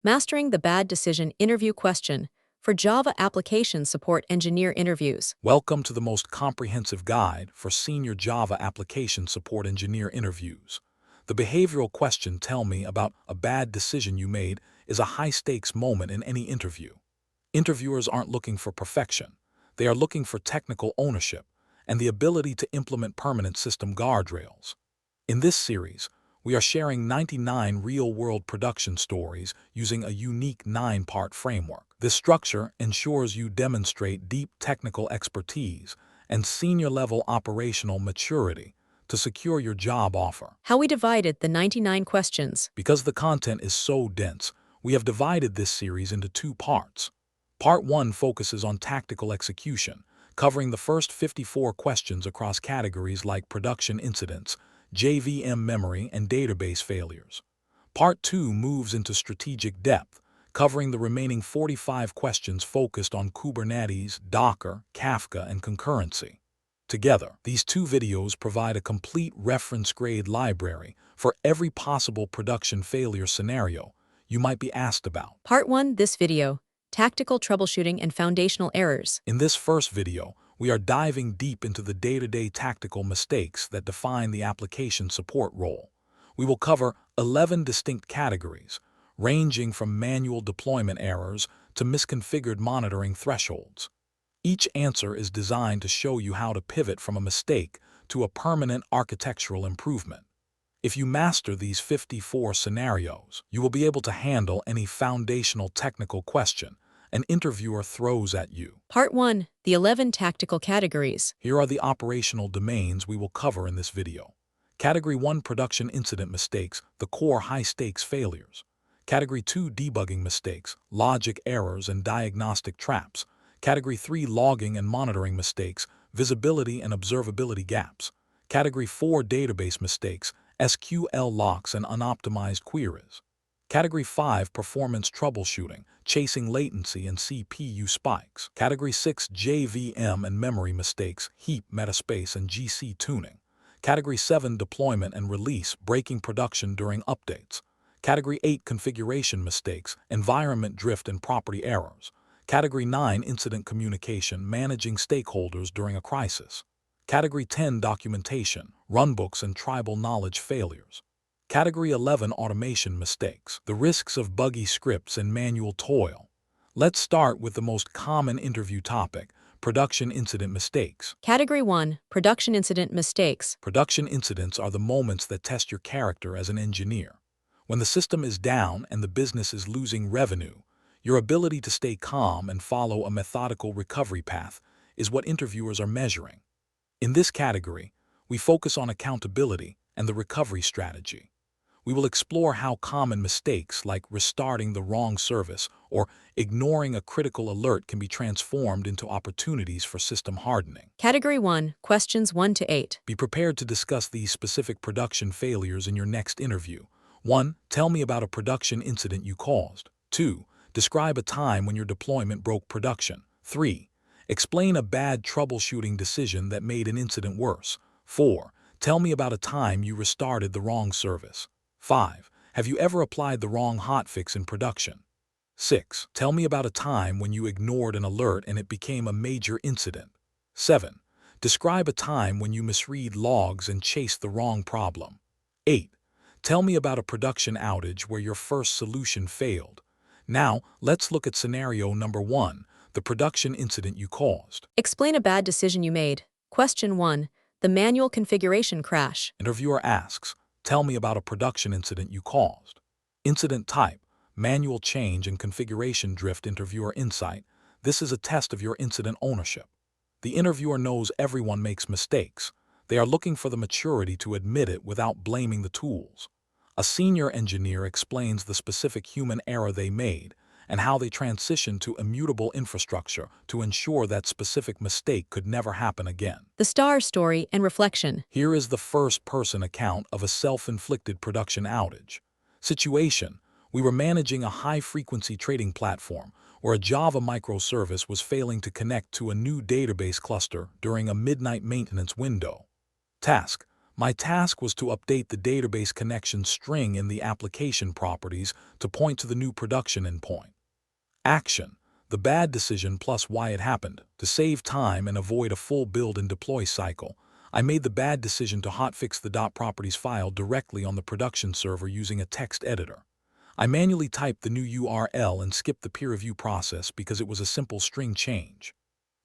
Mastering the Bad Decision Interview Question for Java Application Support Engineer Interviews. Welcome to the most comprehensive guide for senior Java application support engineer interviews. The behavioral question, "Tell me about a bad decision you made," is a high-stakes moment in any interview. Interviewers aren't looking for perfection. They are looking for technical ownership and the ability to implement permanent system guardrails. In this series, we are sharing 99 real-world production stories using a unique 9-part framework. This structure ensures you demonstrate deep technical expertise and senior-level operational maturity to secure your job offer. How we divided the 99 questions. Because the content is so dense, we have divided this series into 2 parts. Part 1 focuses on tactical execution, covering the first 54 questions across categories like production incidents, JVM memory, and database failures. Part 2 moves into strategic depth, covering the remaining 45 questions focused on Kubernetes, Docker, Kafka, and Concurrency. Together, these 2 videos provide a complete reference-grade library for every possible production failure scenario you might be asked about. Part 1, this video, Tactical Troubleshooting and Foundational Errors. In this first video, we are diving deep into the day-to-day tactical mistakes that define the application support role. We will cover 11 distinct categories, ranging from manual deployment errors to misconfigured monitoring thresholds. Each answer is designed to show you how to pivot from a mistake to a permanent architectural improvement. If you master these 54 scenarios, you will be able to handle any foundational technical question an interviewer throws at you. Part 1, the 11 tactical categories. Here are the operational domains we will cover in this video. Category 1, production incident mistakes, the core high-stakes failures. Category 2, debugging mistakes, logic errors and diagnostic traps. Category 3, logging and monitoring mistakes, visibility and observability gaps. Category 4, database mistakes, SQL locks and unoptimized queries. Category 5, performance troubleshooting, chasing latency and CPU spikes. Category 6, JVM and memory mistakes, heap, metaspace, and GC tuning. Category 7, deployment and release, breaking production during updates. Category 8, configuration mistakes, environment drift and property errors. Category 9, incident communication, managing stakeholders during a crisis. Category 10, documentation, runbooks and tribal knowledge failures. Category 11, automation mistakes, the risks of buggy scripts and manual toil. Let's start with the most common interview topic, production incident mistakes. Category 1, Production Incident Mistakes. Production incidents are the moments that test your character as an engineer. When the system is down and the business is losing revenue, your ability to stay calm and follow a methodical recovery path is what interviewers are measuring. In this category, we focus on accountability and the recovery strategy. We will explore how common mistakes like restarting the wrong service or ignoring a critical alert can be transformed into opportunities for system hardening. Category 1, Questions 1 to 8. Be prepared to discuss these specific production failures in your next interview. 1. Tell me about a production incident you caused. 2. Describe a time when your deployment broke production. 3. Explain a bad troubleshooting decision that made an incident worse. 4. Tell me about a time you restarted the wrong service. 5. Have you ever applied the wrong hotfix in production? 6. Tell me about a time when you ignored an alert and it became a major incident. 7. Describe a time when you misread logs and chased the wrong problem. 8. Tell me about a production outage where your first solution failed. Now, let's look at scenario number 1, the production incident you caused. Explain a bad decision you made. Question 1, the manual configuration crash. Interviewer asks, "Tell me about a production incident you caused." Incident type, manual change and configuration drift. Interviewer insight, this is a test of your incident ownership. The interviewer knows everyone makes mistakes. They are looking for the maturity to admit it without blaming the tools. A senior engineer explains the specific human error they made and how they transitioned to immutable infrastructure to ensure that specific mistake could never happen again. The star story and reflection. Here is the first-person account of a self-inflicted production outage. Situation: we were managing a high-frequency trading platform where a Java microservice was failing to connect to a new database cluster during a midnight maintenance window. Task: My task was to update the database connection string in the application properties to point to the new production endpoint. Action: the bad decision plus why it happened. To save time and avoid a full build and deploy cycle, I made the bad decision to hotfix the .properties file directly on the production server using a text editor. I manually typed the new URL and skipped the peer review process because it was a simple string change.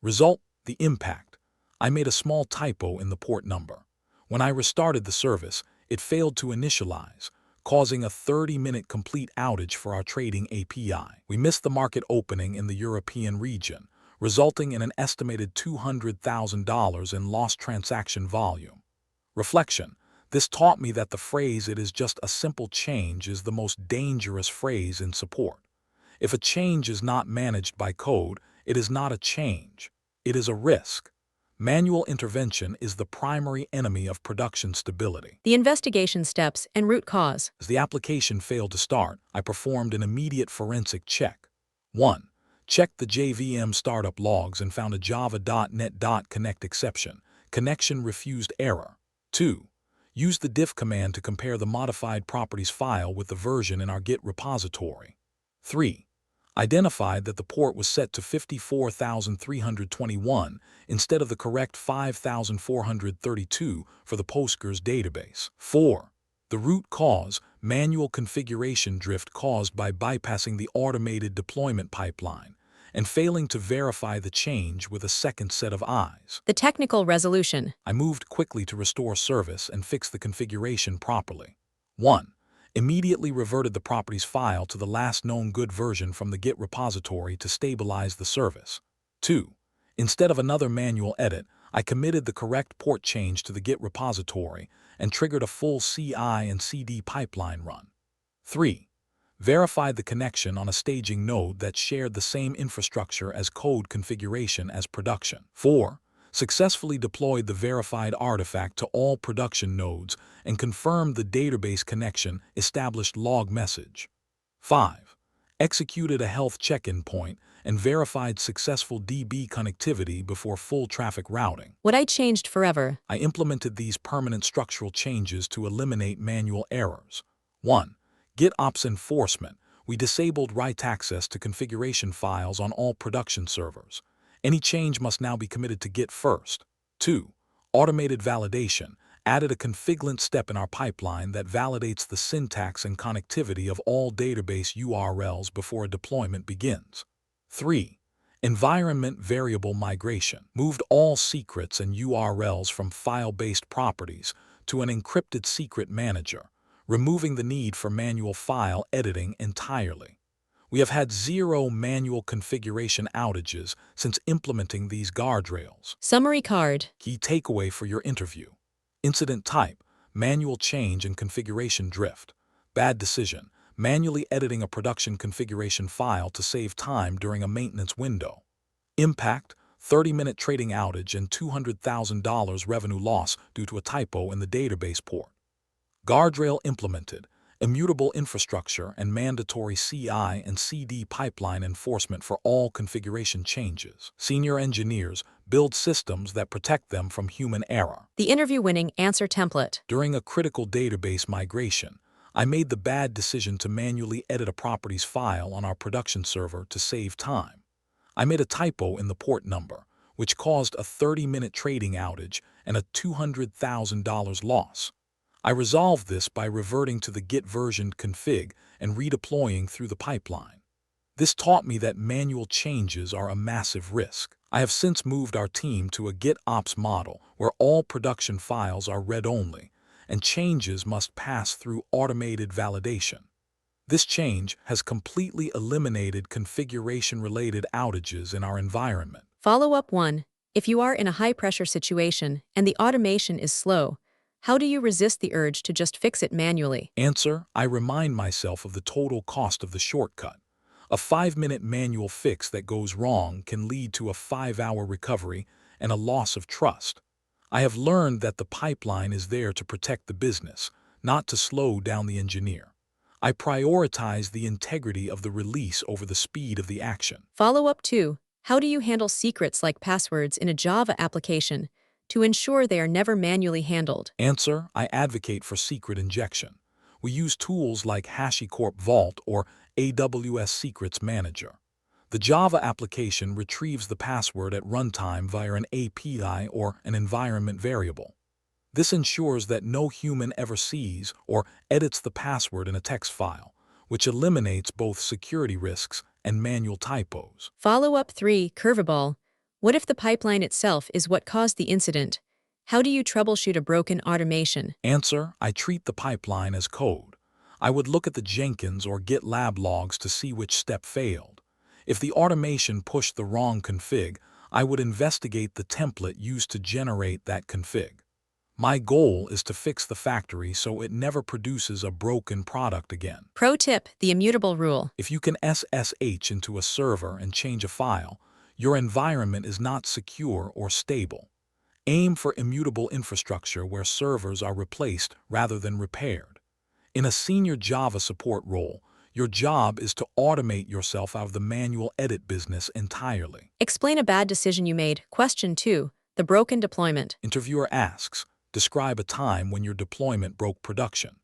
Result: the impact. I made a small typo in the port number. When I restarted the service, it failed to initialize, causing a 30-minute complete outage for our trading API. We missed the market opening in the European region, resulting in an estimated $200,000 in lost transaction volume. Reflection: this taught me that the phrase "it is just a simple change" is the most dangerous phrase in support. If a change is not managed by code, it is not a change. It is a risk. Manual intervention is the primary enemy of production stability. The investigation steps and root cause. As the application failed to start, I performed an immediate forensic check. 1. Checked the JVM startup logs and found a java.net.connect exception. Connection refused error. 2. Used the diff command to compare the modified properties file with the version in our Git repository. 3. Identified that the port was set to 54,321 instead of the correct 5,432 for the Postgres database. 4. The root cause: manual configuration drift caused by bypassing the automated deployment pipeline and failing to verify the change with a second set of eyes. The technical resolution. I moved quickly to restore service and fix the configuration properly. 1. Immediately reverted the properties file to the last known good version from the Git repository to stabilize the service. 2. Instead of another manual edit, I committed the correct port change to the Git repository and triggered a full CI and CD pipeline run. 3. Verified the connection on a staging node that shared the same infrastructure as code configuration as production. 4. Successfully deployed the verified artifact to all production nodes and confirmed the database connection established log message. 5. Executed a health check-in point and verified successful DB connectivity before full traffic routing. What I changed forever. I implemented these permanent structural changes to eliminate manual errors. 1. Git ops enforcement. We disabled write access to configuration files on all production servers. Any change must now be committed to Git first. 2. Automated validation. Added a configlant step in our pipeline that validates the syntax and connectivity of all database URLs before a deployment begins. 3. Environment variable migration. Moved all secrets and URLs from file-based properties to an encrypted secret manager, removing the need for manual file editing entirely. We have had 0 manual configuration outages since implementing these guardrails. Summary card. Key takeaway for your interview: incident type: manual change and configuration drift. Bad decision: manually editing a production configuration file to save time during a maintenance window. Impact: 30-minute trading outage and $200,000 revenue loss due to a typo in the database port. Guardrail implemented: immutable infrastructure and mandatory CI and CD pipeline enforcement for all configuration changes. Senior engineers build systems that protect them from human error. The interview-winning answer template. During a critical database migration, I made the bad decision to manually edit a properties file on our production server to save time. I made a typo in the port number, which caused a 30-minute trading outage and a $200,000 loss. I resolved this by reverting to the Git versioned config and redeploying through the pipeline. This taught me that manual changes are a massive risk. I have since moved our team to a Git ops model where all production files are read-only and changes must pass through automated validation. This change has completely eliminated configuration-related outages in our environment. Follow-up 1. If you are in a high-pressure situation and the automation is slow, how do you resist the urge to just fix it manually? Answer: I remind myself of the total cost of the shortcut. A 5-minute manual fix that goes wrong can lead to a 5-hour recovery and a loss of trust. I have learned that the pipeline is there to protect the business, not to slow down the engineer. I prioritize the integrity of the release over the speed of the action. Follow-up 2. How do you handle secrets like passwords in a Java application? to ensure they are never manually handled? Answer: I advocate for secret injection. We use tools like HashiCorp Vault or AWS Secrets Manager. The Java application retrieves the password at runtime via an API or an environment variable. This ensures that no human ever sees or edits the password in a text file, which eliminates both security risks and manual typos. Follow-up 3, curveball. What if the pipeline itself is what caused the incident? How do you troubleshoot a broken automation? Answer: I treat the pipeline as code. I would look at the Jenkins or GitLab logs to see which step failed. If the automation pushed the wrong config, I would investigate the template used to generate that config. My goal is to fix the factory so it never produces a broken product again. Pro tip, the immutable rule. If you can SSH into a server and change a file, your environment is not secure or stable. Aim for immutable infrastructure where servers are replaced rather than repaired. In a senior Java support role, your job is to automate yourself out of the manual edit business entirely. Explain a bad decision you made. Question 2, the broken deployment. Interviewer asks, describe a time when your deployment broke production.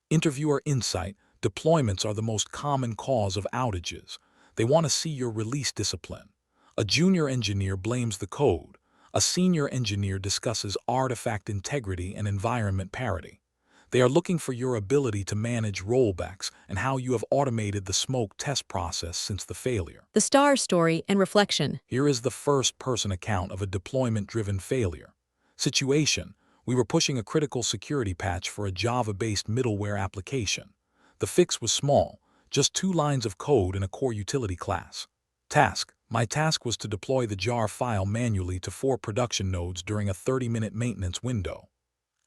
Interviewer insight: deployments are the most common cause of outages. They want to see your release discipline. A junior engineer blames the code. A senior engineer discusses artifact integrity and environment parity. They are looking for your ability to manage rollbacks and how you have automated the smoke test process since the failure. The star story and reflection. Here is the first-person account of a deployment-driven failure. Situation: we were pushing a critical security patch for a Java-based middleware application. The fix was small, just 2 lines of code in a core utility class. Task: my task was to deploy the jar file manually to 4 production nodes during a 30-minute maintenance window.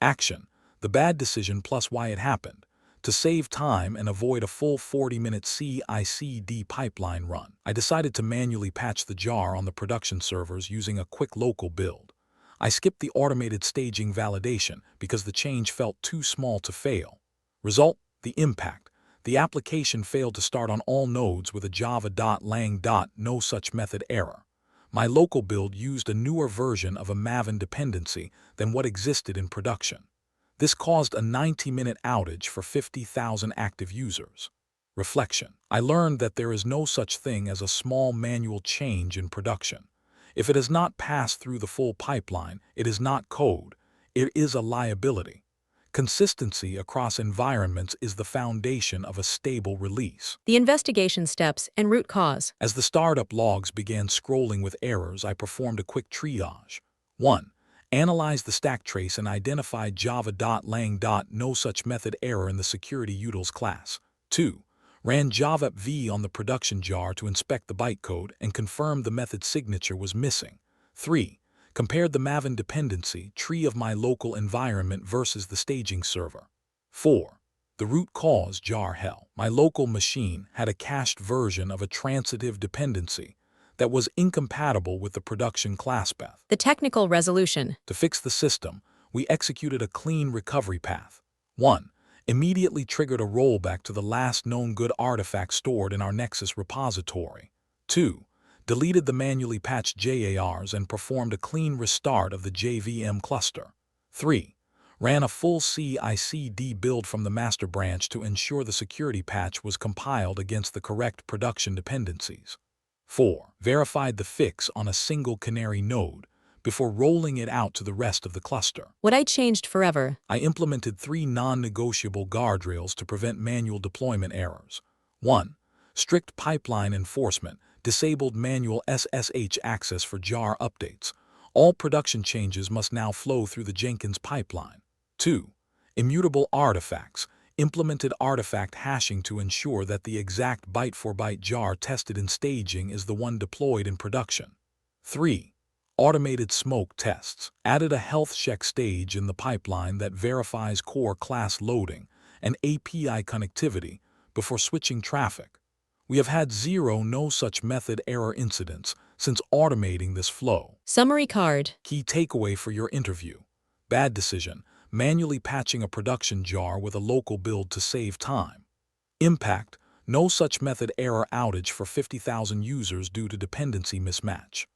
Action: the bad decision plus why it happened. To save time and avoid a full 40-minute CI/CD pipeline run, I decided to manually patch the jar on the production servers using a quick local build. I skipped the automated staging validation because the change felt too small to fail. Result: the impact. The application failed to start on all nodes with a java.lang. No such method error. My local build used a newer version of a Maven dependency than what existed in production. This caused a 90-minute outage for 50,000 active users. Reflection: I learned that there is no such thing as a small manual change in production. If it has not passed through the full pipeline, it is not code, it is a liability. Consistency across environments is the foundation of a stable release. The investigation steps and root cause. As the startup logs began scrolling with errors, I performed a quick triage. 1. Analyzed the stack trace and identified java.lang. No such method error in the security utils class. 2. Ran java.v on the production jar to inspect the bytecode and confirmed the method signature was missing. 3. Compared the Maven dependency tree of my local environment versus the staging server. 4. The root cause jar hell. My local machine had a cached version of a transitive dependency that was incompatible with the production class path. The technical resolution. To fix the system, we executed a clean recovery path. 1. Immediately triggered a rollback to the last known good artifact stored in our Nexus repository. 2. Deleted the manually patched JARs and performed a clean restart of the JVM cluster. 3. Ran a full CI/CD build from the master branch to ensure the security patch was compiled against the correct production dependencies. 4. Verified the fix on a single canary node before rolling it out to the rest of the cluster. What I changed forever. I implemented 3 non-negotiable guardrails to prevent manual deployment errors. 1. Strict pipeline enforcement. Disabled manual SSH access for jar updates. All production changes must now flow through the Jenkins pipeline. 2. Immutable artifacts. Implemented artifact hashing to ensure that the exact byte-for-byte jar tested in staging is the one deployed in production. 3. Automated smoke tests. Added a health check stage in the pipeline that verifies core class loading and API connectivity before switching traffic. We have had 0 no such method error incidents since automating this flow. Summary card. Key takeaway for your interview. Bad decision: manually patching a production jar with a local build to save time. Impact: no such method error outage for 50,000 users due to dependency mismatch.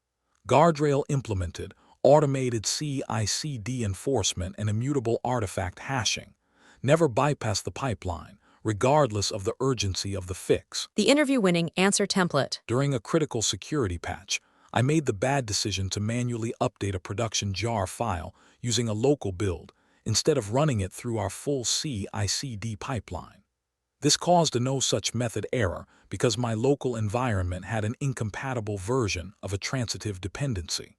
Guardrail implemented: automated CI/CD enforcement, and immutable artifact hashing. Never bypass the pipeline, regardless of the urgency of the fix. The interview-winning answer template. During a critical security patch, I made the bad decision to manually update a production jar file using a local build instead of running it through our full CI/CD pipeline. This caused a no such method error because my local environment had an incompatible version of a transitive dependency.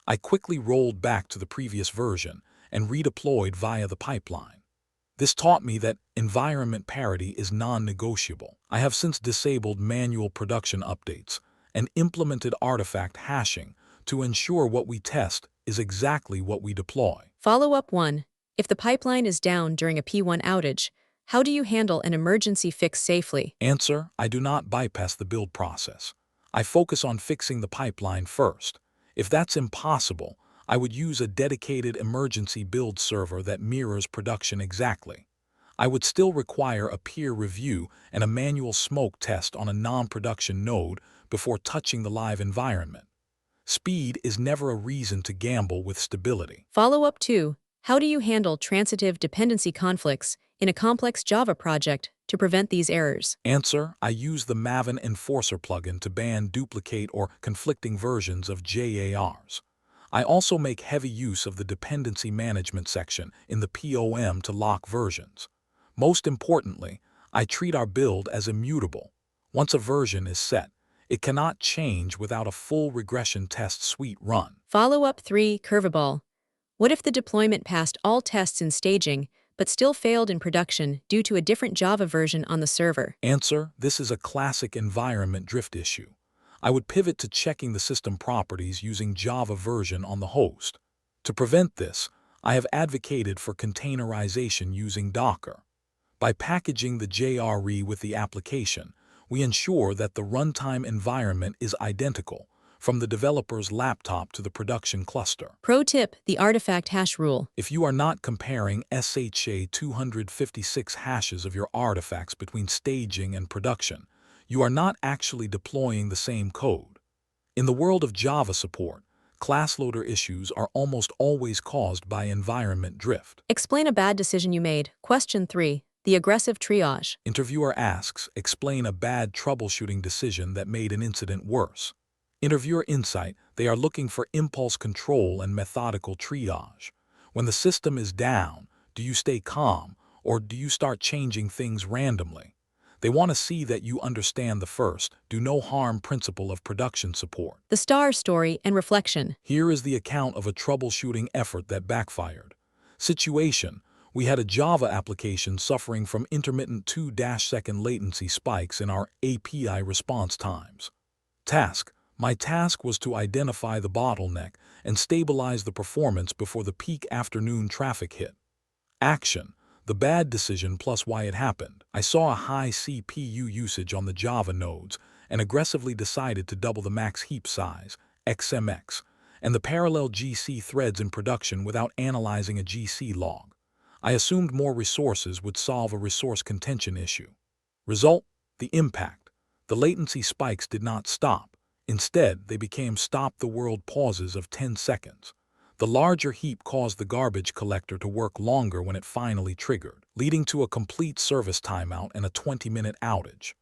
I quickly rolled back to the previous version and redeployed via the pipeline. This taught me that environment parity is non-negotiable. I have since disabled manual production updates and implemented artifact hashing to ensure what we test is exactly what we deploy. Follow-up 1. If the pipeline is down during a P1 outage, how do you handle an emergency fix safely? Answer: I do not bypass the build process. I focus on fixing the pipeline first. If that's impossible, I would use a dedicated emergency build server that mirrors production exactly. I would still require a peer review and a manual smoke test on a non-production node before touching the live environment. Speed is never a reason to gamble with stability. Follow-up 2. How do you handle transitive dependency conflicts in a complex Java project to prevent these errors? Answer: I use the Maven Enforcer plugin to ban duplicate or conflicting versions of JARs. I also make heavy use of the dependency management section in the POM to lock versions. Most importantly, I treat our build as immutable. Once a version is set, it cannot change without a full regression test suite run. Follow-up 3. Curveball. What if the deployment passed all tests in staging, but still failed in production due to a different Java version on the server? Answer: this is a classic environment drift issue. I would pivot to checking the system properties using Java version on the host. To prevent this, I have advocated for containerization using Docker. By packaging the JRE with the application, we ensure that the runtime environment is identical, from the developer's laptop to the production cluster. Pro tip: the artifact hash rule. If you are not comparing SHA-256 hashes of your artifacts between staging and production, you are not actually deploying the same code. In the world of Java support, class loader issues are almost always caused by environment drift. Explain a bad decision you made. Question 3. The aggressive triage. Interviewer asks, explain a bad troubleshooting decision that made an incident worse. Interviewer insight: they are looking for impulse control and methodical triage. When the system is down, do you stay calm or do you start changing things randomly? They want to see that you understand the first, do no harm principle of production support. The star story and reflection. Here is the account of a troubleshooting effort that backfired. Situation: we had a Java application suffering from intermittent 2-second latency spikes in our API response times. Task: my task was to identify the bottleneck and stabilize the performance before the peak afternoon traffic hit. Action: the bad decision plus why it happened. I saw a high CPU usage on the Java nodes and aggressively decided to double the max heap size, XMX, and the parallel GC threads in production without analyzing a GC log. I assumed more resources would solve a resource contention issue. Result: the impact. The latency spikes did not stop. Instead, they became stop-the-world pauses of 10 seconds. The larger heap caused the garbage collector to work longer when it finally triggered, leading to a complete service timeout and a 20-minute outage.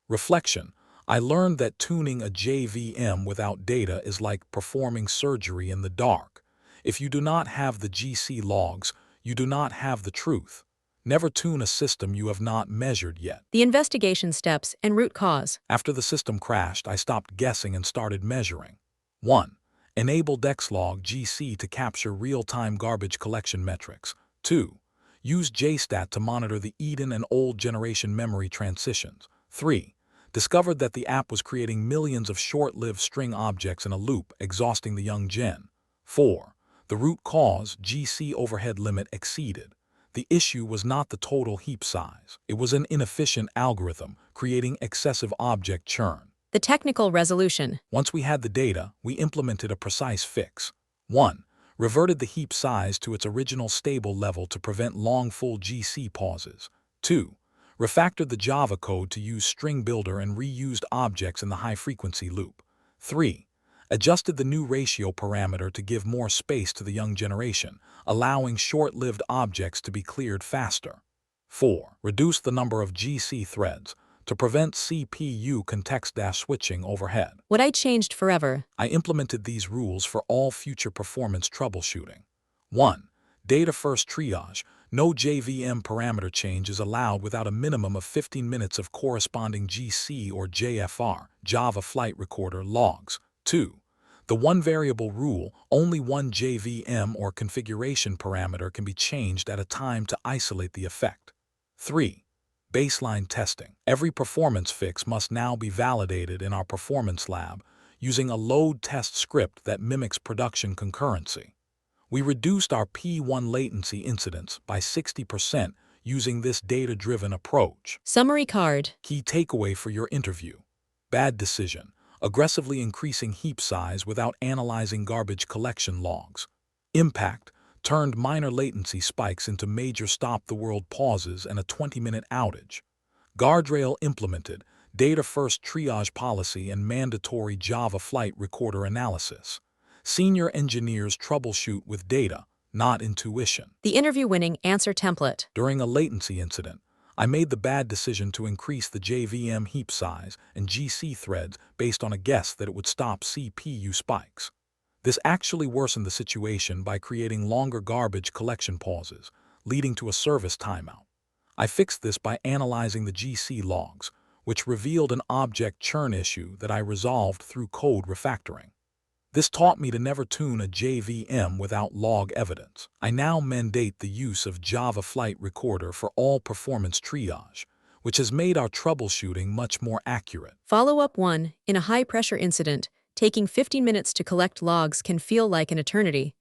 Reflection: I learned that tuning a JVM without data is like performing surgery in the dark. If you do not have the GC logs, you do not have the truth. Never tune a system you have not measured yet. The investigation steps and root cause. After the system crashed, I stopped guessing and started measuring. 1. Enable Dexlog GC to capture real-time garbage collection metrics. 2. Use JSTAT to monitor the Eden and old generation memory transitions. 3. Discovered that the app was creating millions of short-lived string objects in a loop, exhausting the young gen. 4. The root cause: GC overhead limit exceeded. The issue was not the total heap size. It was an inefficient algorithm, creating excessive object churn. The technical resolution. Once we had the data, we implemented a precise fix. 1. Reverted the heap size to its original stable level to prevent long full GC pauses. 2. Refactored the Java code to use string builder and reused objects in the high-frequency loop. 3. Adjusted the new ratio parameter to give more space to the young generation, allowing short-lived objects to be cleared faster. 4. Reduced the number of GC threads to prevent CPU context-switching overhead. What I changed forever. I implemented these rules for all future performance troubleshooting. 1. Data-first triage. No JVM parameter change is allowed without a minimum of 15 minutes of corresponding GC or JFR, Java Flight Recorder logs. 2. The one-variable rule. Only one JVM or configuration parameter can be changed at a time to isolate the effect. 3. Baseline testing. Every performance fix must now be validated in our performance lab using a load test script that mimics production concurrency. We reduced our P1 latency incidents by 60% using this data-driven approach. Summary card. Key takeaway for your interview. Bad decision. Aggressively increasing heap size without analyzing garbage collection logs. Impact. Turned minor latency spikes into major stop-the-world pauses and a 20-minute outage. Guardrail implemented. Data-first triage policy and mandatory Java Flight Recorder analysis. Senior engineers troubleshoot with data, not intuition. The interview-winning answer template. During a latency incident, I made the bad decision to increase the JVM heap size and GC threads based on a guess that it would stop CPU spikes. This actually worsened the situation by creating longer garbage collection pauses, leading to a service timeout. I fixed this by analyzing the GC logs, which revealed an object churn issue that I resolved through code refactoring. This taught me to never tune a JVM without log evidence. I now mandate the use of Java Flight Recorder for all performance triage, which has made our troubleshooting much more accurate. Follow-up 1. In a high-pressure incident, taking 15 minutes to collect logs can feel like an eternity.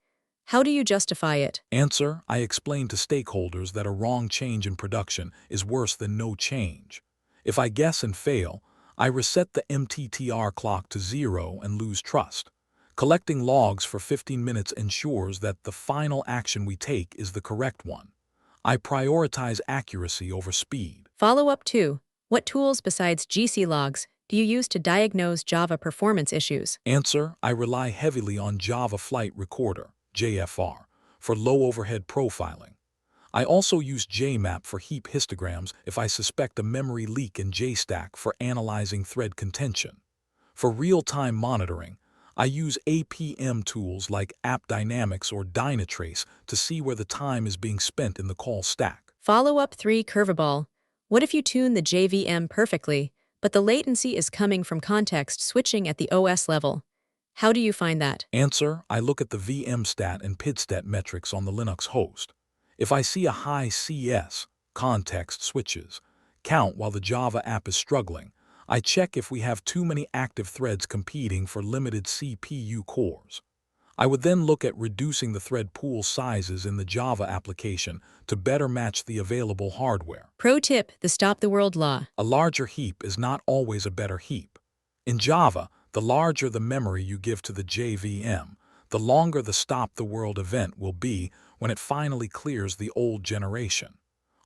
How do you justify it? Answer: I explained to stakeholders that a wrong change in production is worse than no change. If I guess and fail, I reset the MTTR clock to 0 and lose trust. Collecting logs for 15 minutes ensures that the final action we take is the correct one. I prioritize accuracy over speed. Follow-up 2. What tools besides GC logs do you use to diagnose Java performance issues? Answer: I rely heavily on Java Flight Recorder, JFR, for low overhead profiling. I also use JMap for heap histograms if I suspect a memory leak in JStack for analyzing thread contention. For real-time monitoring, I use APM tools like AppDynamics or Dynatrace to see where the time is being spent in the call stack. Follow-up 3. Curveball. What if you tune the JVM perfectly, but the latency is coming from context switching at the OS level? How do you find that? Answer: I look at the VMstat and PIDstat metrics on the Linux host. If I see a high CS, context switches, count while the Java app is struggling, I check if we have too many active threads competing for limited CPU cores. I would then look at reducing the thread pool sizes in the Java application to better match the available hardware. Pro tip: the stop the world law. A larger heap is not always a better heap. In Java, the larger the memory you give to the JVM, the longer the stop the world event will be when it finally clears the old generation.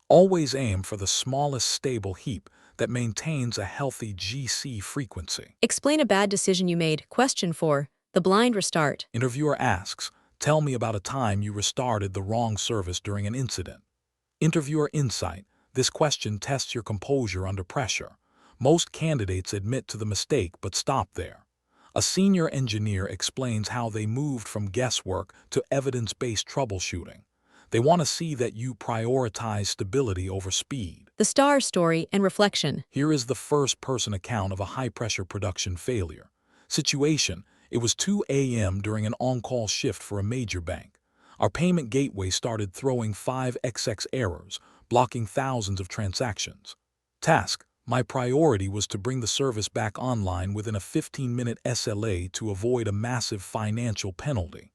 Always aim for the smallest stable heap that maintains a healthy GC frequency. Explain a bad decision you made. Question 4. The blind restart. Interviewer asks, tell me about a time you restarted the wrong service during an incident. Interviewer insight. This question tests your composure under pressure. Most candidates admit to the mistake but stop there. A senior engineer explains how they moved from guesswork to evidence-based troubleshooting. They want to see that you prioritize stability over speed. The star story and reflection. Here is the first-person account of a high-pressure production failure. Situation: it was 2 a.m. during an on-call shift for a major bank. Our payment gateway started throwing 5xx errors, blocking thousands of transactions. Task: my priority was to bring the service back online within a 15-minute SLA to avoid a massive financial penalty.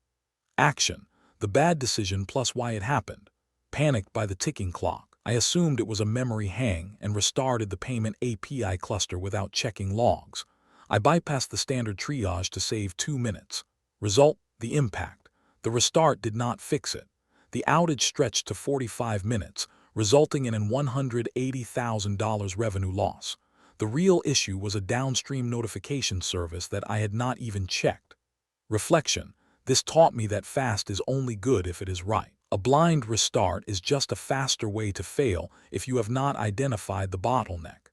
Action: the bad decision plus why it happened. Panicked by the ticking clock, I assumed it was a memory hang and restarted the payment API cluster without checking logs. I bypassed the standard triage to save 2 minutes. Result: the impact. The restart did not fix it. The outage stretched to 45 minutes, resulting in an $180,000 revenue loss. The real issue was a downstream notification service that I had not even checked. Reflection. This taught me that fast is only good if it is right. A blind restart is just a faster way to fail if you have not identified the bottleneck.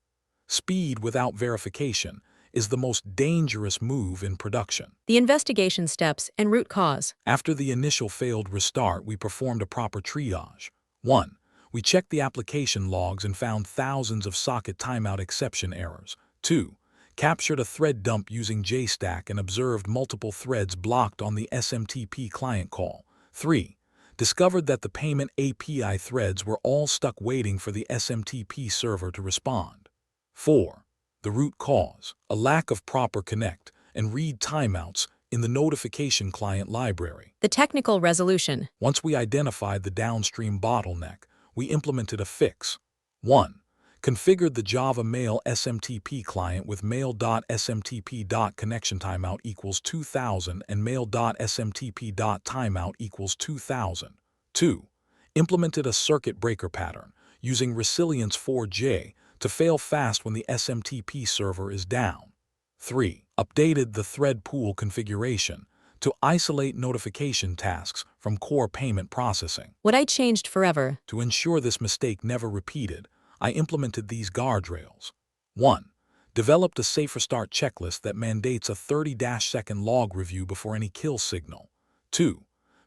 Speed without verification is the most dangerous move in production. The investigation steps and root cause. After the initial failed restart, we performed a proper triage. 1. We checked the application logs and found thousands of socket timeout exception errors. 2. Captured a thread dump using JStack and observed multiple threads blocked on the SMTP client call. 3. Discovered that the payment API threads were all stuck waiting for the SMTP server to respond. 4. The root cause, a lack of proper connect and read timeouts in the notification client library. The technical resolution. Once we identified the downstream bottleneck, we implemented a fix. 1. Configured the Java Mail SMTP client with mail.smtp.connection timeout equals 2000 and mail.smtp.timeout equals 2000. 2. Implemented a circuit breaker pattern using Resilience 4J to fail fast when the SMTP server is down. 3. Updated the thread pool configuration to isolate notification tasks from core payment processing. What I changed forever. To ensure this mistake never repeated, I implemented these guardrails. 1. Developed a safer start checklist that mandates a 30-second log review before any kill signal. 2.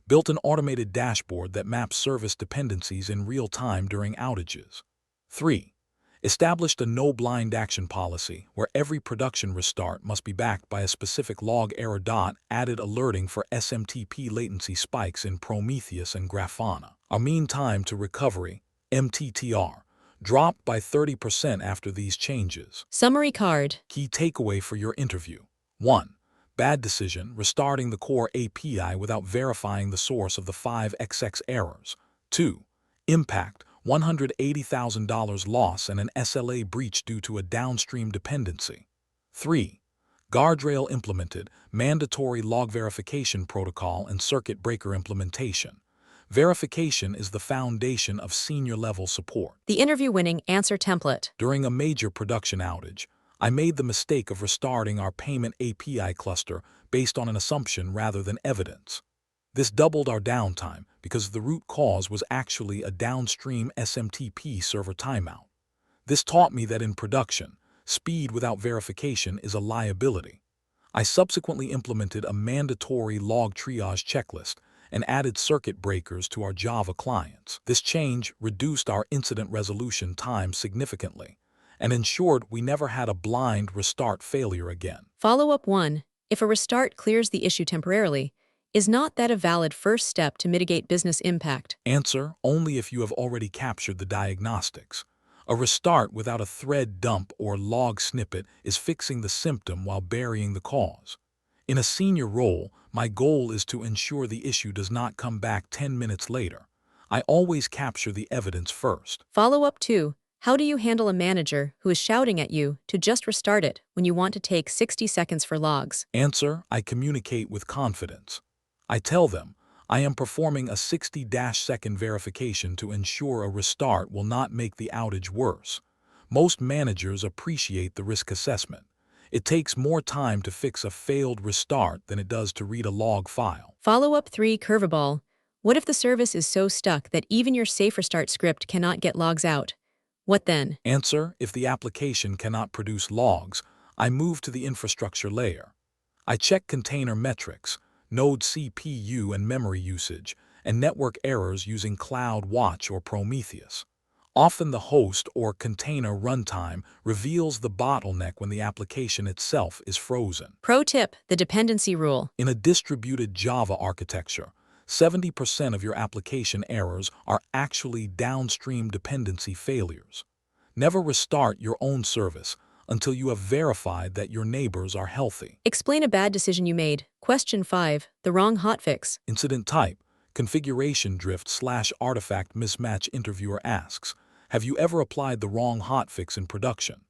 Built an automated dashboard that maps service dependencies in real time during outages. 3. Established a no blind action policy where every production restart must be backed by a specific log error. Added alerting for SMTP latency spikes in Prometheus and Grafana. Our mean time to recovery, MTTR, dropped by 30% after these changes. Summary card. Key takeaway for your interview. 1. Bad decision, restarting the core API without verifying the source of the 5xx errors. 2. Impact, $180,000 loss and an SLA breach due to a downstream dependency. 3. Guardrail implemented, mandatory log verification protocol and circuit breaker implementation. Verification is the foundation of senior-level support. The interview-winning answer template. During a major production outage, I made the mistake of restarting our payment API cluster based on an assumption rather than evidence. This doubled our downtime because the root cause was actually a downstream SMTP server timeout. This taught me that in production, speed without verification is a liability. I subsequently implemented a mandatory log triage checklist and added circuit breakers to our Java clients. This change reduced our incident resolution time significantly and ensured we never had a blind restart failure again. Follow-up 1. If a restart clears the issue temporarily, is not that a valid first step to mitigate business impact? Answer: only if you have already captured the diagnostics. A restart without a thread dump or log snippet is fixing the symptom while burying the cause. In a senior role, my goal is to ensure the issue does not come back 10 minutes later. I always capture the evidence first. Follow-up 2. How do you handle a manager who is shouting at you to just restart it when you want to take 60 seconds for logs? Answer: I communicate with confidence. I tell them I am performing a 60-second verification to ensure a restart will not make the outage worse. Most managers appreciate the risk assessment. It takes more time to fix a failed restart than it does to read a log file. Follow-up 3. Curveball. What if the service is so stuck that even your safe restart script cannot get logs out? What then? Answer: if the application cannot produce logs, I move to the infrastructure layer. I check container metrics, node CPU and memory usage, and network errors using CloudWatch or Prometheus. Often the host or container runtime reveals the bottleneck when the application itself is frozen. Pro tip: the dependency rule. In a distributed Java architecture, 70% of your application errors are actually downstream dependency failures. Never restart your own service until you have verified that your neighbors are healthy. Explain a bad decision you made. Question 5. The wrong hotfix. Incident type: configuration drift/artifact mismatch. Interviewer asks, have you ever applied the wrong hotfix in production?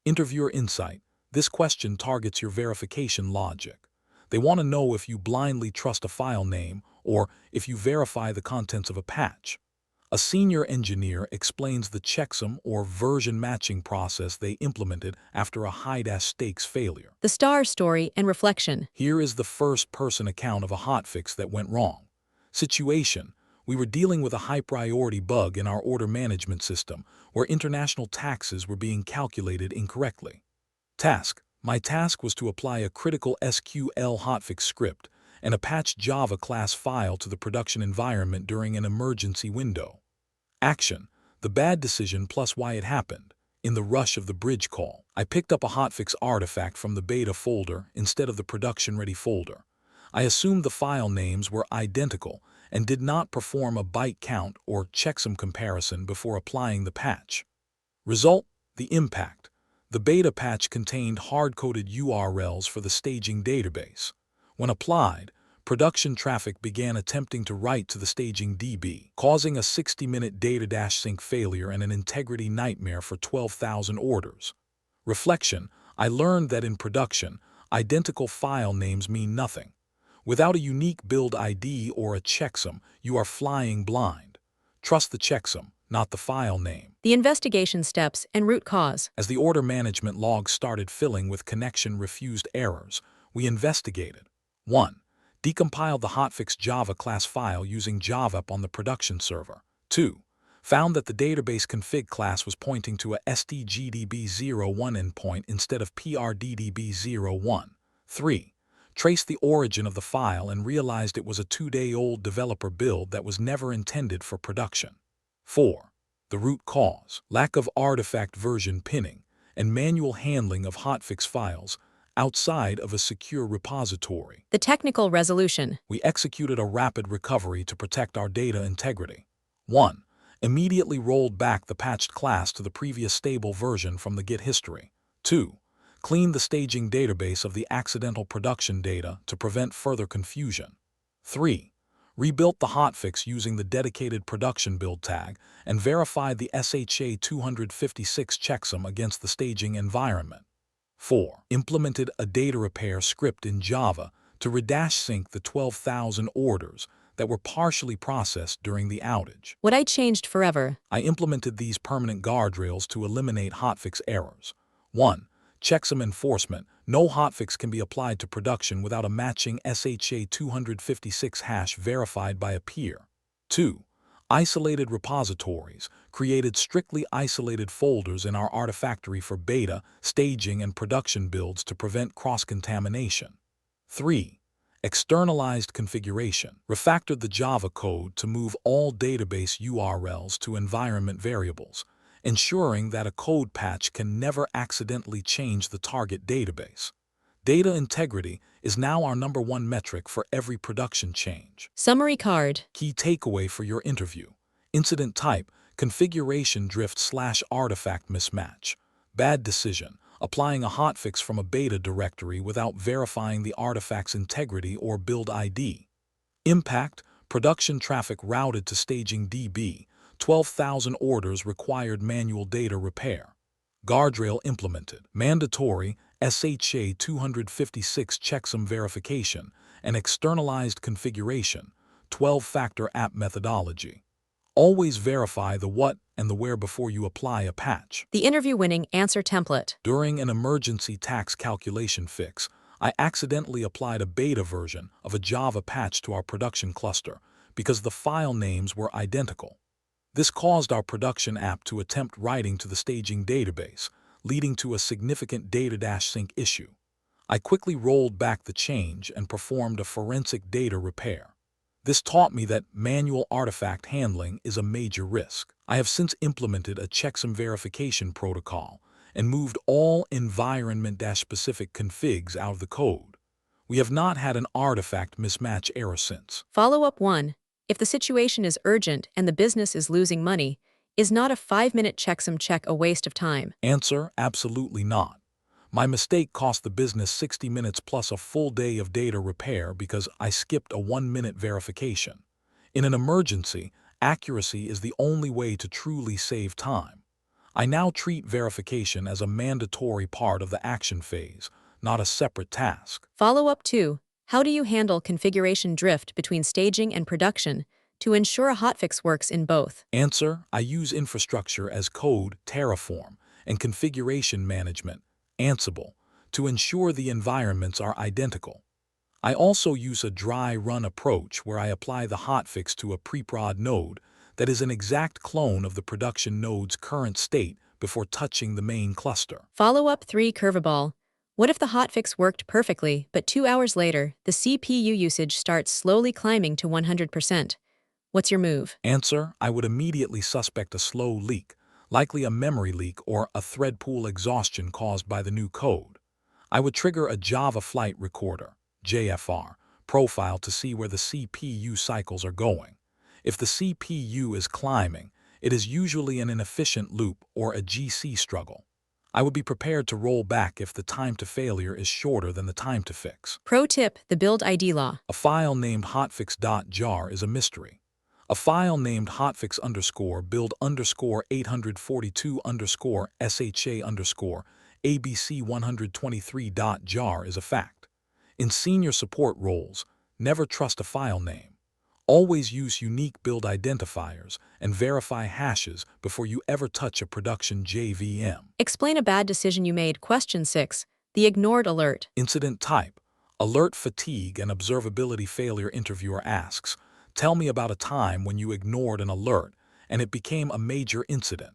Interviewer insight: this question targets your verification logic. They want to know if you blindly trust a file name or if you verify the contents of a patch. A senior engineer explains the checksum or version matching process they implemented after a high-stakes failure. The star story and reflection. Here is the first-person account of a hotfix that went wrong. Situation: we were dealing with a high-priority bug in our order management system where international taxes were being calculated incorrectly. Task: my task was to apply a critical SQL hotfix script and a patched Java class file to the production environment during an emergency window. Action: the bad decision plus why it happened. In the rush of the bridge call, I picked up a hotfix artifact from the beta folder instead of the production-ready folder. I assumed the file names were identical and did not perform a byte count or checksum comparison before applying the patch. Result: the impact. The beta patch contained hard-coded URLs for the staging database. When applied, production traffic began attempting to write to the staging DB, causing a 60-minute data-sync failure and an integrity nightmare for 12,000 orders. Reflection: I learned that in production, identical file names mean nothing. Without a unique build ID or a checksum, you are flying blind. Trust the checksum, not the file name. The investigation steps and root cause. As the order management logs started filling with connection-refused errors, we investigated. 1. Decompiled the hotfix Java class file using JavaUp on the production server. 2. Found that the database config class was pointing to a stgdb01 endpoint instead of prddb01. 3. Traced the origin of the file and realized it was a 2-day-old developer build that was never intended for production. 4. The root cause: lack of artifact version pinning and manual handling of hotfix files outside of a secure repository. The technical resolution. We executed a rapid recovery to protect our data integrity. 1. Immediately rolled back the patched class to the previous stable version from the Git history. 2. Cleaned the staging database of the accidental production data to prevent further confusion. 3. Rebuilt the hotfix using the dedicated production build tag and verified the SHA-256 checksum against the staging environment. 4. Implemented a data repair script in Java to sync the 12,000 orders that were partially processed during the outage. What I changed forever. I implemented these permanent guardrails to eliminate hotfix errors. 1. Checksum enforcement: no hotfix can be applied to production without a matching SHA-256 hash verified by a peer. 2. Isolated repositories: created strictly isolated folders in our Artifactory for beta, staging, and production builds to prevent cross-contamination. 3. Externalized configuration: refactored the Java code to move all database URLs to environment variables, ensuring that a code patch can never accidentally change the target database. Data integrity is now our #1 metric for every production change. Summary card. Key takeaway for your interview: incident type, configuration drift/artifact mismatch. Bad decision: applying a hotfix from a beta directory without verifying the artifact's integrity or build ID. Impact: production traffic routed to staging DB. 12,000 orders required manual data repair. Guardrail implemented: mandatory SHA-256 checksum verification and externalized configuration, 12-factor app methodology. Always verify the what and the where before you apply a patch. The interview-winning answer template. During an emergency tax calculation fix, I accidentally applied a beta version of a Java patch to our production cluster because the file names were identical. This caused our production app to attempt writing to the staging database, leading to a significant data-sync issue. I quickly rolled back the change and performed a forensic data repair. This taught me that manual artifact handling is a major risk. I have since implemented a checksum verification protocol and moved all environment-specific configs out of the code. We have not had an artifact mismatch error since. Follow-up 1. If the situation is urgent and the business is losing money, is not a 5-minute checksum check a waste of time? Answer: absolutely not. My mistake cost the business 60 minutes plus a full day of data repair because I skipped a 1-minute verification. In an emergency, accuracy is the only way to truly save time. I now treat verification as a mandatory part of the action phase, not a separate task. Follow-up 2. How do you handle configuration drift between staging and production to ensure a hotfix works in both? Answer: I use infrastructure as code, Terraform, and configuration management, Ansible, to ensure the environments are identical. I also use a dry run approach where I apply the hotfix to a preprod node that is an exact clone of the production node's current state before touching the main cluster. Follow-up 3 curveball. What if the hotfix worked perfectly, but 2 hours later, the CPU usage starts slowly climbing to 100%? What's your move? Answer: I would immediately suspect a slow leak, likely a memory leak or a thread pool exhaustion caused by the new code. I would trigger a Java Flight Recorder (JFR) profile to see where the CPU cycles are going. If the CPU is climbing, it is usually an inefficient loop or a GC struggle. I would be prepared to roll back if the time to failure is shorter than the time to fix. Pro tip, the build ID law. A file named hotfix.jar is a mystery. A file named hotfix_build_842_sha_abc123.jar is a fact. In senior support roles, never trust a file name. Always use unique build identifiers and verify hashes before you ever touch a production JVM. Explain a bad decision you made. Question 6. The ignored alert. Incident type: alert fatigue and observability failure. Interviewer asks, tell me about a time when you ignored an alert and it became a major incident.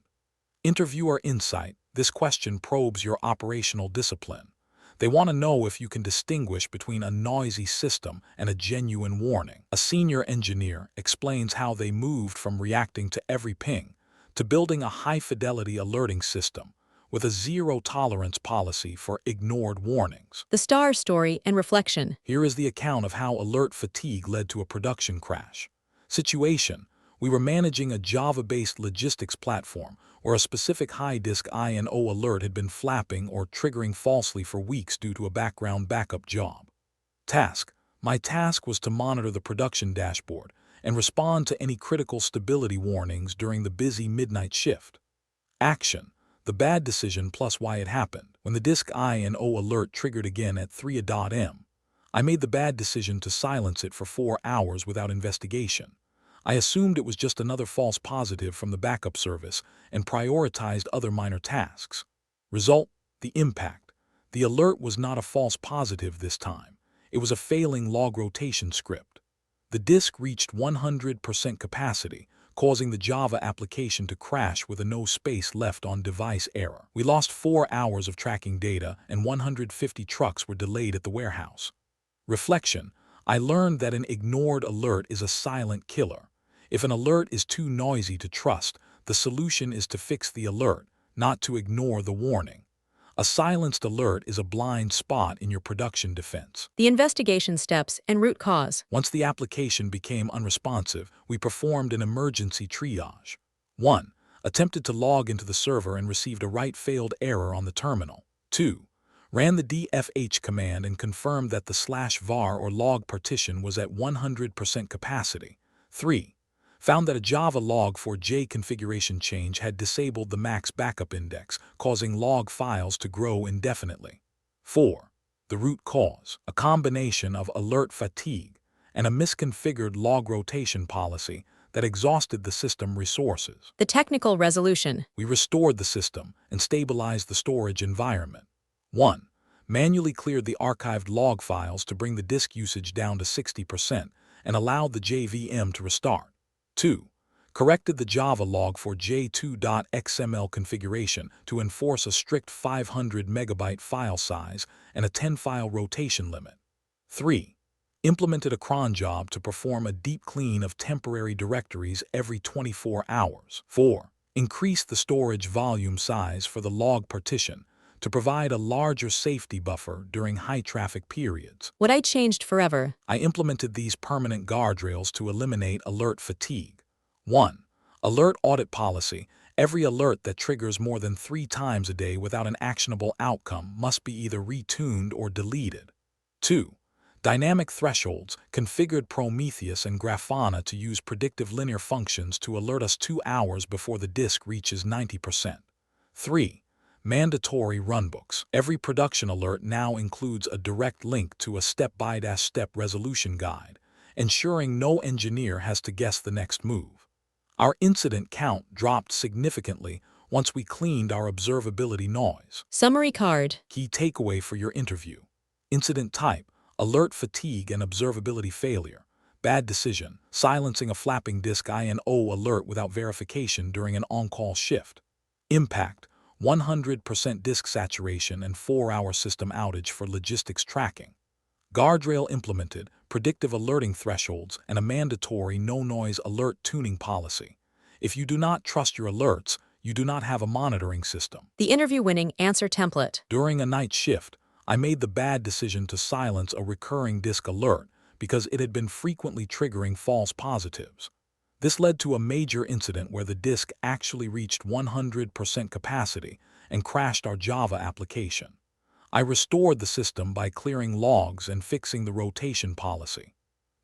Interviewer insight: this question probes your operational discipline. They want to know if you can distinguish between a noisy system and a genuine warning. A senior engineer explains how they moved from reacting to every ping to building a high-fidelity alerting system with a zero-tolerance policy for ignored warnings. The star story and reflection. Here is the account of how alert fatigue led to a production crash. Situation: we were managing a Java-based logistics platform where a specific high-disk INO alert had been flapping or triggering falsely for weeks due to a background backup job. Task: my task was to monitor the production dashboard and respond to any critical stability warnings during the busy midnight shift. Action: the bad decision plus why it happened. When the disk INO alert triggered again at 3 a.m., I made the bad decision to silence it for 4 hours without investigation. I assumed it was just another false positive from the backup service and prioritized other minor tasks. Result: the impact. The alert was not a false positive this time. It was a failing log rotation script. The disk reached 100% capacity, causing the Java application to crash with a no space left on device error. We lost 4 hours of tracking data and 150 trucks were delayed at the warehouse. Reflection: I learned that an ignored alert is a silent killer. If an alert is too noisy to trust, the solution is to fix the alert, not to ignore the warning. A silenced alert is a blind spot in your production defense. The investigation steps and root cause. Once the application became unresponsive, we performed an emergency triage. 1. Attempted to log into the server and received a write-failed error on the terminal. 2. Ran the dfh command and confirmed that the /var or log partition was at 100% capacity. 3. Found that a Java log4j configuration change had disabled the max backup index, causing log files to grow indefinitely. 4. The root cause: a combination of alert fatigue and a misconfigured log rotation policy that exhausted the system resources. The technical resolution. We restored the system and stabilized the storage environment. 1. Manually cleared the archived log files to bring the disk usage down to 60% and allowed the JVM to restart. 2. Corrected the Java log4j2.xml configuration to enforce a strict 500 megabyte file size and a 10-file rotation limit. 3. Implemented a cron job to perform a deep clean of temporary directories every 24 hours. 4. Increased the storage volume size for the log partition to provide a larger safety buffer during high-traffic periods. What I changed forever. I implemented these permanent guardrails to eliminate alert fatigue. 1. Alert audit policy. Every alert that triggers more than 3 times a day without an actionable outcome must be either retuned or deleted. 2. Dynamic thresholds. Configured Prometheus and Grafana to use predictive linear functions to alert us 2 hours before the disk reaches 90%. 3. Mandatory runbooks. Every production alert now includes a direct link to a step-by-step resolution guide, ensuring no engineer has to guess the next move. Our incident count dropped significantly once we cleaned our observability noise. Summary card. Key takeaway for your interview. Incident type: alert fatigue and observability failure. Bad decision: silencing a flapping disk INO alert without verification during an on-call shift. Impact: 100% disk saturation and 4-hour system outage for logistics tracking. Guardrail implemented, predictive alerting thresholds, and a mandatory no-noise alert tuning policy. If you do not trust your alerts, you do not have a monitoring system. The interview-winning answer template. During a night shift, I made the bad decision to silence a recurring disk alert because it had been frequently triggering false positives. This led to a major incident where the disk actually reached 100% capacity and crashed our Java application. I restored the system by clearing logs and fixing the rotation policy.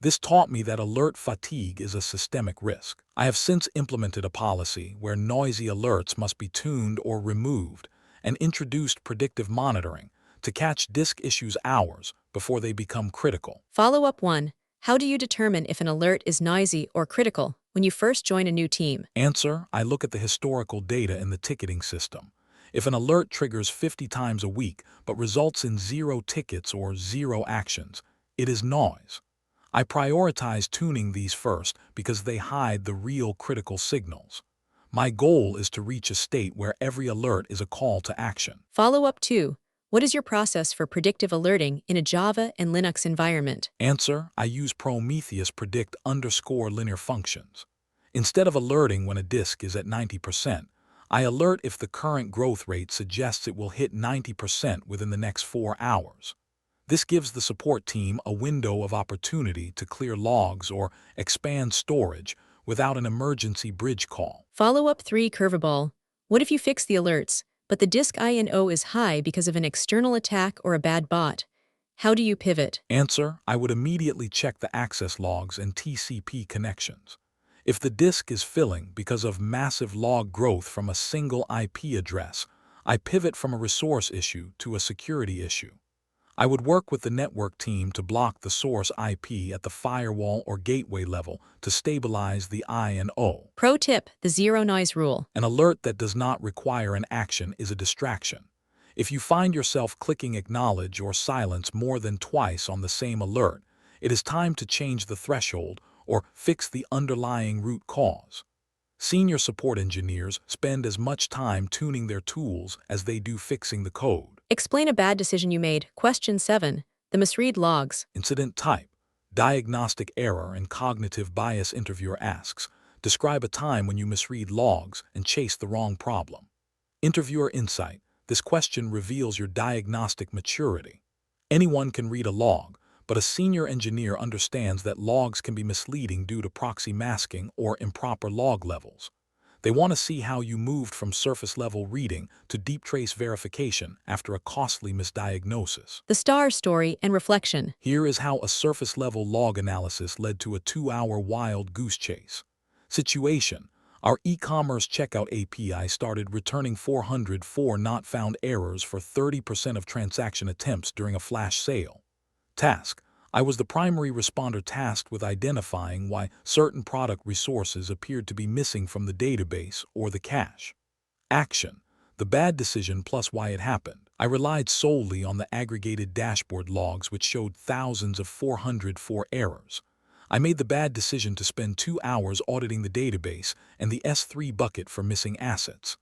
This taught me that alert fatigue is a systemic risk. I have since implemented a policy where noisy alerts must be tuned or removed and introduced predictive monitoring to catch disk issues hours before they become critical. Follow-up 1. How do you determine if an alert is noisy or critical when you first join a new team? Answer: I look at the historical data in the ticketing system. If an alert triggers 50 times a week but results in 0 tickets or 0 actions, it is noise. I prioritize tuning these first because they hide the real critical signals. My goal is to reach a state where every alert is a call to action. Follow-up 2. What is your process for predictive alerting in a Java and Linux environment? Answer: I use Prometheus predict_linear functions. Instead of alerting when a disk is at 90%, I alert if the current growth rate suggests it will hit 90% within the next 4 hours. This gives the support team a window of opportunity to clear logs or expand storage without an emergency bridge call. Follow-up 3. Curveball. What if you fix the alerts, but the disk INO is high because of an external attack or a bad bot? How do you pivot? Answer: I would immediately check the access logs and TCP connections. If the disk is filling because of massive log growth from a single IP address, I pivot from a resource issue to a security issue. I would work with the network team to block the source IP at the firewall or gateway level to stabilize the INO. Pro tip: the zero noise rule. An alert that does not require an action is a distraction. If you find yourself clicking acknowledge or silence more than twice on the same alert, it is time to change the threshold or fix the underlying root cause. Senior support engineers spend as much time tuning their tools as they do fixing the code. Explain a bad decision you made. Question 7. The misread logs. Incident type: diagnostic error and cognitive bias. Interviewer asks, describe a time when you misread logs and chase the wrong problem. Interviewer insight: this question reveals your diagnostic maturity. Anyone can read a log, but a senior engineer understands that logs can be misleading due to proxy masking or improper log levels. They want to see how you moved from surface-level reading to deep trace verification after a costly misdiagnosis. The star story and reflection. Here is how a surface-level log analysis led to a 2-hour wild goose chase. Situation: our e-commerce checkout API started returning 404 not found errors for 30% of transaction attempts during a flash sale. Task: I was the primary responder tasked with identifying why certain product resources appeared to be missing from the database or the cache. Action: the bad decision plus why it happened. I relied solely on the aggregated dashboard logs which showed thousands of 404 errors. I made the bad decision to spend 2 hours auditing the database and the S3 bucket for missing assets.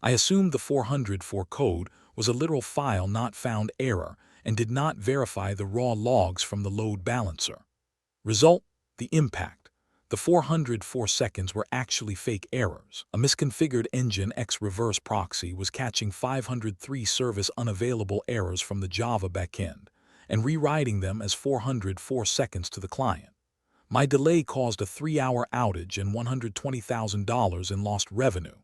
I assumed the 404 code was a literal file not found error and did not verify the raw logs from the load balancer. Result: the impact. The 404 seconds were actually fake errors. A misconfigured Nginx reverse proxy was catching 503 service unavailable errors from the Java backend and rewriting them as 404 seconds to the client. My delay caused a 3-hour outage and $120,000 in lost revenue.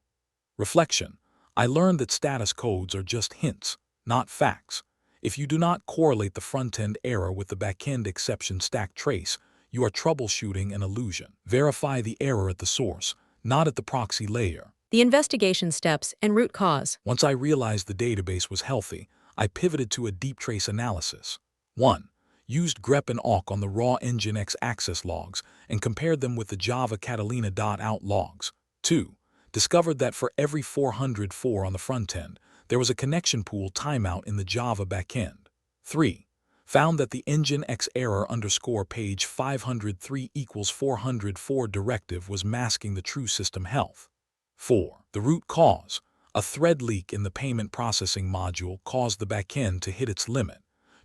Reflection: I learned that status codes are just hints, not facts. If you do not correlate the front-end error with the back-end exception stack trace, you are troubleshooting an illusion. Verify the error at the source, not at the proxy layer. The investigation steps and root cause. Once I realized the database was healthy, I pivoted to a deep trace analysis. 1. used grep and awk on the raw nginx access logs, and compared them with the Java Catalina.out logs. 2. Discovered that for every 404 on the front end, there was a connection pool timeout in the Java backend. 3. Found that the nginx error underscore page 503 equals 404 directive was masking the true system health. 4. The root cause. A thread leak in the payment processing module caused the backend to hit its limit,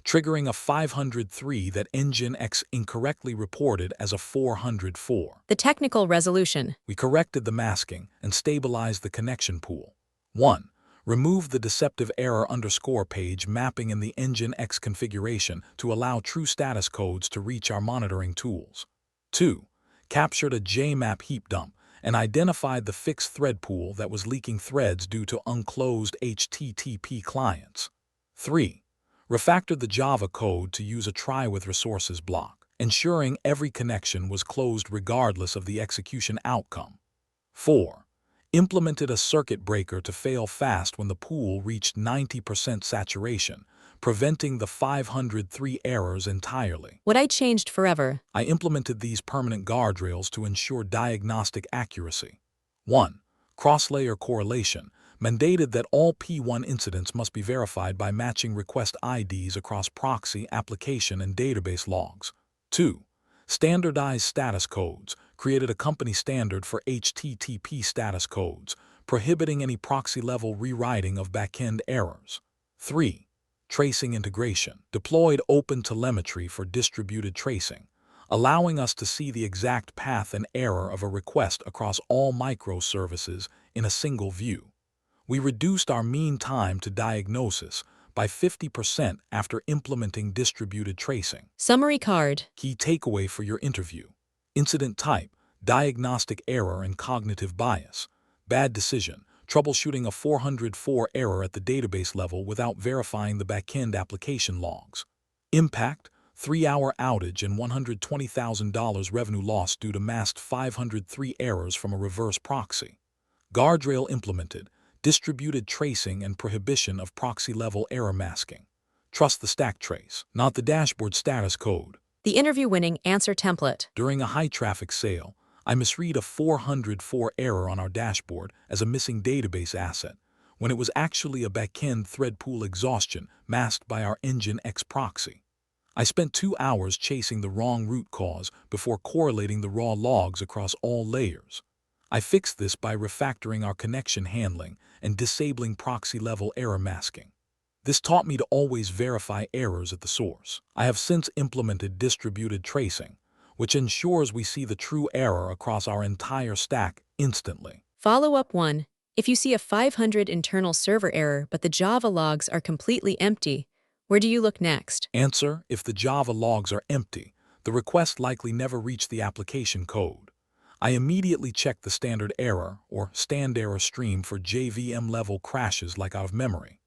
triggering a 503 that nginx incorrectly reported as a 404. The technical resolution. We corrected the masking and stabilized the connection pool. 1. Removed the deceptive error underscore page mapping in the nginx configuration to allow true status codes to reach our monitoring tools. 2. Captured a JMap heap dump and identified the fixed thread pool that was leaking threads due to unclosed HTTP clients. 3. Refactored the Java code to use a try with resources block, ensuring every connection was closed regardless of the execution outcome. 4. Implemented a circuit breaker to fail fast when the pool reached 90% saturation, preventing the 503 errors entirely. What I changed forever. I implemented these permanent guardrails to ensure diagnostic accuracy. 1. Cross-layer correlation mandated that all P1 incidents must be verified by matching request IDs across proxy, application, and database logs. 2. Standardized status codes created a company standard for HTTP status codes, prohibiting any proxy-level rewriting of backend errors. 3. Tracing integration deployed open telemetry for distributed tracing, allowing us to see the exact path and error of a request across all microservices in a single view. We reduced our mean time to diagnosis by 50% after implementing distributed tracing. Summary card. Key takeaway for your interview: incident type, diagnostic error and cognitive bias; bad decision, troubleshooting a 404 error at the database level without verifying the backend application logs; impact, 3-hour outage and $120,000 revenue loss due to masked 503 errors from a reverse proxy; guardrail implemented, distributed tracing and prohibition of proxy-level error masking. Trust the stack trace, not the dashboard status code. The interview-winning answer template. During a high-traffic sale, I misread a 404 error on our dashboard as a missing database asset, when it was actually a backend thread pool exhaustion masked by our nginx proxy. I spent 2 hours chasing the wrong root cause before correlating the raw logs across all layers. I fixed this by refactoring our connection handling and disabling proxy-level error masking. This taught me to always verify errors at the source. I have since implemented distributed tracing, which ensures we see the true error across our entire stack instantly. Follow-up 1. If you see a 500 internal server error but the Java logs are completely empty, where do you look next? Answer: if the Java logs are empty, the request likely never reached the application code. I immediately check the standard error or stand error stream for JVM level crashes like out of memory.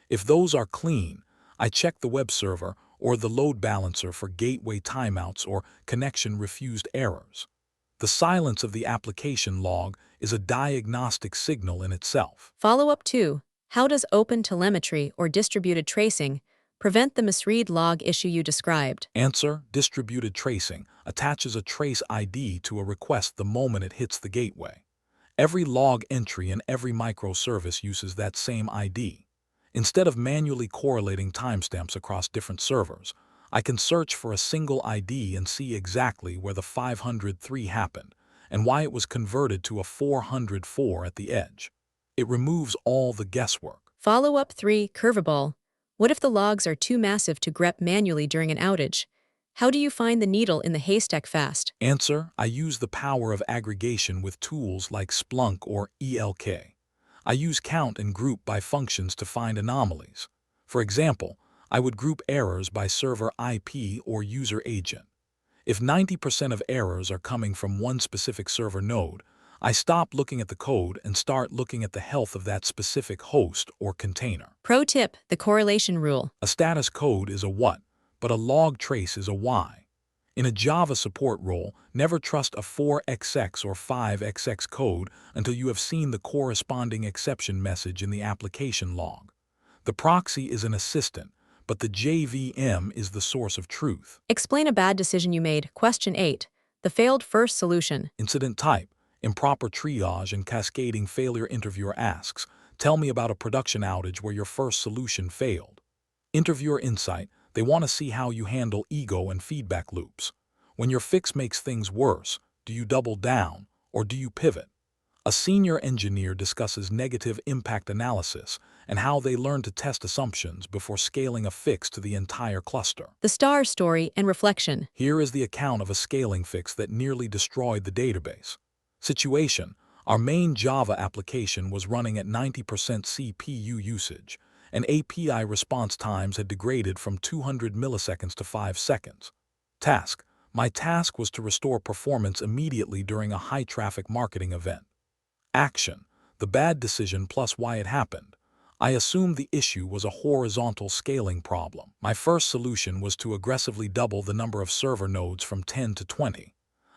If those are clean, I check the web server or the load balancer for gateway timeouts or connection refused errors. The silence of the application log is a diagnostic signal in itself. Follow-up 2. How does open telemetry or distributed tracing prevent the misread log issue you described? Answer: distributed tracing attaches a trace ID to a request the moment it hits the gateway. Every log entry in every microservice uses that same ID. Instead of manually correlating timestamps across different servers, I can search for a single ID and see exactly where the 503 happened and why it was converted to a 404 at the edge. It removes all the guesswork. Follow-up 3. Curveball. What if the logs are too massive to grep manually during an outage? How do you find the needle in the haystack fast? Answer: I use the power of aggregation with tools like Splunk or ELK. I use count and group by functions to find anomalies. For example, I would group errors by server IP or user agent. If 90% of errors are coming from one specific server node, I stop looking at the code and start looking at the health of that specific host or container. Pro tip: the correlation rule. A status code is a what, but a log trace is a why. In a Java support role, never trust a 4xx or 5xx code until you have seen the corresponding exception message in the application log. The proxy is an assistant, but the JVM is the source of truth. Explain a bad decision you made. Question 8. The failed first solution. Incident type, improper triage and cascading failure. Interviewer asks, tell me about a production outage where your first solution failed. Interviewer insight, they want to see how you handle ego and feedback loops. When your fix makes things worse, do you double down or do you pivot? A senior engineer discusses negative impact analysis and how they learn to test assumptions before scaling a fix to the entire cluster. The star story and reflection. Here is the account of a scaling fix that nearly destroyed the database. Situation: our main Java application was running at 90% CPU usage, and API response times had degraded from 200 milliseconds to 5 seconds. Task: my task was to restore performance immediately during a high-traffic marketing event. Action: the bad decision plus why it happened. I assumed the issue was a horizontal scaling problem. My first solution was to aggressively double the number of server nodes from 10 to 20.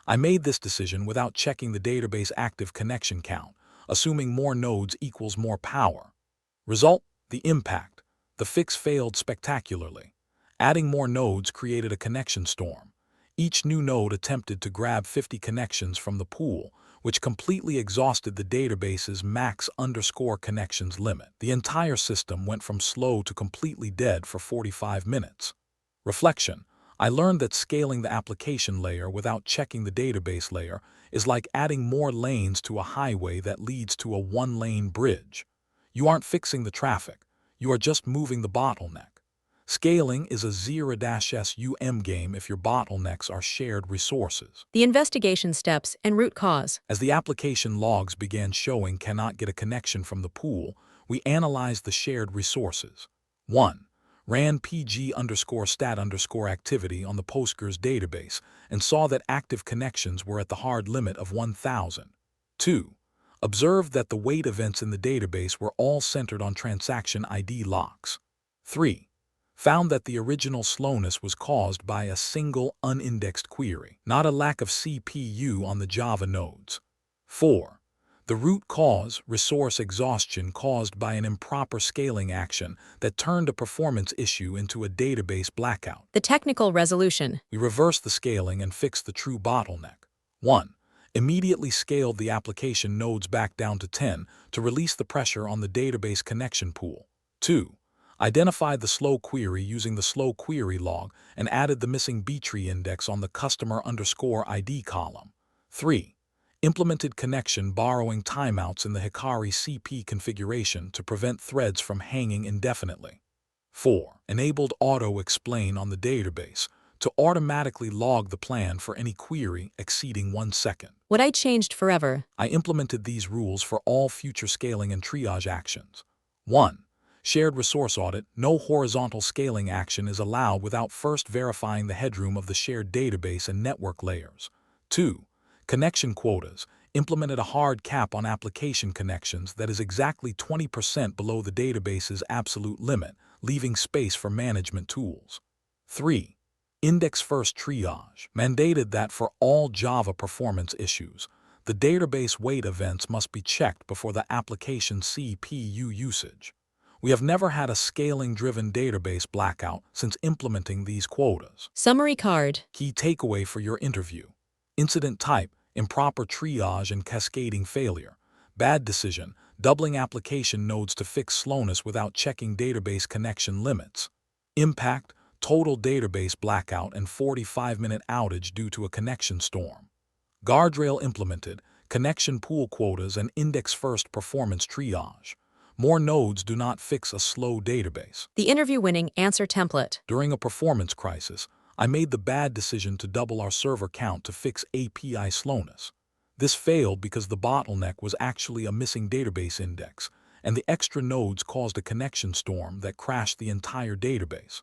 I made this decision without checking the database active connection count, assuming more nodes equals more power. Result: the impact. The fix failed spectacularly. Adding more nodes created a connection storm. Each new node attempted to grab 50 connections from the pool, which completely exhausted the database's max_connections limit. The entire system went from slow to completely dead for 45 minutes. Reflection: I learned that scaling the application layer without checking the database layer is like adding more lanes to a highway that leads to a one-lane bridge. You aren't fixing the traffic, you are just moving the bottleneck. Scaling is a 0-sum game if your bottlenecks are shared resources. The investigation steps and root cause. As the application logs began showing cannot get a connection from the pool, we analyzed the shared resources. 1. Ran pg_stat_activity on the Postgres database and saw that active connections were at the hard limit of 1,000. 2. Observed that the wait events in the database were all centered on transaction ID locks. 3. Found that the original slowness was caused by a single unindexed query, not a lack of CPU on the Java nodes. 4. The root cause, resource exhaustion caused by an improper scaling action that turned a performance issue into a database blackout. The technical resolution. We reversed the scaling and fixed the true bottleneck. 1. Immediately scaled the application nodes back down to 10 to release the pressure on the database connection pool. 2. Identified the slow query using the slow query log and added the missing B-tree index on the customer_ID column. 3. Implemented connection borrowing timeouts in the Hikari CP configuration to prevent threads from hanging indefinitely. 4. Enabled auto-explain on the database to automatically log the plan for any query exceeding 1 second. What I changed forever. I implemented these rules for all future scaling and triage actions. 1. Shared resource audit: no horizontal scaling action is allowed without first verifying the headroom of the shared database and network layers. 2. Connection quotas: implemented a hard cap on application connections that is exactly 20% below the database's absolute limit, leaving space for management tools. 3. Index-first triage: mandated that for all Java performance issues, the database wait events must be checked before the application CPU usage. We have never had a scaling-driven database blackout since implementing these quotas. Summary card. Key takeaway for your interview: incident type, improper triage and cascading failure. Bad decision, doubling application nodes to fix slowness without checking database connection limits. Impact, total database blackout and 45-minute outage due to a connection storm. Guardrail implemented, connection pool quotas and index-first performance triage. More nodes do not fix a slow database. The interview-winning answer template. During a performance crisis, I made the bad decision to double our server count to fix API slowness. This failed because the bottleneck was actually a missing database index, and the extra nodes caused a connection storm that crashed the entire database.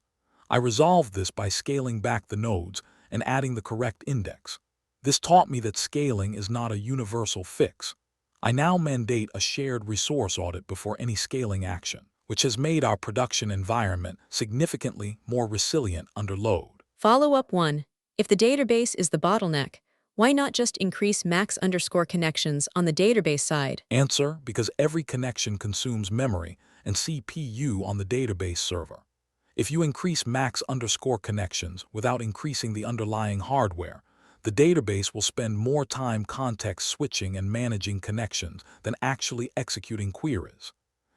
I resolved this by scaling back the nodes and adding the correct index. This taught me that scaling is not a universal fix. I now mandate a shared resource audit before any scaling action, which has made our production environment significantly more resilient under load. Follow-up 1. If the database is the bottleneck, why not just increase max_connections on the database side? Answer: because every connection consumes memory and CPU on the database server. If you increase max connections without increasing the underlying hardware, the database will spend more time context switching and managing connections than actually executing queries.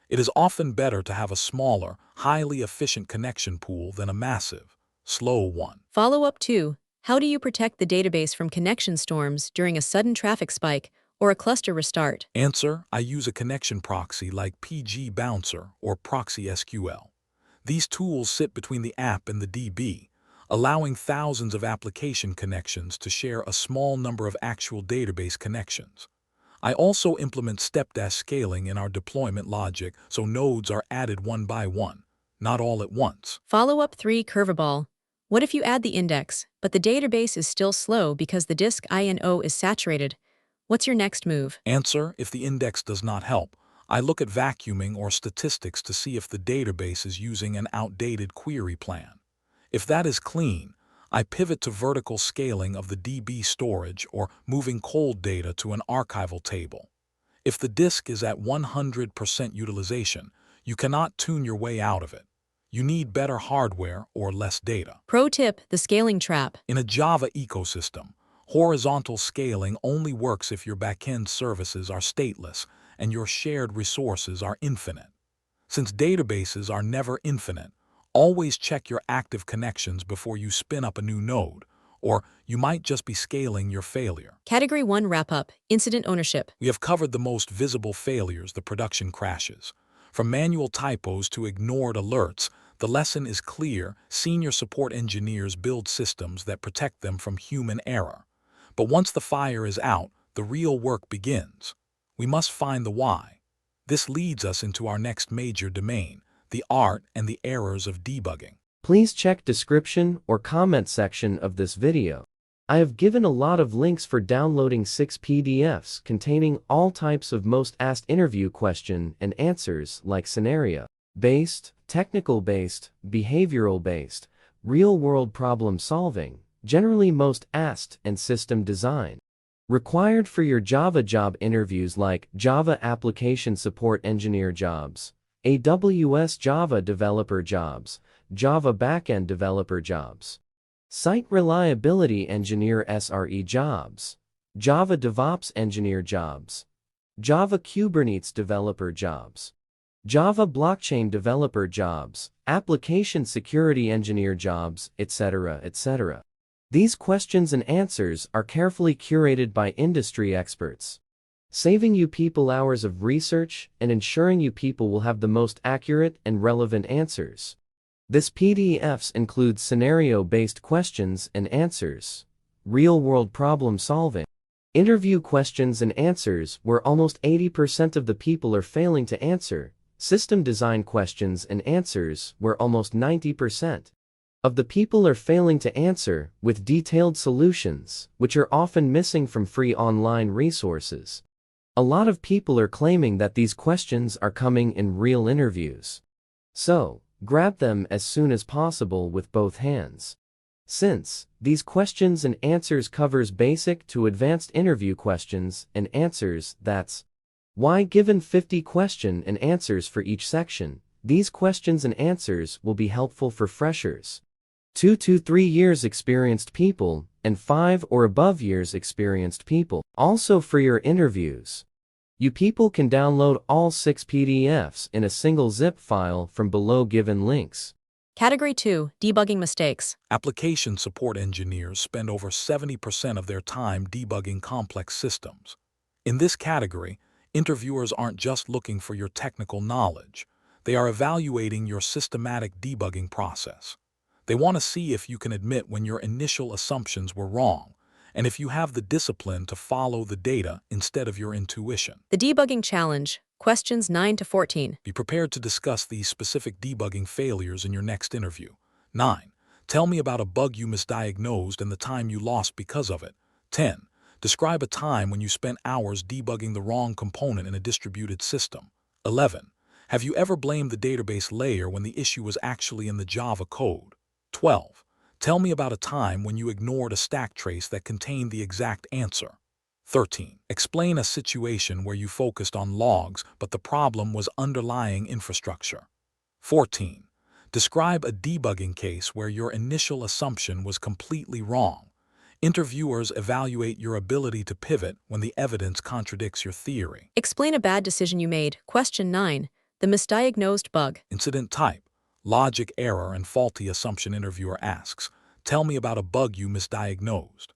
It is often better to have a smaller, highly efficient connection pool than a massive, slow one. Follow-up 2. How do you protect the database from connection storms during a sudden traffic spike or a cluster restart? Answer: I use a connection proxy like PG Bouncer or Proxy SQL. These tools sit between the app and the DB, allowing thousands of application connections to share a small number of actual database connections. I also implement step-dash scaling in our deployment logic so nodes are added one by one, not all at once. Follow-up 3. Curveball. What if you add the index, but the database is still slow because the disk INO is saturated? What's your next move? Answer: if the index does not help, I look at vacuuming or statistics to see if the database is using an outdated query plan. If that is clean, I pivot to vertical scaling of the DB storage or moving cold data to an archival table. If the disk is at 100% utilization, you cannot tune your way out of it. You need better hardware or less data. Pro tip: the scaling trap. In a Java ecosystem, horizontal scaling only works if your backend services are stateless and your shared resources are infinite. Since databases are never infinite, always check your active connections before you spin up a new node, or you might just be scaling your failure. Category 1 wrap-up: incident ownership. We have covered the most visible failures, the production crashes. From manual typos to ignored alerts, the lesson is clear: senior support engineers build systems that protect them from human error. But once the fire is out, the real work begins. We must find the why. This leads us into our next major domain: the art and the errors of debugging. Please check description or comment section of this video. I have given a lot of links for downloading 6 PDFs containing all types of most asked interview question and answers like scenario-based, technical-based, behavioral-based, real-world problem-solving, generally most asked, and system design. Required for your Java job interviews like Java Application Support Engineer jobs, AWS Java Developer jobs, Java Backend Developer jobs, Site Reliability Engineer SRE jobs, Java DevOps Engineer jobs, Java Kubernetes Developer jobs, Java Blockchain Developer jobs, Application Security Engineer jobs, etc., etc. These questions and answers are carefully curated by industry experts, saving you people hours of research and ensuring you people will have the most accurate and relevant answers. This PDFs includes scenario-based questions and answers, real-world problem solving, interview questions and answers where almost 80% of the people are failing to answer, system design questions and answers where almost 90% of the people are failing to answer, with detailed solutions, which are often missing from free online resources. A lot of people are claiming that these questions are coming in real interviews. So, grab them as soon as possible with both hands. Since these questions and answers covers basic to advanced interview questions and answers, that's why given 50 question and answers for each section, these questions and answers will be helpful for freshers, 2 to 3 years experienced people, and 5 or above years experienced people. Also for your interviews, you people can download all 6 PDFs in a single zip file from below given links. Category 2 debugging mistakes. Application support engineers spend over 70% of their time debugging complex systems. In this category, interviewers aren't just looking for your technical knowledge. They are evaluating your systematic debugging process. They want to see if you can admit when your initial assumptions were wrong, and if you have the discipline to follow the data instead of your intuition. The debugging challenge, questions 9 to 14. Be prepared to discuss these specific debugging failures in your next interview. 9. Tell me about a bug you misdiagnosed and the time you lost because of it. 10. Describe a time when you spent hours debugging the wrong component in a distributed system. 11. Have you ever blamed the database layer when the issue was actually in the Java code? 12. Tell me about a time when you ignored a stack trace that contained the exact answer. 13. Explain a situation where you focused on logs, but the problem was underlying infrastructure. 14. Describe a debugging case where your initial assumption was completely wrong. Interviewers evaluate your ability to pivot when the evidence contradicts your theory. Explain a bad decision you made. Question 9. The misdiagnosed bug. Incident type: logic error and faulty assumption. Interviewer asks, tell me about a bug you misdiagnosed.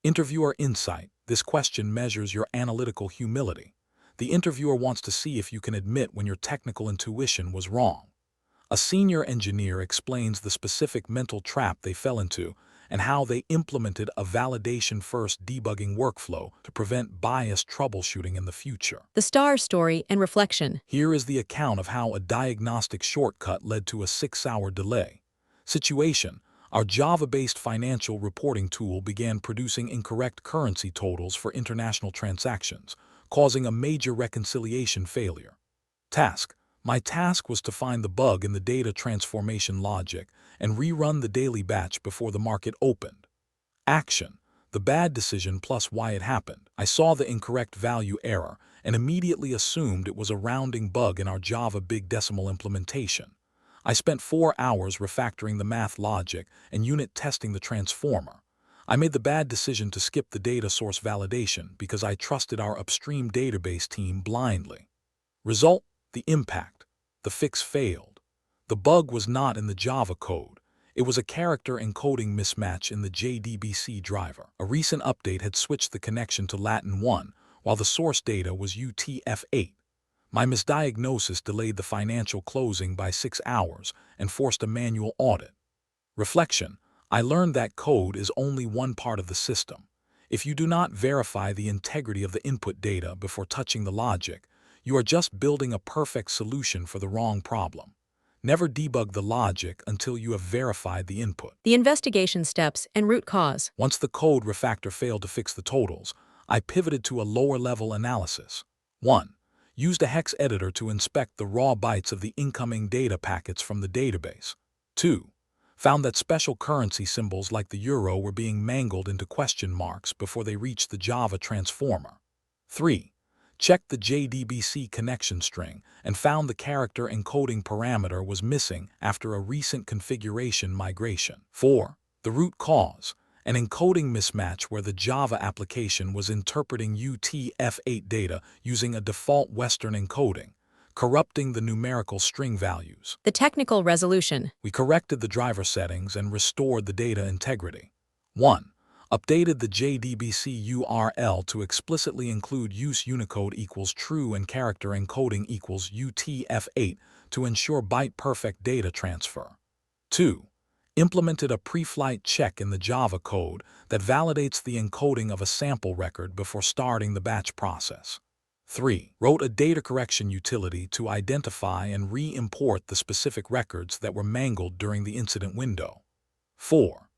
Interviewer insight: this question measures your analytical humility. The interviewer wants to see if you can admit when your technical intuition was wrong. A senior engineer explains the specific mental trap they fell into and how they implemented a validation-first debugging workflow to prevent biased troubleshooting in the future. The star story and reflection. Here is the account of how a diagnostic shortcut led to a 6-hour delay. Situation: our Java-based financial reporting tool began producing incorrect currency totals for international transactions, causing a major reconciliation failure. Task: my task was to find the bug in the data transformation logic and rerun the daily batch before the market opened. Action: the bad decision plus why it happened. I saw the incorrect value error and immediately assumed it was a rounding bug in our Java big decimal implementation. I spent 4 hours refactoring the math logic and unit testing the transformer. I made the bad decision to skip the data source validation because I trusted our upstream database team blindly. Result: the impact: the fix failed. The bug was not in the Java code. It was a character encoding mismatch in the JDBC driver. A recent update had switched the connection to Latin 1, while the source data was UTF-8. My misdiagnosis delayed the financial closing by 6 hours and forced a manual audit. Reflection: I learned that code is only one part of the system. If you do not verify the integrity of the input data before touching the logic, you are just building a perfect solution for the wrong problem. Never debug the logic until you have verified the input. The investigation steps and root cause. Once the code refactor failed to fix the totals, I pivoted to a lower-level analysis. 1. Used a hex editor to inspect the raw bytes of the incoming data packets from the database. 2. Found that special currency symbols like the euro were being mangled into question marks before they reached the Java transformer. 3. Checked the JDBC connection string and found the character encoding parameter was missing after a recent configuration migration. 4. The root cause: an encoding mismatch where the Java application was interpreting UTF-8 data using a default Western encoding, corrupting the numerical string values. The technical resolution. We corrected the driver settings and restored the data integrity. 1. Updated the JDBC URL to explicitly include use Unicode equals true and character encoding equals UTF-8 to ensure byte-perfect data transfer. 2. Implemented a pre-flight check in the Java code that validates the encoding of a sample record before starting the batch process. 3. Wrote a data correction utility to identify and re-import the specific records that were mangled during the incident window. 4.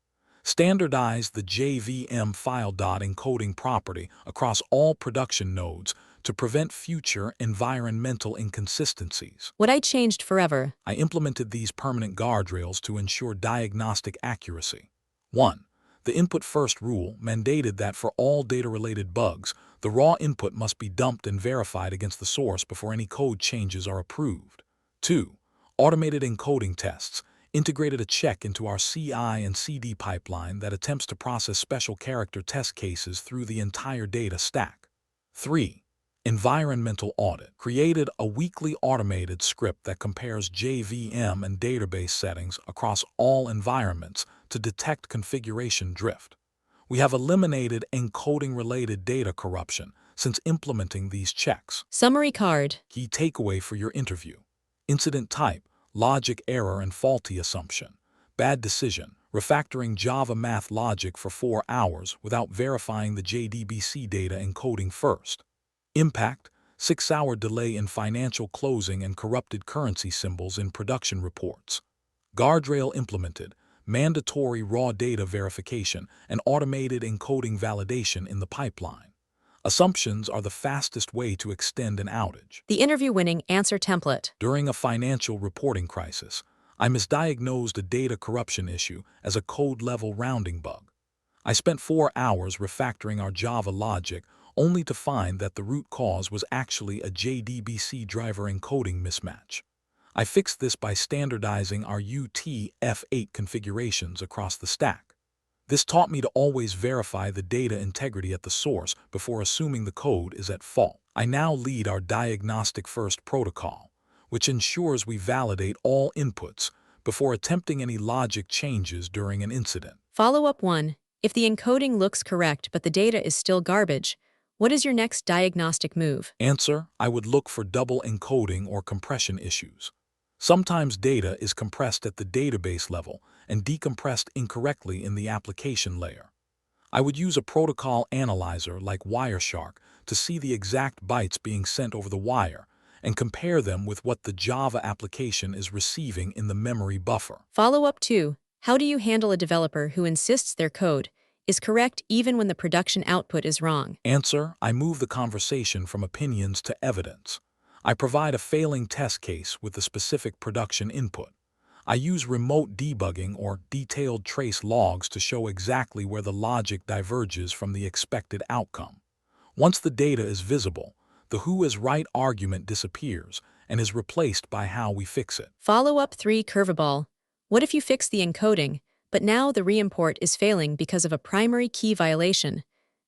Standardized the JVM file encoding property across all production nodes to prevent future environmental inconsistencies. What I changed forever. I implemented these permanent guardrails to ensure diagnostic accuracy. 1. The input-first rule mandated that for all data-related bugs, the raw input must be dumped and verified against the source before any code changes are approved. 2. Automated encoding tests integrated a check into our CI and CD pipeline that attempts to process special character test cases through the entire data stack. 3. Environmental audit. Created a weekly automated script that compares JVM and database settings across all environments to detect configuration drift. We have eliminated encoding-related data corruption since implementing these checks. Summary card. Key takeaway for your interview: incident type: logic error and faulty assumption. Bad decision: refactoring Java math logic for 4 hours without verifying the JDBC data encoding first. Impact: 6-hour delay in financial closing and corrupted currency symbols in production reports. Guardrail implemented: mandatory raw data verification and automated encoding validation in the pipeline. Assumptions are the fastest way to extend an outage. The interview-winning answer template. During a financial reporting crisis, I misdiagnosed a data corruption issue as a code-level rounding bug. I spent 4 hours refactoring our Java logic only to find that the root cause was actually a JDBC driver encoding mismatch. I fixed this by standardizing our UTF-8 configurations across the stack. This taught me to always verify the data integrity at the source before assuming the code is at fault. I now lead our diagnostic-first protocol, which ensures we validate all inputs before attempting any logic changes during an incident. Follow-up 1. If the encoding looks correct but the data is still garbage, what is your next diagnostic move? Answer: I would look for double encoding or compression issues. Sometimes data is compressed at the database level and decompressed incorrectly in the application layer. I would use a protocol analyzer like Wireshark to see the exact bytes being sent over the wire and compare them with what the Java application is receiving in the memory buffer. Follow-up 2. How do you handle a developer who insists their code is correct even when the production output is wrong? Answer: I move the conversation from opinions to evidence. I provide a failing test case with the specific production input. I use remote debugging or detailed trace logs to show exactly where the logic diverges from the expected outcome. Once the data is visible, the who is right argument disappears and is replaced by how we fix it. Follow-up 3. Curveball. What if you fix the encoding, but now the reimport is failing because of a primary key violation?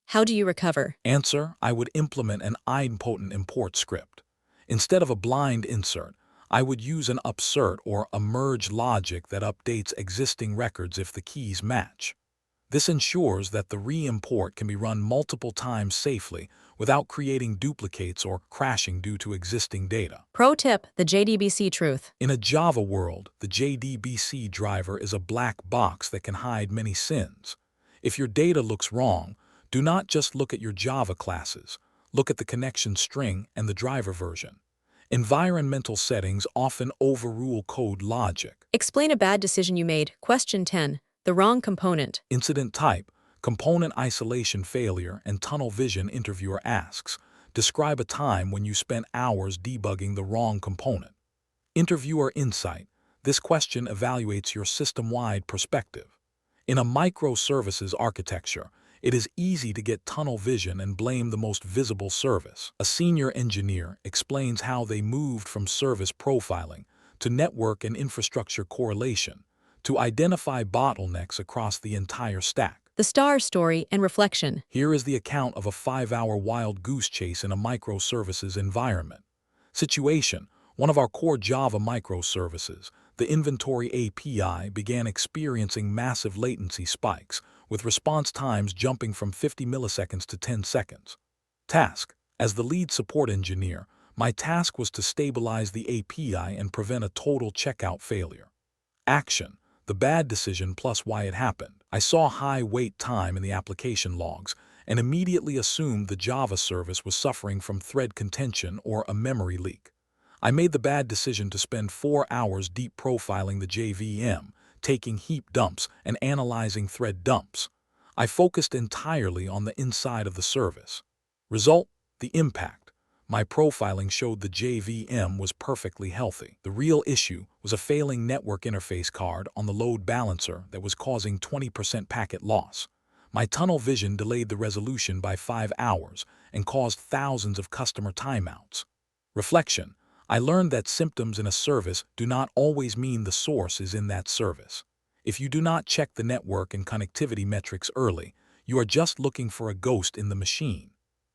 How do you recover? Answer: I would implement an idempotent import script. Instead of a blind insert, I would use an upsert or a merge logic that updates existing records if the keys match. This ensures that the re-import can be run multiple times safely without creating duplicates or crashing due to existing data. Pro tip, the JDBC truth. In a Java world, the JDBC driver is a black box that can hide many sins. If your data looks wrong, do not just look at your Java classes. Look at the connection string and the driver version. Environmental settings often overrule code logic. Explain a bad decision you made. Question 10. The wrong component. Incident type: component isolation failure, and tunnel vision. Interviewer asks, describe a time when you spent hours debugging the wrong component. Interviewer insight: this question evaluates your system-wide perspective. In a microservices architecture, it is easy to get tunnel vision and blame the most visible service. A senior engineer explains how they moved from service profiling to network and infrastructure correlation to identify bottlenecks across the entire stack. The star story and reflection. Here is the account of a 5-hour wild goose chase in a microservices environment. Situation: one of our core Java microservices, the inventory API, began experiencing massive latency spikes, with response times jumping from 50 milliseconds to 10 seconds. Task: as the lead support engineer, my task was to stabilize the API and prevent a total checkout failure. Action: the bad decision plus why it happened. I saw high wait time in the application logs and immediately assumed the Java service was suffering from thread contention or a memory leak. I made the bad decision to spend 4 hours deep profiling the JVM, taking heap dumps and analyzing thread dumps. I focused entirely on the inside of the service. Result: the impact. My profiling showed the JVM was perfectly healthy. The real issue was a failing network interface card on the load balancer that was causing 20% packet loss. My tunnel vision delayed the resolution by 5 hours and caused thousands of customer timeouts. Reflection: I learned that symptoms in a service do not always mean the source is in that service. If you do not check the network and connectivity metrics early, you are just looking for a ghost in the machine.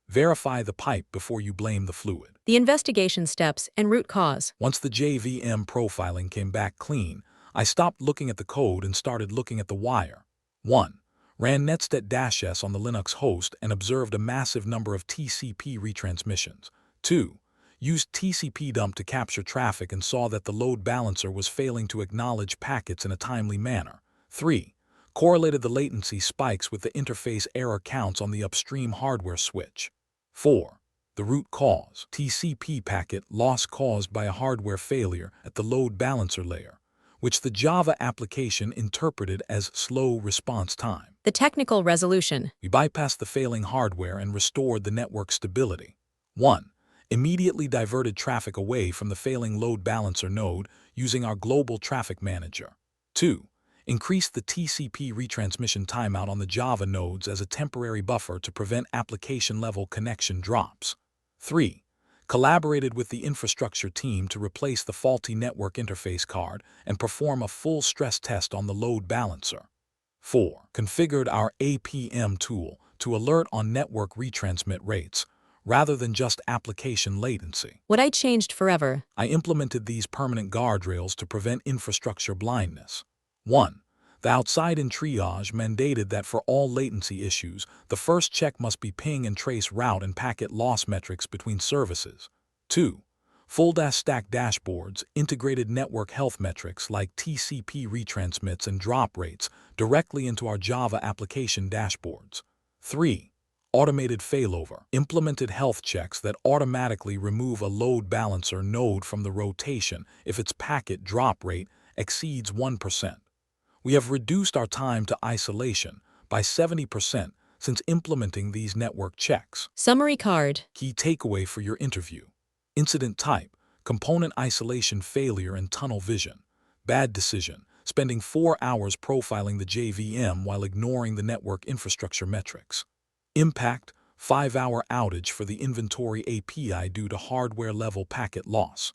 Verify the pipe before you blame the fluid. The investigation steps and root cause. Once the JVM profiling came back clean, I stopped looking at the code and started looking at the wire. 1. Ran netstat-s on the Linux host and observed a massive number of TCP retransmissions. 2. Used TCP dump to capture traffic and saw that the load balancer was failing to acknowledge packets in a timely manner. 3. Correlated the latency spikes with the interface error counts on the upstream hardware switch. 4. The root cause: TCP packet loss caused by a hardware failure at the load balancer layer, which the Java application interpreted as slow response time. The technical resolution. We bypassed the failing hardware and restored the network stability. 1. Immediately diverted traffic away from the failing load balancer node using our global traffic manager. 2. Increased the TCP retransmission timeout on the Java nodes as a temporary buffer to prevent application-level connection drops. 3. collaborated with the infrastructure team to replace the faulty network interface card and perform a full stress test on the load balancer. 4. Configured our APM tool to alert on network retransmit rates, rather than just application latency. What I changed forever. I implemented these permanent guardrails to prevent infrastructure blindness. 1. The outside-in triage mandated that for all latency issues, the first check must be ping and trace route and packet loss metrics between services. 2. Full-stack dashboards integrated network health metrics like TCP retransmits and drop rates directly into our Java application dashboards. 3. Automated failover implemented health checks that automatically remove a load balancer node from the rotation if its packet drop rate exceeds 1%. We have reduced our time to isolation by 70% since implementing these network checks. Summary card. Key takeaway for your interview. Incident type, component isolation failure and tunnel vision. Bad decision, spending 4 hours profiling the JVM while ignoring the network infrastructure metrics. Impact, 5-hour outage for the inventory API due to hardware-level packet loss.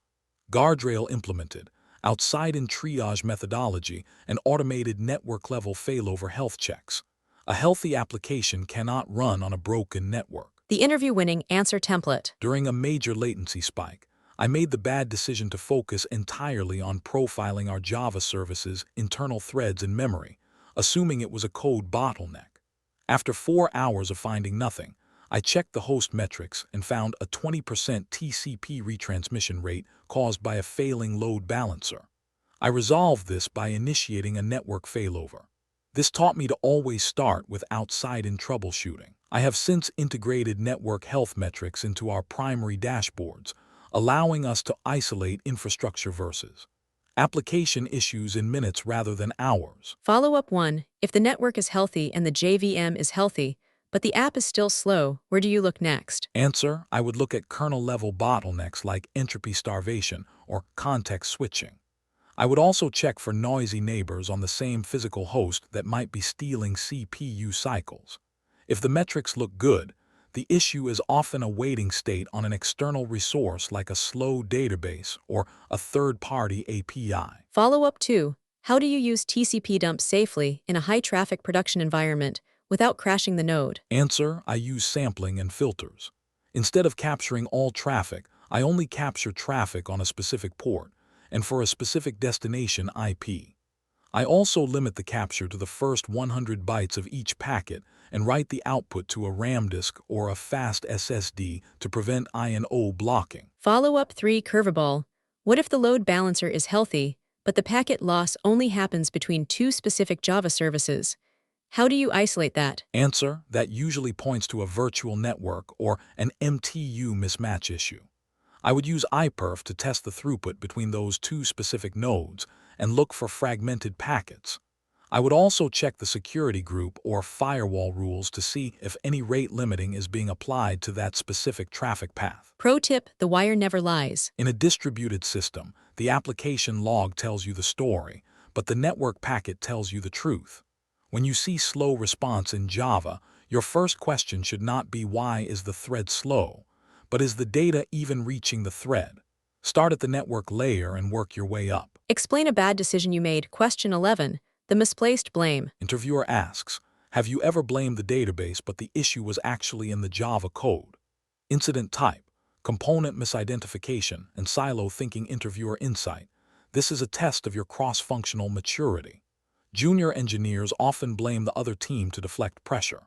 Guardrail implemented, outside-in triage methodology, and automated network-level failover health checks. A healthy application cannot run on a broken network. The interview-winning answer template. During a major latency spike, I made the bad decision to focus entirely on profiling our Java services, internal threads, and memory, assuming it was a code bottleneck. After 4 hours of finding nothing, I checked the host metrics and found a 20% TCP retransmission rate caused by a failing load balancer. I resolved this by initiating a network failover. This taught me to always start with outside-in troubleshooting. I have since integrated network health metrics into our primary dashboards, allowing us to isolate infrastructure versus application issues in minutes rather than hours. Follow-up 1. If the network is healthy and the JVM is healthy, but the app is still slow, where do you look next? Answer, I would look at kernel-level bottlenecks like entropy starvation or context switching. I would also check for noisy neighbors on the same physical host that might be stealing CPU cycles. If the metrics look good, the issue is often a waiting state on an external resource like a slow database or a third-party API. Follow-up 2. How do you use TCP dump safely in a high-traffic production environment without crashing the node? Answer, I use sampling and filters. Instead of capturing all traffic, I only capture traffic on a specific port and for a specific destination IP. I also limit the capture to the first 100 bytes of each packet and write the output to a RAM disk or a fast SSD to prevent I/O blocking. Follow-up 3. Curveball. What if the load balancer is healthy, but the packet loss only happens between 2 specific Java services? How do you isolate that? Answer, that usually points to a virtual network or an MTU mismatch issue. I would use iPerf to test the throughput between those 2 specific nodes and look for fragmented packets. I would also check the security group or firewall rules to see if any rate limiting is being applied to that specific traffic path. Pro tip, the wire never lies. In a distributed system, the application log tells you the story, but the network packet tells you the truth. When you see slow response in Java, your first question should not be why is the thread slow, but is the data even reaching the thread? Start at the network layer and work your way up. Explain a bad decision you made. Question 11. The misplaced blame. Interviewer asks, have you ever blamed the database but the issue was actually in the Java code? Incident type, component misidentification, and silo thinking. Interviewer insight. This is a test of your cross-functional maturity. Junior engineers often blame the other team to deflect pressure.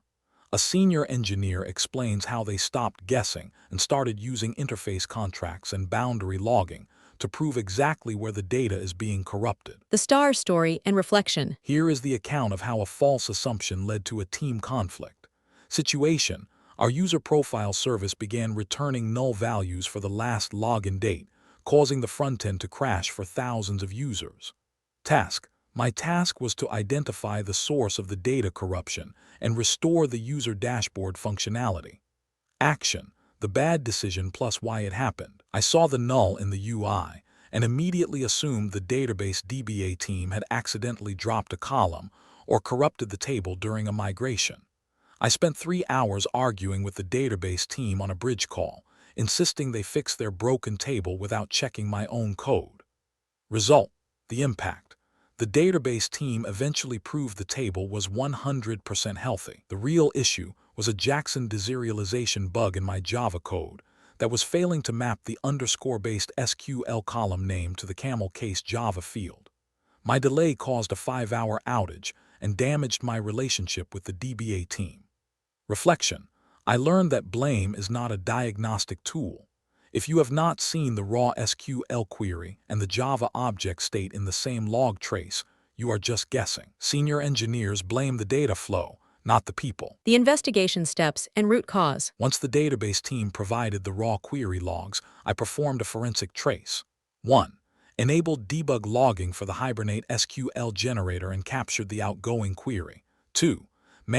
A senior engineer explains how they stopped guessing and started using interface contracts and boundary logging to prove exactly where the data is being corrupted. The star story and reflection. Here is the account of how a false assumption led to a team conflict. Situation, our user profile service began returning null values for the last login date, causing the frontend to crash for thousands of users. Task, my task was to identify the source of the data corruption and restore the user dashboard functionality. Action, the bad decision plus why it happened. I saw the null in the UI and immediately assumed the database DBA team had accidentally dropped a column or corrupted the table during a migration. I spent 3 hours arguing with the database team on a bridge call, insisting they fix their broken table without checking my own code. Result: the impact. The database team eventually proved the table was 100% healthy. The real issue was a Jackson deserialization bug in my Java code that was failing to map the underscore-based SQL column name to the camel case Java field. My delay caused a 5-hour outage and damaged my relationship with the DBA team. Reflection: I learned that blame is not a diagnostic tool. If you have not seen the raw SQL query and the Java object state in the same log trace, you are just guessing. Senior engineers blame the data flow, not the people. The investigation steps and root cause. Once the database team provided the raw query logs, I performed a forensic trace. 1. Enabled debug logging for the Hibernate SQL generator and captured the outgoing query. 2.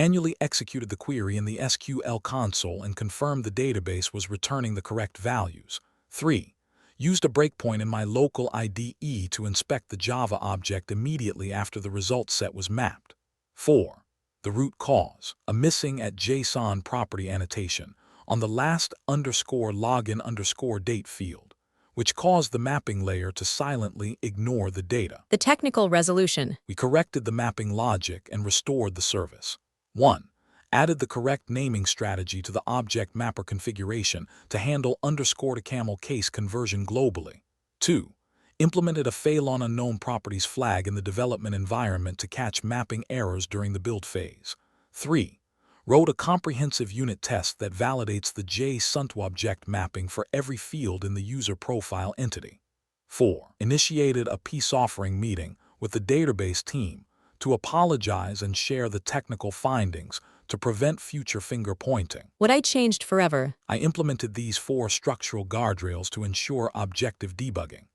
Manually executed the query in the SQL console and confirmed the database was returning the correct values. 3. Used a breakpoint in my local IDE to inspect the Java object immediately after the result set was mapped. 4. The root cause: a missing at JSON property annotation on the last _login_date field, which caused the mapping layer to silently ignore the data. The technical resolution. We corrected the mapping logic and restored the service. 1. Added the correct naming strategy to the object mapper configuration to handle underscore to camel case conversion globally. 2. Implemented a fail on unknown properties flag in the development environment to catch mapping errors during the build phase. 3. Wrote a comprehensive unit test that validates the JSON-to-object mapping for every field in the user profile entity. 4. Initiated a peace offering meeting with the database team to apologize and share the technical findings to prevent future finger pointing. What I changed forever. I implemented these 4 structural guardrails to ensure objective debugging.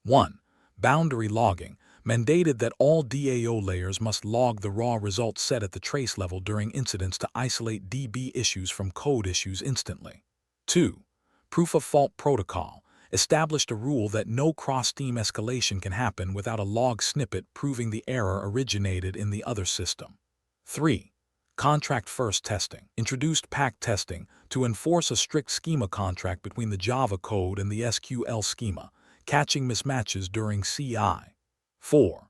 1. Boundary logging mandated that all DAO layers must log the raw results set at the trace level during incidents to isolate DB issues from code issues instantly. 2. Proof of fault protocol established a rule that no cross-team escalation can happen without a log snippet proving the error originated in the other system. 3. Contract-first testing introduced pack testing to enforce a strict schema contract between the Java code and the SQL schema, catching mismatches during CI. 4.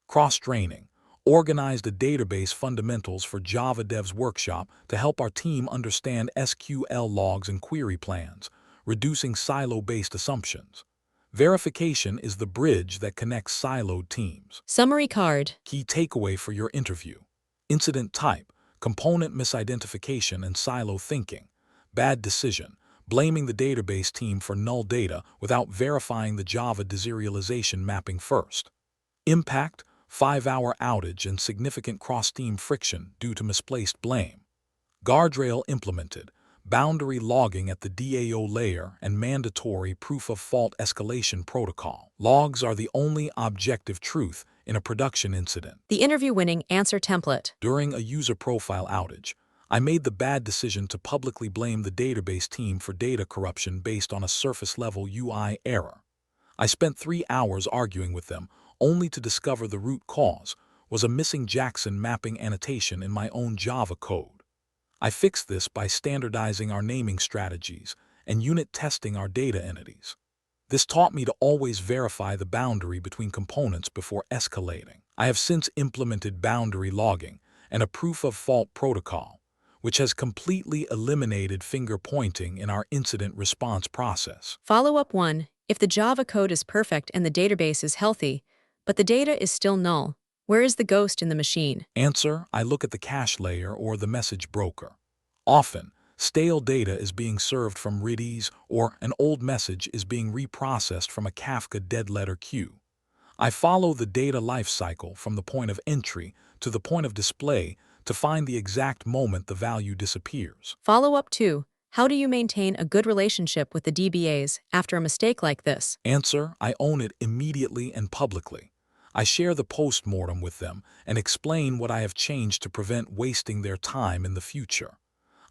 Cross-training organized a database fundamentals for Java Devs workshop to help our team understand SQL logs and query plans, reducing silo-based assumptions. Verification is the bridge that connects siloed teams. Summary card. Key takeaway for your interview: incident type, component misidentification and silo thinking. Bad decision, blaming the database team for null data without verifying the Java deserialization mapping first. Impact: 5-hour outage and significant cross-team friction due to misplaced blame. Guardrail implemented: boundary logging at the DAO layer and mandatory proof-of-fault escalation protocol. Logs are the only objective truth in a production incident. The interview-winning answer template. During a user profile outage, I made the bad decision to publicly blame the database team for data corruption based on a surface-level UI error. I spent 3 hours arguing with them, only to discover the root cause was a missing Jackson mapping annotation in my own Java code. I fixed this by standardizing our naming strategies and unit testing our data entities. This taught me to always verify the boundary between components before escalating. I have since implemented boundary logging and a proof-of-fault protocol, which has completely eliminated finger pointing in our incident response process. Follow-up 1. If the Java code is perfect and the database is healthy, but the data is still null, where is the ghost in the machine? Answer: I look at the cache layer or the message broker. Often, stale data is being served from Redis or an old message is being reprocessed from a Kafka dead letter queue. I follow the data lifecycle from the point of entry to the point of display to find the exact moment the value disappears. Follow-up 2. How do you maintain a good relationship with the DBAs after a mistake like this? Answer: I own it immediately and publicly. I share the post-mortem with them and explain what I have changed to prevent wasting their time in the future.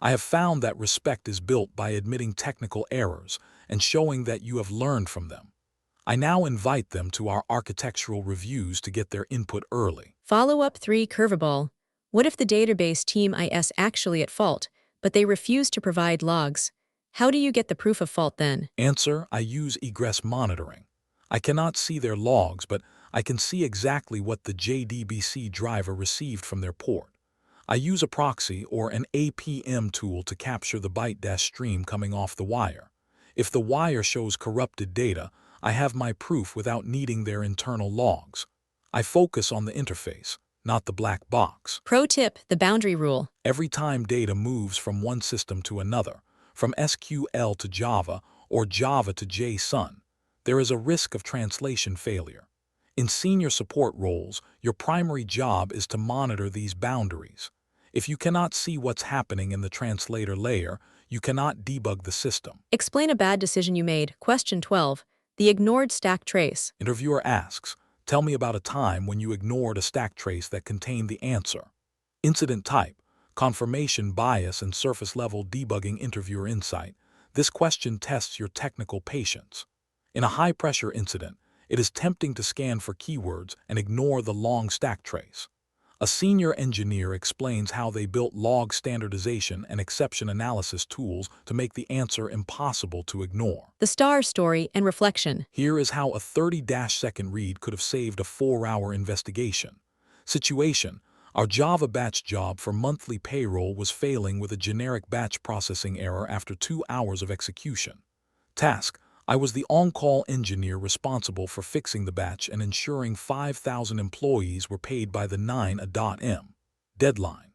I have found that respect is built by admitting technical errors and showing that you have learned from them. I now invite them to our architectural reviews to get their input early. Follow-up 3. Curveball. What if the database team is actually at fault, but they refuse to provide logs? How do you get the proof of fault then? Answer: I use egress monitoring. I cannot see their logs, but I can see exactly what the JDBC driver received from their port. I use a proxy or an APM tool to capture the byte-stream coming off the wire. If the wire shows corrupted data, I have my proof without needing their internal logs. I focus on the interface, not the black box. Pro tip, the boundary rule. Every time data moves from one system to another, from SQL to Java or Java to JSON, there is a risk of translation failure. In senior support roles, your primary job is to monitor these boundaries. If you cannot see what's happening in the translator layer, you cannot debug the system. Explain a bad decision you made. Question 12. The ignored stack trace. Interviewer asks, tell me about a time when you ignored a stack trace that contained the answer. Incident type: confirmation bias and surface-level debugging. Interviewer insight: this question tests your technical patience. In a high-pressure incident, it is tempting to scan for keywords and ignore the long stack trace. A senior engineer explains how they built log standardization and exception analysis tools to make the answer impossible to ignore. The star story and reflection. Here is how a 30-second read could have saved a 4-hour investigation. Situation: our Java batch job for monthly payroll was failing with a generic batch processing error after 2 hours of execution. Task: I was the on-call engineer responsible for fixing the batch and ensuring 5,000 employees were paid by the 9 a.m. deadline.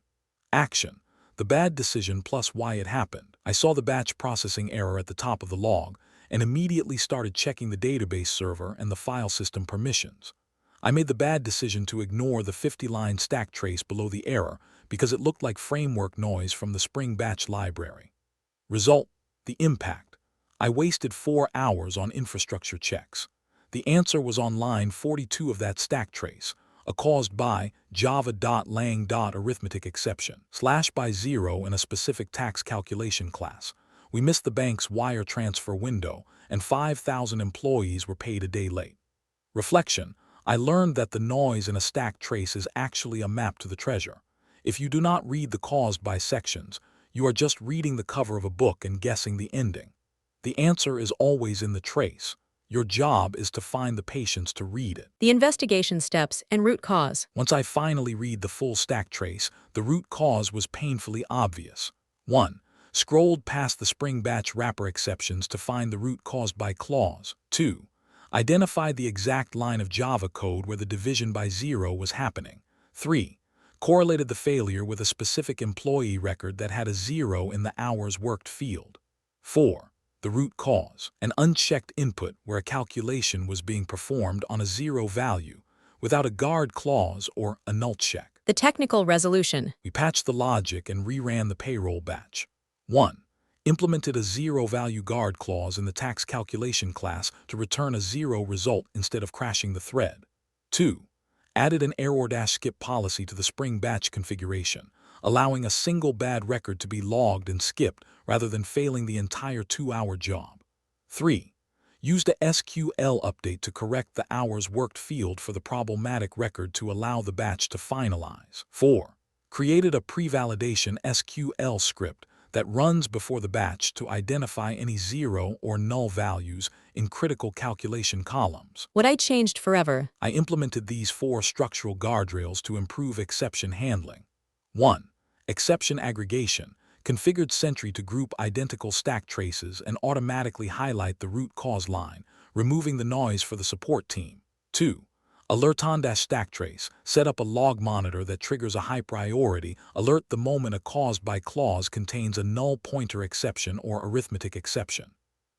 Action: the bad decision plus why it happened. I saw the batch processing error at the top of the log and immediately started checking the database server and the file system permissions. I made the bad decision to ignore the 50-line stack trace below the error because it looked like framework noise from the Spring Batch library. Result: the impact: I wasted 4 hours on infrastructure checks. The answer was on line 42 of that stack trace, a caused by java.lang.arithmetic exception /by 0 in a specific tax calculation class. We missed the bank's wire transfer window, and 5,000 employees were paid a day late. Reflection: I learned that the noise in a stack trace is actually a map to the treasure. If you do not read the caused by sections, you are just reading the cover of a book and guessing the ending. The answer is always in the trace. Your job is to find the patience to read it. The investigation steps and root cause. Once I finally read the full stack trace, the root cause was painfully obvious. 1. Scrolled past the Spring Batch wrapper exceptions to find the root caused by clause. 2. Identified the exact line of Java code where the division by 0 was happening. 3. Correlated the failure with a specific employee record that had a 0 in the hours worked field. 4. The root cause: an unchecked input where a calculation was being performed on a 0 value without a guard clause or a null check. The technical resolution. We patched the logic and reran the payroll batch. 1. Implemented a 0 value guard clause in the tax calculation class to return a 0 result instead of crashing the thread. 2. Added an error-skip policy to the Spring Batch configuration, allowing a single bad record to be logged and skipped rather than failing the entire 2-hour job. 3. Used a SQL update to correct the hours worked field for the problematic record to allow the batch to finalize. 4. Created a pre-validation SQL script that runs before the batch to identify any 0 or null values in critical calculation columns. What I changed forever. I implemented these 4 structural guardrails to improve exception handling. 1. Exception aggregation: configured Sentry to group identical stack traces and automatically highlight the root cause line, removing the noise for the support team. 2. Alert on stack trace: set up a log monitor that triggers a high priority alert the moment a caused by clause contains a null pointer exception or arithmetic exception.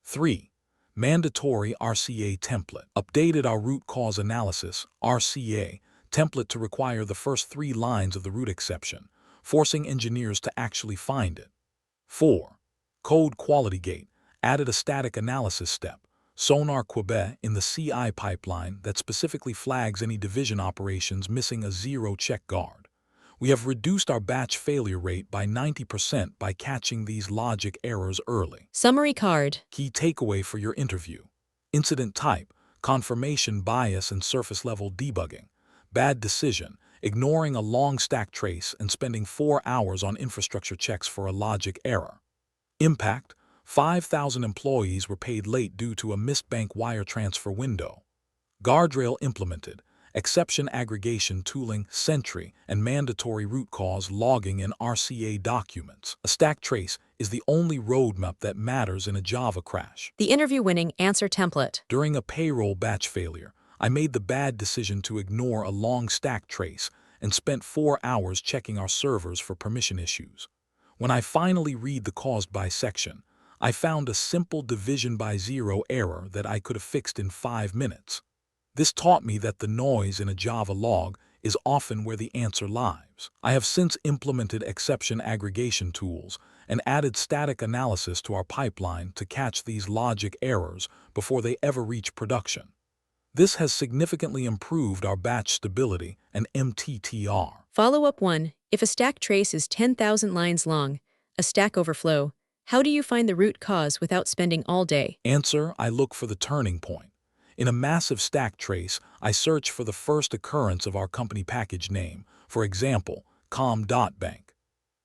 3. Mandatory RCA template: updated our root cause analysis RCA template to require the first 3 lines of the root exception, forcing engineers to actually find it. 4. Code quality gate: added a static analysis step, Sonar Quebec, in the CI pipeline that specifically flags any division operations missing a 0 check guard. We have reduced our batch failure rate by 90% by catching these logic errors early. Summary card. Key takeaway for your interview: incident type, confirmation bias and surface-level debugging. Bad decision: ignoring a long stack trace and spending 4 hours on infrastructure checks for a logic error. Impact: 5,000 employees were paid late due to a missed bank wire transfer window. Guardrail implemented, exception aggregation tooling, Sentry, and mandatory root cause logging in RCA documents. A stack trace is the only roadmap that matters in a Java crash. The interview-winning answer template. During a payroll batch failure, I made the bad decision to ignore a long stack trace and spent 4 hours checking our servers for permission issues. When I finally read the caused by section, I found a simple division by zero error that I could have fixed in 5 minutes. This taught me that the noise in a Java log is often where the answer lies. I have since implemented exception aggregation tools and added static analysis to our pipeline to catch these logic errors before they ever reach production. This has significantly improved our batch stability and MTTR. Follow-up 1. If a stack trace is 10,000 lines long, a stack overflow, how do you find the root cause without spending all day? Answer: I look for the turning point. In a massive stack trace, I search for the first occurrence of our company package name, for example, com.bank.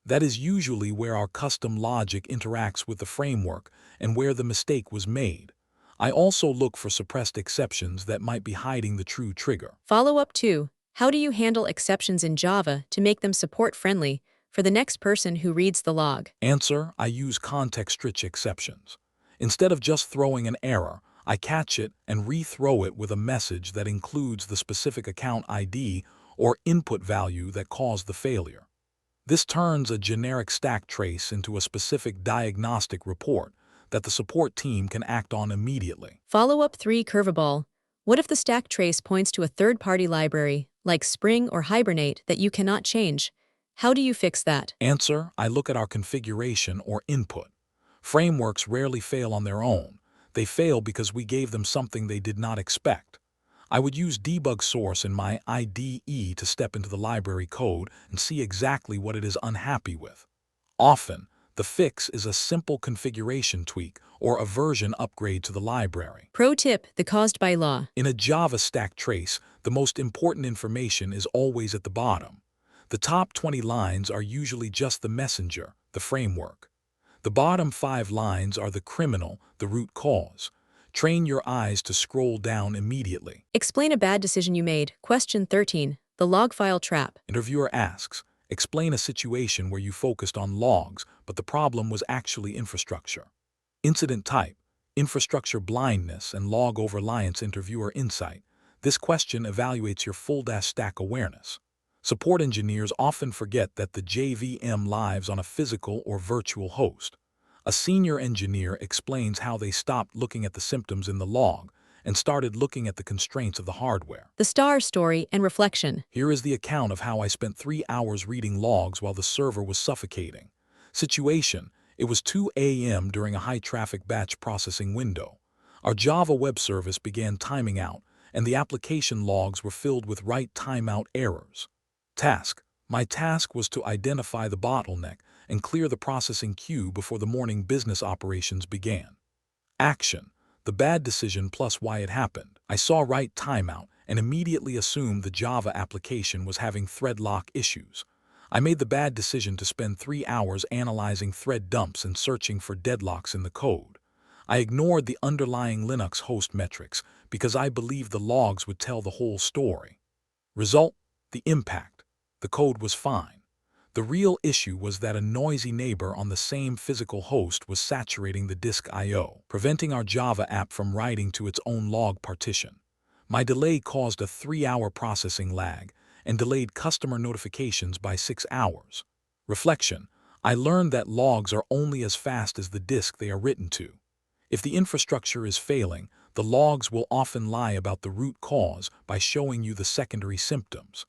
That is usually where our custom logic interacts with the framework and where the mistake was made. I also look for suppressed exceptions that might be hiding the true trigger. Follow-up 2. How do you handle exceptions in Java to make them support-friendly for the next person who reads the log? Answer: I use context-rich exceptions. Instead of just throwing an error, I catch it and rethrow it with a message that includes the specific account ID or input value that caused the failure. This turns a generic stack trace into a specific diagnostic report that the support team can act on immediately. Follow-up 3. Curveball. What if the stack trace points to a third-party library, like Spring or Hibernate, that you cannot change? How do you fix that? Answer: I look at our configuration or input. Frameworks rarely fail on their own. They fail because we gave them something they did not expect. I would use debug source in my IDE to step into the library code and see exactly what it is unhappy with. Often, the fix is a simple configuration tweak or a version upgrade to the library. Pro tip: the caused by law. In a Java stack trace, the most important information is always at the bottom. The top 20 lines are usually just the messenger, the framework. The bottom 5 lines are the criminal, the root cause. Train your eyes to scroll down immediately. Explain a bad decision you made. Question 13. The log file trap. Interviewer asks, explain a situation where you focused on logs, but the problem was actually infrastructure. Incident type: infrastructure blindness and log over-reliance. Interviewer insight: this question evaluates your full stack awareness. Support engineers often forget that the JVM lives on a physical or virtual host. A senior engineer explains how they stopped looking at the symptoms in the log and started looking at the constraints of the hardware. The star story and reflection. Here is the account of how I spent 3 hours reading logs while the server was suffocating. Situation: it was 2 a.m. during a high-traffic batch processing window. Our Java web service began timing out, and the application logs were filled with write timeout errors. Task: my task was to identify the bottleneck and clear the processing queue before the morning business operations began. Action: the bad decision plus why it happened. I saw write timeout and immediately assumed the Java application was having thread lock issues. I made the bad decision to spend 3 hours analyzing thread dumps and searching for deadlocks in the code. I ignored the underlying Linux host metrics because I believed the logs would tell the whole story. Result: the impact. The code was fine. The real issue was that a noisy neighbor on the same physical host was saturating the disk I/O, preventing our Java app from writing to its own log partition. My delay caused a 3-hour processing lag and delayed customer notifications by 6 hours. Reflection: I learned that logs are only as fast as the disk they are written to. If the infrastructure is failing, the logs will often lie about the root cause by showing you the secondary symptoms.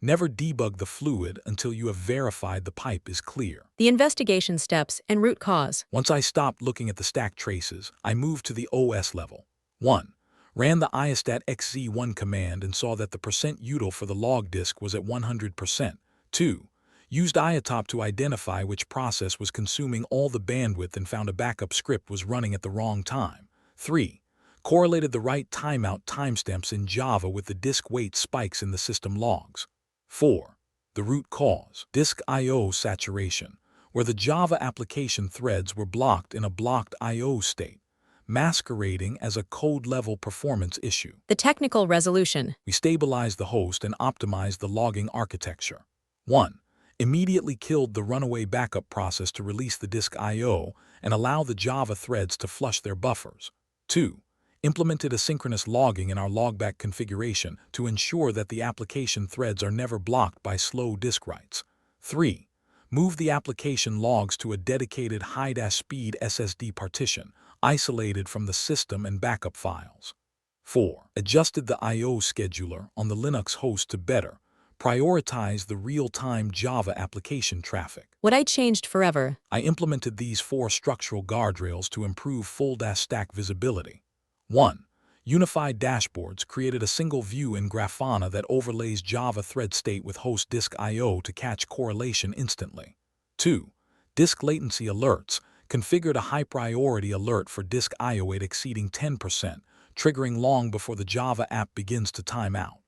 Never debug the fluid until you have verified the pipe is clear. The investigation steps and root cause. Once I stopped looking at the stack traces, I moved to the OS level. 1. Ran the iostat-xz1 command and saw that the %util for the log disk was at 100%. 2. Used iotop to identify which process was consuming all the bandwidth and found a backup script was running at the wrong time. 3. Correlated the write timeout timestamps in Java with the disk weight spikes in the system logs. 4. The root cause: disk I/O saturation. where the Java application threads were blocked in a blocked I/O state, masquerading as a code-level performance issue. The technical resolution. We stabilized the host and optimized the logging architecture. 1. Immediately killed the runaway backup process to release the disk I/O and allow the Java threads to flush their buffers. 2. Implemented asynchronous logging in our logback configuration to ensure that the application threads are never blocked by slow disk writes. 3. Moved the application logs to a dedicated high-speed SSD partition, isolated from the system and backup files. 4. Adjusted the I/O scheduler on the Linux host to better prioritize the real-time Java application traffic. What I changed forever. I implemented these 4 structural guardrails to improve full-stack visibility. 1. Unified dashboards created a single view in Grafana that overlays Java thread state with host disk I/O to catch correlation instantly. 2. Disk latency alerts configured a high-priority alert for disk I/O weight exceeding 10%, triggering long before the Java app begins to time out.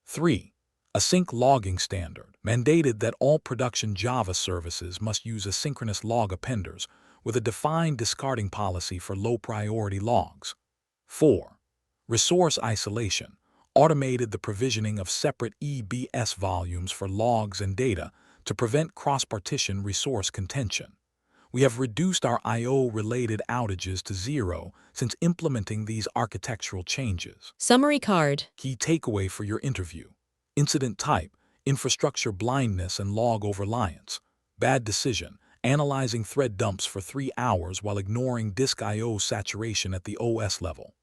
3. Async logging standard mandated that all production Java services must use asynchronous log appenders with a defined discarding policy for low-priority logs. 4. Resource isolation automated the provisioning of separate EBS volumes for logs and data to prevent cross-partition resource contention. We have reduced our I/O-related outages to 0 since implementing these architectural changes. Summary card. Key takeaway for your interview. Incident type, infrastructure blindness and log over-reliance. Bad decision, analyzing thread dumps for 3 hours while ignoring disk I/O saturation at the OS level.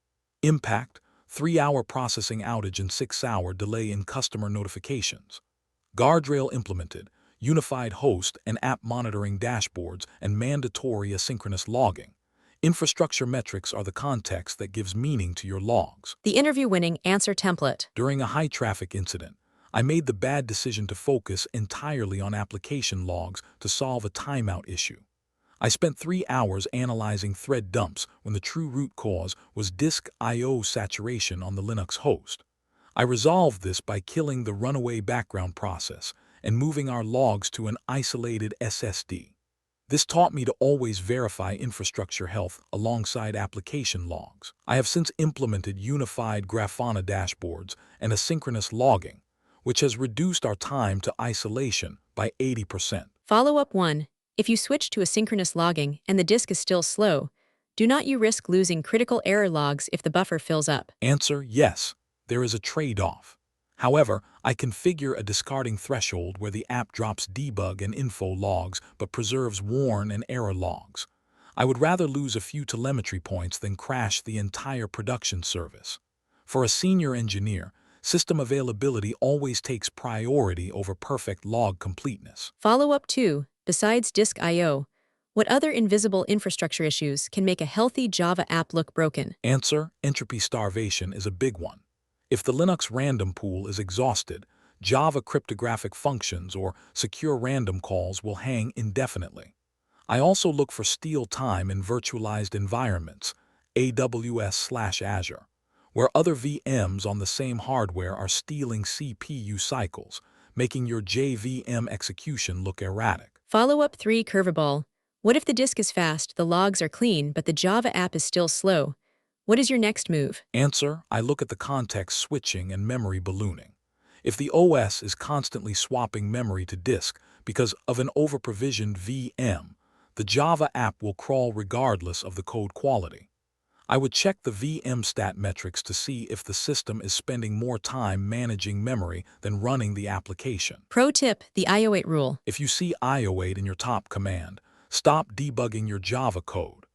Impact, 3-hour processing outage and 6-hour delay in customer notifications. Guardrail implemented, unified host and app monitoring dashboards and mandatory asynchronous logging. Infrastructure metrics are the context that gives meaning to your logs. The interview-winning answer template. During a high-traffic incident, I made the bad decision to focus entirely on application logs to solve a timeout issue. I spent 3 hours analyzing thread dumps when the true root cause was disk I/O saturation on the Linux host. I resolved this by killing the runaway background process and moving our logs to an isolated SSD. This taught me to always verify infrastructure health alongside application logs. I have since implemented unified Grafana dashboards and asynchronous logging, which has reduced our time to isolation by 80%. Follow-up 1. If you switch to asynchronous logging and the disk is still slow, do not you risk losing critical error logs if the buffer fills up? Answer: yes, there is a trade-off. However, I configure a discarding threshold where the app drops debug and info logs but preserves warn and error logs. I would rather lose a few telemetry points than crash the entire production service. For a senior engineer, system availability always takes priority over perfect log completeness. Follow-up 2. Besides disk I/O, what other invisible infrastructure issues can make a healthy Java app look broken? Answer: entropy starvation is a big one. If the Linux random pool is exhausted, Java cryptographic functions or secure random calls will hang indefinitely. I also look for steal time in virtualized environments, AWS/Azure, where other VMs on the same hardware are stealing CPU cycles, making your JVM execution look erratic. Follow-up 3. Curveball. What if the disk is fast, the logs are clean, but the Java app is still slow? What is your next move? Answer: I look at the context switching and memory ballooning. If the OS is constantly swapping memory to disk because of an over-provisioned VM, the Java app will crawl regardless of the code quality. I would check the VM stat metrics to see if the system is spending more time managing memory than running the application. Pro tip, the IO8 rule. If you see IO8 in your top command, stop debugging your Java code.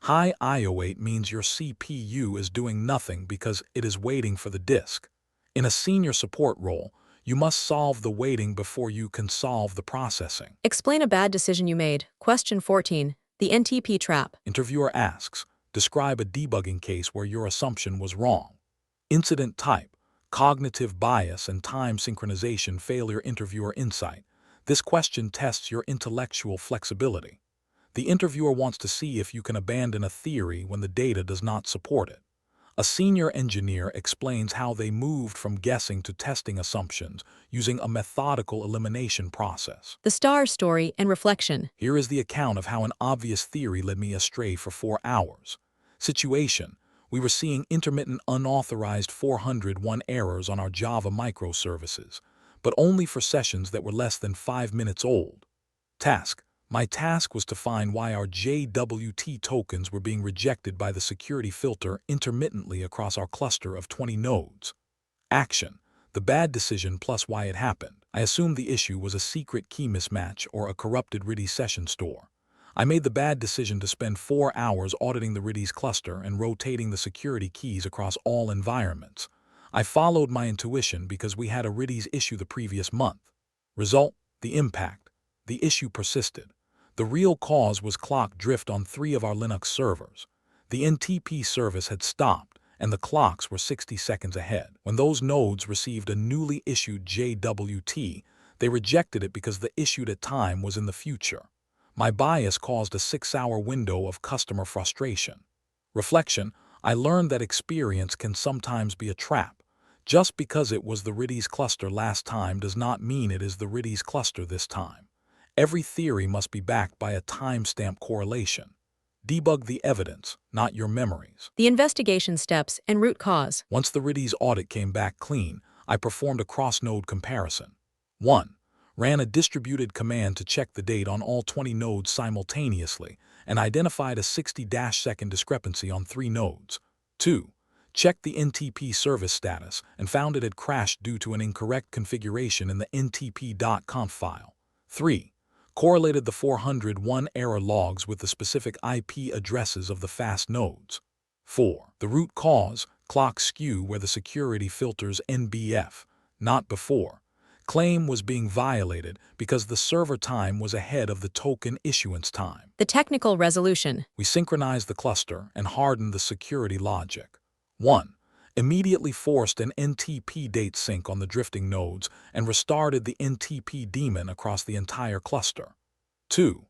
High IO8 means your CPU is doing nothing because it is waiting for the disk. In a senior support role, you must solve the waiting before you can solve the processing. Explain a bad decision you made. Question 14. The NTP trap. Interviewer asks, describe a debugging case where your assumption was wrong. Incident type, cognitive bias and time synchronization failure. Interviewer insight. This question tests your intellectual flexibility. The interviewer wants to see if you can abandon a theory when the data does not support it. A senior engineer explains how they moved from guessing to testing assumptions using a methodical elimination process. The star story and reflection. Here is the account of how an obvious theory led me astray for 4 hours. Situation: we were seeing intermittent unauthorized 401 errors on our Java microservices, but only for sessions that were less than 5 minutes old. Task: my task was to find why our JWT tokens were being rejected by the security filter intermittently across our cluster of 20 nodes. Action: the bad decision plus why it happened. I assumed the issue was a secret key mismatch or a corrupted Redis session store. I made the bad decision to spend 4 hours auditing the Redis cluster and rotating the security keys across all environments. I followed my intuition because we had a Redis issue the previous month. Result: the impact. The issue persisted. The real cause was clock drift on 3 of our Linux servers. The NTP service had stopped, and the clocks were 60 seconds ahead. When those nodes received a newly issued JWT, they rejected it because the issued at time was in the future. My bias caused a 6-hour window of customer frustration. Reflection: I learned that experience can sometimes be a trap. Just because it was the Redis cluster last time does not mean it is the Redis cluster this time. Every theory must be backed by a timestamp correlation. Debug the evidence, not your memories. The investigation steps and root cause. Once the Redis audit came back clean, I performed a cross-node comparison. 1. Ran a distributed command to check the date on all 20 nodes simultaneously and identified a 60-second discrepancy on 3 nodes. 2. Checked the NTP service status and found it had crashed due to an incorrect configuration in the ntp.conf file. 3. Correlated the 401 error logs with the specific IP addresses of the fast nodes. 4. The root cause: clock skew where the security filters NBF, not before. Claim was being violated because the server time was ahead of the token issuance time. The technical resolution. We synchronized the cluster and hardened the security logic. 1. Immediately forced an NTP date sync on the drifting nodes and restarted the NTP daemon across the entire cluster. 2.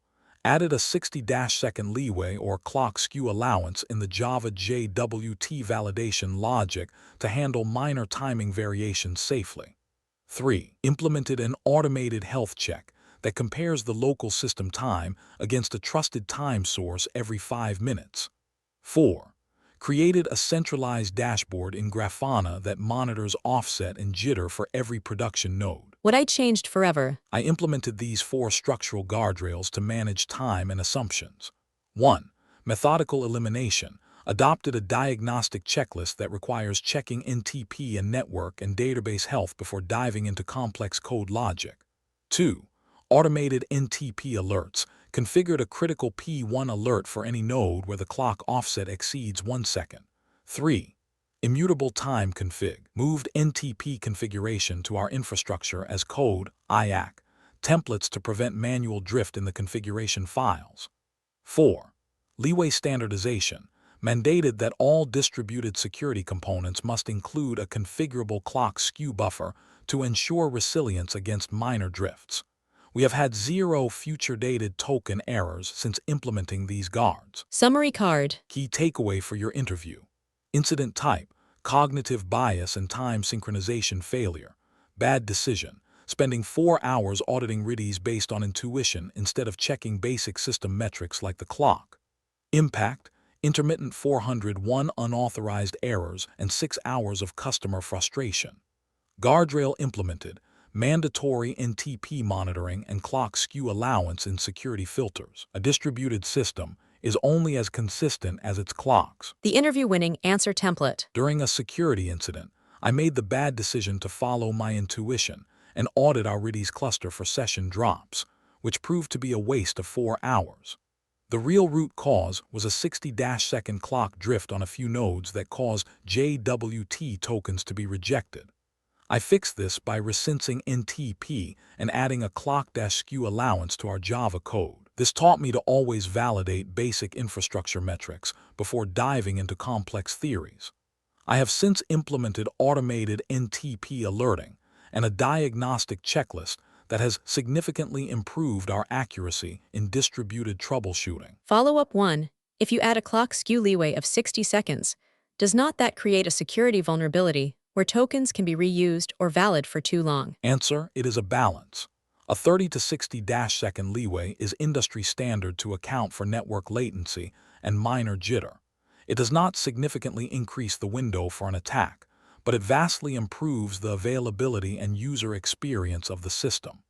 Added a 60-second leeway or clock skew allowance in the Java JWT validation logic to handle minor timing variations safely. 3. Implemented an automated health check that compares the local system time against a trusted time source every 5 minutes. 4. Created a centralized dashboard in Grafana that monitors offset and jitter for every production node. What I changed forever. I implemented these 4 structural guardrails to manage time and assumptions. 1. Methodical elimination. Adopted a diagnostic checklist that requires checking NTP and network and database health before diving into complex code logic. 2. Automated NTP alerts. Configured a critical P1 alert for any node where the clock offset exceeds 1 second. 3. Immutable time config. Moved NTP configuration to our infrastructure as code, IAC, templates to prevent manual drift in the configuration files. 4. Leeway standardization. Mandated that all distributed security components must include a configurable clock skew buffer to ensure resilience against minor drifts. We have had 0 future-dated token errors since implementing these guards. Summary card. Key takeaway for your interview: incident type, cognitive bias and time synchronization failure. Bad decision, spending 4 hours auditing Redis based on intuition instead of checking basic system metrics like the clock. Impact: intermittent 401 unauthorized errors and 6 hours of customer frustration. Guardrail implemented: mandatory NTP monitoring and clock skew allowance in security filters. A distributed system is only as consistent as its clocks. The interview-winning answer template. During a security incident, I made the bad decision to follow my intuition and audit our Redis cluster for session drops, which proved to be a waste of 4 hours. The real root cause was a 60-second clock drift on a few nodes that caused JWT tokens to be rejected. I fixed this by resensing NTP and adding a clock-skew allowance to our Java code. This taught me to always validate basic infrastructure metrics before diving into complex theories. I have since implemented automated NTP alerting and a diagnostic checklist that has significantly improved our accuracy in distributed troubleshooting. Follow-up 1. If you add a clock skew leeway of 60 seconds, Does not that create a security vulnerability where tokens can be reused or valid for too long? Answer, it is a balance. A 30 to 60-second leeway is industry standard to account for network latency and minor jitter. It does not significantly increase the window for an attack, but it vastly improves the availability and user experience of the system.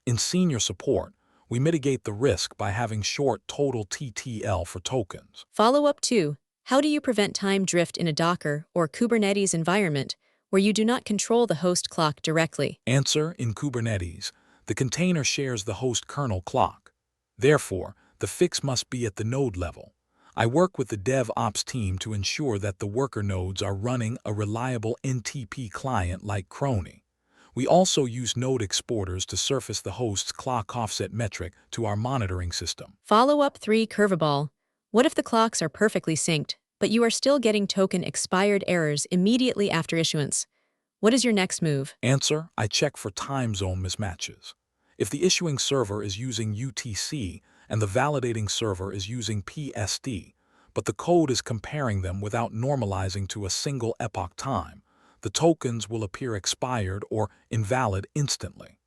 In senior support, we mitigate the risk by having short total TTL for tokens. Follow-up 2. How do you prevent time drift in a Docker or Kubernetes environment where you do not control the host clock directly? Answer, in Kubernetes, the container shares the host kernel clock. Therefore, the fix must be at the node level. I work with the DevOps team to ensure that the worker nodes are running a reliable NTP client like Crony. We also use node exporters to surface the host's clock offset metric to our monitoring system. Follow-up 3. Curveball. What if the clocks are perfectly synced, but you are still getting token expired errors immediately after issuance? What is your next move? Answer, I check for time zone mismatches. If the issuing server is using UTC and the validating server is using PSD, but the code is comparing them without normalizing to a single epoch time, the tokens will appear expired or invalid instantly.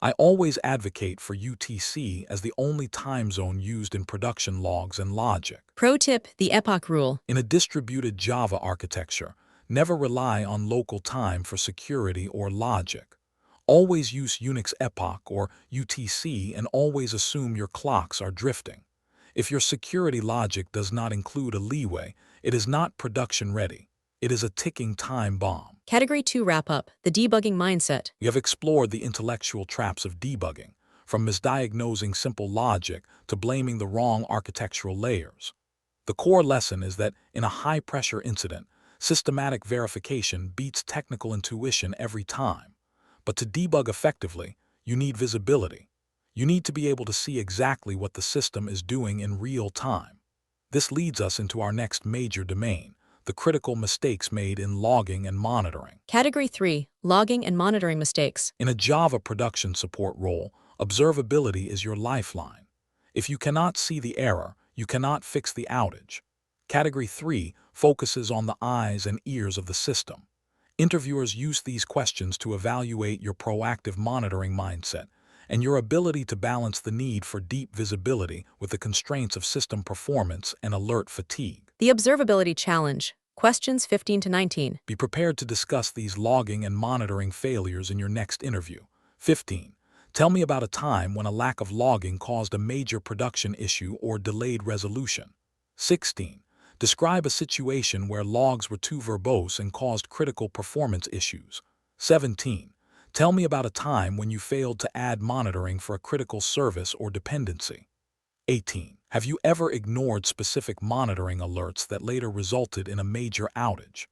I always advocate for UTC as the only time zone used in production logs and logic. Pro tip, the epoch rule. In a distributed Java architecture, never rely on local time for security or logic. Always use Unix epoch or UTC and always assume your clocks are drifting. If your security logic does not include a leeway, it is not production ready. It is a ticking time bomb. Category 2 wrap-up, the debugging mindset. We have explored the intellectual traps of debugging, from misdiagnosing simple logic to blaming the wrong architectural layers. The core lesson is that in a high-pressure incident, systematic verification beats technical intuition every time. But to debug effectively, you need visibility. You need to be able to see exactly what the system is doing in real time. This leads us into our next major domain, the critical mistakes made in logging and monitoring. Category 3, logging and monitoring mistakes. In a Java production support role, observability is your lifeline. If you cannot see the error, you cannot fix the outage. Category 3 focuses on the eyes and ears of the system. Interviewers use these questions to evaluate your proactive monitoring mindset and your ability to balance the need for deep visibility with the constraints of system performance and alert fatigue. The observability challenge. Questions 15 to 19. Be prepared to discuss these logging and monitoring failures in your next interview. 15. Tell me about a time when a lack of logging caused a major production issue or delayed resolution. 16. Describe a situation where logs were too verbose and caused critical performance issues. 17. Tell me about a time when you failed to add monitoring for a critical service or dependency. 18. Have you ever ignored specific monitoring alerts that later resulted in a major outage?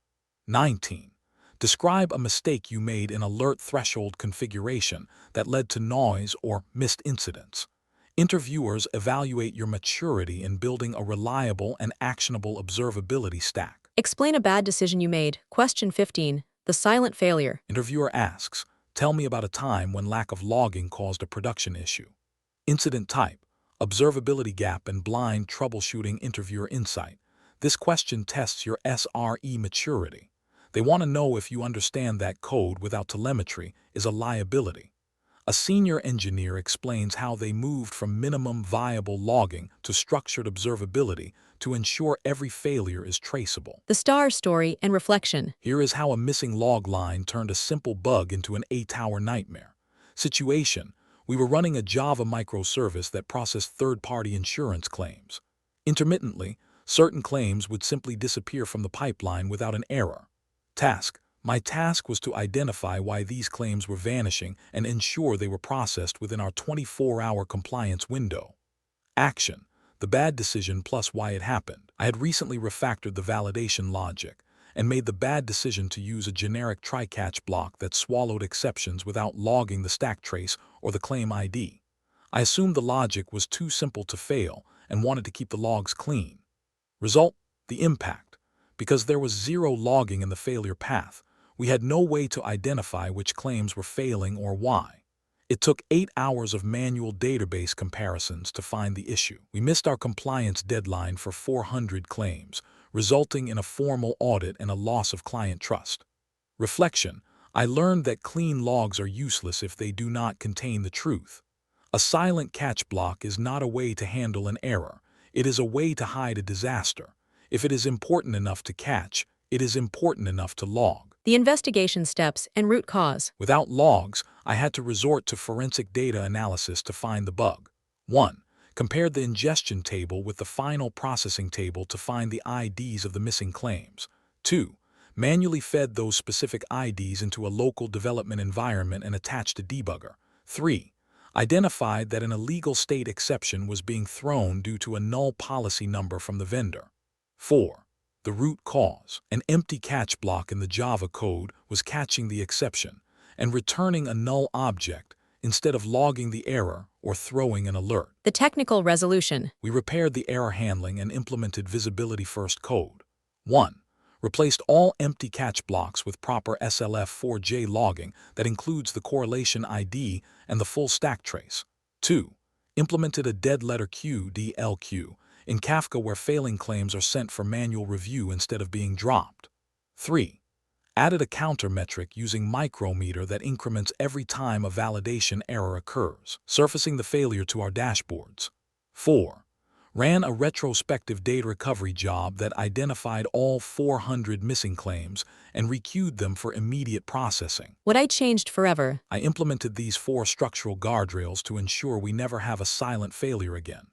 19. Describe a mistake you made in alert threshold configuration that led to noise or missed incidents. Interviewers evaluate your maturity in building a reliable and actionable observability stack. Explain a bad decision you made. Question 15, the silent failure. Interviewer asks, tell me about a time when lack of logging caused a production issue. Incident type, observability gap and blind troubleshooting. Interviewer insight. This question tests your SRE maturity. They want to know if you understand that code without telemetry is a liability. A senior engineer explains how they moved from minimum viable logging to structured observability to ensure every failure is traceable. The star story and reflection. Here is how a missing log line turned a simple bug into an 8-hour nightmare. Situation: we were running a Java microservice that processed third-party insurance claims. Intermittently, certain claims would simply disappear from the pipeline without an error. Task: my task was to identify why these claims were vanishing and ensure they were processed within our 24-hour compliance window. Action: the bad decision plus why it happened. I had recently refactored the validation logic and made the bad decision to use a generic try-catch block that swallowed exceptions without logging the stack trace or the claim ID. I assumed the logic was too simple to fail and wanted to keep the logs clean. Result: the impact. Because there was zero logging in the failure path, we had no way to identify which claims were failing or why. It took 8 hours of manual database comparisons to find the issue. We missed our compliance deadline for 400 claims, resulting in a formal audit and a loss of client trust. Reflection: I learned that clean logs are useless if they do not contain the truth. A silent catch block is not a way to handle an error. It is a way to hide a disaster. If it is important enough to catch, it is important enough to log. The investigation steps and root cause. Without logs, I had to resort to forensic data analysis to find the bug. 1. Compared the ingestion table with the final processing table to find the IDs of the missing claims. 2. Manually fed those specific IDs into a local development environment and attached a debugger. 3. Identified that an illegal state exception was being thrown due to a null policy number from the vendor. 4. The root cause. An empty catch block in the Java code was catching the exception and returning a null object instead of logging the error or throwing an alert. The technical resolution. We repaired the error handling and implemented visibility-first code. 1. Replaced all empty catch blocks with proper SLF4J logging that includes the correlation ID and the full stack trace. 2. Implemented a dead letter queue (DLQ) in Kafka where failing claims are sent for manual review instead of being dropped. 3. Added a counter metric using micrometer that increments every time a validation error occurs, surfacing the failure to our dashboards. 4. Ran a retrospective data recovery job that identified all 400 missing claims and requeued them for immediate processing. What I changed forever. I implemented these 4 structural guardrails to ensure we never have a silent failure again.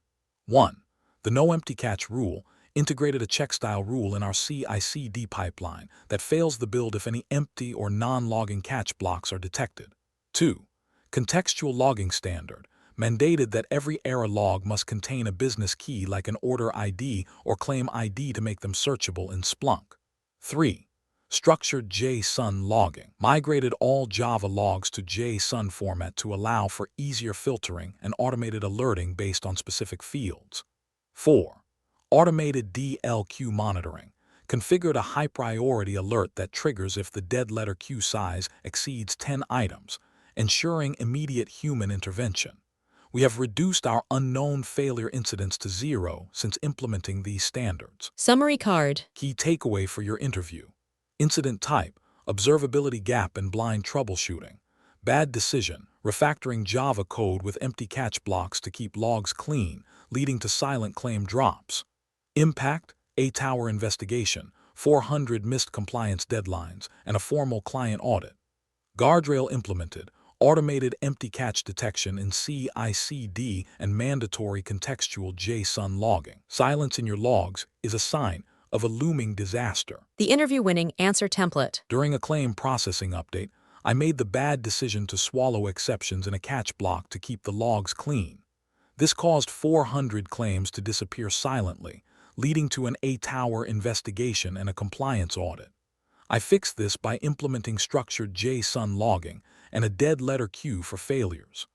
1. The no empty catch rule integrated a check-style rule in our CI/CD pipeline that fails the build if any empty or non-logging catch blocks are detected. 2. Contextual logging standard mandated that every error log must contain a business key like an order ID or claim ID to make them searchable in Splunk. 3. Structured JSON logging migrated all Java logs to JSON format to allow for easier filtering and automated alerting based on specific fields. 4. Automated DLQ monitoring configured a high-priority alert that triggers if the dead letter queue size exceeds 10 items, ensuring immediate human intervention. We have reduced our unknown failure incidents to 0 since implementing these standards. Summary card. Key takeaway for your interview: incident type, observability gap and blind troubleshooting. Bad decision, refactoring Java code with empty catch blocks to keep logs clean, leading to silent claim drops. Impact, a tower investigation, 400 missed compliance deadlines, and a formal client audit. Guardrail implemented, automated empty catch detection in CI/CD and mandatory contextual JSON logging. Silence in your logs is a sign of a looming disaster. The interview-winning answer template. During a claim processing update, I made the bad decision to swallow exceptions in a catch block to keep the logs clean. This caused 400 claims to disappear silently, leading to an A-tower investigation and a compliance audit. I fixed this by implementing structured JSON logging and a dead letter queue for failures.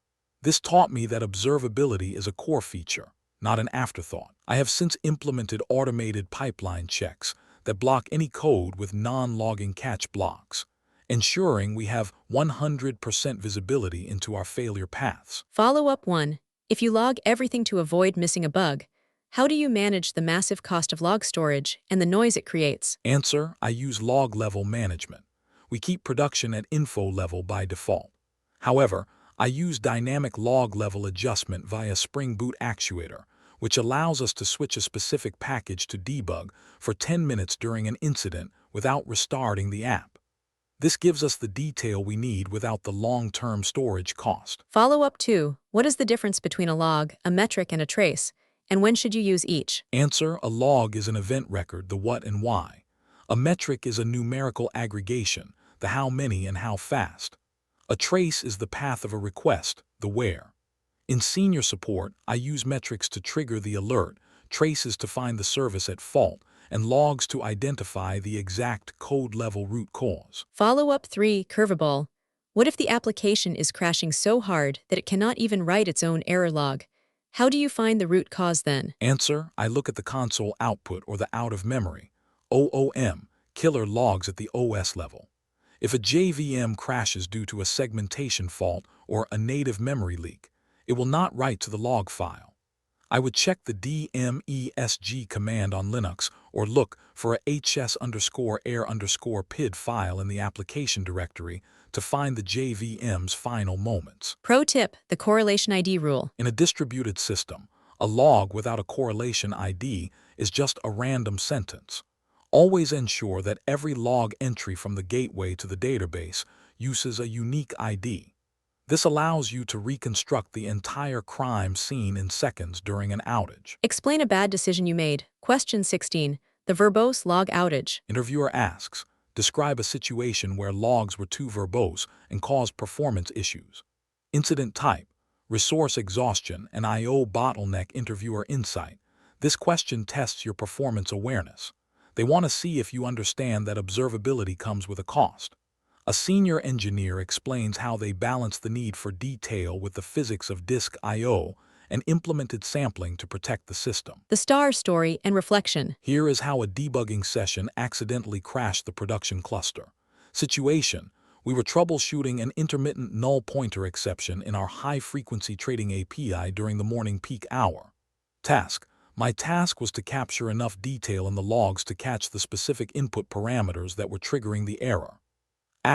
This taught me that observability is a core feature, not an afterthought. I have since implemented automated pipeline checks that block any code with non-logging catch blocks, ensuring we have 100% visibility into our failure paths. Follow-up 1. If you log everything to avoid missing a bug, how do you manage the massive cost of log storage and the noise it creates? Answer: I use log-level management. We keep production at info level by default. However, I use dynamic log-level adjustment via Spring Boot Actuator, which allows us to switch a specific package to debug for 10 minutes during an incident without restarting the app. This gives us the detail we need without the long-term storage cost. Follow-up 2. What is the difference between a log, a metric, and a trace? And when should you use each? Answer: a log is an event record, the what and why. A metric is a numerical aggregation, the how many and how fast. A trace is the path of a request, the where. In senior support, I use metrics to trigger the alert, traces to find the service at fault, and logs to identify the exact code-level root cause. Follow-up 3. Curveball. What if the application is crashing so hard that it cannot even write its own error log? How do you find the root cause then? Answer: I look at the console output or the out-of-memory (OOM) killer logs at the OS level. If a JVM crashes due to a segmentation fault or a native memory leak, it will not write to the log file. I would check the dmesg command on Linux or look for a hs_air_pid file in the application directory to find the JVM's final moments. Pro tip, the correlation ID rule. In a distributed system, a log without a correlation ID is just a random sentence. Always ensure that every log entry from the gateway to the database uses a unique ID. This allows you to reconstruct the entire crime scene in seconds during an outage. Explain a bad decision you made. Question 16. The verbose log outage. Interviewer asks, describe a situation where logs were too verbose and caused performance issues. Incident type, resource exhaustion and I/O bottleneck. Interviewer insight. This question tests your performance awareness. They want to see if you understand that observability comes with a cost. A senior engineer explains how they balance the need for detail with the physics of disk I/O and implemented sampling to protect the system. The star story and reflection. Here is how a debugging session accidentally crashed the production cluster. Situation: we were troubleshooting an intermittent null pointer exception in our high-frequency trading API during the morning peak hour. Task: my task was to capture enough detail in the logs to catch the specific input parameters that were triggering the error.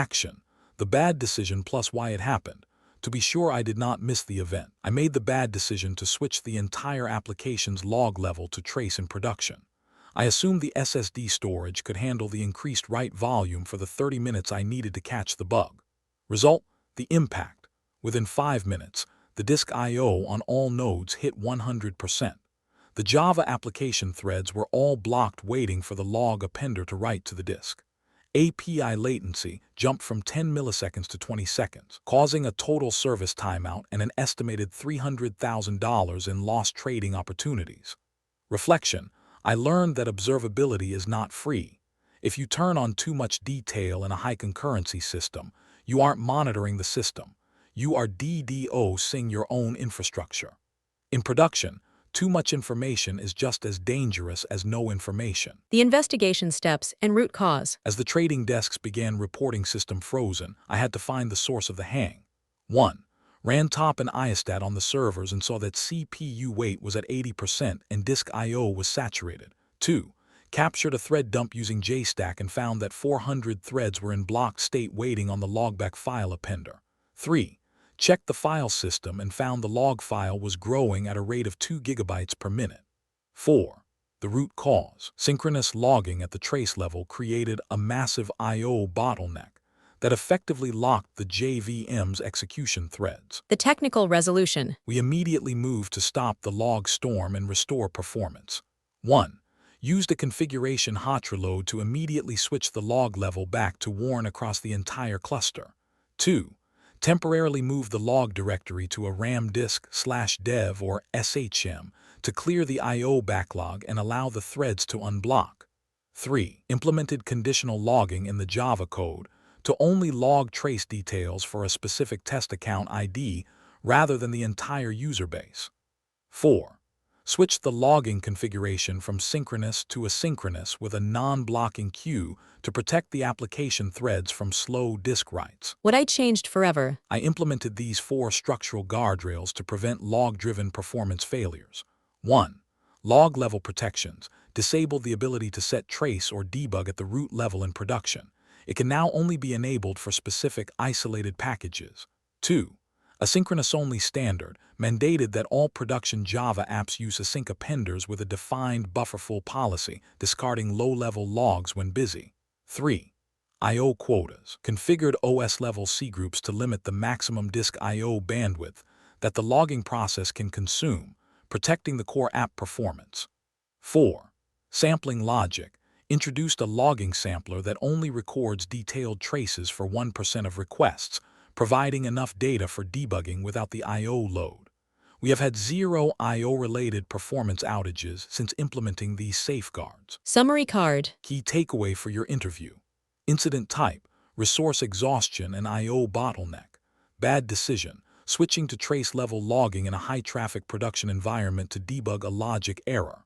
Action: the bad decision plus why it happened. To be sure I did not miss the event, I made the bad decision to switch the entire application's log level to trace in production. I assumed the SSD storage could handle the increased write volume for the 30 minutes I needed to catch the bug. Result: the impact. Within 5 minutes, the disk I/O on all nodes hit 100%. The Java application threads were all blocked waiting for the log appender to write to the disk. API latency jumped from 10 milliseconds to 20 seconds, causing a total service timeout and an estimated $300,000 in lost trading opportunities. Reflection: I learned that observability is not free. If you turn on too much detail in a high concurrency system, you aren't monitoring the system. You are DDoSing your own infrastructure. In production, too much information is just as dangerous as no information. The investigation steps and root cause. As the trading desks began reporting system frozen, I had to find the source of the hang. 1. Ran top and ISTAT on the servers and saw that CPU weight was at 80% and disk I/O was saturated. 2. Captured a thread dump using JStack and found that 400 threads were in blocked state waiting on the logback file appender. 3. Checked the file system and found the log file was growing at a rate of 2 gigabytes per minute. 4. The root cause. Synchronous logging at the trace level created a massive I/O bottleneck that effectively locked the JVM's execution threads. The technical resolution. We immediately moved to stop the log storm and restore performance. 1. Used a configuration hot reload to immediately switch the log level back to warn across the entire cluster. 2. Temporarily move the log directory to a RAM disk/dev or SHM to clear the I/O backlog and allow the threads to unblock. 3. Implemented conditional logging in the Java code to only log trace details for a specific test account ID rather than the entire user base. 4. Switched the logging configuration from synchronous to asynchronous with a non-blocking queue to protect the application threads from slow disk writes. What I changed forever. I implemented these 4 structural guardrails to prevent log-driven performance failures. 1. Log-level protections. Disable the ability to set trace or debug at the root level in production. It can now only be enabled for specific isolated packages. 2. Asynchronous-only standard, mandated that all production Java apps use async appenders with a defined bufferful policy, discarding low-level logs when busy. 3. I/O quotas. Configured OS-level cgroups to limit the maximum disk I/O bandwidth that the logging process can consume, protecting the core app performance. 4. Sampling logic. Introduced a logging sampler that only records detailed traces for 1% of requests, providing enough data for debugging without the I/O load. We have had 0 I/O-related performance outages since implementing these safeguards. Summary card. Key takeaway for your interview. Incident type, resource exhaustion and I/O bottleneck. Bad decision, switching to trace-level logging in a high-traffic production environment to debug a logic error.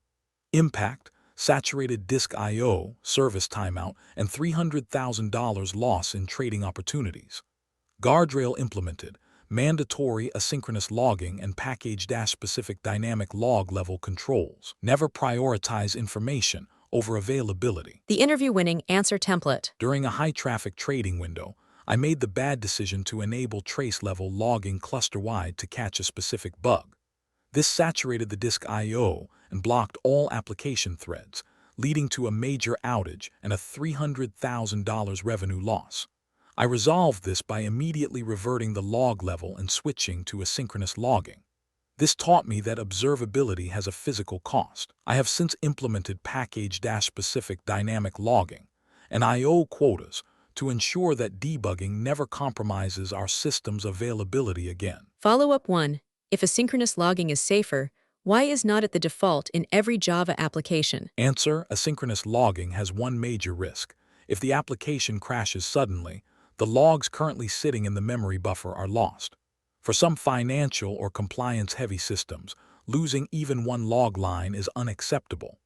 Impact, saturated disk I/O, service timeout, and $300,000 loss in trading opportunities. Guardrail implemented, mandatory asynchronous logging, and package-specific dynamic log-level controls. Never prioritize information over availability. The interview-winning answer template. During a high-traffic trading window, I made the bad decision to enable trace-level logging cluster-wide to catch a specific bug. This saturated the disk I/O and blocked all application threads, leading to a major outage and a $300,000 revenue loss. I resolved this by immediately reverting the log level and switching to asynchronous logging. This taught me that observability has a physical cost. I have since implemented package-specific dynamic logging and I/O quotas to ensure that debugging never compromises our system's availability again. Follow-up 1. If asynchronous logging is safer, why is not it the default in every Java application? Answer: asynchronous logging has one major risk. If the application crashes suddenly, the logs currently sitting in the memory buffer are lost. For some financial or compliance-heavy systems, losing even one log line is unacceptable.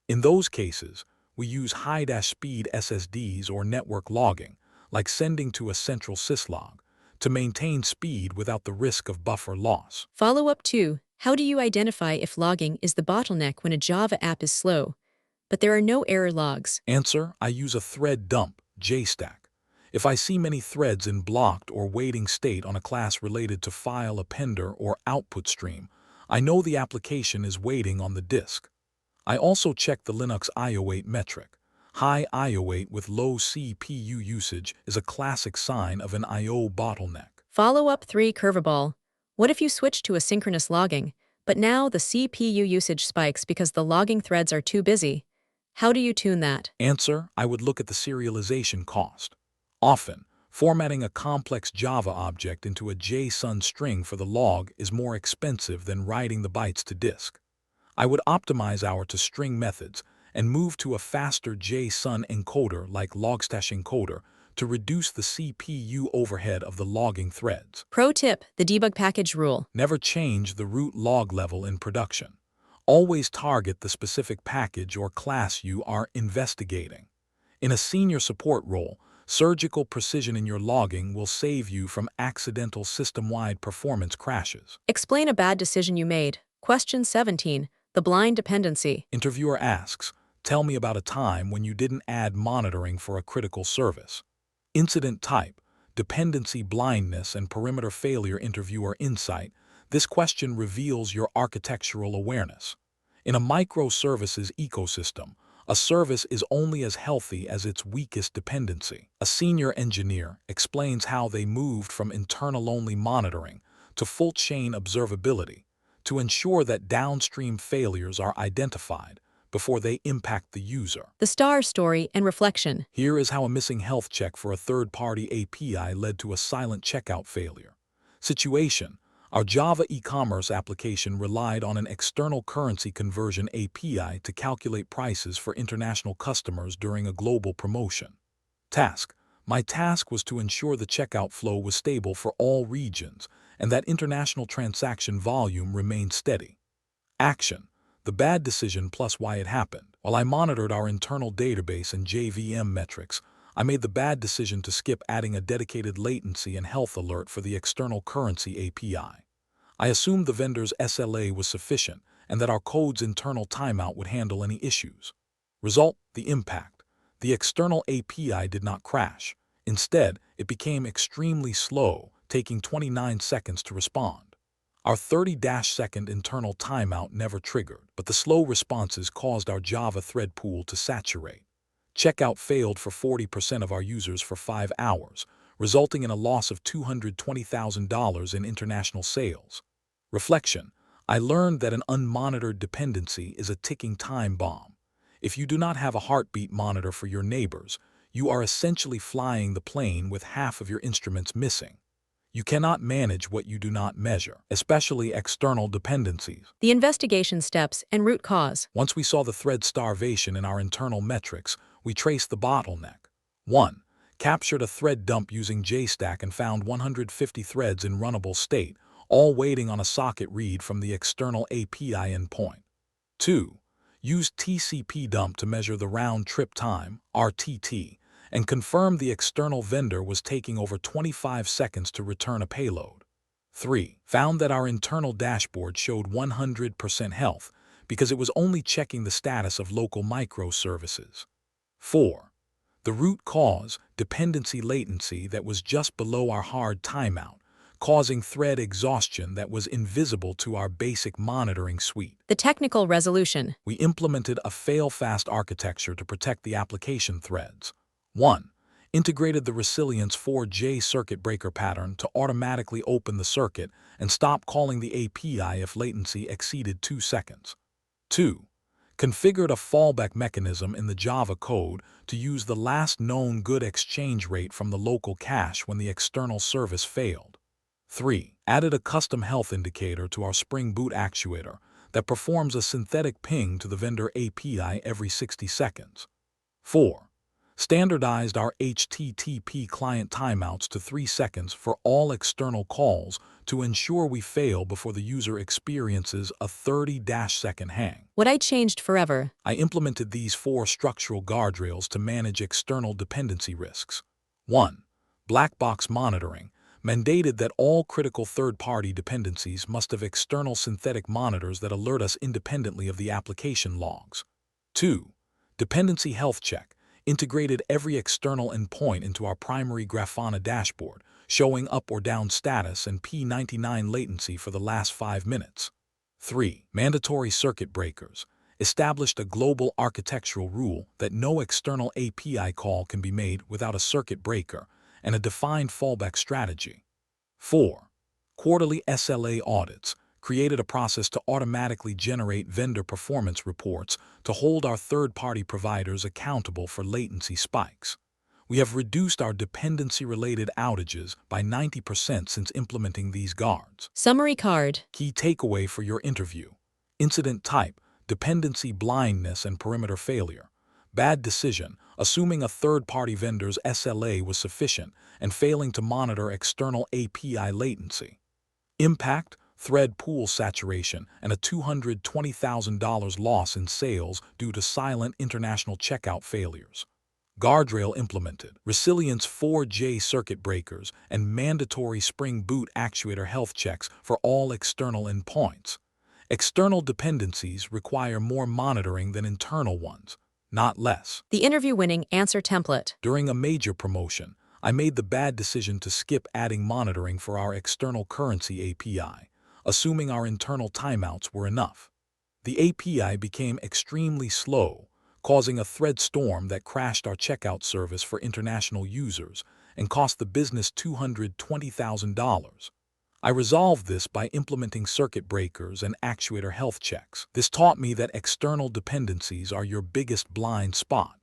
In those cases, we use high-speed SSDs or network logging, like sending to a central syslog, to maintain speed without the risk of buffer loss. Follow-up 2. How do you identify if logging is the bottleneck when a Java app is slow, but there are no error logs? Answer: I use a thread dump, JStack. If I see many threads in blocked or waiting state on a class related to file appender or output stream, I know the application is waiting on the disk. I also check the Linux I/O weight metric. High I/O weight with low CPU usage is a classic sign of an I/O bottleneck. Follow-up 3. Curveball. What if you switch to asynchronous logging, but now the CPU usage spikes because the logging threads are too busy? How do you tune that? Answer: I would look at the serialization cost. Often, formatting a complex Java object into a JSON string for the log is more expensive than writing the bytes to disk. I would optimize our to-string methods and move to a faster JSON encoder like logstash encoder to reduce the CPU overhead of the logging threads. Pro tip: the debug package rule. Never change the root log level in production. Always target the specific package or class you are investigating. In a senior support role, surgical precision in your logging will save you from accidental system-wide performance crashes. Explain a bad decision you made. Question 17. The blind dependency. Interviewer asks, tell me about a time when you didn't add monitoring for a critical service. Incident type: dependency blindness and perimeter failure. Interviewer insight: this question reveals your architectural awareness. In a microservices ecosystem, a service is only as healthy as its weakest dependency. A senior engineer explains how they moved from internal-only monitoring to full-chain observability to ensure that downstream failures are identified before they impact the user. The star story and reflection. Here is how a missing health check for a third-party API led to a silent checkout failure. Situation: our Java e-commerce application relied on an external currency conversion API to calculate prices for international customers during a global promotion. Task: my task was to ensure the checkout flow was stable for all regions and that international transaction volume remained steady. Action: the bad decision plus why it happened. While I monitored our internal database and JVM metrics, I made the bad decision to skip adding a dedicated latency and health alert for the external currency API. I assumed the vendor's SLA was sufficient and that our code's internal timeout would handle any issues. Result: the impact. The external API did not crash. Instead, it became extremely slow, taking 29 seconds to respond. Our 30-second internal timeout never triggered, but the slow responses caused our Java thread pool to saturate. Checkout failed for 40% of our users for 5 hours, resulting in a loss of $220,000 in international sales. Reflection: I learned that an unmonitored dependency is a ticking time bomb. If you do not have a heartbeat monitor for your neighbors, you are essentially flying the plane with half of your instruments missing. You cannot manage what you do not measure, especially external dependencies. The investigation steps and root cause. Once we saw the thread starvation in our internal metrics, we traced the bottleneck. 1. Captured a thread dump using JStack and found 150 threads in runnable state, all waiting on a socket read from the external API endpoint. 2. Used TCP dump to measure the round-trip time, RTT, and confirmed the external vendor was taking over 25 seconds to return a payload. 3. Found that our internal dashboard showed 100% health because it was only checking the status of local microservices. 4. The root cause, dependency latency that was just below our hard timeout, causing thread exhaustion that was invisible to our basic monitoring suite. The technical resolution. We implemented a fail-fast architecture to protect the application threads. 1. Integrated the Resilience 4J circuit breaker pattern to automatically open the circuit and stop calling the API if latency exceeded 2 seconds. 2. Configured a fallback mechanism in the Java code to use the last known good exchange rate from the local cache when the external service failed. 3. Added a custom health indicator to our Spring Boot actuator that performs a synthetic ping to the vendor API every 60 seconds. 4. Standardized our HTTP client timeouts to 3 seconds for all external calls to ensure we fail before the user experiences a 30-second hang. What I changed forever. I implemented these 4 structural guardrails to manage external dependency risks. 1. Black box monitoring mandated that all critical third-party dependencies must have external synthetic monitors that alert us independently of the application logs. 2. Dependency health check integrated every external endpoint into our primary Grafana dashboard, showing up or down status and P99 latency for the last 5 minutes. 3. Mandatory circuit breakers established a global architectural rule that no external API call can be made without a circuit breaker and a defined fallback strategy. 4. Quarterly SLA audits created a process to automatically generate vendor performance reports to hold our third-party providers accountable for latency spikes. We have reduced our dependency-related outages by 90% since implementing these guards. Summary card. Key takeaway for your interview: incident type, dependency blindness and perimeter failure. Bad decision, assuming a third-party vendor's SLA was sufficient and failing to monitor external API latency. Impact, thread pool saturation, and a $220,000 loss in sales due to silent international checkout failures. Guardrail implemented, Resilience 4J circuit breakers, and mandatory Spring Boot actuator health checks for all external endpoints. External dependencies require more monitoring than internal ones, not less. The interview-winning answer template. During a major promotion, I made the bad decision to skip adding monitoring for our external currency API, assuming our internal timeouts were enough. The API became extremely slow, causing a thread storm that crashed our checkout service for international users and cost the business $220,000. I resolved this by implementing circuit breakers and actuator health checks. This taught me that external dependencies are your biggest blind spot.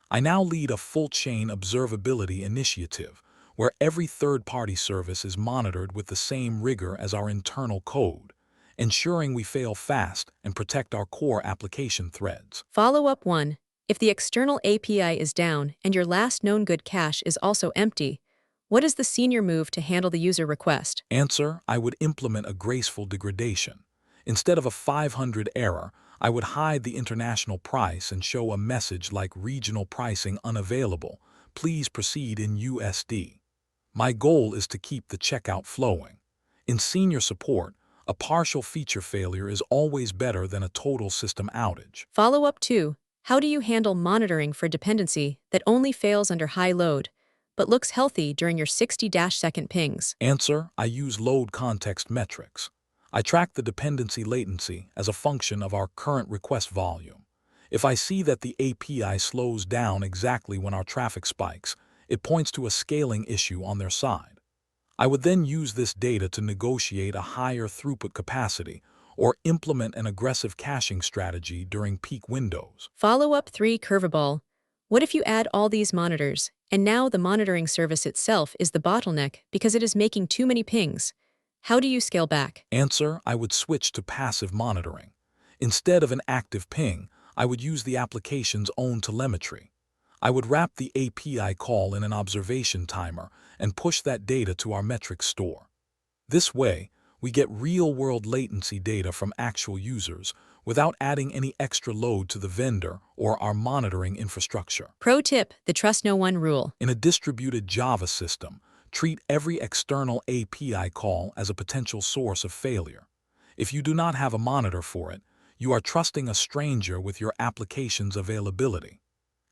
I now lead a full-chain observability initiative where every third-party service is monitored with the same rigor as our internal code, ensuring we fail fast and protect our core application threads. Follow-up 1. If the external API is down and your last known good cache is also empty, what is the senior move to handle the user request? Answer: I would implement a graceful degradation. Instead of a 500 error, I would hide the international price and show a message like regional pricing unavailable. Please proceed in USD. My goal is to keep the checkout flowing. In senior support, a partial feature failure is always better than a total system outage. Follow-up 2. How do you handle monitoring for dependency that only fails under high load, but looks healthy during your 60-second pings? Answer: I use load context metrics. I track the dependency latency as a function of our current request volume. If I see that the API slows down exactly when our traffic spikes, it points to a scaling issue on their side. I would then use this data to negotiate a higher throughput capacity or implement an aggressive caching strategy during peak windows. Follow-up 3. Curveball. What if you add all these monitors, and now the monitoring service itself is the bottleneck because it is making too many pings? How do you scale back? Answer: I would switch to passive monitoring. Instead of an active ping, I would use the application's own telemetry. I would wrap the API call in an observation timer and push that data to our metrics store. This way, we get real-world latency data from actual users without adding any extra load to the vendor or our monitoring infrastructure. Pro tip: the trust no one rule. In a distributed Java system, Treat every external API call as a potential source of failure. If you do not have a monitor for it, you are trusting a stranger with your application's availability.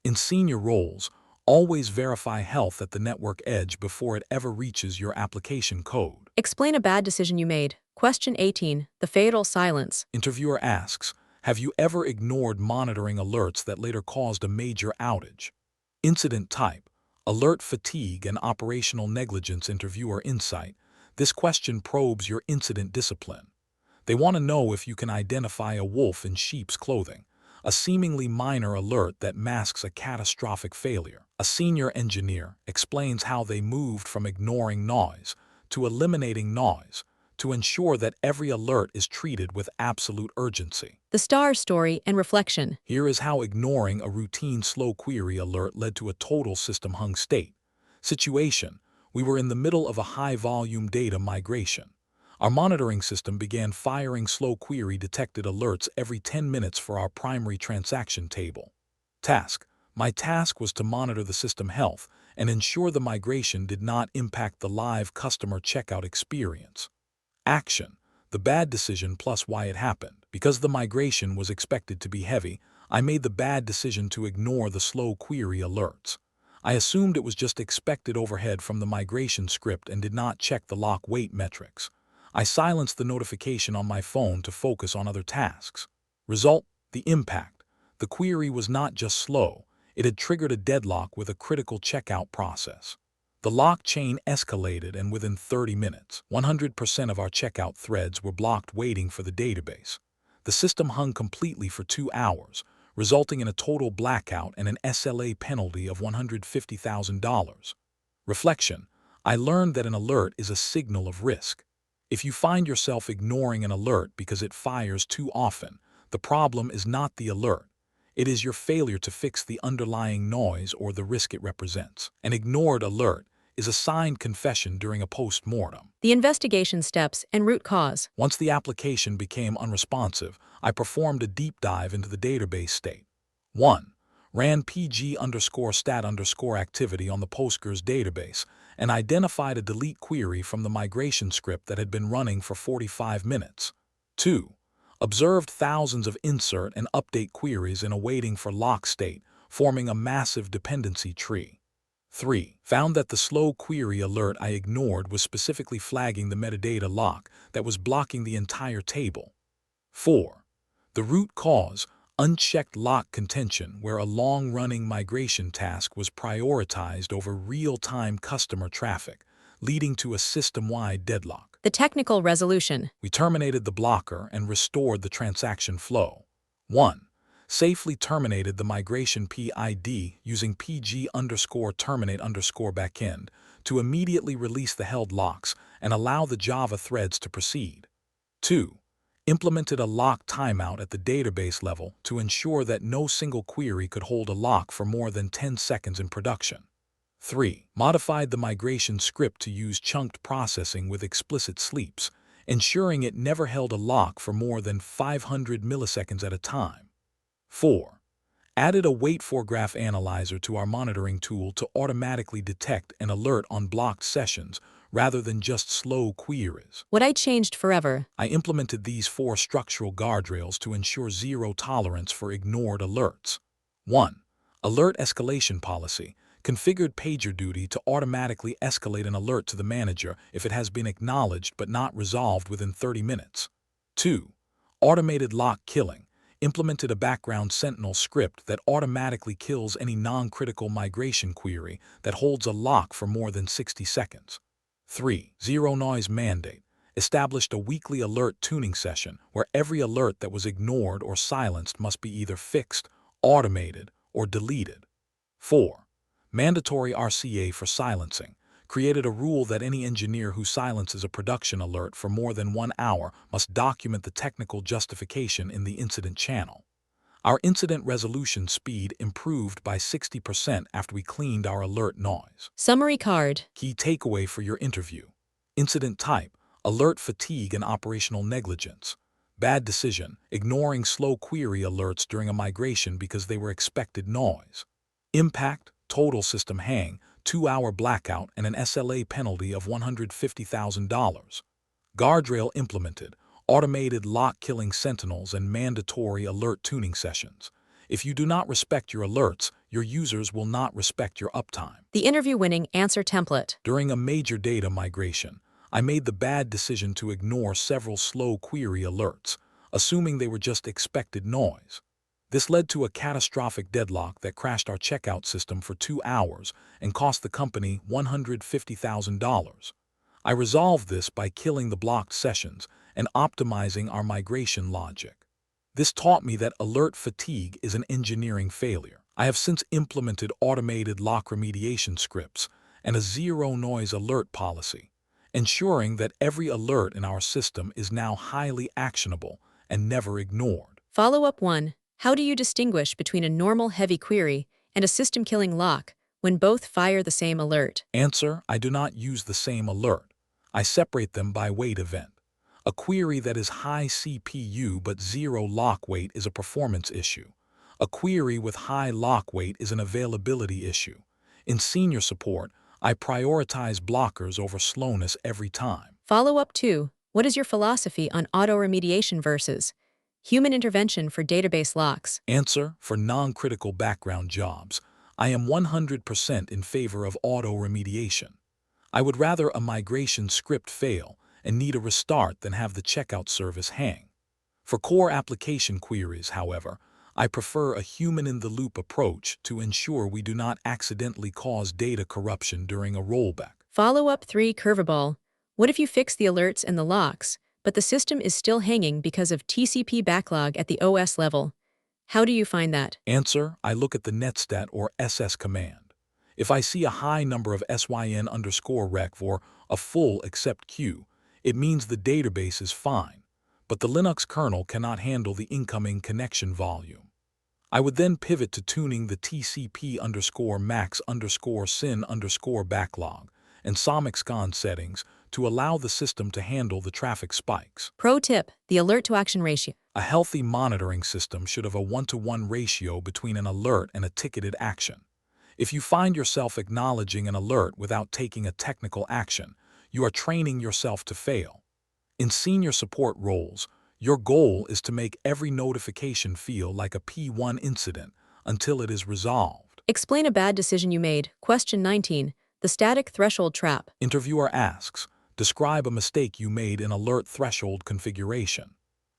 In senior roles, always verify health at the network edge before it ever reaches your application code. Explain a bad decision you made. Question 18. The fatal silence. Interviewer asks, have you ever ignored monitoring alerts that later caused a major outage? Incident type, alert fatigue and operational negligence. Interviewer insight. This question probes your incident discipline. They want to know if you can identify a wolf in sheep's clothing, a seemingly minor alert that masks a catastrophic failure. A senior engineer explains how they moved from ignoring noise to eliminating noise to ensure that every alert is treated with absolute urgency. The star story and reflection. Here is how ignoring a routine slow query alert led to a total system hung state. Situation: we were in the middle of a high-volume data migration. Our monitoring system began firing slow query detected alerts every 10 minutes for our primary transaction table. Task: my task was to monitor the system health and ensure the migration did not impact the live customer checkout experience. Action: the bad decision plus why it happened. Because the migration was expected to be heavy, I made the bad decision to ignore the slow query alerts. I assumed it was just expected overhead from the migration script and did not check the lock wait metrics. I silenced the notification on my phone to focus on other tasks. Result: the impact. The query was not just slow, it had triggered a deadlock with a critical checkout process. The lock chain escalated, and within 30 minutes, 100% of our checkout threads were blocked waiting for the database. The system hung completely for 2 hours, resulting in a total blackout and an SLA penalty of $150,000. Reflection: I learned that an alert is a signal of risk. If you find yourself ignoring an alert because it fires too often, the problem is not the alert. It is your failure to fix the underlying noise or the risk it represents. An ignored alert is a signed confession during a post-mortem. The investigation steps and root cause. Once the application became unresponsive, I performed a deep dive into the database state. 1. Ran pg_stat_activity on the Postgres database and identified a delete query from the migration script that had been running for 45 minutes. 2. Observed thousands of insert and update queries in a waiting for lock state, forming a massive dependency tree. 3. Found that the slow query alert I ignored was specifically flagging the metadata lock that was blocking the entire table. 4. The root cause: unchecked lock contention, where a long-running migration task was prioritized over real-time customer traffic, leading to a system-wide deadlock. The technical resolution. We terminated the blocker and restored the transaction flow. 1. Safely terminated the migration PID using pg_terminate_backend to immediately release the held locks and allow the Java threads to proceed. 2. Implemented a lock timeout at the database level to ensure that no single query could hold a lock for more than 10 seconds in production. 3. Modified the migration script to use chunked processing with explicit sleeps, ensuring it never held a lock for more than 500 milliseconds at a time. 4. Added a wait-for-graph analyzer to our monitoring tool to automatically detect and alert on blocked sessions rather than just slow queries. What I changed forever. I implemented these 4 structural guardrails to ensure zero tolerance for ignored alerts. 1. Alert escalation policy. Configured PagerDuty to automatically escalate an alert to the manager if it has been acknowledged but not resolved within 30 minutes. 2. Automated lock killing. Implemented a background Sentinel script that automatically kills any non-critical migration query that holds a lock for more than 60 seconds. 3. Zero noise mandate. Established a weekly alert tuning session where every alert that was ignored or silenced must be either fixed, automated, or deleted. 4. Mandatory RCA for silencing. Created a rule that any engineer who silences a production alert for more than 1 hour must document the technical justification in the incident channel. Our incident resolution speed improved by 60% after we cleaned our alert noise. Summary card. Key takeaway for your interview. Incident type: alert fatigue and operational negligence. Bad decision: ignoring slow query alerts during a migration because they were expected noise. Impact: total system hang, 2-hour blackout, and an SLA penalty of $150,000. Guardrail implemented, automated lock-killing sentinels, and mandatory alert tuning sessions. If you do not respect your alerts, your users will not respect your uptime. The interview-winning answer template. During a major data migration, I made the bad decision to ignore several slow query alerts, assuming they were just expected noise. This led to a catastrophic deadlock that crashed our checkout system for 2 hours and cost the company $150,000. I resolved this by killing the blocked sessions and optimizing our migration logic. This taught me that alert fatigue is an engineering failure. I have since implemented automated lock remediation scripts and a zero-noise alert policy, ensuring that every alert in our system is now highly actionable and never ignored. Follow-up 1. How do you distinguish between a normal heavy query and a system-killing lock when both fire the same alert? Answer: I do not use the same alert. I separate them by weight event. A query that is high CPU but zero lock weight is a performance issue. A query with high lock weight is an availability issue. In senior support, I prioritize blockers over slowness every time. Follow-up 2. What is your philosophy on auto-remediation versus human intervention for database locks? Answer: for non-critical background jobs, I am 100% in favor of auto-remediation. I would rather a migration script fail and need a restart than have the checkout service hang. For core application queries, however, I prefer a human-in-the-loop approach to ensure we do not accidentally cause data corruption during a rollback. Follow-up 3. Curveball. What if you fix the alerts and the locks, but the system is still hanging because of TCP backlog at the OS level? How do you find that? Answer: I look at the netstat or SS command. If I see a high number of syn_rec or a full except queue, it means the database is fine, but the Linux kernel cannot handle the incoming connection volume. I would then pivot to tuning the TCP_max_sin_backlog and SOMIXCON settings to allow the system to handle the traffic spikes. Pro tip: the alert-to-action ratio. A healthy monitoring system should have a 1-to-1 ratio between an alert and a ticketed action. If you find yourself acknowledging an alert without taking a technical action, you are training yourself to fail. In senior support roles, your goal is to make every notification feel like a P1 incident until it is resolved. Explain a bad decision you made. Question 19. The static threshold trap. Interviewer asks, describe a mistake you made in alert threshold configuration.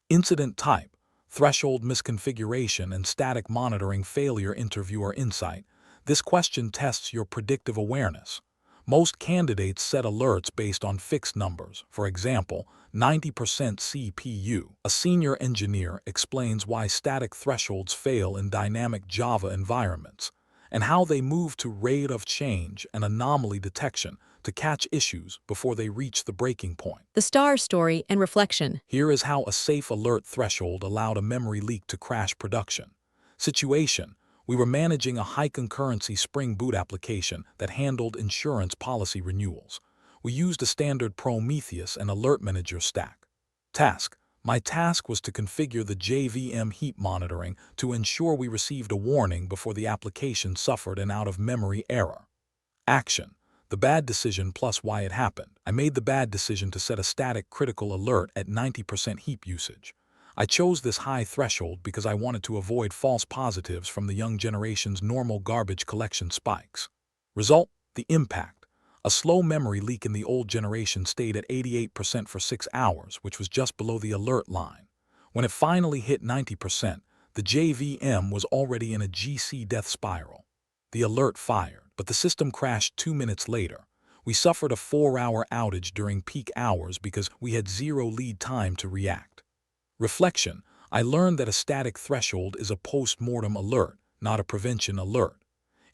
Incident type: threshold misconfiguration and static monitoring failure. Interviewer insight: this question tests your predictive awareness. Most candidates set alerts based on fixed numbers, for example, 90% CPU. A senior engineer explains why static thresholds fail in dynamic Java environments, and how they move to rate of change and anomaly detection to catch issues before they reach the breaking point. The star story and reflection. Here is how a safe alert threshold allowed a memory leak to crash production. Situation: we were managing a high concurrency Spring Boot application that handled insurance policy renewals. We used a standard Prometheus and Alert Manager stack. Task: my task was to configure the JVM heap monitoring to ensure we received a warning before the application suffered an out-of-memory error. Action: the bad decision plus why it happened. I made the bad decision to set a static critical alert at 90% heap usage. I chose this high threshold because I wanted to avoid false positives from the young generation's normal garbage collection spikes. Result: the impact. A slow memory leak in the old generation stayed at 88% for 6 hours, which was just below the alert line. When it finally hit 90%, the JVM was already in a GC death spiral. The alert fired, but the system crashed 2 minutes later. We suffered a 4-hour outage during peak hours because we had zero lead time to react. Reflection: I learned that a static threshold is a post-mortem alert, not a prevention alert.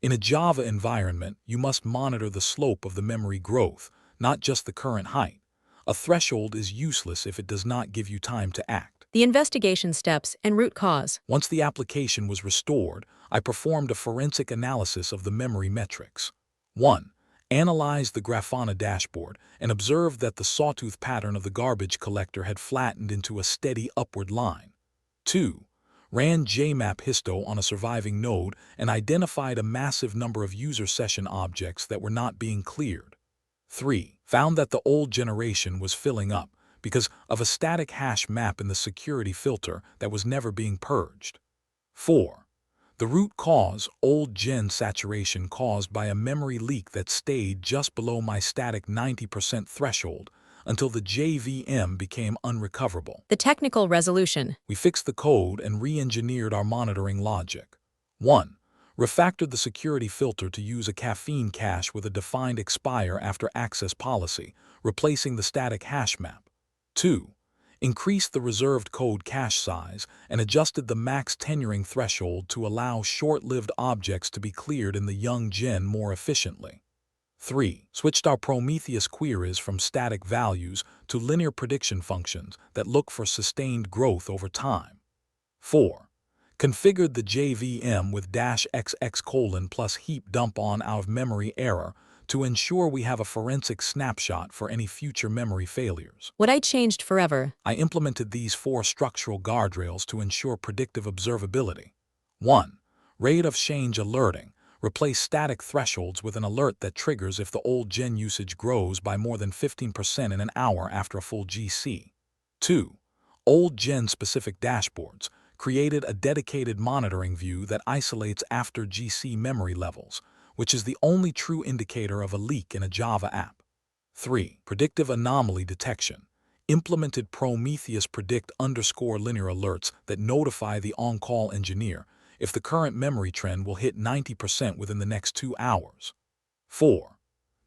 In a Java environment, you must monitor the slope of the memory growth, not just the current height. A threshold is useless if it does not give you time to act. The investigation steps and root cause. Once the application was restored, I performed a forensic analysis of the memory metrics. 1. Analyzed the Grafana dashboard and observed that the sawtooth pattern of the garbage collector had flattened into a steady upward line. 2. ran jmap histo on a surviving node, and identified a massive number of user session objects that were not being cleared. 3. Found that the old generation was filling up because of a static hash map in the security filter that was never being purged. 4. The root cause, old gen saturation caused by a memory leak that stayed just below my static 90% threshold until the JVM became unrecoverable. The technical resolution. We fixed the code and re-engineered our monitoring logic. 1. Refactored the security filter to use a caffeine cache with a defined expire after access policy, replacing the static hash map. 2. Increased the reserved code cache size and adjusted the max tenuring threshold to allow short-lived objects to be cleared in the young gen more efficiently. 3. Switched our Prometheus queries from static values to linear prediction functions that look for sustained growth over time. 4. Configured the JVM with -XX: plus heap dump on out of memory error to ensure we have a forensic snapshot for any future memory failures. What I changed forever. I implemented these 4 structural guardrails to ensure predictive observability. 1. Rate of change alerting. Replace static thresholds with an alert that triggers if the old gen usage grows by more than 15% in an hour after a full GC. 2. Old gen specific dashboards. Created a dedicated monitoring view that isolates after GC memory levels, which is the only true indicator of a leak in a Java app. 3. Predictive anomaly detection. Implemented Prometheus predict_linear alerts that notify the on-call engineer if the current memory trend will hit 90% within the next 2 hours. 4.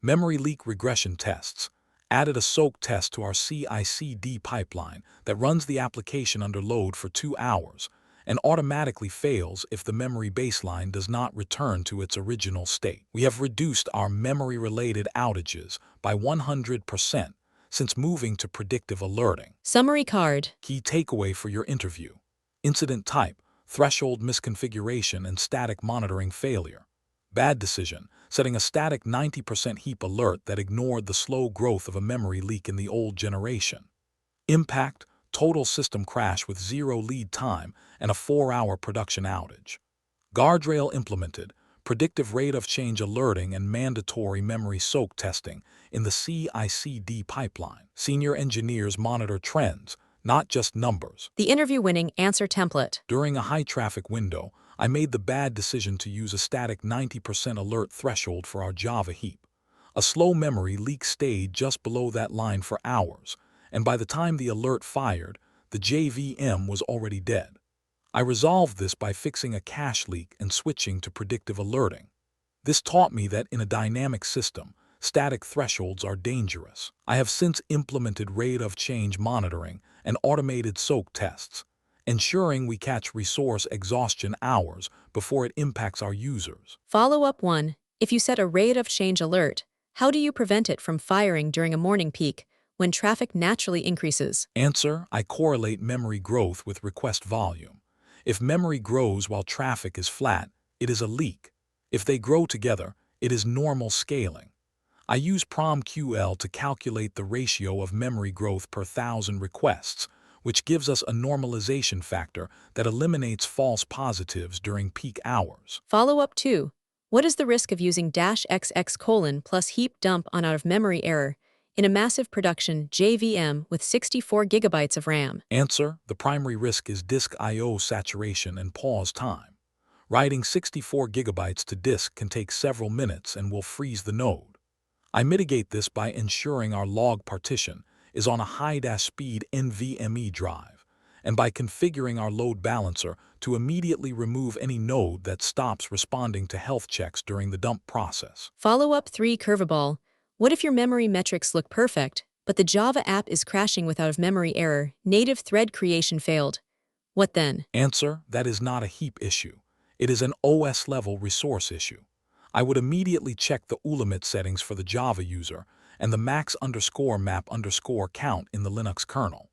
Memory leak regression tests. Added a soak test to our CI/CD pipeline that runs the application under load for 2 hours and automatically fails if the memory baseline does not return to its original state. We have reduced our memory-related outages by 100% since moving to predictive alerting. Summary card. Key takeaway for your interview: incident type, threshold misconfiguration and static monitoring failure. Bad decision, setting a static 90% heap alert that ignored the slow growth of a memory leak in the old generation. Impact, total system crash with 0 lead time and a 4-hour production outage. Guardrail implemented, predictive rate of change alerting and mandatory memory soak testing in the CI/CD pipeline. Senior engineers monitor trends, not just numbers. The interview-winning answer template. During a high-traffic window, I made the bad decision to use a static 90% alert threshold for our Java heap. A slow memory leak stayed just below that line for hours, and by the time the alert fired, the JVM was already dead. I resolved this by fixing a cache leak and switching to predictive alerting. This taught me that in a dynamic system, static thresholds are dangerous. I have since implemented rate of change monitoring and automated soak tests, ensuring we catch resource exhaustion hours before it impacts our users. Follow-up 1. If you set a rate of change alert, how do you prevent it from firing during a morning peak when traffic naturally increases? Answer: I correlate memory growth with request volume. If memory grows while traffic is flat, it is a leak. If they grow together, it is normal scaling. I use PromQL to calculate the ratio of memory growth per 1,000 requests, which gives us a normalization factor that eliminates false positives during peak hours. Follow-up 2. What is the risk of using -XX: plus heap dump on out of memory error in a massive production JVM with 64 gigabytes of RAM? Answer: the primary risk is disk I/O saturation and pause time. Writing 64 gigabytes to disk can take several minutes and will freeze the node. I mitigate this by ensuring our log partition is on a high-speed NVMe drive, and by configuring our load balancer to immediately remove any node that stops responding to health checks during the dump process. Follow-up 3. Curveball. What if your memory metrics look perfect, but the Java app is crashing with out-of-memory error, native thread creation failed? What then? Answer: that is not a heap issue. It is an OS-level resource issue. I would immediately check the ulimit settings for the Java user and the max_map_count in the Linux kernel.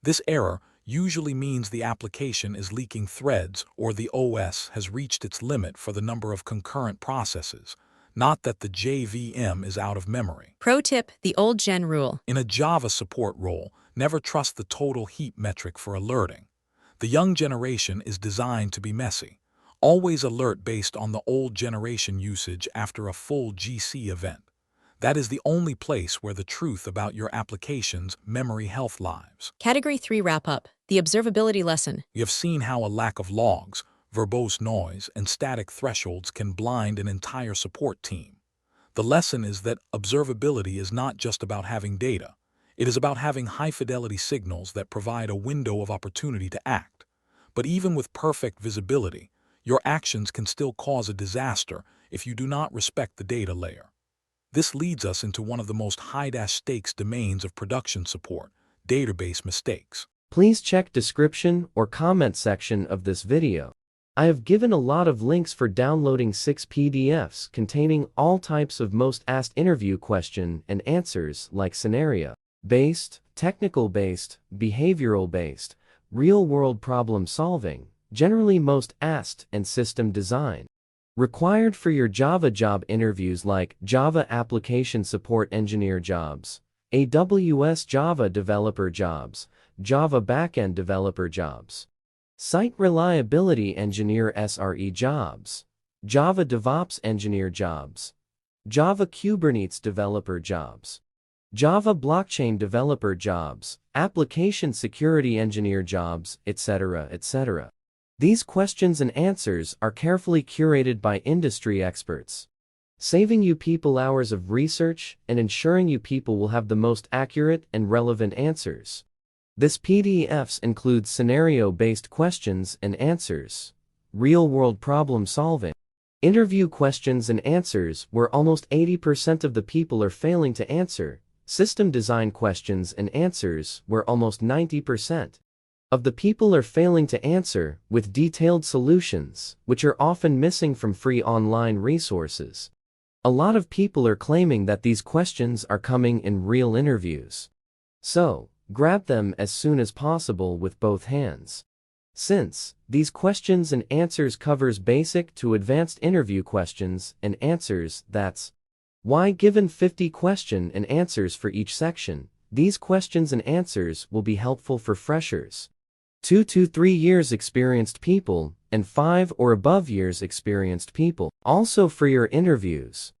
This error usually means the application is leaking threads or the OS has reached its limit for the number of concurrent processes, not that the JVM is out of memory. Pro tip: the old gen rule. In a Java support role, never trust the total heap metric for alerting. The young generation is designed to be messy, always alert based on the old generation usage after a full GC event. That is the only place where the truth about your application's memory health lives. Category 3 wrap-up, the observability lesson. We have seen how a lack of logs, verbose noise, and static thresholds can blind an entire support team. The lesson is that observability is not just about having data. It is about having high-fidelity signals that provide a window of opportunity to act. But even with perfect visibility, your actions can still cause a disaster if you do not respect the data layer. This leads us into one of the most high-stakes domains of production support, database mistakes. Please check description or comment section of this video. I have given a lot of links for downloading 6 PDFs containing all types of most asked interview question and answers like scenario-based, technical-based, behavioral-based, real-world problem-solving, generally most asked, and system design. Required for your Java job interviews like Java Application Support Engineer jobs, AWS Java Developer jobs, Java Backend Developer jobs, Site Reliability Engineer SRE jobs, Java DevOps Engineer jobs, Java Kubernetes Developer jobs, Java Blockchain Developer jobs, Application Security Engineer jobs, etc., etc. These questions and answers are carefully curated by industry experts, saving you people hours of research and ensuring you people will have the most accurate and relevant answers. This PDFs includes scenario-based questions and answers, real-world problem solving, interview questions and answers where almost 80% of the people are failing to answer, system design questions and answers where almost 90% of the people are failing to answer, with detailed solutions, which are often missing from free online resources. A lot of people are claiming that these questions are coming in real interviews. So, grab them as soon as possible with both hands. Since these questions and answers covers basic to advanced interview questions and answers, that's why given 50 question and answers for each section, these questions and answers will be helpful for freshers, 2 to 3 years experienced people, and 5 or above years experienced people. Also for your interviews,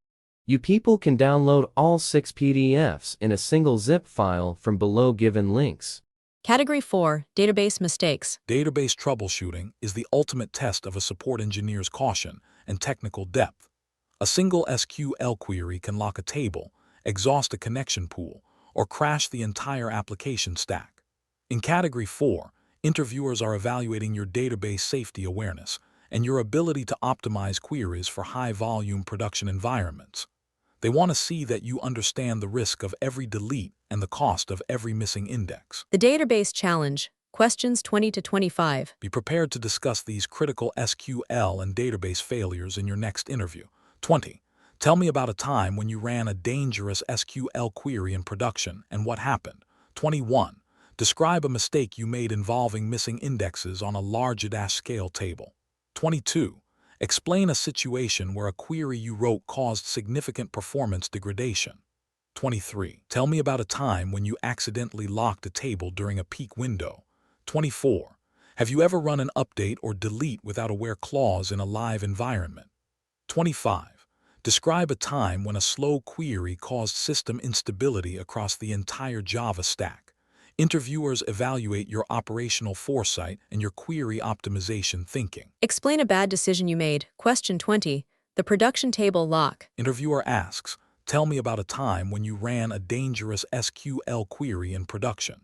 you people can download all 6 PDFs in a single zip file from below given links. Category 4, database mistakes. Database troubleshooting is the ultimate test of a support engineer's caution and technical depth. A single SQL query can lock a table, exhaust a connection pool, or crash the entire application stack. In Category 4, interviewers are evaluating your database safety awareness and your ability to optimize queries for high-volume production environments. They want to see that you understand the risk of every delete and the cost of every missing index. The database challenge, questions 20 to 25. Be prepared to discuss these critical SQL and database failures in your next interview. 20. Tell me about a time when you ran a dangerous SQL query in production and what happened. 21. Describe a mistake you made involving missing indexes on a large-scale table. 22. Explain a situation where a query you wrote caused significant performance degradation. 23. Tell me about a time when you accidentally locked a table during a peak window. 24. Have you ever run an update or delete without a where clause in a live environment? 25. Describe a time when a slow query caused system instability across the entire Java stack. Interviewers evaluate your operational foresight and your query optimization thinking. Explain a bad decision you made. Question 20, the production table lock. Interviewer asks, tell me about a time when you ran a dangerous SQL query in production.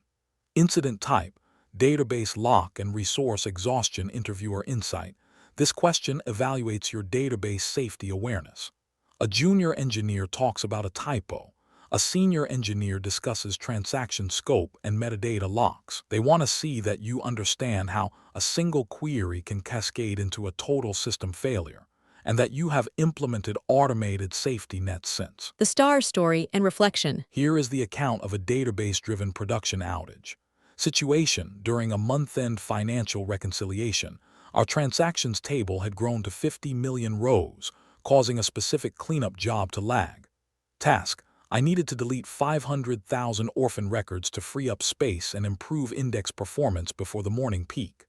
Incident type, database lock and resource exhaustion. Interviewer insight. This question evaluates your database safety awareness. A junior engineer talks about a typo. A senior engineer discusses transaction scope and metadata locks. They want to see that you understand how a single query can cascade into a total system failure, and that you have implemented automated safety nets since. The star story and reflection. Here is the account of a database-driven production outage. Situation: during a month-end financial reconciliation, our transactions table had grown to 50 million rows, causing a specific cleanup job to lag. Task: I needed to delete 500,000 orphan records to free up space and improve index performance before the morning peak.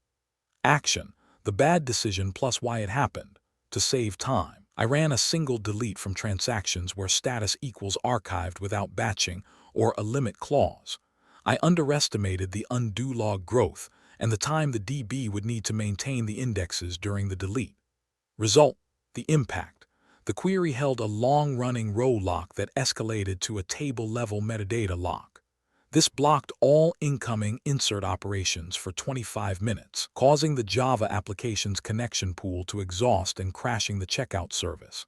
Action: the bad decision plus why it happened. To save time, I ran a single delete from transactions where status equals archived without batching or a limit clause. I underestimated the undo log growth and the time the DB would need to maintain the indexes during the delete. Result: the impact. The query held a long-running row lock that escalated to a table-level metadata lock. This blocked all incoming insert operations for 25 minutes, causing the Java application's connection pool to exhaust and crashing the checkout service.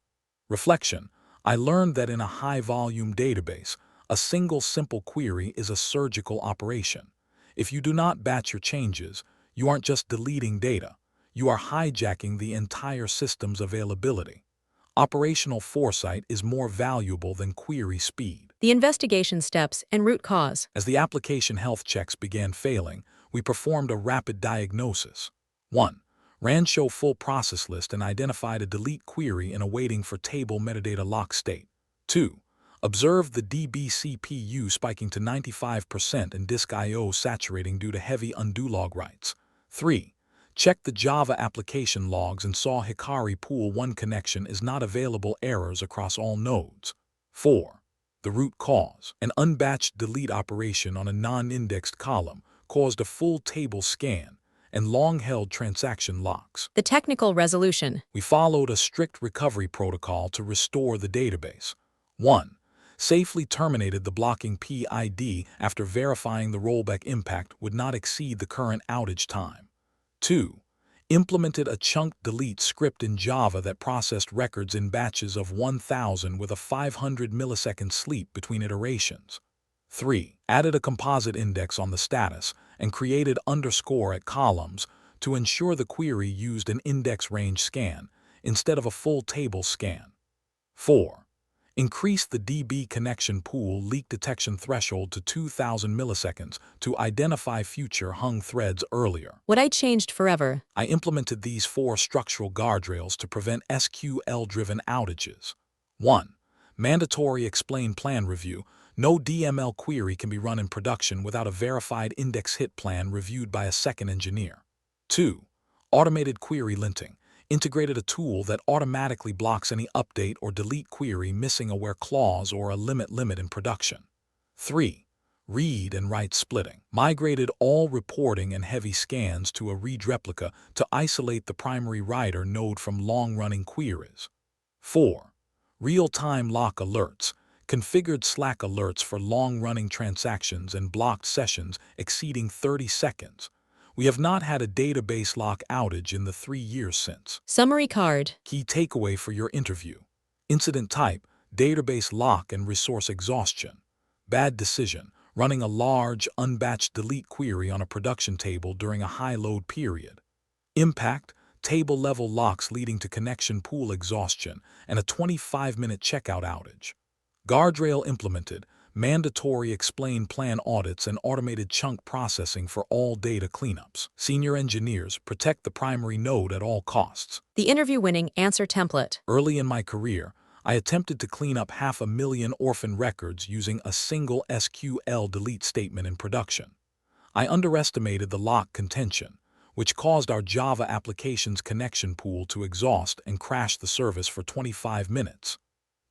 Reflection: I learned that in a high-volume database, a single simple query is a surgical operation. If you do not batch your changes, you aren't just deleting data, you are hijacking the entire system's availability. Operational foresight is more valuable than query speed. The investigation steps and root cause. As the application health checks began failing, we performed a rapid diagnosis. 1. Ran show full process list and identified a delete query in a waiting for table metadata lock state. 2. Observed the DB CPU spiking to 95% and disk I/O saturating due to heavy undo log writes. 3. Checked the Java application logs and saw Hikari Pool 1 connection is not available errors across all nodes. 4. The root cause: an unbatched delete operation on a non-indexed column caused a full table scan and long-held transaction locks. The technical resolution. We followed a strict recovery protocol to restore the database. 1. Safely terminated the blocking PID after verifying the rollback impact would not exceed the current outage time. 2. Implemented a chunk delete script in Java that processed records in batches of 1,000 with a 500 millisecond sleep between iterations. 3. Added a composite index on the status and created underscore at columns to ensure the query used an index range scan instead of a full table scan. 4. Increased the DB connection pool leak detection threshold to 2,000 milliseconds to identify future hung threads earlier. What I changed forever. I implemented these 4 structural guardrails to prevent SQL-driven outages. 1. Mandatory explain plan review. No DML query can be run in production without a verified index hit plan reviewed by a second engineer. 2. Automated query linting. Integrated a tool that automatically blocks any update or delete query missing a where clause or a limit in production. 3. Read and write splitting. Migrated all reporting and heavy scans to a read replica to isolate the primary writer node from long-running queries. 4. Real-time lock alerts. Configured Slack alerts for long-running transactions and blocked sessions exceeding 30 seconds. We have not had a database lock outage in the 3 years since. Summary card. Key takeaway for your interview: incident type, database lock and resource exhaustion. Bad decision, running a large, unbatched delete query on a production table during a high load period. Impact, table-level locks leading to connection pool exhaustion and a 25-minute checkout outage. Guardrail implemented, mandatory explain plan audits and automated chunk processing for all data cleanups. Senior engineers protect the primary node at all costs. The interview-winning answer template. Early in my career, I attempted to clean up 500,000 orphan records using a single SQL delete statement in production. I underestimated the lock contention, which caused our Java application's connection pool to exhaust and crash the service for 25 minutes.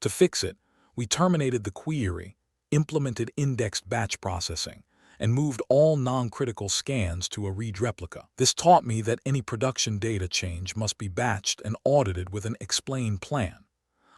To fix it, we terminated the query, implemented indexed batch processing, and moved all non-critical scans to a read replica. This taught me that any production data change must be batched and audited with an explain plan.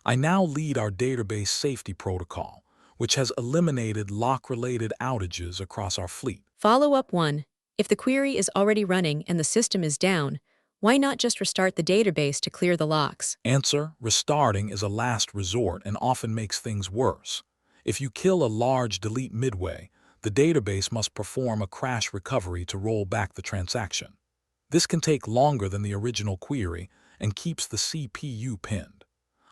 I now lead our database safety protocol, which has eliminated lock-related outages across our fleet. Follow-up 1. If the query is already running and the system is down, why not just restart the database to clear the locks? Answer: restarting is a last resort and often makes things worse. If you kill a large delete midway, the database must perform a crash recovery to roll back the transaction. This can take longer than the original query and keeps the CPU pinned.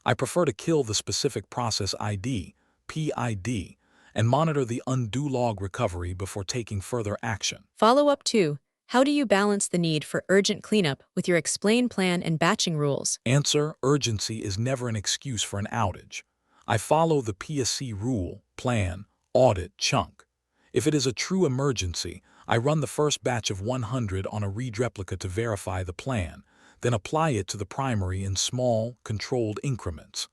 I prefer to kill the specific process ID, PID, and monitor the undo log recovery before taking further action. Follow-up 2. How do you balance the need for urgent cleanup with your explain plan and batching rules? Answer: urgency is never an excuse for an outage. I follow the PSC rule, plan, audit, chunk. If it is a true emergency, I run the first batch of 100 on a read replica to verify the plan, then apply it to the primary in small, controlled increments.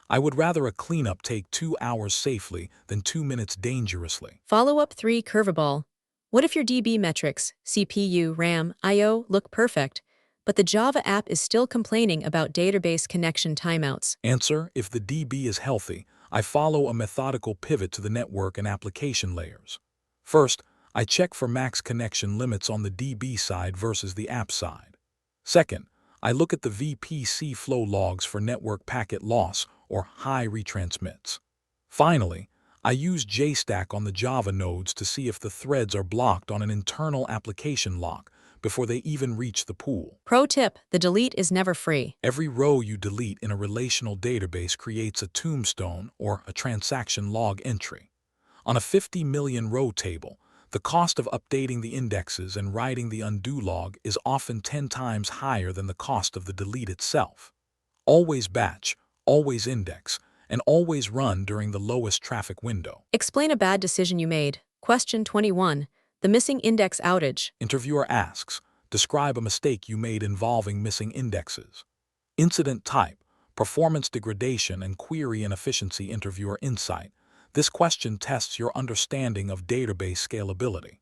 I would rather a cleanup take 2 hours safely than 2 minutes dangerously. Follow-up 3 curveball. What if your DB metrics, CPU, RAM, I/O, look perfect, but the Java app is still complaining about database connection timeouts? Answer: if the DB is healthy, I follow a methodical pivot to the network and application layers. First, I check for max connection limits on the DB side versus the app side. Second, I look at the VPC flow logs for network packet loss or high retransmits. Finally, I use JStack on the Java nodes to see if the threads are blocked on an internal application lock before they even reach the pool. Pro tip, the delete is never free. Every row you delete in a relational database creates a tombstone or a transaction log entry. On a 50 million row table, the cost of updating the indexes and writing the undo log is often 10 times higher than the cost of the delete itself. Always batch, always index, and always run during the lowest traffic window. Explain a bad decision you made. Question 21. The missing index outage. Interviewer asks, describe a mistake you made involving missing indexes. Incident type, performance degradation and query inefficiency. Interviewer insight. This question tests your understanding of database scalability.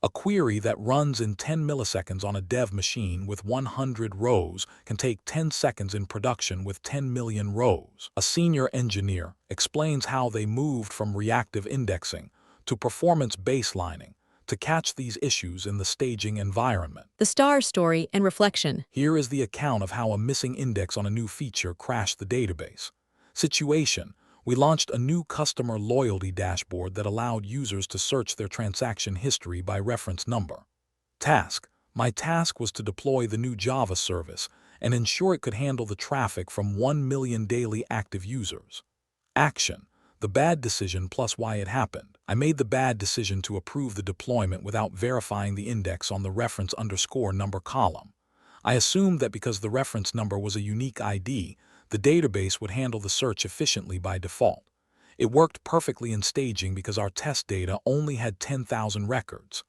A query that runs in 10 milliseconds on a dev machine with 100 rows can take 10 seconds in production with 10 million rows. A senior engineer explains how they moved from reactive indexing to performance baselining to catch these issues in the staging environment. The star story and reflection. Here is the account of how a missing index on a new feature crashed the database. Situation: we launched a new customer loyalty dashboard that allowed users to search their transaction history by reference number. Task: my task was to deploy the new Java service and ensure it could handle the traffic from 1 million daily active users. Action: the bad decision plus why it happened. I made the bad decision to approve the deployment without verifying the index on the reference_number column. I assumed that because the reference number was a unique ID, the database would handle the search efficiently by default. It worked perfectly in staging because our test data only had 10,000 records.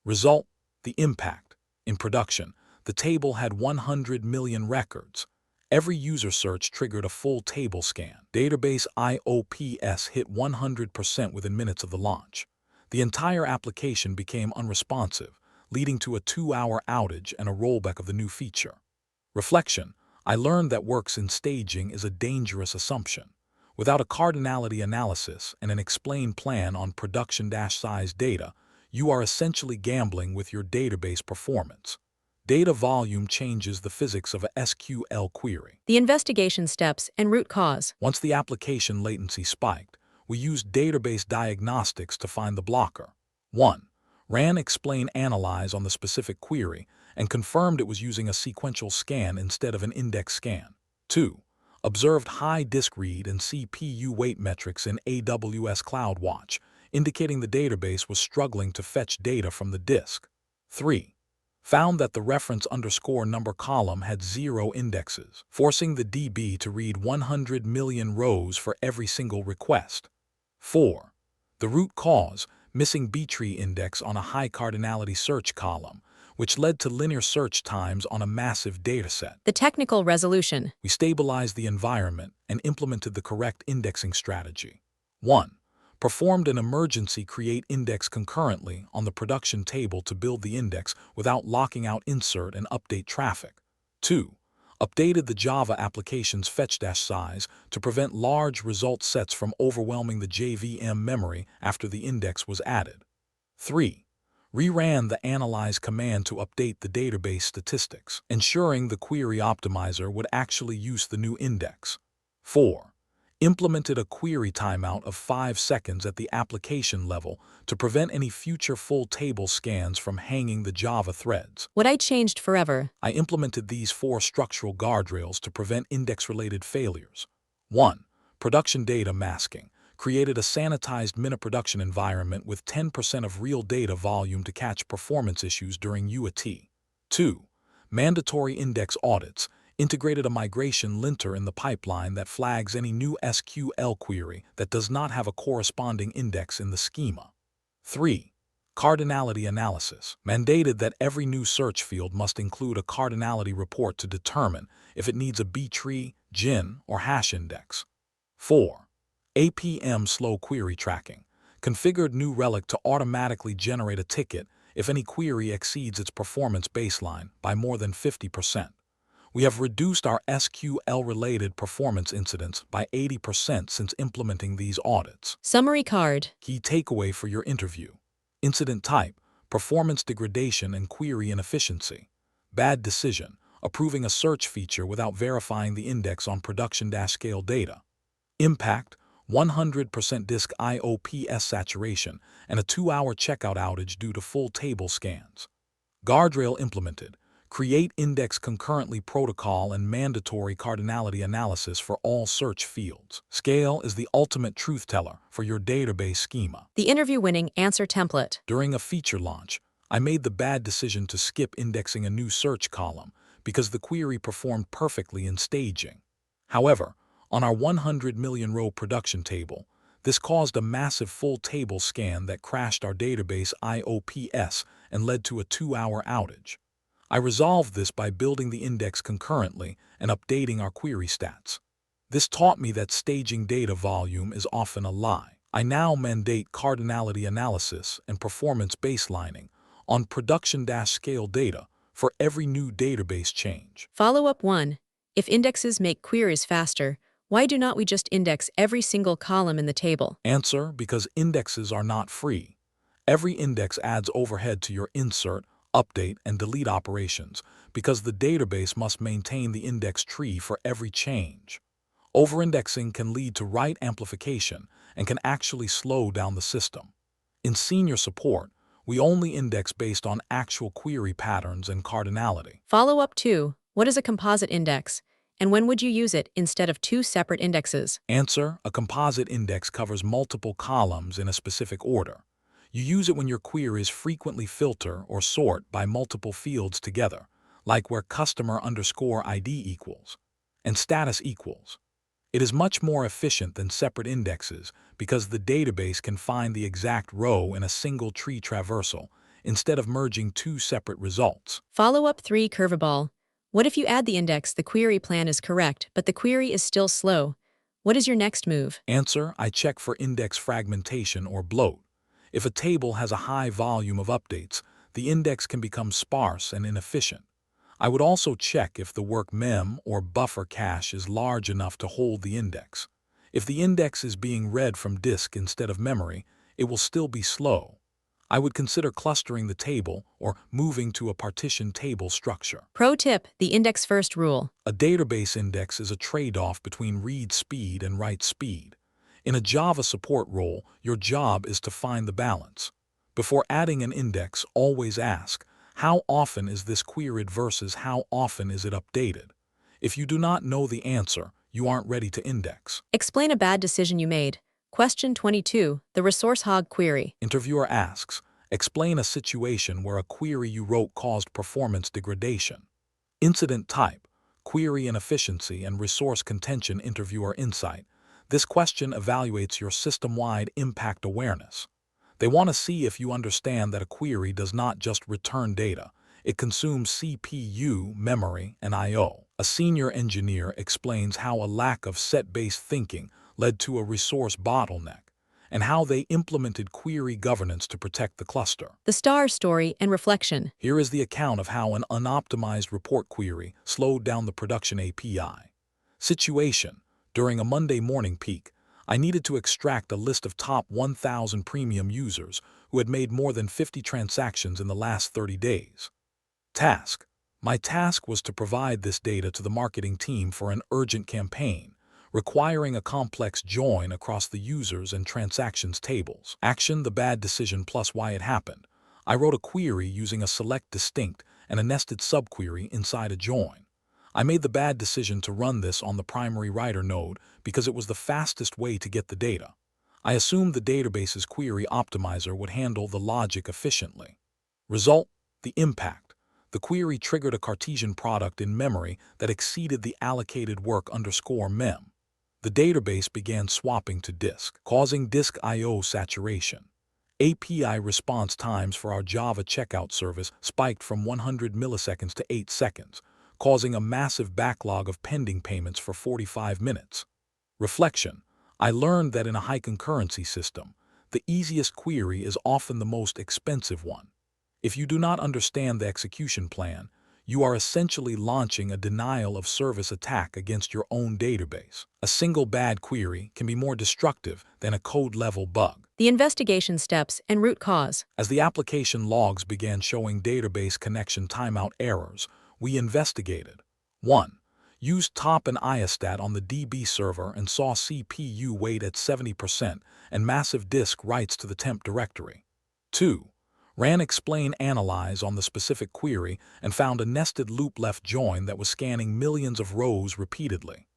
Result: the impact. In production, the table had 100 million records. Every user search triggered a full table scan. Database IOPS hit 100% within minutes of the launch. The entire application became unresponsive, leading to a 2-hour outage and a rollback of the new feature. Reflection: I learned that works in staging is a dangerous assumption. Without a cardinality analysis and an explained plan on production-size data, you are essentially gambling with your database performance. Data volume changes the physics of a SQL query. The investigation steps and root cause. Once the application latency spiked, we used database diagnostics to find the blocker. 1. Ran explain analyze on the specific query and confirmed it was using a sequential scan instead of an index scan. 2. Observed high disk read and CPU wait metrics in AWS CloudWatch, indicating the database was struggling to fetch data from the disk. 3. Found that the reference_number column had 0 indexes, forcing the DB to read 100 million rows for every single request. 4. The root cause: missing B-tree index on a high cardinality search column, which led to linear search times on a massive dataset. The technical resolution. We stabilized the environment and implemented the correct indexing strategy. 1. Performed an emergency create index concurrently on the production table to build the index without locking out insert and update traffic. 2. Updated the Java application's fetch-size to prevent large result sets from overwhelming the JVM memory after the index was added. 3. Reran the analyze command to update the database statistics, ensuring the query optimizer would actually use the new index. 4. Implemented a query timeout of 5 seconds at the application level to prevent any future full table scans from hanging the Java threads. What I changed forever. I implemented these 4 structural guardrails to prevent index-related failures. 1. Production data masking. Created a sanitized mini-production environment with 10% of real data volume to catch performance issues during UAT. 2. Mandatory index audits. Integrated a migration linter in the pipeline that flags any new SQL query that does not have a corresponding index in the schema. 3. Cardinality analysis. Mandated that every new search field must include a cardinality report to determine if it needs a B-tree, GIN, or hash index. 4. APM slow query tracking. Configured New Relic to automatically generate a ticket if any query exceeds its performance baseline by more than 50%. We have reduced our SQL-related performance incidents by 80% since implementing these audits. Summary card. Key takeaway for your interview. Incident type, performance degradation and query inefficiency. Bad decision, approving a search feature without verifying the index on production-scale data. Impact, 100% disk IOPS saturation and a 2-hour checkout outage due to full table scans. Guardrail implemented. Create index concurrently protocol and mandatory cardinality analysis for all search fields. Scale is the ultimate truth teller for your database schema. The interview-winning answer template. During a feature launch, I made the bad decision to skip indexing a new search column because the query performed perfectly in staging. However, on our 100 million row production table, this caused a massive full table scan that crashed our database IOPS and led to a 2-hour outage. I resolved this by building the index concurrently and updating our query stats. This taught me that staging data volume is often a lie. I now mandate cardinality analysis and performance baselining on production-scale data for every new database change. Follow-up 1. If indexes make queries faster, why do not we just index every single column in the table? Answer: because indexes are not free. Every index adds overhead to your insert, update, and delete operations because the database must maintain the index tree for every change. Over-indexing can lead to write amplification and can actually slow down the system. In senior support, we only index based on actual query patterns and cardinality. Follow-up 2. What is a composite index, and when would you use it instead of 2 separate indexes? Answer: a composite index covers multiple columns in a specific order. You use it when your queries frequently filter or sort by multiple fields together, like where customer_ID equals and status equals. It is much more efficient than separate indexes because the database can find the exact row in a single tree traversal instead of merging 2 separate results. Follow-up 3. Curveball. What if you add the index, the query plan is correct, but the query is still slow? What is your next move? Answer: I check for index fragmentation or bloat. If a table has a high volume of updates, the index can become sparse and inefficient. I would also check if the work mem or buffer cache is large enough to hold the index. If the index is being read from disk instead of memory, it will still be slow. I would consider clustering the table or moving to a partition table structure. Pro tip: the index first rule. A database index is a trade-off between read speed and write speed. In a Java support role, your job is to find the balance. Before adding an index, always ask, how often is this queried versus how often is it updated? If you do not know the answer, you aren't ready to index. Explain a bad decision you made. Question 22. The resource hog query. Interviewer asks, explain a situation where a query you wrote caused performance degradation. Incident type, query inefficiency and resource contention. Interviewer insight. This question evaluates your system-wide impact awareness. They want to see if you understand that a query does not just return data. It consumes CPU, memory, and I/O. A senior engineer explains how a lack of set-based thinking led to a resource bottleneck, and how they implemented query governance to protect the cluster. The star story and reflection. Here is the account of how an unoptimized report query slowed down the production API. Situation: during a Monday morning peak, I needed to extract a list of top 1,000 premium users who had made more than 50 transactions in the last 30 days. Task: my task was to provide this data to the marketing team for an urgent campaign, requiring a complex join across the users and transactions tables. Action: the bad decision plus why it happened. I wrote a query using a select distinct and a nested subquery inside a join. I made the bad decision to run this on the primary writer node because it was the fastest way to get the data. I assumed the database's query optimizer would handle the logic efficiently. Result: the impact. The query triggered a Cartesian product in memory that exceeded the allocated work_mem. The database began swapping to disk, causing disk I/O saturation. API response times for our Java checkout service spiked from 100 milliseconds to 8 seconds, causing a massive backlog of pending payments for 45 minutes. Reflection: I learned that in a high concurrency system, the easiest query is often the most expensive one. If you do not understand the execution plan, you are essentially launching a denial of service attack against your own database. A single bad query can be more destructive than a code-level bug. The investigation steps and root cause. As the application logs began showing database connection timeout errors, we investigated. 1. Used top and IOStat on the DB server and saw CPU weight at 70% and massive disk writes to the temp directory. 2. Ran explain analyze on the specific query and found a nested loop left join that was scanning millions of rows repeatedly.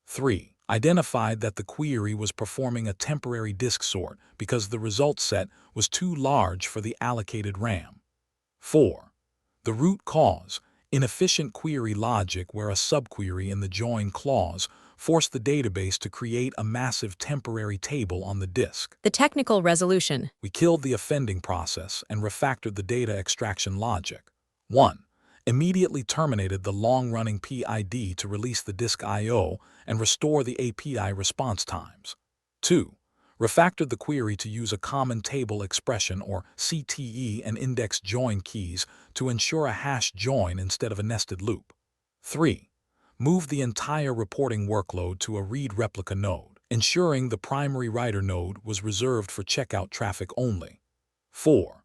3. Identified that the query was performing a temporary disk sort because the result set was too large for the allocated RAM. 4. The root cause: inefficient query logic where a subquery in the join clause forced the database to create a massive temporary table on the disk. The technical resolution. We killed the offending process and refactored the data extraction logic. 1. Immediately terminated the long-running PID to release the disk I/O and restore the API response times. 2. Refactored the query to use a common table expression or CTE and index join keys to ensure a hash join instead of a nested loop. 3. Moved the entire reporting workload to a read replica node, ensuring the primary writer node was reserved for checkout traffic only. 4.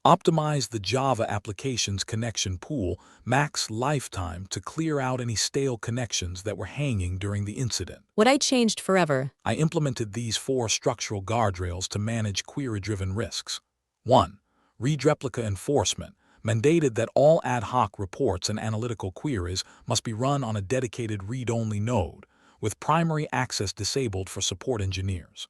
Optimize the Java application's connection pool max lifetime to clear out any stale connections that were hanging during the incident. What I changed forever. I implemented these 4 structural guardrails to manage query-driven risks. 1. Read replica enforcement mandated that all ad hoc reports and analytical queries must be run on a dedicated read-only node, with primary access disabled for support engineers.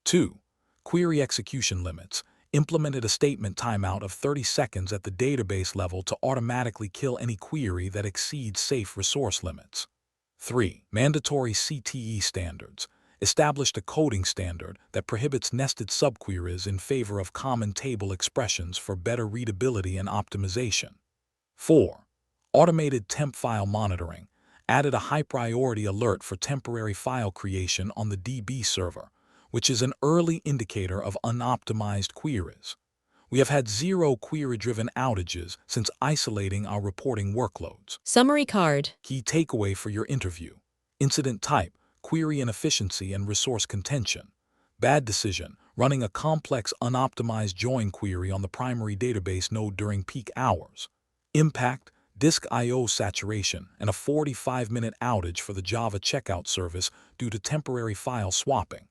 2. Query execution limits implemented a statement timeout of 30 seconds at the database level to automatically kill any query that exceeds safe resource limits. 3. Mandatory CTE standards established a coding standard that prohibits nested subqueries in favor of common table expressions for better readability and optimization. 4. Automated temp file monitoring added a high-priority alert for temporary file creation on the DB server, which is an early indicator of unoptimized queries. We have had 0 query-driven outages since isolating our reporting workloads. Summary card. Key takeaway for your interview: incident type, query inefficiency and resource contention. Bad decision, running a complex unoptimized join query on the primary database node during peak hours. Impact: disk I/O saturation and a 45-minute outage for the Java checkout service due to temporary file swapping.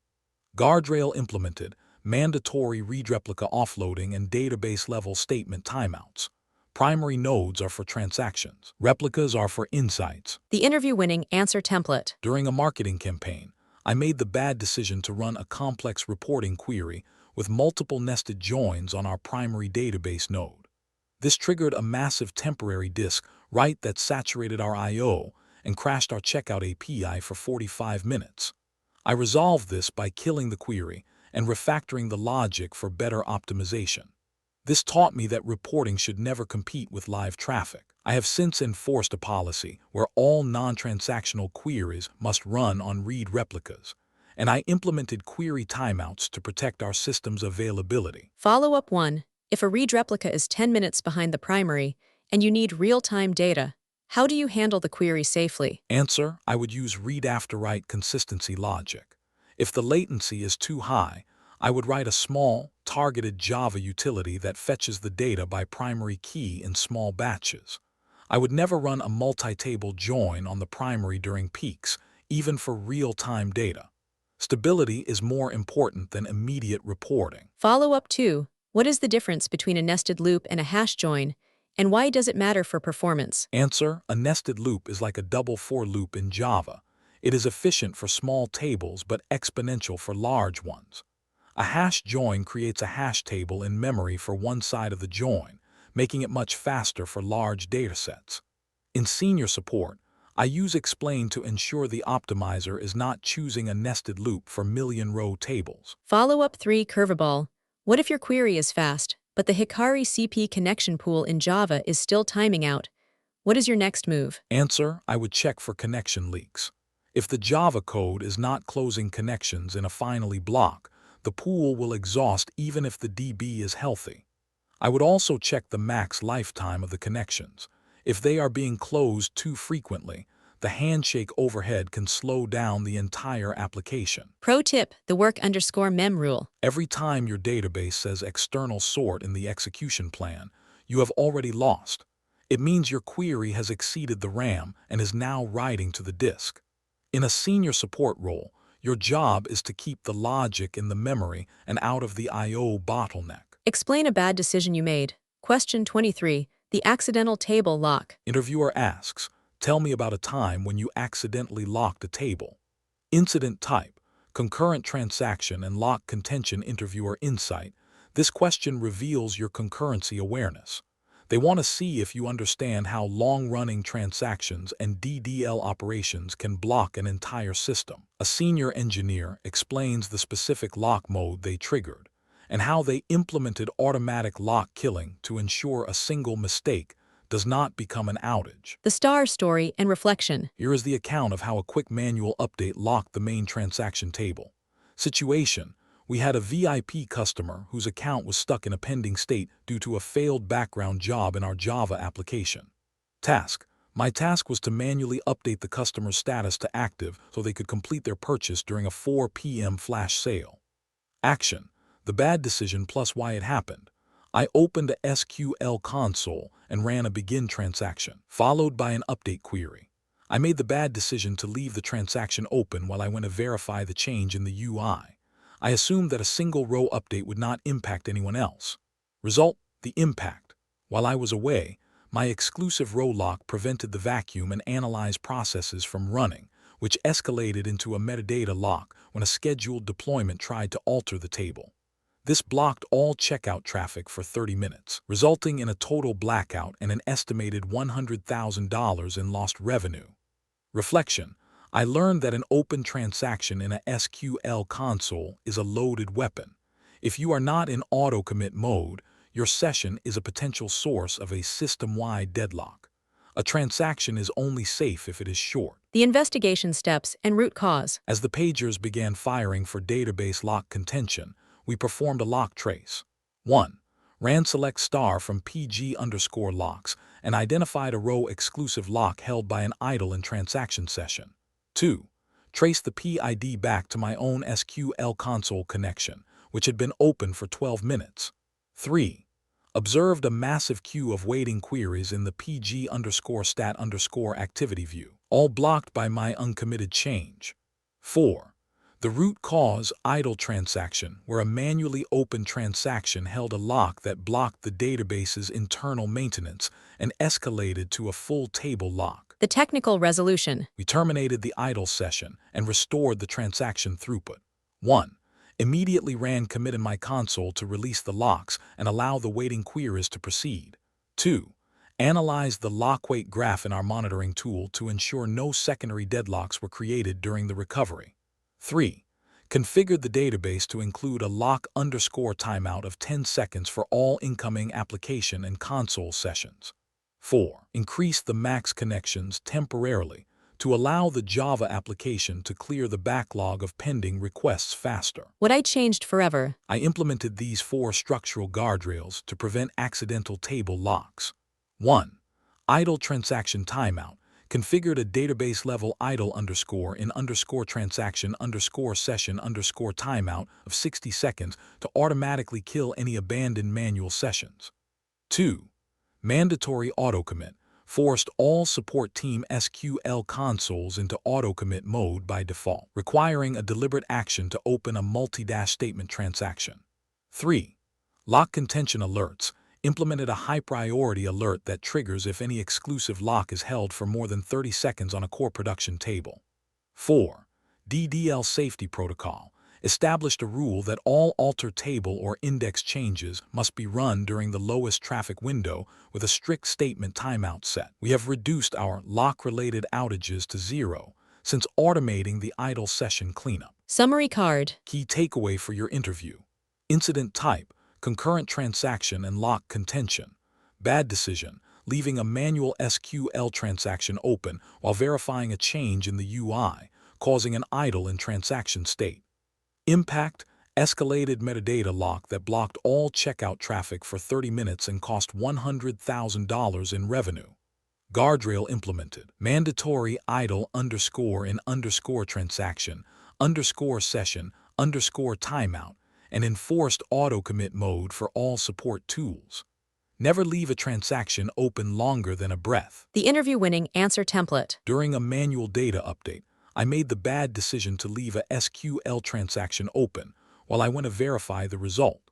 Guardrail implemented: mandatory read replica offloading and database-level statement timeouts. Primary nodes are for transactions. Replicas are for insights. The interview-winning answer template. During a marketing campaign, I made the bad decision to run a complex reporting query with multiple nested joins on our primary database node. This triggered a massive temporary disk write that saturated our I/O and crashed our checkout API for 45 minutes. I resolved this by killing the query and refactoring the logic for better optimization. This taught me that reporting should never compete with live traffic. I have since enforced a policy where all non-transactional queries must run on read replicas, and I implemented query timeouts to protect our system's availability. Follow-up 1. If a read replica is 10 minutes behind the primary and you need real-time data, how do you handle the query safely? Answer: I would use read-after-write consistency logic. If the latency is too high, I would write a small, targeted Java utility that fetches the data by primary key in small batches. I would never run a multi-table join on the primary during peaks, even for real-time data. Stability is more important than immediate reporting. Follow-up 2. What is the difference between a nested loop and a hash join, and why does it matter for performance? Answer: a nested loop is like a double for loop in Java. It is efficient for small tables but exponential for large ones. A hash join creates a hash table in memory for one side of the join, making it much faster for large datasets. In senior support, I use explain to ensure the optimizer is not choosing a nested loop for million-row tables. Follow-up 3. Curveball. What if your query is fast, but the Hikari CP connection pool in Java is still timing out? What is your next move? Answer: I would check for connection leaks. If the Java code is not closing connections in a finally block, the pool will exhaust even if the DB is healthy. I would also check the max lifetime of the connections. If they are being closed too frequently, the handshake overhead can slow down the entire application. Pro tip, the work_mem rule. Every time your database says external sort in the execution plan, you have already lost. It means your query has exceeded the RAM and is now writing to the disk. In a senior support role, your job is to keep the logic in the memory and out of the I/O bottleneck. Explain a bad decision you made. Question 23, the accidental table lock. Interviewer asks, tell me about a time when you accidentally locked a table. Incident type: concurrent transaction and lock contention. Interviewer insight: this question reveals your concurrency awareness. They want to see if you understand how long-running transactions and DDL operations can block an entire system. A senior engineer explains the specific lock mode they triggered and how they implemented automatic lock killing to ensure a single mistake does not become an outage. The star story and reflection. Here is the account of how a quick manual update locked the main transaction table. Situation: we had a VIP customer whose account was stuck in a pending state due to a failed background job in our Java application. Task: my task was to manually update the customer's status to active so they could complete their purchase during a 4 p.m. flash sale. Action: the bad decision plus why it happened. I opened a SQL console and ran a begin transaction, followed by an update query. I made the bad decision to leave the transaction open while I went to verify the change in the UI. I assumed that a single row update would not impact anyone else. Result: the impact. While I was away, my exclusive row lock prevented the vacuum and analyze processes from running, which escalated into a metadata lock when a scheduled deployment tried to alter the table. This blocked all checkout traffic for 30 minutes, resulting in a total blackout and an estimated $100,000 in lost revenue. Reflection: I learned that an open transaction in a SQL console is a loaded weapon. If you are not in auto-commit mode, your session is a potential source of a system-wide deadlock. A transaction is only safe if it is short. The investigation steps and root cause. As the pagers began firing for database lock contention, we performed a lock trace. 1. Ran select star from PG_locks and identified a row exclusive lock held by an idle in transaction session. 2. Traced the PID back to my own SQL console connection, which had been open for 12 minutes. 3. Observed a massive queue of waiting queries in the PG_stat_activity view, all blocked by my uncommitted change. 4. The root cause idle transaction, where a manually opened transaction held a lock that blocked the database's internal maintenance and escalated to a full table lock. The technical resolution. We terminated the idle session and restored the transaction throughput. 1. Immediately ran commit in my console to release the locks and allow the waiting queries to proceed. 2. Analyzed the lock wait graph in our monitoring tool to ensure no secondary deadlocks were created during the recovery. 3. Configured the database to include a lock_timeout of 10 seconds for all incoming application and console sessions. 4. Increased the max connections temporarily to allow the Java application to clear the backlog of pending requests faster. What I changed forever. I implemented these 4 structural guardrails to prevent accidental table locks. 1. Idle transaction timeout. Configured a database level idle _in_transaction_session_timeout of 60 seconds to automatically kill any abandoned manual sessions. 2. Mandatory auto-commit. Forced all support team SQL consoles into auto-commit mode by default, requiring a deliberate action to open a multi-statement transaction. 3. Lock contention alerts. Implemented a high-priority alert that triggers if any exclusive lock is held for more than 30 seconds on a core production table. 4. DDL safety protocol. Established a rule that all alter table or index changes must be run during the lowest traffic window with a strict statement timeout set. We have reduced our lock-related outages to 0 since automating the idle session cleanup. Summary card. Key takeaway for your interview. Incident type: concurrent transaction and lock contention. Bad decision, leaving a manual SQL transaction open while verifying a change in the UI, causing an idle in transaction state. Impact, escalated metadata lock that blocked all checkout traffic for 30 minutes and cost $100,000 in revenue. Guardrail implemented. Mandatory idle _in_ transaction, _session, _timeout, and enforced auto-commit mode for all support tools. Never leave a transaction open longer than a breath. The interview-winning answer template. During a manual data update, I made the bad decision to leave a SQL transaction open while I went to verify the result.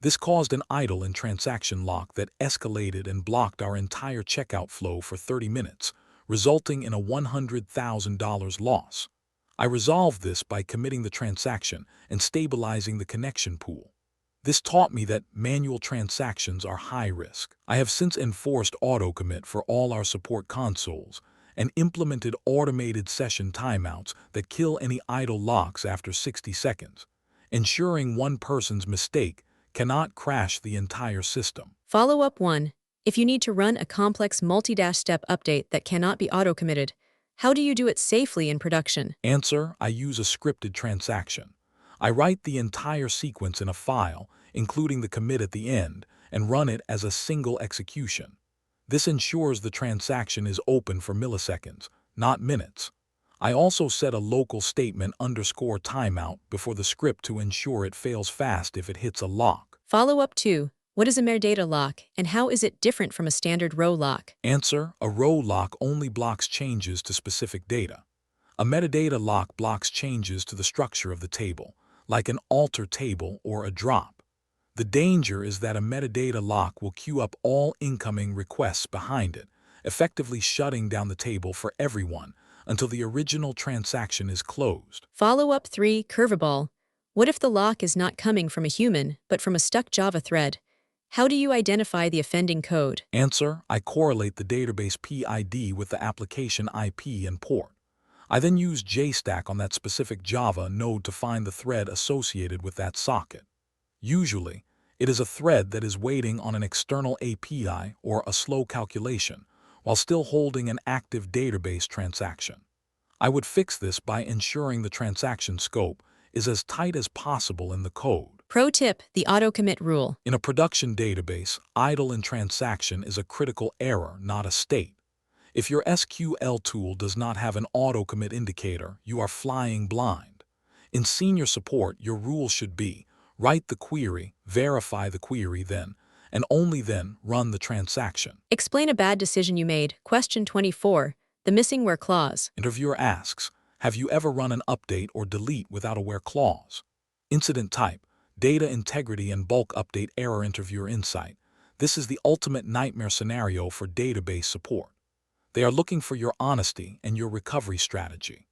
This caused an idle in transaction lock that escalated and blocked our entire checkout flow for 30 minutes, resulting in a $100,000 loss. I resolved this by committing the transaction and stabilizing the connection pool. This taught me that manual transactions are high risk. I have since enforced auto-commit for all our support consoles and implemented automated session timeouts that kill any idle locks after 60 seconds, ensuring one person's mistake cannot crash the entire system. Follow-up 1. If you need to run a complex multi-step update that cannot be auto-committed, how do you do it safely in production? Answer: I use a scripted transaction. I write the entire sequence in a file, including the commit at the end, and run it as a single execution. This ensures the transaction is open for milliseconds, not minutes. I also set a local statement _timeout before the script to ensure it fails fast if it hits a lock. Follow-up 2. What is a metadata lock, and how is it different from a standard row lock? Answer: a row lock only blocks changes to specific data. A metadata lock blocks changes to the structure of the table, like an alter table or a drop. The danger is that a metadata lock will queue up all incoming requests behind it, effectively shutting down the table for everyone until the original transaction is closed. Follow-up 3. Curveball. What if the lock is not coming from a human, but from a stuck Java thread? How do you identify the offending code? Answer: I correlate the database PID with the application IP and port. I then use JStack on that specific Java node to find the thread associated with that socket. Usually, it is a thread that is waiting on an external API or a slow calculation, while still holding an active database transaction. I would fix this by ensuring the transaction scope is as tight as possible in the code. Pro tip: the auto-commit rule. In a production database, idle in transaction is a critical error, not a state. If your SQL tool does not have an auto-commit indicator, you are flying blind. In senior support, your rule should be: write the query, verify the query then, and only then run the transaction. Explain a bad decision you made. Question 24. The missing where clause. Interviewer asks, have you ever run an update or delete without a where clause? Incident type: data integrity and bulk update error. Interviewer insight: this is the ultimate nightmare scenario for database support. They are looking for your honesty and your recovery strategy.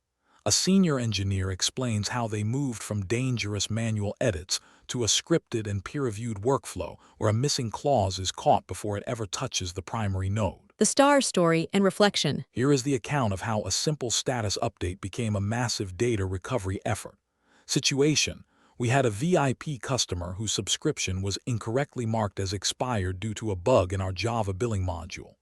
A senior engineer explains how they moved from dangerous manual edits to a scripted and peer-reviewed workflow where a missing clause is caught before it ever touches the primary node. The star story and reflection. Here is the account of how a simple status update became a massive data recovery effort. Situation: we had a VIP customer whose subscription was incorrectly marked as expired due to a bug in our Java billing module.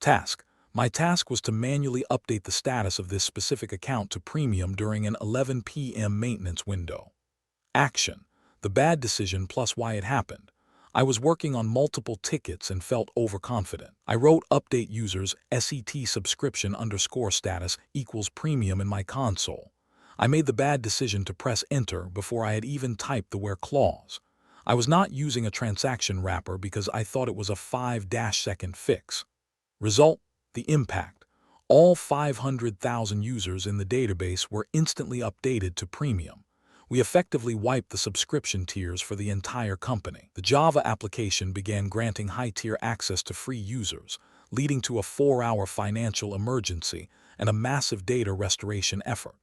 Task: my task was to manually update the status of this specific account to premium during an 11 p.m. maintenance window. Action: the bad decision plus why it happened. I was working on multiple tickets and felt overconfident. I wrote update users set subscription _status equals premium in my console. I made the bad decision to press enter before I had even typed the where clause. I was not using a transaction wrapper because I thought it was a 5-second fix. Result: the impact: all 500,000 users in the database were instantly updated to premium. We effectively wiped the subscription tiers for the entire company. The Java application began granting high-tier access to free users, leading to a 4-hour financial emergency and a massive data restoration effort.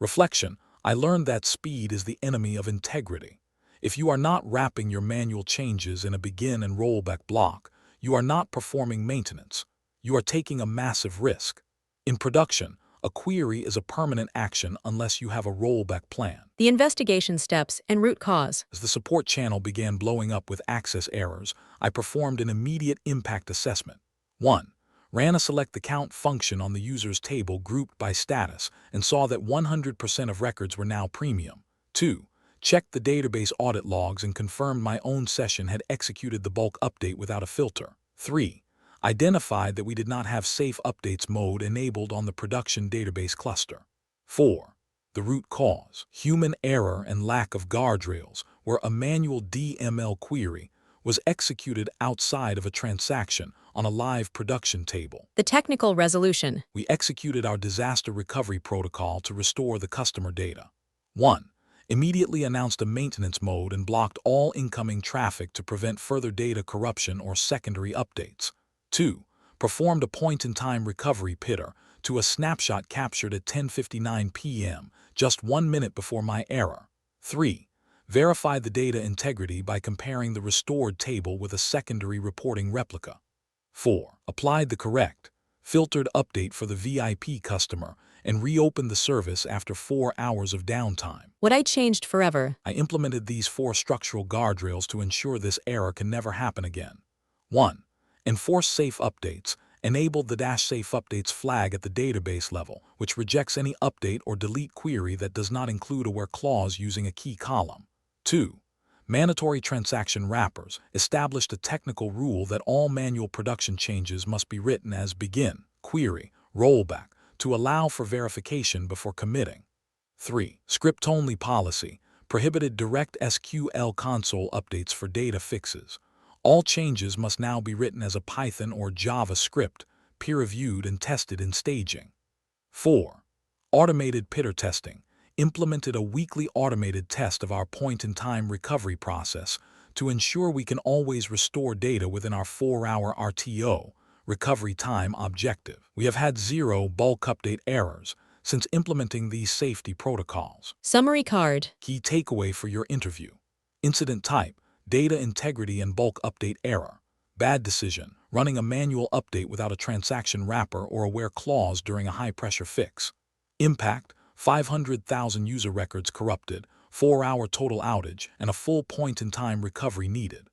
Reflection: I learned that speed is the enemy of integrity. If you are not wrapping your manual changes in a begin and rollback block, you are not performing maintenance. You are taking a massive risk. In production, A query is a permanent action unless you have a rollback plan. The investigation steps and root cause. As the support channel began blowing up with access errors, I performed an immediate impact assessment. 1. Ran a select the count function on the user's table grouped by status and saw that 100% of records were now premium. 2. Checked the database audit logs and confirmed my own session had executed the bulk update without a filter. 3. Identified that we did not have safe updates mode enabled on the production database cluster. 4. The root cause, human error and lack of guardrails, where a manual DML query was executed outside of a transaction on a live production table. The technical resolution. We executed our disaster recovery protocol to restore the customer data. 1. Immediately announced a maintenance mode and blocked all incoming traffic to prevent further data corruption or secondary updates. 2. Performed a point-in-time recovery pitter to a snapshot captured at 10:59 p.m., just 1 minute before my error. 3. Verified the data integrity by comparing the restored table with a secondary reporting replica. 4. Applied the correct, filtered update for the VIP customer and reopened the service after 4 hours of downtime. What I changed forever. I implemented these 4 structural guardrails to ensure this error can never happen again. 1. Enforce safe updates. Enabled the -safe updates flag at the database level, which rejects any update or delete query that does not include a where clause using a key column. 2. Mandatory transaction wrappers. Established a technical rule that all manual production changes must be written as begin, query, rollback to allow for verification before committing. 3. Script-only policy. Prohibited direct SQL console updates for data fixes. All changes must now be written as a Python or Java script, peer-reviewed and tested in staging. 4. Automated pitter testing. Implemented a weekly automated test of our point-in-time recovery process to ensure we can always restore data within our 4-hour RTO, recovery time objective. We have had 0 bulk update errors since implementing these safety protocols. Summary card. Key takeaway for your interview. Incident type. Data integrity and bulk update error. Bad decision, running a manual update without a transaction wrapper or a where clause during a high-pressure fix. Impact, 500,000 user records corrupted, 4-hour total outage, and a full point-in-time recovery needed.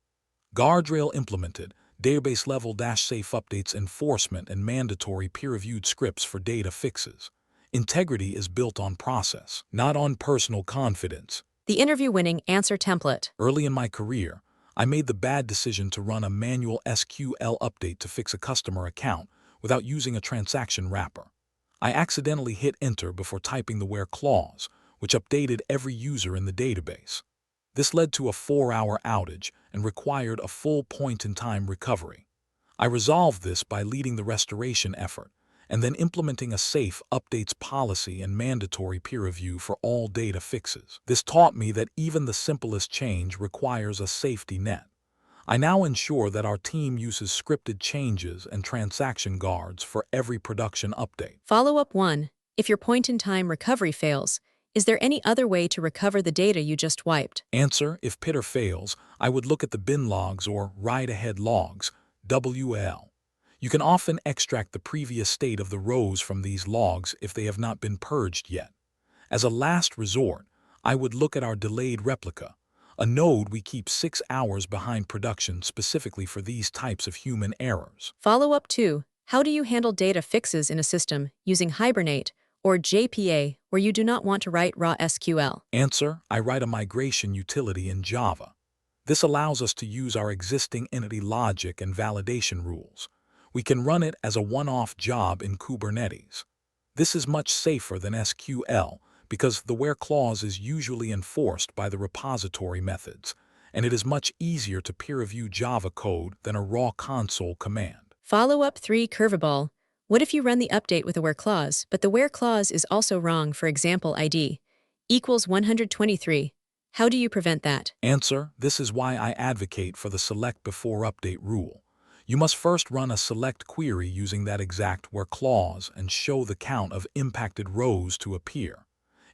Guardrail implemented, database-level -safe updates enforcement and mandatory peer-reviewed scripts for data fixes. Integrity is built on process, not on personal confidence. The interview-winning answer template. Early in my career, I made the bad decision to run a manual SQL update to fix a customer account without using a transaction wrapper. I accidentally hit enter before typing the where clause, which updated every user in the database. This led to a 4-hour outage and required a full point-in-time recovery. I resolved this by leading the restoration effort and then implementing a safe updates policy and mandatory peer review for all data fixes. This taught me that even the simplest change requires a safety net. I now ensure that our team uses scripted changes and transaction guards for every production update. Follow-up 1. If your point-in-time recovery fails, is there any other way to recover the data you just wiped? Answer: if pitter fails, I would look at the bin logs or write-ahead logs, WL. You can often extract the previous state of the rows from these logs if they have not been purged yet. As a last resort, I would look at our delayed replica, a node we keep 6 hours behind production specifically for these types of human errors. Follow-up 2. How do you handle data fixes in a system using Hibernate or JPA where you do not want to write raw SQL? Answer: I write a migration utility in Java. This allows us to use our existing entity logic and validation rules. We can run it as a one-off job in Kubernetes. This is much safer than SQL because the where clause is usually enforced by the repository methods, and it is much easier to peer-review Java code than a raw console command. Follow-up 3. Curveball. What if you run the update with a where clause, but the where clause is also wrong, for example ID equals 123? How do you prevent that? Answer: this is why I advocate for the select before update rule. You must first run a select query using that exact where clause and show the count of impacted rows to appear.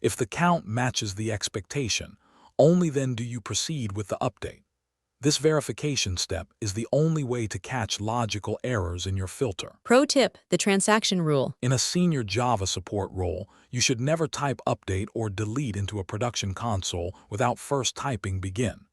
If the count matches the expectation, only then do you proceed with the update. This verification step is the only way to catch logical errors in your filter. Pro tip, the transaction rule. In a senior Java support role, you should never type update or delete into a production console without first typing begin.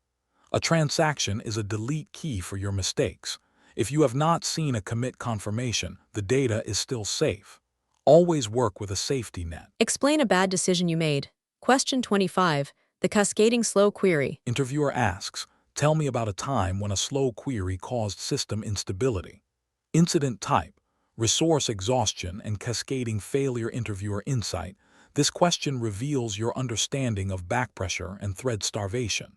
A transaction is a delete key for your mistakes. If you have not seen a commit confirmation, the data is still safe. Always work with a safety net. Explain a bad decision you made. Question 25, the cascading slow query. Interviewer asks, tell me about a time when a slow query caused system instability. Incident type, resource exhaustion and cascading failure. Interviewer insight. This question reveals your understanding of backpressure and thread starvation.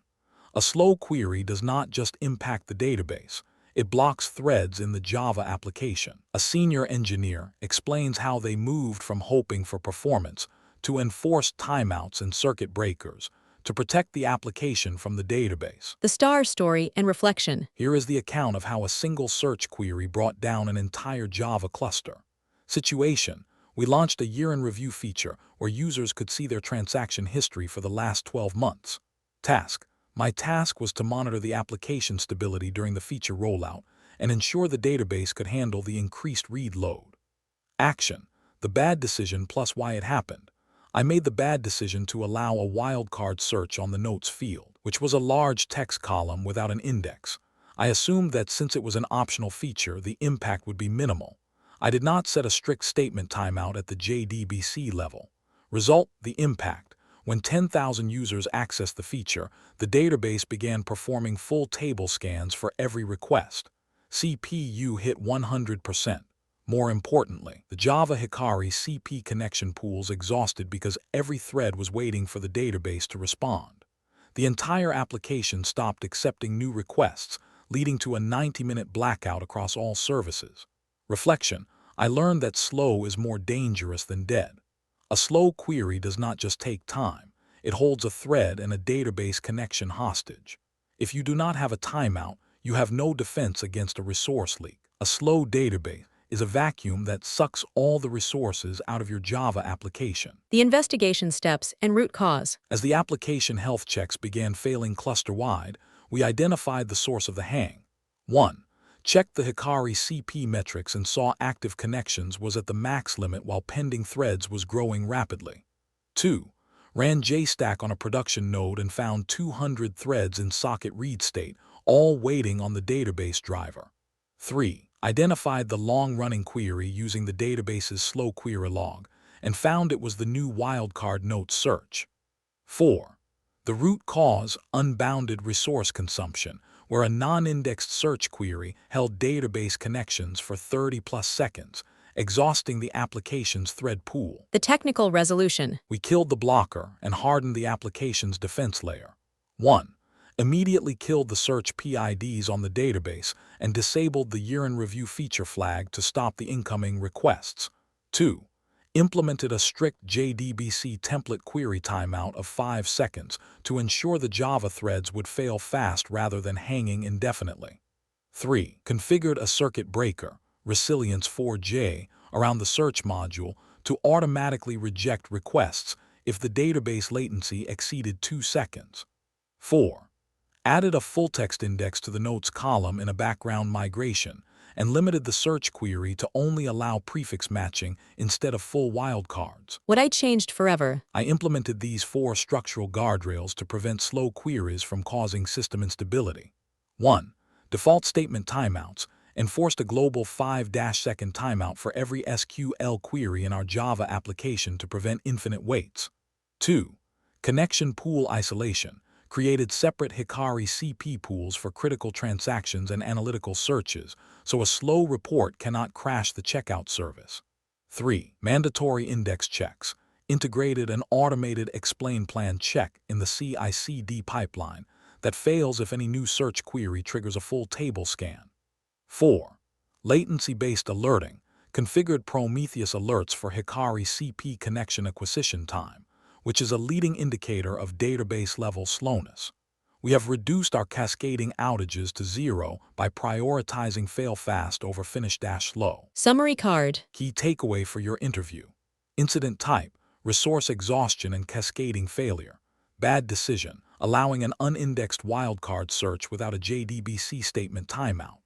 A slow query does not just impact the database, it blocks threads in the Java application. A senior engineer explains how they moved from hoping for performance to enforced timeouts and circuit breakers to protect the application from the database. The star story and reflection. Here is the account of how a single search query brought down an entire Java cluster. Situation: we launched a year-in-review feature where users could see their transaction history for the last 12 months. Task: my task was to monitor the application stability during the feature rollout and ensure the database could handle the increased read load. Action: the bad decision plus why it happened. I made the bad decision to allow a wildcard search on the notes field, which was a large text column without an index. I assumed that since it was an optional feature, the impact would be minimal. I did not set a strict statement timeout at the JDBC level. Result: the impact. When 10,000 users accessed the feature, the database began performing full table scans for every request. CPU hit 100%. More importantly, the Java Hikari CP connection pools exhausted because every thread was waiting for the database to respond. The entire application stopped accepting new requests, leading to a 90-minute blackout across all services. Reflection: I learned that slow is more dangerous than dead. A slow query does not just take time, it holds a thread and a database connection hostage. If you do not have a timeout, you have no defense against a resource leak. A slow database is a vacuum that sucks all the resources out of your Java application. The investigation steps and root cause. As the application health checks began failing cluster-wide, we identified the source of the hang. 1. Checked the Hikari CP metrics and saw active connections was at the max limit while pending threads was growing rapidly. 2. Ran JStack on a production node and found 200 threads in socket read state, all waiting on the database driver. 3. Identified the long-running query using the database's slow query log and found it was the new wildcard note search. 4. The root cause: unbounded resource consumption, where a non-indexed search query held database connections for 30+ seconds, exhausting the application's thread pool. The technical resolution. We killed the blocker and hardened the application's defense layer. 1. Immediately killed the search PIDs on the database and disabled the year-in-review feature flag to stop the incoming requests. 2. Implemented a strict JDBC template query timeout of 5 seconds to ensure the Java threads would fail fast rather than hanging indefinitely. 3. Configured a circuit breaker, Resilience 4J, around the search module to automatically reject requests if the database latency exceeded 2 seconds. 4. Added a full-text index to the notes column in a background migration and limited the search query to only allow prefix matching instead of full wildcards. What I changed forever. I implemented these 4 structural guardrails to prevent slow queries from causing system instability. 1. Default statement timeouts. Enforced a global 5-second timeout for every SQL query in our Java application to prevent infinite waits. 2. Connection pool isolation. Created separate Hikari CP pools for critical transactions and analytical searches, so a slow report cannot crash the checkout service. 3. Mandatory index checks. Integrated an automated explain plan check in the CI/CD pipeline that fails if any new search query triggers a full table scan. 4. Latency-based alerting. Configured Prometheus alerts for Hikari CP connection acquisition time, which is a leading indicator of database-level slowness. We have reduced our cascading outages to 0 by prioritizing fail-fast over finish-slow. Summary card. Key takeaway for your interview. Incident type: resource exhaustion and cascading failure. Bad decision, allowing an unindexed wildcard search without a JDBC statement timeout.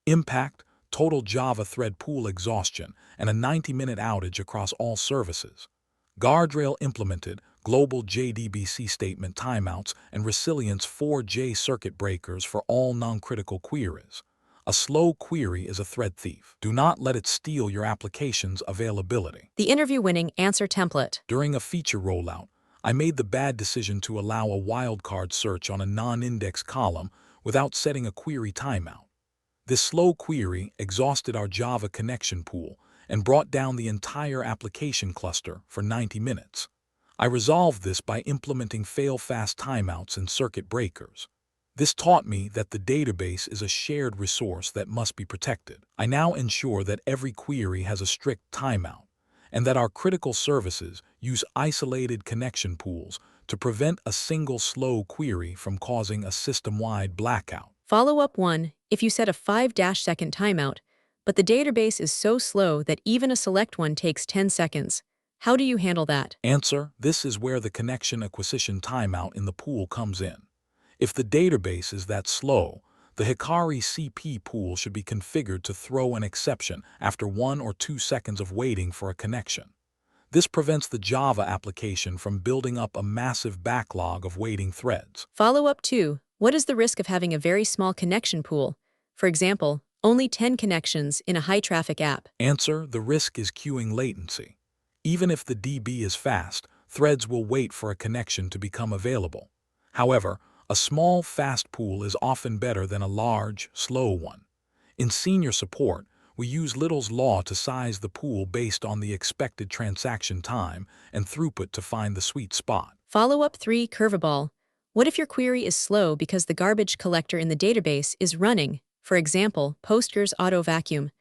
Impact, total Java thread pool exhaustion, and a 90-minute outage across all services. Guardrail implemented, global JDBC statement timeouts, and resilience 4J circuit breakers for all non-critical queries. A slow query is a thread thief. Do not let it steal your application's availability. The interview-winning answer template. During a feature rollout, I made the bad decision to allow a wildcard search on a non-indexed column without setting a query timeout. This slow query exhausted our Java connection pool and brought down the entire application cluster for 90 minutes. I resolved this by implementing fail-fast timeouts and circuit breakers. This taught me that the database is a shared resource that must be protected. I now ensure that every query has a strict timeout, and that our critical services use isolated connection pools to prevent a single slow query from causing a system-wide blackout. Follow-up 1. If you set a 5-second timeout, but the database is so slow that even a select one takes 10 seconds, how do you handle that? Answer: this is where the connection acquisition timeout in the pool comes in. If the database is that slow, the Hikari CP pool should be configured to throw an exception after 1 or 2 seconds of waiting for a connection. This prevents the Java application from building up a massive backlog of waiting threads. Follow-up 2. What is the risk of having a very small connection pool? For example, only 10 connections in a high-traffic app. Answer: the risk is queuing latency. Even if the DB is fast, threads will wait for a connection to become available. However, a small, fast pool is often better than a large, slow one. In senior support, we use Little's law to size the pool based on the expected transaction time and throughput to find the sweet spot. Follow-up 3. Curveball. What if your query is slow because the garbage collector in the database is running? For example, Postgres auto vacuum.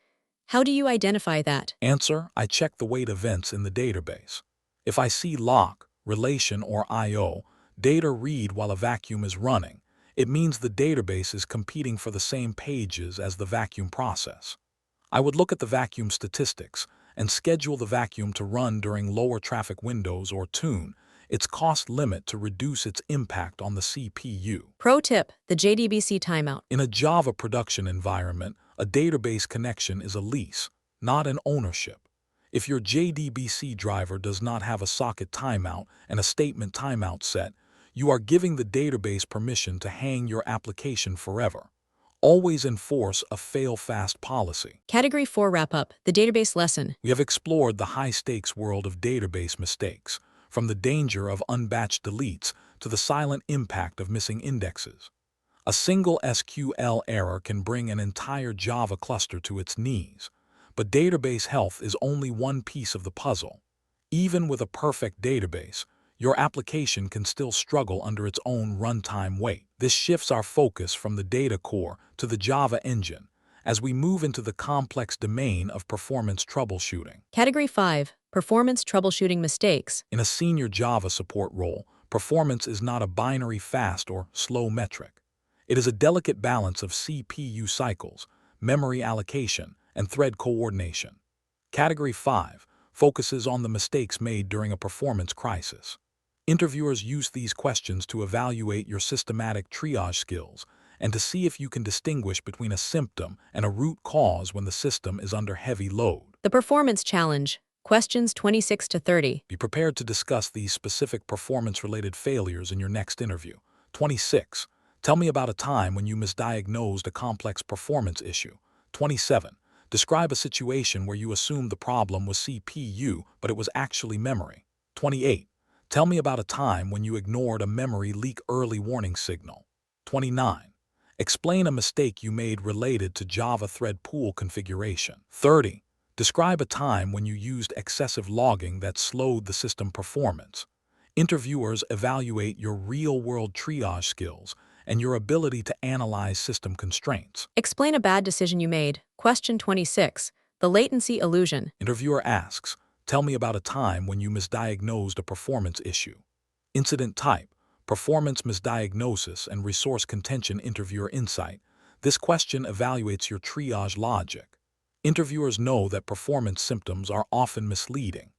How do you identify that? Answer: I check the wait events in the database. If I see lock, relation, or I/O, data read while a vacuum is running, it means the database is competing for the same pages as the vacuum process. I would look at the vacuum statistics and schedule the vacuum to run during lower traffic windows or tune its cost limit to reduce its impact on the CPU. Pro tip: the JDBC timeout. In a Java production environment, a database connection is a lease, not an ownership. If your JDBC driver does not have a socket timeout and a statement timeout set, you are giving the database permission to hang your application forever. Always enforce a fail-fast policy. Category 4 wrap-up, the database lesson. We have explored the high-stakes world of database mistakes, from the danger of unbatched deletes to the silent impact of missing indexes. A single SQL error can bring an entire Java cluster to its knees, but database health is only one piece of the puzzle. Even with a perfect database, your application can still struggle under its own runtime weight. This shifts our focus from the data core to the Java engine as we move into the complex domain of performance troubleshooting. Category 5, performance troubleshooting mistakes. In a senior Java support role, performance is not a binary fast or slow metric. It is a delicate balance of CPU cycles, memory allocation, and thread coordination. Category 5 focuses on the mistakes made during a performance crisis. Interviewers use these questions to evaluate your systematic triage skills and to see if you can distinguish between a symptom and a root cause when the system is under heavy load. The performance challenge, questions 26 to 30. Be prepared to discuss these specific performance-related failures in your next interview. 26. Tell me about a time when you misdiagnosed a complex performance issue. 27. Describe a situation where you assumed the problem was CPU, but it was actually memory. 28. Tell me about a time when you ignored a memory leak early warning signal. 29. Explain a mistake you made related to Java thread pool configuration. 30. Describe a time when you used excessive logging that slowed the system performance. Interviewers evaluate your real-world triage skills and your ability to analyze system constraints. Explain a bad decision you made. Question 26, the latency illusion. Interviewer asks, tell me about a time when you misdiagnosed a performance issue. Incident type, performance misdiagnosis and resource contention. Interviewer insight. This question evaluates your triage logic. Interviewers know that performance symptoms are often misleading.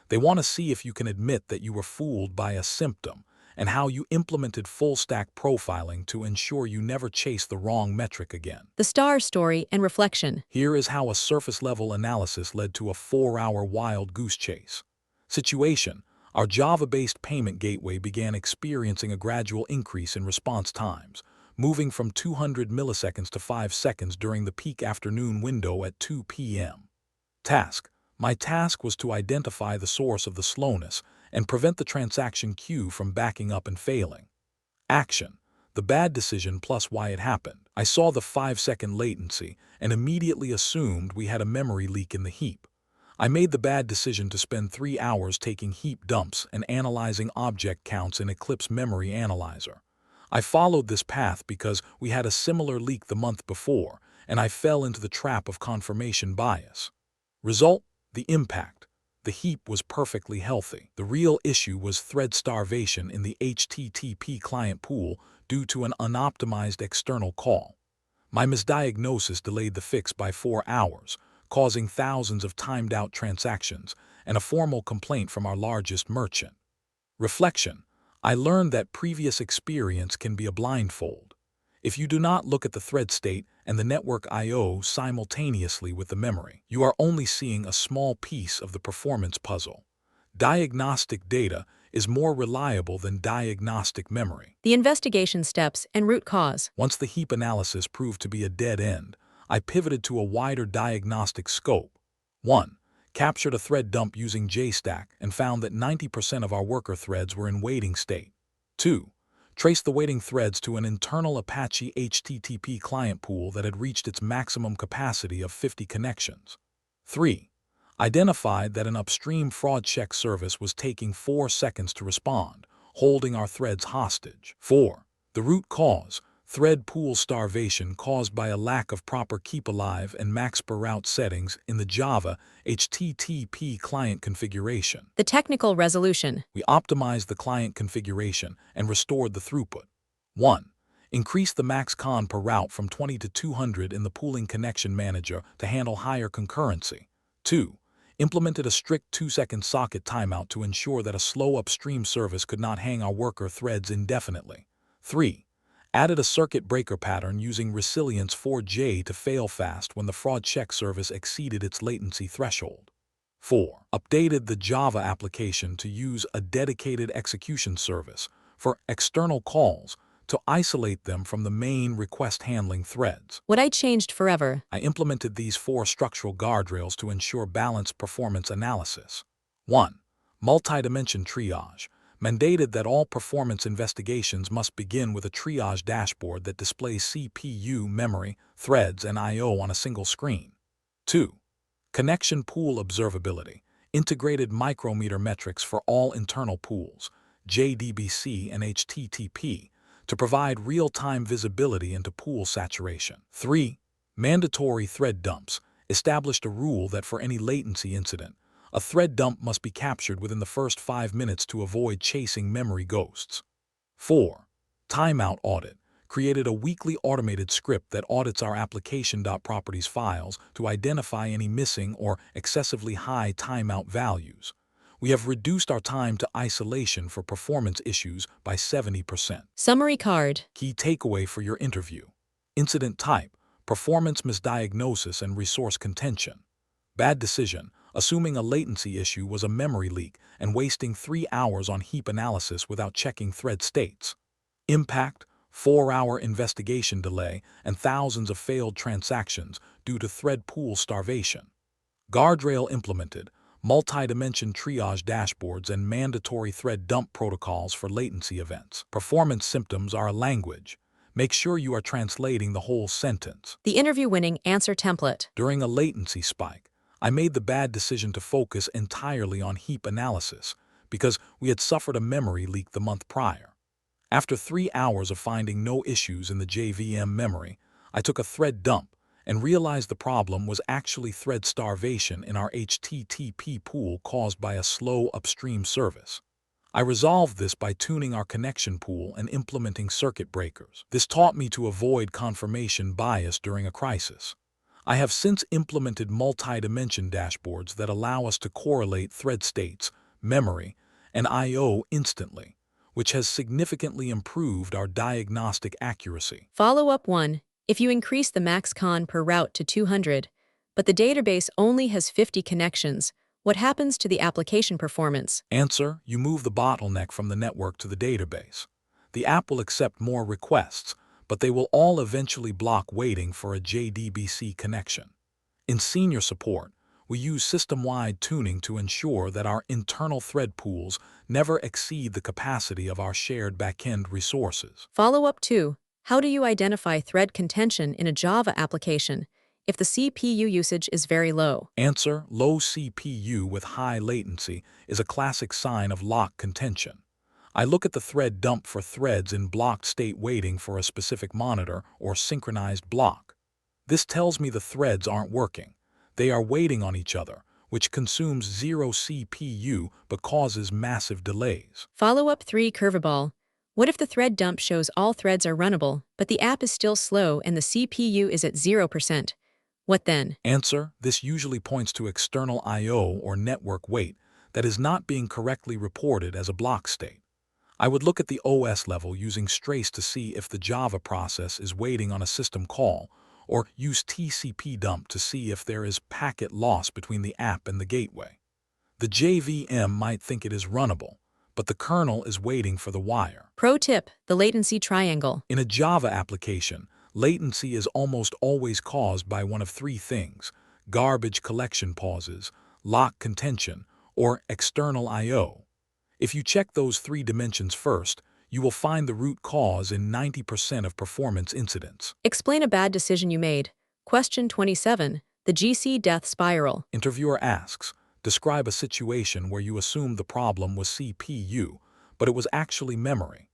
They want to see if you can admit that you were fooled by a symptom and how you implemented full-stack profiling to ensure you never chase the wrong metric again. The star story and reflection. Here is how a surface-level analysis led to a 4-hour wild goose chase. Situation: our Java-based payment gateway began experiencing a gradual increase in response times, moving from 200 milliseconds to 5 seconds during the peak afternoon window at 2 p.m. Task: my task was to identify the source of the slowness and prevent the transaction queue from backing up and failing. Action: the bad decision plus why it happened. I saw the 5-second latency and immediately assumed we had a memory leak in the heap. I made the bad decision to spend 3 hours taking heap dumps and analyzing object counts in Eclipse Memory Analyzer. I followed this path because we had a similar leak the month before, and I fell into the trap of confirmation bias. Result: the impact. The heap was perfectly healthy. The real issue was thread starvation in the HTTP client pool due to an unoptimized external call. My misdiagnosis delayed the fix by 4 hours, causing thousands of timed-out transactions and a formal complaint from our largest merchant. Reflection: I learned that previous experience can be a blindfold. If you do not look at the thread state and the network I/O simultaneously with the memory, you are only seeing a small piece of the performance puzzle. Diagnostic data is more reliable than diagnostic memory. The investigation steps and root cause. Once the heap analysis proved to be a dead end, I pivoted to a wider diagnostic scope. 1. Captured a thread dump using JStack and found that 90% of our worker threads were in waiting state. 2. Traced the waiting threads to an internal Apache HTTP client pool that had reached its maximum capacity of 50 connections. 3. Identified that an upstream fraud check service was taking 4 seconds to respond, holding our threads hostage. 4. The root cause: thread pool starvation caused by a lack of proper keep alive and max per route settings in the Java HTTP client configuration. The technical resolution. We optimized the client configuration and restored the throughput. 1. Increased the max con per route from 20 to 200 in the pooling connection manager to handle higher concurrency. 2. Implemented a strict 2-second socket timeout to ensure that a slow upstream service could not hang our worker threads indefinitely. 3. Added a circuit breaker pattern using Resilience 4J to fail fast when the fraud check service exceeded its latency threshold. 4. Updated the Java application to use a dedicated execution service for external calls to isolate them from the main request handling threads. What I changed forever. I implemented these 4 structural guardrails to ensure balanced performance analysis. 1. Multi-dimension triage. Mandated that all performance investigations must begin with a triage dashboard that displays CPU, memory, threads, and I/O on a single screen. 2. Connection pool observability. Integrated micrometer metrics for all internal pools, JDBC and HTTP, to provide real-time visibility into pool saturation. 3. Mandatory thread dumps. Established a rule that for any latency incident, a thread dump must be captured within the first 5 minutes to avoid chasing memory ghosts. 4. Timeout audit. Created a weekly automated script that audits our application.properties files to identify any missing or excessively high timeout values. We have reduced our time to isolation for performance issues by 70%. Summary card. Key takeaway for your interview: incident type, performance misdiagnosis and resource contention. Bad decision: assuming a latency issue was a memory leak and wasting 3 hours on heap analysis without checking thread states. Impact: 4-hour investigation delay and thousands of failed transactions due to thread pool starvation. Guardrail implemented: multi-dimension triage dashboards and mandatory thread dump protocols for latency events. Performance symptoms are a language. Make sure you are translating the whole sentence. The interview-winning answer template. During a latency spike, I made the bad decision to focus entirely on heap analysis because we had suffered a memory leak the month prior. After 3 hours of finding no issues in the JVM memory, I took a thread dump and realized the problem was actually thread starvation in our HTTP pool caused by a slow upstream service. I resolved this by tuning our connection pool and implementing circuit breakers. This taught me to avoid confirmation bias during a crisis. I have since implemented multi-dimension dashboards that allow us to correlate thread states, memory, and I/O instantly. which has significantly improved our diagnostic accuracy. Follow-up 1. If you increase the max con per route to 200, but the database only has 50 connections, what happens to the application performance? Answer: you move the bottleneck from the network to the database. The app will accept more requests, but they will all eventually block waiting for a JDBC connection. In senior support, we use system-wide tuning to ensure that our internal thread pools never exceed the capacity of our shared backend resources. Follow-up 2. How do you identify thread contention in a Java application if the CPU usage is very low? Answer: low CPU with high latency is a classic sign of lock contention. I look at the thread dump for threads in blocked state waiting for a specific monitor or synchronized block. This tells me the threads aren't working. They are waiting on each other, which consumes zero CPU but causes massive delays. Follow-up 3. Curveball. What if the thread dump shows all threads are runnable, but the app is still slow and the CPU is at 0%? What then? Answer: this usually points to external I/O or network wait that is not being correctly reported as a block state. I would look at the OS level using Strace to see if the Java process is waiting on a system call, or use TCP dump to see if there is packet loss between the app and the gateway. The JVM might think it is runnable, but the kernel is waiting for the wire. Pro tip: the latency triangle. In a Java application, latency is almost always caused by one of three things: garbage collection pauses, lock contention, or external I/O. If you check those three dimensions first, you will find the root cause in 90% of performance incidents. Explain a bad decision you made. Question 27. The GC death spiral. Interviewer asks, describe a situation where you assumed the problem was CPU, but it was actually memory.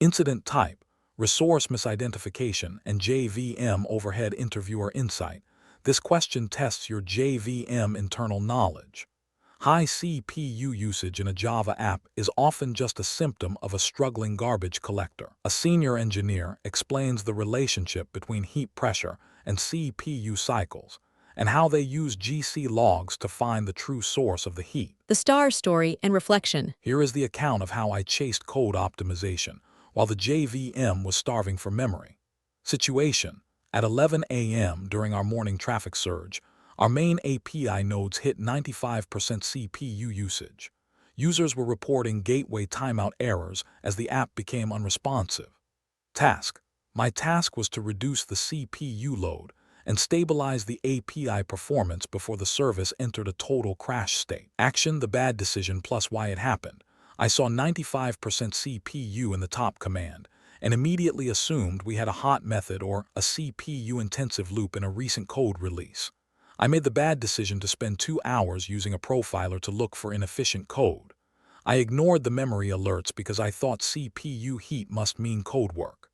Incident type: resource misidentification and JVM overhead. Interviewer insight: this question tests your JVM internal knowledge. High CPU usage in a Java app is often just a symptom of a struggling garbage collector. A senior engineer explains the relationship between heap pressure and CPU cycles, and how they use GC logs to find the true source of the heat. The star story and reflection. Here is the account of how I chased code optimization while the JVM was starving for memory. Situation: at 11 a.m. during our morning traffic surge, our main API nodes hit 95% CPU usage. Users were reporting gateway timeout errors as the app became unresponsive. Task: my task was to reduce the CPU load and stabilize the API performance before the service entered a total crash state. Action: the bad decision plus why it happened. I saw 95% CPU in the top command and immediately assumed we had a hot method or a CPU-intensive loop in a recent code release. I made the bad decision to spend 2 hours using a profiler to look for inefficient code. I ignored the memory alerts because I thought CPU heat must mean code work.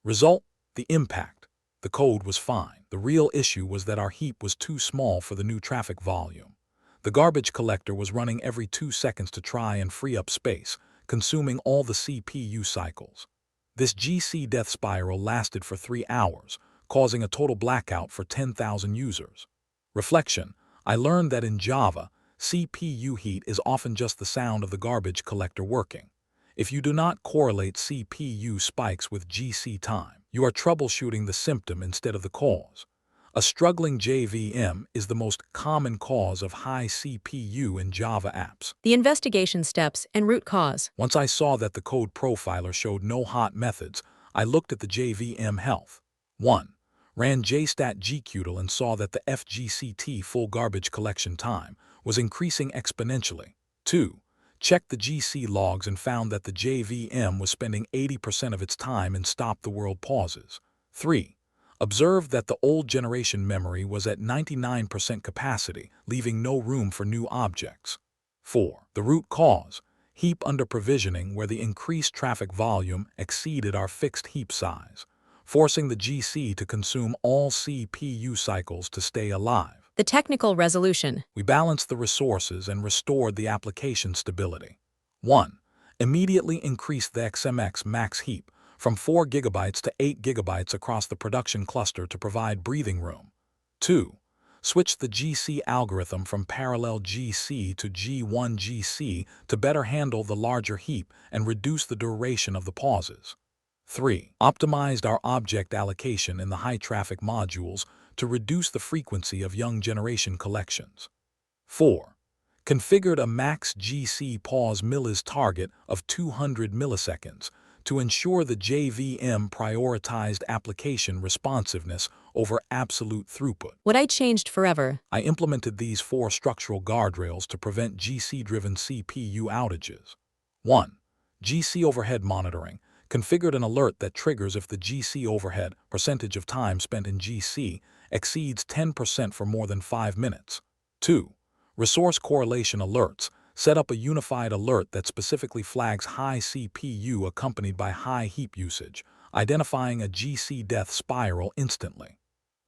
Result: the impact. The code was fine. The real issue was that our heap was too small for the new traffic volume. The garbage collector was running every 2 seconds to try and free up space, consuming all the CPU cycles. This GC death spiral lasted for 3 hours, causing a total blackout for 10,000 users. Reflection: I learned that in Java, CPU heat is often just the sound of the garbage collector working. If you do not correlate CPU spikes with GC time, you are troubleshooting the symptom instead of the cause. A struggling JVM is the most common cause of high CPU in Java apps. The investigation steps and root cause. Once I saw that the code profiler showed no hot methods, I looked at the JVM health. 1. Ran jstat gqtl and saw that the FGCT full garbage collection time was increasing exponentially. 2. Checked the GC logs and found that the JVM was spending 80% of its time in stop-the-world pauses. 3. Observed that the old generation memory was at 99% capacity, leaving no room for new objects. 4. The root cause: heap under-provisioning, where the increased traffic volume exceeded our fixed heap size, forcing the GC to consume all CPU cycles to stay alive. The technical resolution. We balanced the resources and restored the application stability. 1. Immediately increased the XMX max heap from 4 GB to 8 GB across the production cluster to provide breathing room. 2. Switch the GC algorithm from parallel GC to G1 GC to better handle the larger heap and reduce the duration of the pauses. 3. Optimized our object allocation in the high-traffic modules to reduce the frequency of young generation collections. 4. Configured a max GC pause millis target of 200 milliseconds to ensure the JVM prioritized application responsiveness over absolute throughput. What I changed forever. I implemented these 4 structural guardrails to prevent GC-driven CPU outages. 1. GC overhead monitoring. Configured an alert that triggers if the GC overhead percentage of time spent in GC exceeds 10% for more than 5 minutes. 2. Resource correlation alerts. Set up a unified alert that specifically flags high CPU accompanied by high heap usage, identifying a GC death spiral instantly.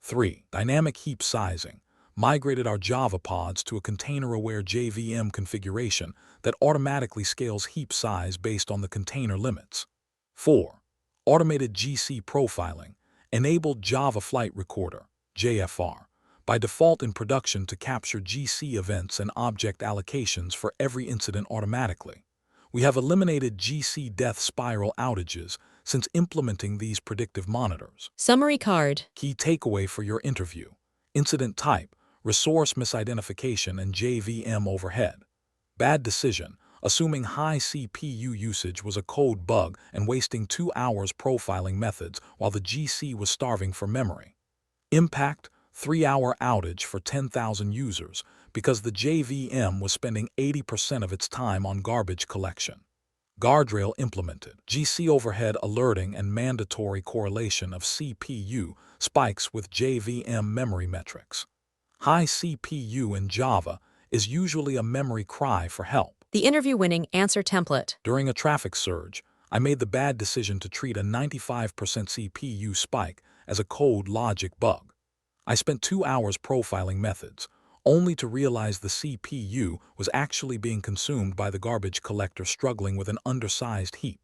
3. Dynamic heap sizing. Migrated our Java pods to a container-aware JVM configuration that automatically scales heap size based on the container limits. 4. Automated GC profiling. Enabled Java Flight Recorder, JFR, by default in production to capture GC events and object allocations for every incident automatically. We have eliminated GC death spiral outages since implementing these predictive monitors. Summary card. Key takeaway for your interview: incident type, resource misidentification and JVM overhead. Bad decision: assuming high CPU usage was a code bug and wasting 2 hours profiling methods while the GC was starving for memory. Impact: 3-hour outage for 10,000 users because the JVM was spending 80% of its time on garbage collection. Guardrail implemented. GC overhead alerting and mandatory correlation of CPU spikes with JVM memory metrics. High CPU in Java is usually a memory cry for help. The interview-winning answer template. During a traffic surge, I made the bad decision to treat a 95% CPU spike as a code logic bug. I spent 2 hours profiling methods, only to realize the CPU was actually being consumed by the garbage collector struggling with an undersized heap.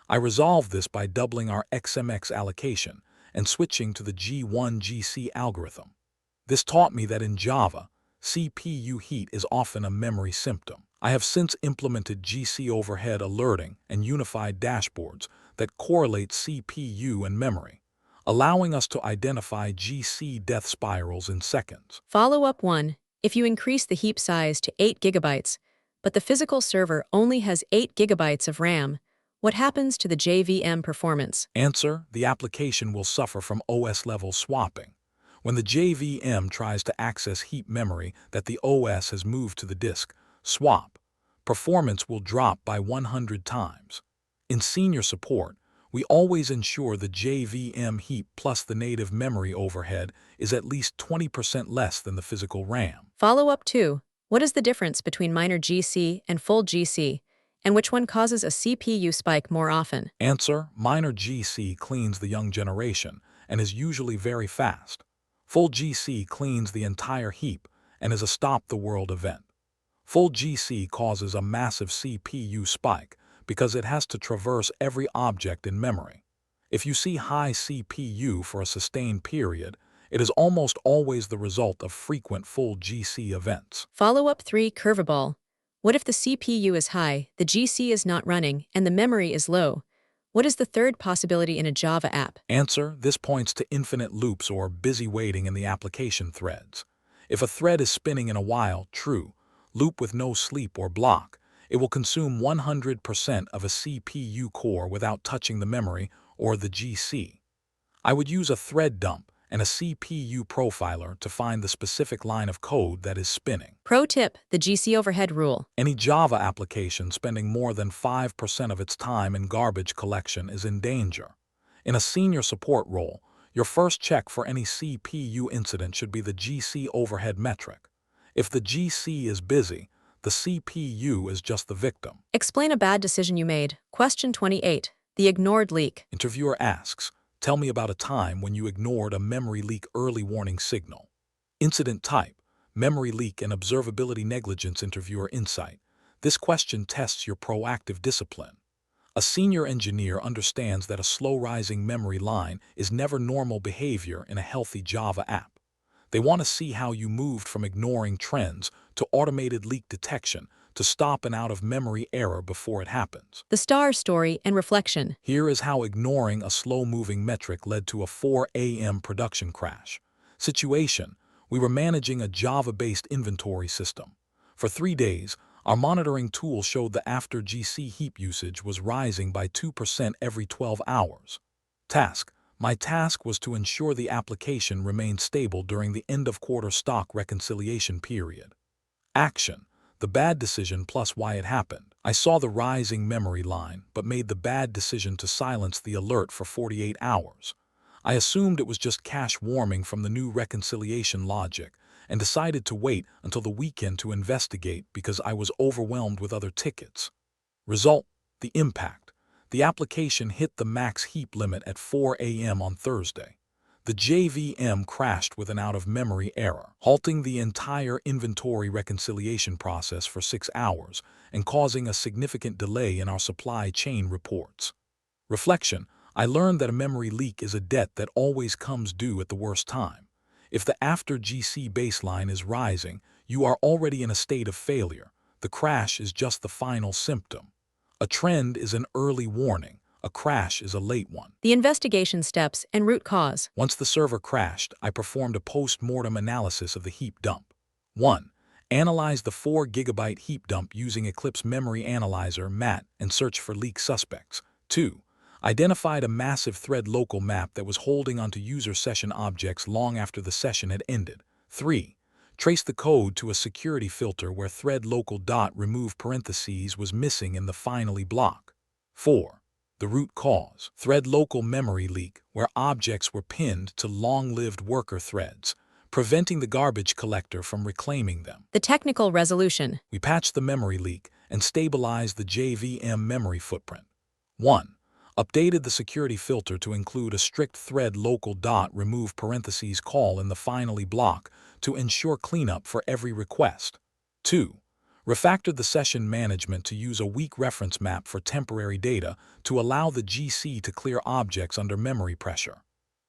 I resolved this by doubling our XMX allocation and switching to the G1 GC algorithm. This taught me that in Java, CPU heat is often a memory symptom. I have since implemented GC overhead alerting and unified dashboards that correlate CPU and memory, allowing us to identify GC death spirals in seconds. Follow-up 1. If you increase the heap size to 8 GB, but the physical server only has 8 GB of RAM, what happens to the JVM performance? Answer: the application will suffer from OS-level swapping. When the JVM tries to access heap memory that the OS has moved to the disk, swap, performance will drop by 100 times. In senior support, we always ensure the JVM heap plus the native memory overhead is at least 20% less than the physical RAM. Follow-up 2. What is the difference between minor GC and full GC, and which one causes a CPU spike more often? Answer: minor GC cleans the young generation and is usually very fast. Full GC cleans the entire heap and is a stop-the-world event. Full GC causes a massive CPU spike because it has to traverse every object in memory. If you see high CPU for a sustained period, it is almost always the result of frequent full GC events. Follow-up 3. Curveball. What if the CPU is high, the GC is not running, and the memory is low? What is the third possibility in a Java app? Answer: this points to infinite loops or busy waiting in the application threads. If a thread is spinning in a while, true, loop with no sleep or block, it will consume 100% of a CPU core without touching the memory or the GC. I would use a thread dump and a CPU profiler to find the specific line of code that is spinning. Pro tip: the GC overhead rule. Any Java application spending more than 5% of its time in garbage collection is in danger. In a senior support role, your first check for any CPU incident should be the GC overhead metric. If the GC is busy, the CPU is just the victim. Explain a bad decision you made. Question 28. The ignored leak. Interviewer asks, tell me about a time when you ignored a memory leak early warning signal. Incident type: memory leak and observability negligence. Interviewer insight: this question tests your proactive discipline. A senior engineer understands that a slow-rising memory line is never normal behavior in a healthy Java app. They want to see how you moved from ignoring trends to automated leak detection to stop an out-of-memory error before it happens. The star story and reflection. Here is how ignoring a slow-moving metric led to a 4 a.m. production crash. Situation: we were managing a Java-based inventory system. For 3 days, our monitoring tool showed the after GC heap usage was rising by 2% every 12 hours. Task: my task was to ensure the application remained stable during the end-of-quarter stock reconciliation period. Action: the bad decision plus why it happened. I saw the rising memory line, but made the bad decision to silence the alert for 48 hours. I assumed it was just cache warming from the new reconciliation logic, and decided to wait until the weekend to investigate because I was overwhelmed with other tickets. Result: the impact. The application hit the max heap limit at 4 a.m. on Thursday. The JVM crashed with an out-of-memory error, halting the entire inventory reconciliation process for 6 hours and causing a significant delay in our supply chain reports. Reflection: I learned that a memory leak is a debt that always comes due at the worst time. If the after GC baseline is rising, you are already in a state of failure. The crash is just the final symptom. A trend is an early warning. A crash is a late one. The investigation steps and root cause. Once the server crashed, I performed a post-mortem analysis of the heap dump. 1. Analyze the 4 GB heap dump using Eclipse Memory Analyzer (MAT) and search for leak suspects. 2. Identified a massive thread local map that was holding onto user session objects long after the session had ended. 3. Trace the code to a security filter where thread local .remove parentheses was missing in the finally block. 4. The root cause: thread local memory leak, where objects were pinned to long-lived worker threads, preventing the garbage collector from reclaiming them. The technical resolution. We patched the memory leak and stabilized the JVM memory footprint. 1. Updated the security filter to include a strict thread local .remove parentheses call in the finally block to ensure cleanup for every request. 2. Refactored the session management to use a weak reference map for temporary data to allow the GC to clear objects under memory pressure.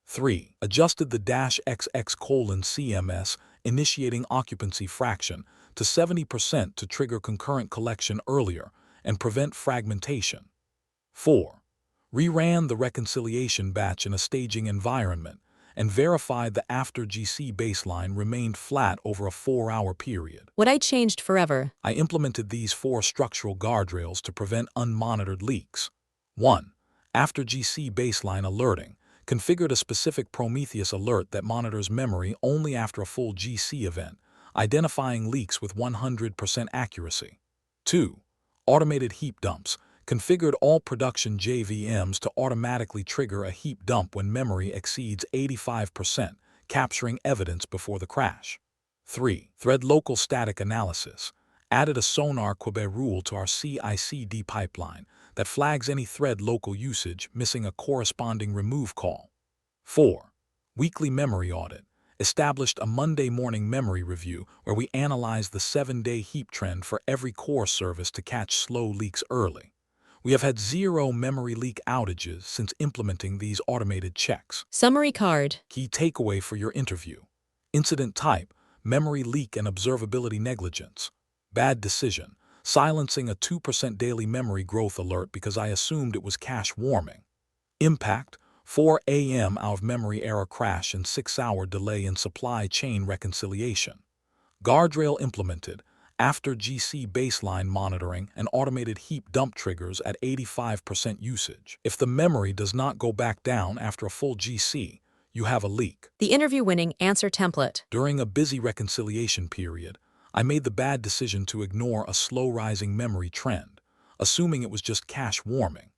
3. Adjusted the -XX:CMS initiating occupancy fraction to 70% to trigger concurrent collection earlier and prevent fragmentation. 4. Reran the reconciliation batch in a staging environment and verified the after GC baseline remained flat over a 4-hour period. What I changed forever. I implemented these 4 structural guardrails to prevent unmonitored leaks. 1. After GC baseline alerting. Configured a specific Prometheus alert that monitors memory only after a full GC event, identifying leaks with 100% accuracy. 2. Automated heap dumps. Configured all production JVMs to automatically trigger a heap dump when memory exceeds 85%, capturing evidence before the crash. 3. Thread local static analysis. Added a sonar Quebec rule to our CI/CD pipeline that flags any thread local usage missing a corresponding remove call. 4. Weekly memory audit. Established a Monday morning memory review where we analyzed the 7-day heap trend for every core service to catch slow leaks early. We have had 0 memory leak outages since implementing these automated checks. Summary card. Key takeaway for your interview: incident type, memory leak and observability negligence. Bad decision, silencing a 2% daily memory growth alert because I assumed it was cache warming. Impact: 4 a.m. out-of-memory error crash and 6-hour delay in supply chain reconciliation. Guardrail implemented. After GC baseline monitoring and automated heap dump triggers at 85% usage. If the memory does not go back down after a full GC, you have a leak. The interview-winning answer template. During a busy reconciliation period, I made the bad decision to ignore a slow-rising memory trend, assuming it was just cache warming.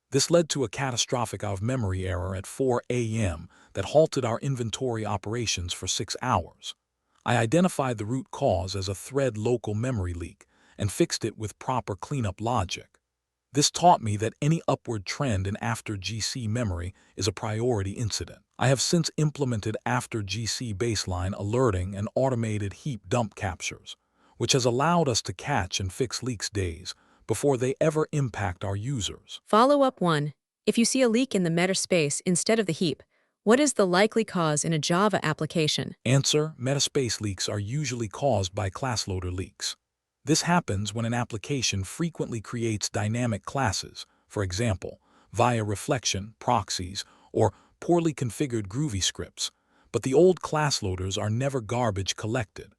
This led to a catastrophic out-of-memory error at 4 a.m. that halted our inventory operations for 6 hours. I identified the root cause as a thread local memory leak and fixed it with proper cleanup logic. This taught me that any upward trend in after GC memory is a priority incident. I have since implemented after GC baseline alerting and automated heap dump captures, which has allowed us to catch and fix leaks days before they ever impact our users. Follow-up 1. If you see a leak in the meta space instead of the heap, What is the likely cause in a Java application? Answer: metaspace leaks are usually caused by class loader leaks. This happens when an application frequently creates dynamic classes, for example, via reflection, proxies, or poorly configured Groovy scripts, but the old class loaders are never garbage collected.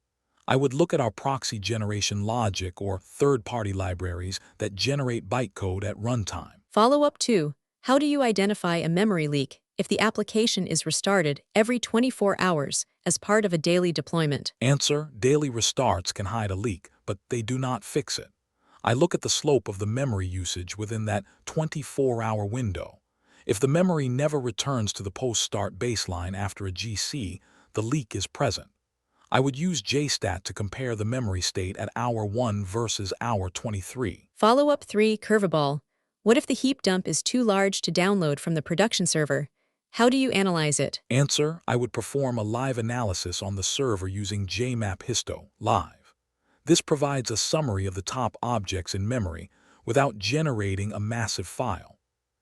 I would look at our proxy generation logic or third-party libraries that generate bytecode at runtime. Follow-up 2. How do you identify a memory leak if the application is restarted every 24 hours as part of a daily deployment? Answer: daily restarts can hide a leak, but they do not fix it. I look at the slope of the memory usage within that 24-hour window. If the memory never returns to the post-start baseline after a GC, the leak is present. I would use JSTAT to compare the memory state at hour 1 versus hour 23. Follow-up 3. Curveball. What if the heap dump is too large to download from the production server? How do you analyze it? Answer: I would perform a live analysis on the server using JMap Histo live. This provides a summary of the top objects in memory without generating a massive file.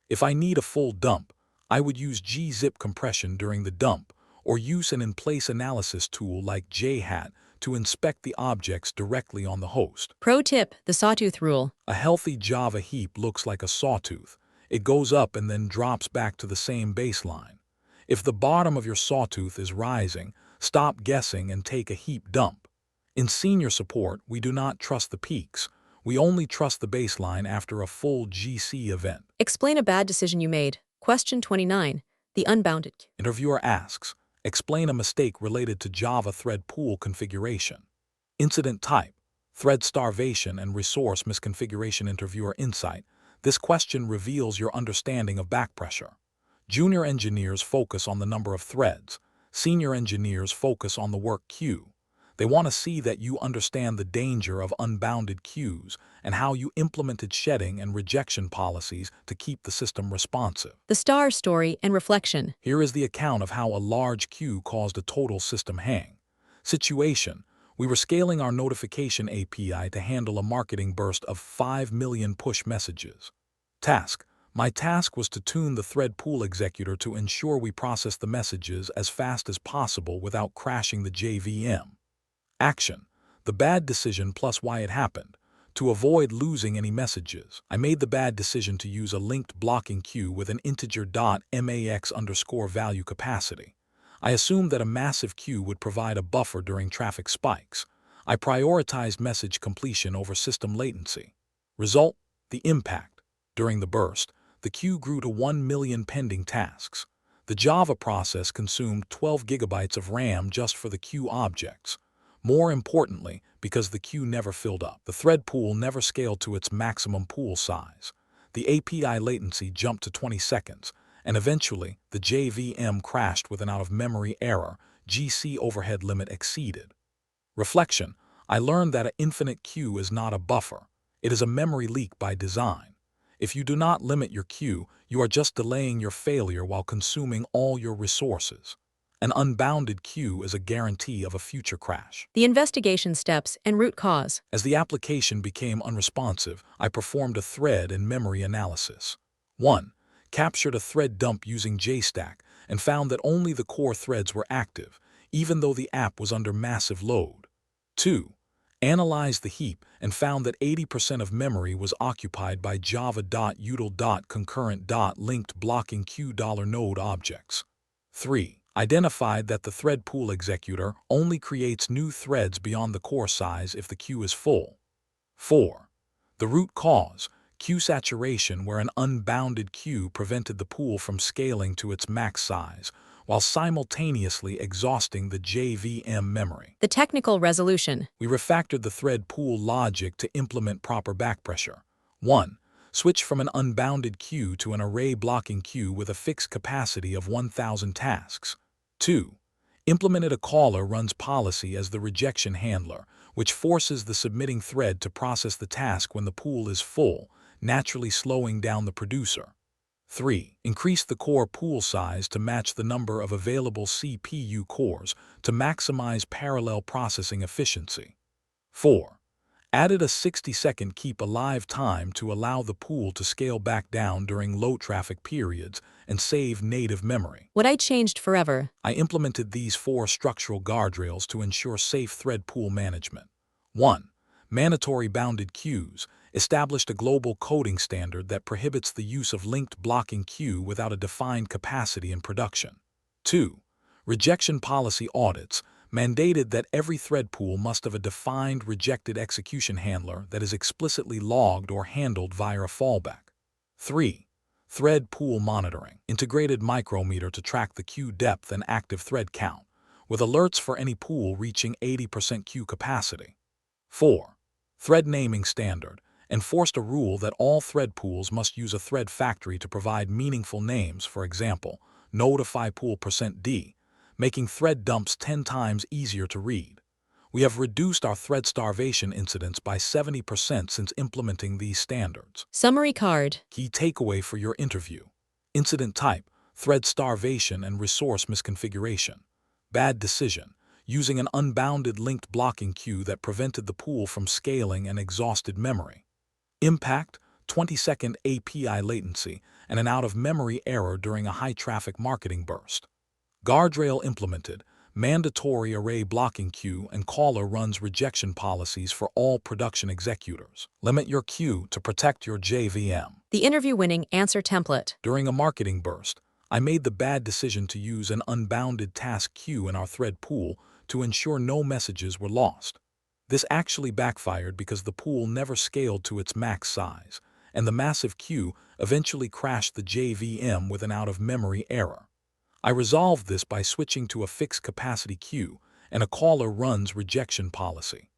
If I need a full dump, I would use gzip compression during the dump or use an in-place analysis tool like JHAT to inspect the objects directly on the host. Pro tip, the sawtooth rule. A healthy Java heap looks like a sawtooth. It goes up and then drops back to the same baseline. If the bottom of your sawtooth is rising, stop guessing and take a heap dump. In senior support, we do not trust the peaks. We only trust the baseline after a full GC event. Explain a bad decision you made. Question 29. The unbounded. Interviewer asks, explain a mistake related to Java thread pool configuration. Incident type: thread starvation and resource misconfiguration. Interviewer insight: this question reveals your understanding of backpressure. Junior engineers focus on the number of threads. Senior engineers focus on the work queue. They want to see that you understand the danger of unbounded queues and how you implemented shedding and rejection policies to keep the system responsive. The star story and reflection. Here is the account of how a large queue caused a total system hang. Situation: we were scaling our notification API to handle a marketing burst of 5 million push messages. Task: my task was to tune the thread pool executor to ensure we process the messages as fast as possible without crashing the JVM. Action: the bad decision plus why it happened. To avoid losing any messages, I made the bad decision to use a linked blocking queue with an integer .max_value capacity. I assumed that a massive queue would provide a buffer during traffic spikes. I prioritized message completion over system latency. Result: the impact. During the burst, the queue grew to 1 million pending tasks. The Java process consumed 12 gigabytes of RAM just for the queue objects. More importantly, because the queue never filled up, the thread pool never scaled to its maximum pool size. The API latency jumped to 20 seconds, and eventually the JVM crashed with an out-of-memory error. GC overhead limit exceeded. Reflection: I learned that an infinite queue is not a buffer. It is a memory leak by design. If you do not limit your queue, you are just delaying your failure while consuming all your resources. An unbounded queue is a guarantee of a future crash. The investigation steps and root cause. As the application became unresponsive, I performed a thread and memory analysis. 1. Captured a thread dump using JStack and found that only the core threads were active, even though the app was under massive load. 2. Analyzed the heap and found that 80% of memory was occupied by java.util.concurrent.linked blocking q$node objects. 3. Identified that the thread pool executor only creates new threads beyond the core size if the queue is full. 4. The root cause: queue saturation, where an unbounded queue prevented the pool from scaling to its max size, while simultaneously exhausting the JVM memory. The technical resolution. We refactored the thread pool logic to implement proper backpressure. 1. Switch from an unbounded queue to an array blocking queue with a fixed capacity of 1,000 tasks. 2. Implemented a caller runs policy as the rejection handler, which forces the submitting thread to process the task when the pool is full, naturally slowing down the producer. 3. Increased the core pool size to match the number of available CPU cores to maximize parallel processing efficiency. 4. Added a 60-second keep alive time to allow the pool to scale back down during low traffic periods and save native memory. What I changed forever. I implemented these 4 structural guardrails to ensure safe thread pool management. 1. Mandatory bounded queues. Established a global coding standard that prohibits the use of linked blocking queue without a defined capacity in production. 2. Rejection policy audits. Mandated that every thread pool must have a defined rejected execution handler that is explicitly logged or handled via a fallback. 3. Thread pool monitoring. Integrated micrometer to track the queue depth and active thread count, with alerts for any pool reaching 80% queue capacity. 4. Thread naming standard. Enforced a rule that all thread pools must use a thread factory to provide meaningful names, for example, notify pool %d, making thread dumps 10 times easier to read. We have reduced our thread starvation incidents by 70% since implementing these standards. Summary card. Key takeaway for your interview. Incident type: thread starvation and resource misconfiguration. Bad decision: using an unbounded linked blocking queue that prevented the pool from scaling and exhausted memory. Impact: 20-second API latency and an out-of-memory error during a high-traffic marketing burst. Guardrail implemented: mandatory array blocking queue and caller runs rejection policies for all production executors. Limit your queue to protect your JVM. The interview-winning answer template. During a marketing burst, I made the bad decision to use an unbounded task queue in our thread pool to ensure no messages were lost. This actually backfired because the pool never scaled to its max size, and the massive queue eventually crashed the JVM with an out-of-memory error. I resolved this by switching to a fixed capacity queue and a caller runs rejection policy.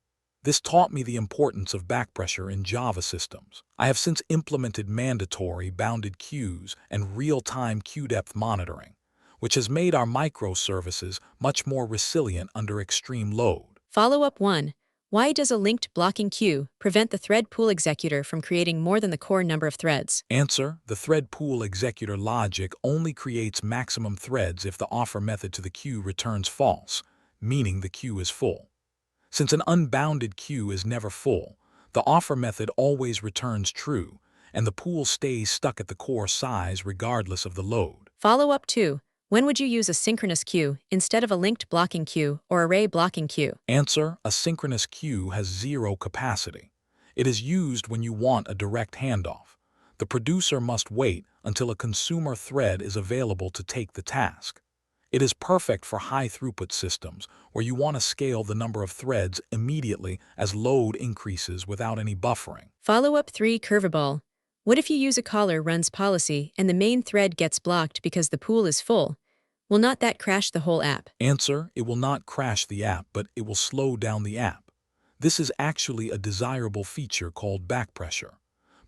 This taught me the importance of backpressure in Java systems. I have since implemented mandatory bounded queues and real-time queue depth monitoring, which has made our microservices much more resilient under extreme load. Follow-up 1. Why does a linked blocking queue prevent the thread pool executor from creating more than the core number of threads? Answer: the thread pool executor logic only creates maximum threads if the offer method to the queue returns false, meaning the queue is full. Since an unbounded queue is never full, the offer method always returns true, and the pool stays stuck at the core size regardless of the load. Follow-up 2. When would you use a synchronous queue instead of a linked blocking queue or array blocking queue? Answer: a synchronous queue has zero capacity. It is used when you want a direct handoff. The producer must wait until a consumer thread is available to take the task. It is perfect for high-throughput systems where you want to scale the number of threads immediately as load increases without any buffering. Follow-up 3. Curveball. What if you use a caller runs policy and the main thread gets blocked because the pool is full? Will not that crash the whole app? Answer: it will not crash the app, but it will slow down the app. This is actually a desirable feature called backpressure.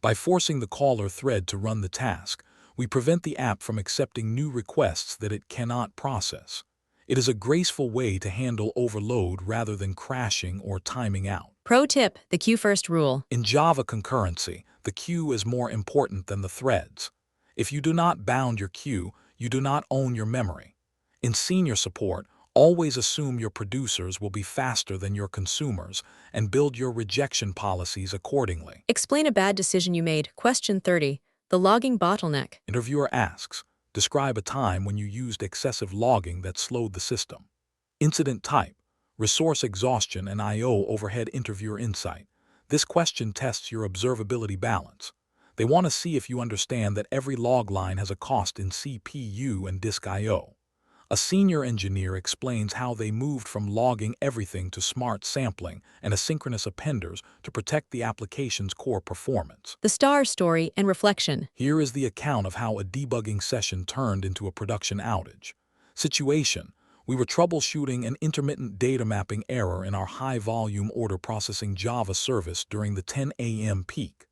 By forcing the caller thread to run the task, we prevent the app from accepting new requests that it cannot process. It is a graceful way to handle overload rather than crashing or timing out. Pro tip: the queue first rule. In Java concurrency, the queue is more important than the threads. If you do not bound your queue, you do not own your memory. In senior support, always assume your producers will be faster than your consumers and build your rejection policies accordingly. Explain a bad decision you made. Question 30. The logging bottleneck. Interviewer asks, describe a time when you used excessive logging that slowed the system. Incident type: resource exhaustion and I/O overhead. Interviewer insight: this question tests your observability balance. They want to see if you understand that every log line has a cost in CPU and disk I/O. A senior engineer explains how they moved from logging everything to smart sampling and asynchronous appenders to protect the application's core performance. The star story and reflection. Here is the account of how a debugging session turned into a production outage. Situation: we were troubleshooting an intermittent data mapping error in our high-volume order processing Java service during the 10 a.m. peak.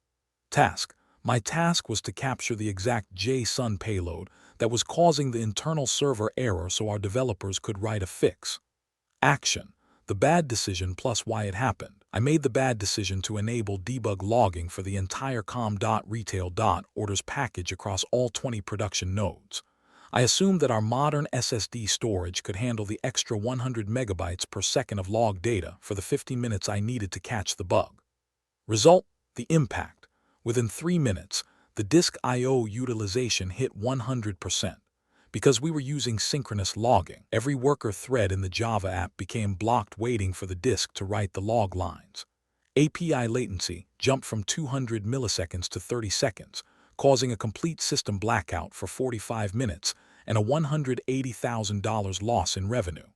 Task: my task was to capture the exact JSON payload that was causing the internal server error so our developers could write a fix. Action: the bad decision plus why it happened. I made the bad decision to enable debug logging for the entire com.retail.orders package across all 20 production nodes. I assumed that our modern SSD storage could handle the extra 100 megabytes per second of log data for the 50 minutes I needed to catch the bug. Result, the impact. Within 3 minutes, the disk I/O utilization hit 100%. Because we were using synchronous logging, every worker thread in the Java app became blocked waiting for the disk to write the log lines. API latency jumped from 200 milliseconds to 30 seconds, causing a complete system blackout for 45 minutes and a $180,000 loss in revenue.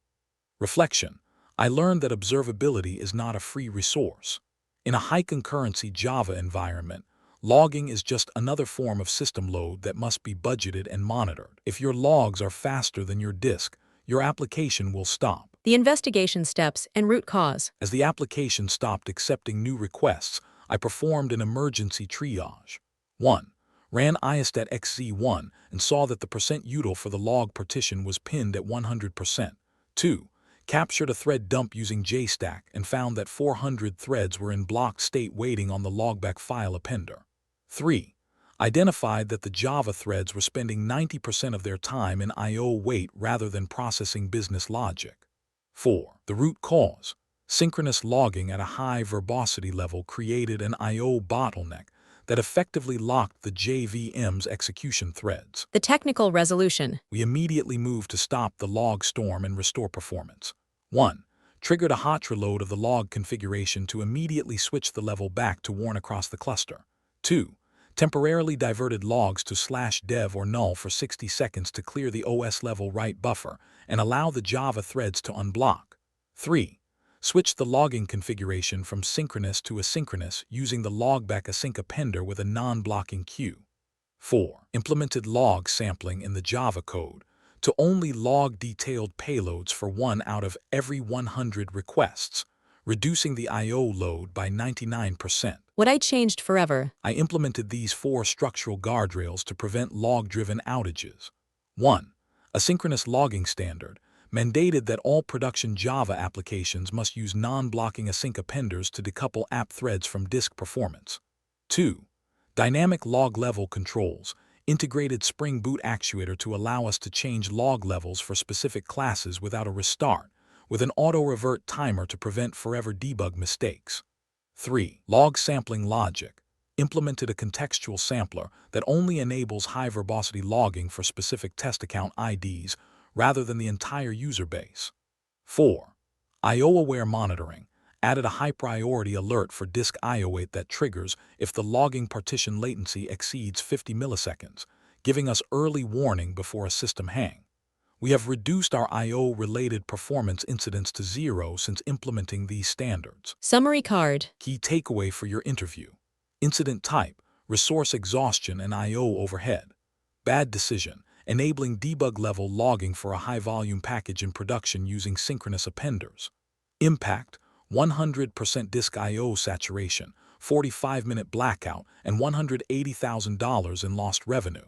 Reflection: I learned that observability is not a free resource. In a high-concurrency Java environment, logging is just another form of system load that must be budgeted and monitored. If your logs are faster than your disk, your application will stop. The investigation steps and root cause. As the application stopped accepting new requests, I performed an emergency triage. 1. Ran istat xz1 and saw that the %util for the log partition was pinned at 100%. 2. Captured a thread dump using JStack and found that 400 threads were in blocked state waiting on the logback file appender. 3. Identified that the Java threads were spending 90% of their time in I/O wait rather than processing business logic. 4. The root cause. Synchronous logging at a high verbosity level created an I/O bottleneck that effectively locked the JVM's execution threads. The technical resolution. We immediately moved to stop the log storm and restore performance. 1. Triggered a hot reload of the log configuration to immediately switch the level back to warn across the cluster. 2. Temporarily diverted logs to /dev or null for 60 seconds to clear the OS level write buffer and allow the Java threads to unblock. 3. Switched the logging configuration from synchronous to asynchronous using the logback async appender with a non-blocking queue. 4. Implemented log sampling in the Java code to only log detailed payloads for 1 out of every 100 requests, reducing the I/O load by 99%. What I changed forever. I implemented these 4 structural guardrails to prevent log-driven outages. 1. Asynchronous logging standard mandated that all production Java applications must use non-blocking async appenders to decouple app threads from disk performance. 2. Dynamic log level controls integrated Spring Boot actuator to allow us to change log levels for specific classes without a restart, with an auto-revert timer to prevent forever debug mistakes. 3. Log sampling logic implemented a contextual sampler that only enables high-verbosity logging for specific test account IDs rather than the entire user base. 4. I/O-aware monitoring added a high-priority alert for disk I/O wait that triggers if the logging partition latency exceeds 50 milliseconds, giving us early warning before a system hang. We have reduced our I/O-related performance incidents to 0 since implementing these standards. Summary card. Key takeaway for your interview: incident type, resource exhaustion and I/O overhead. Bad decision, enabling debug-level logging for a high-volume package in production using synchronous appenders. Impact: 100% disk I/O saturation, 45-minute blackout, and $180,000 in lost revenue.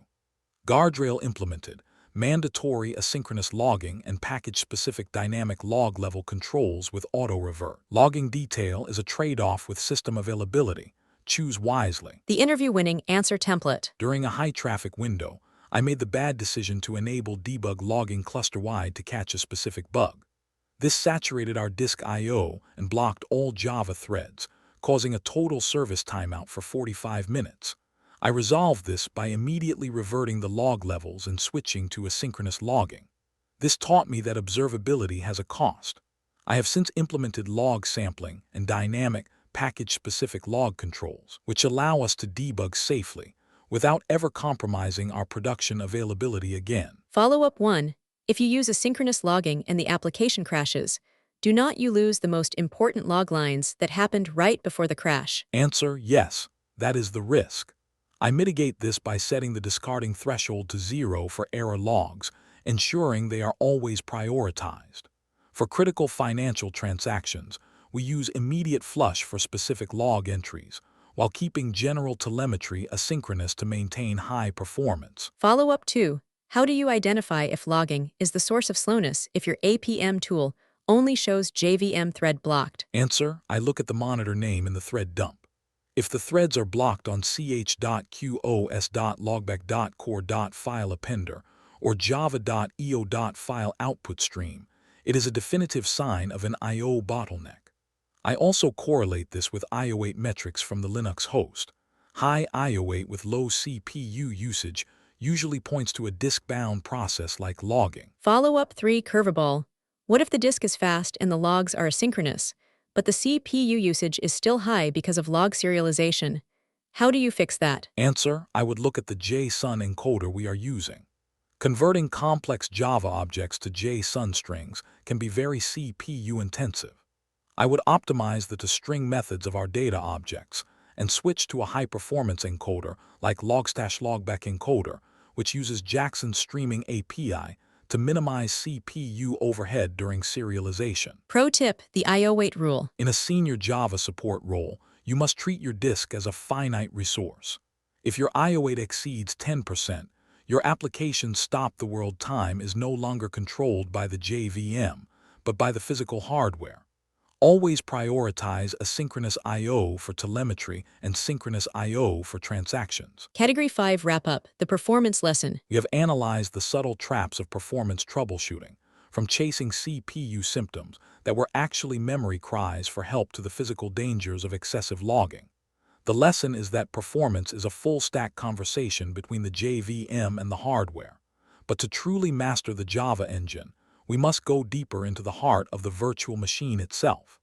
Guardrail implemented: mandatory asynchronous logging and package-specific dynamic log-level controls with auto-revert. Logging detail is a trade-off with system availability. Choose wisely. The interview-winning answer template. During a high-traffic window, I made the bad decision to enable debug logging cluster-wide to catch a specific bug. This saturated our disk I/O and blocked all Java threads, causing a total service timeout for 45 minutes. I resolved this by immediately reverting the log levels and switching to asynchronous logging. This taught me that observability has a cost. I have since implemented log sampling and dynamic, package-specific log controls, which allow us to debug safely without ever compromising our production availability again. Follow-up 1. If you use asynchronous logging and the application crashes, do not you lose the most important log lines that happened right before the crash? Answer: yes, that is the risk. I mitigate this by setting the discarding threshold to 0 for error logs, ensuring they are always prioritized. For critical financial transactions, we use immediate flush for specific log entries, while keeping general telemetry asynchronous to maintain high performance. Follow-up 2. How do you identify if logging is the source of slowness if your APM tool only shows JVM thread blocked? Answer: I look at the monitor name in the thread dump. If the threads are blocked on ch.qos.logback.core.file appender or java.eo.file output stream, it is a definitive sign of an I/O bottleneck. I also correlate this with I/O 8 metrics from the Linux host. High I/O 8 with low CPU usage usually points to a disk-bound process like logging. Follow-up 3 curveball. What if the disk is fast and the logs are asynchronous, but the CPU usage is still high because of log serialization? How do you fix that? Answer: I would look at the JSON encoder we are using. Converting complex Java objects to JSON strings can be very CPU intensive. I would optimize the to-string methods of our data objects and switch to a high-performance encoder like log/logback encoder, which uses Jackson's streaming API to minimize CPU overhead during serialization. Pro tip, the I/O wait rule. In a senior Java support role, you must treat your disk as a finite resource. If your I/O 8 exceeds 10%, your application's stop-the-world time is no longer controlled by the JVM, but by the physical hardware. Always prioritize asynchronous I/O for telemetry and synchronous I/O for transactions. Category 5 wrap-up, the performance lesson. We have analyzed the subtle traps of performance troubleshooting, from chasing CPU symptoms that were actually memory cries for help to the physical dangers of excessive logging. The lesson is that performance is a full-stack conversation between the JVM and the hardware. But to truly master the Java engine, we must go deeper into the heart of the virtual machine itself.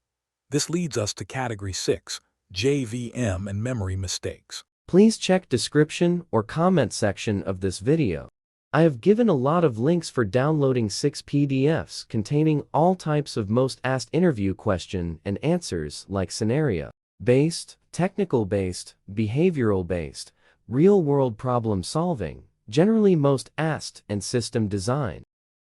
This leads us to Category 6, JVM and memory mistakes. Please check description or comment section of this video. I have given a lot of links for downloading 6 PDFs containing all types of most asked interview question and answers like scenario-based, technical-based, behavioral-based, real-world problem-solving, generally most asked, and system design.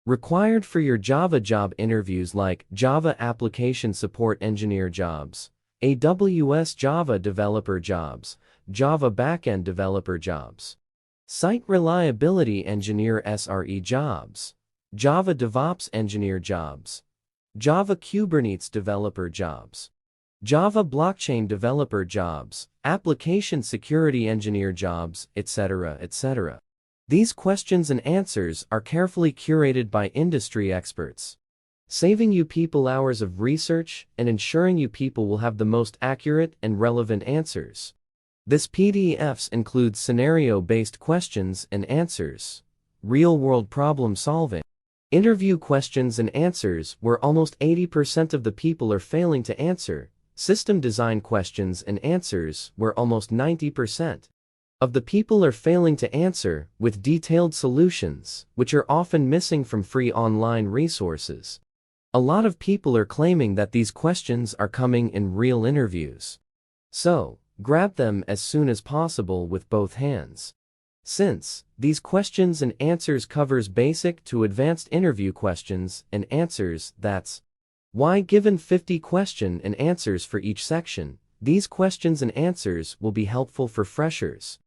Required for your Java job interviews like Java Application Support Engineer jobs, AWS Java Developer jobs, Java Backend Developer jobs, Site Reliability Engineer SRE jobs, Java DevOps Engineer jobs, Java Kubernetes Developer jobs, Java Blockchain Developer jobs, Application Security Engineer jobs, etc., etc. These questions and answers are carefully curated by industry experts, saving you people hours of research and ensuring you people will have the most accurate and relevant answers. This PDFs includes scenario-based questions and answers, real-world problem solving, interview questions and answers where almost 80% of the people are failing to answer, system design questions and answers where almost 90% of the people are failing to answer, with detailed solutions, which are often missing from free online resources. A lot of people are claiming that these questions are coming in real interviews. So, grab them as soon as possible with both hands. Since these questions and answers covers basic to advanced interview questions and answers, that's why given 50 question and answers for each section, these questions and answers will be helpful for freshers,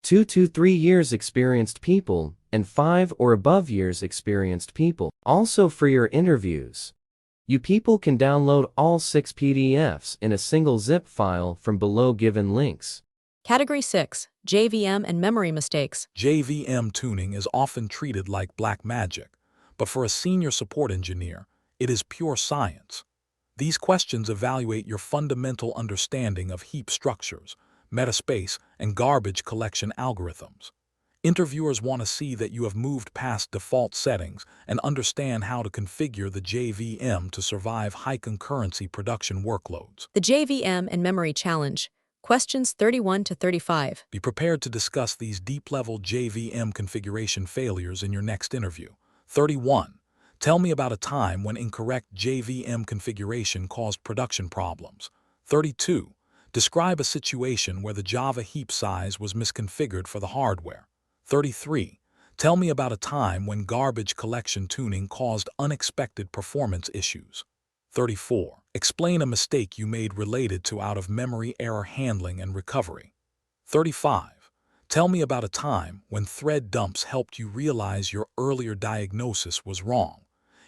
2 to 3 years experienced people, and 5 or above years experienced people. Also for your interviews, you people can download all 6 PDFs in a single zip file from below given links. Category 6, JVM and memory mistakes. JVM tuning is often treated like black magic, but for a senior support engineer, it is pure science. These questions evaluate your fundamental understanding of heap structures, metaspace, and garbage collection algorithms. Interviewers want to see that you have moved past default settings and understand how to configure the JVM to survive high concurrency production workloads. The JVM and memory challenge. Questions 31 to 35. Be prepared to discuss these deep-level JVM configuration failures in your next interview. 31. Tell me about a time when incorrect JVM configuration caused production problems. 32. Describe a situation where the Java heap size was misconfigured for the hardware. 33. Tell me about a time when garbage collection tuning caused unexpected performance issues. 34. Explain a mistake you made related to out-of-memory error handling and recovery. 35. Tell me about a time when thread dumps helped you realize your earlier diagnosis was wrong.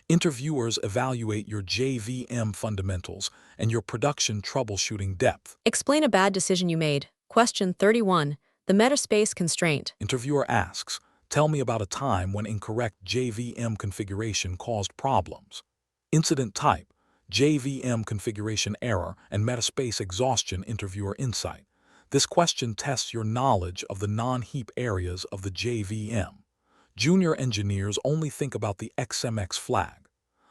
Interviewers evaluate your JVM fundamentals and your production troubleshooting depth. Explain a bad decision you made. Question 31. The metaspace constraint. Interviewer asks, tell me about a time when incorrect JVM configuration caused problems. Incident type, JVM configuration error and metaspace exhaustion interviewer insight. This question tests your knowledge of the non-heap areas of the JVM. Junior engineers only think about the XMX flag.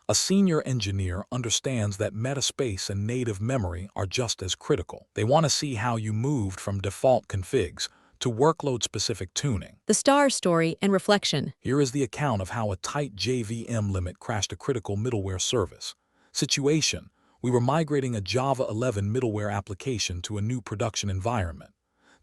A senior engineer understands that metaspace and native memory are just as critical. They want to see how you moved from default configs to workload-specific tuning. The star story and reflection. Here is the account of how a tight JVM limit crashed a critical middleware service. Situation: we were migrating a Java 11 middleware application to a new production environment.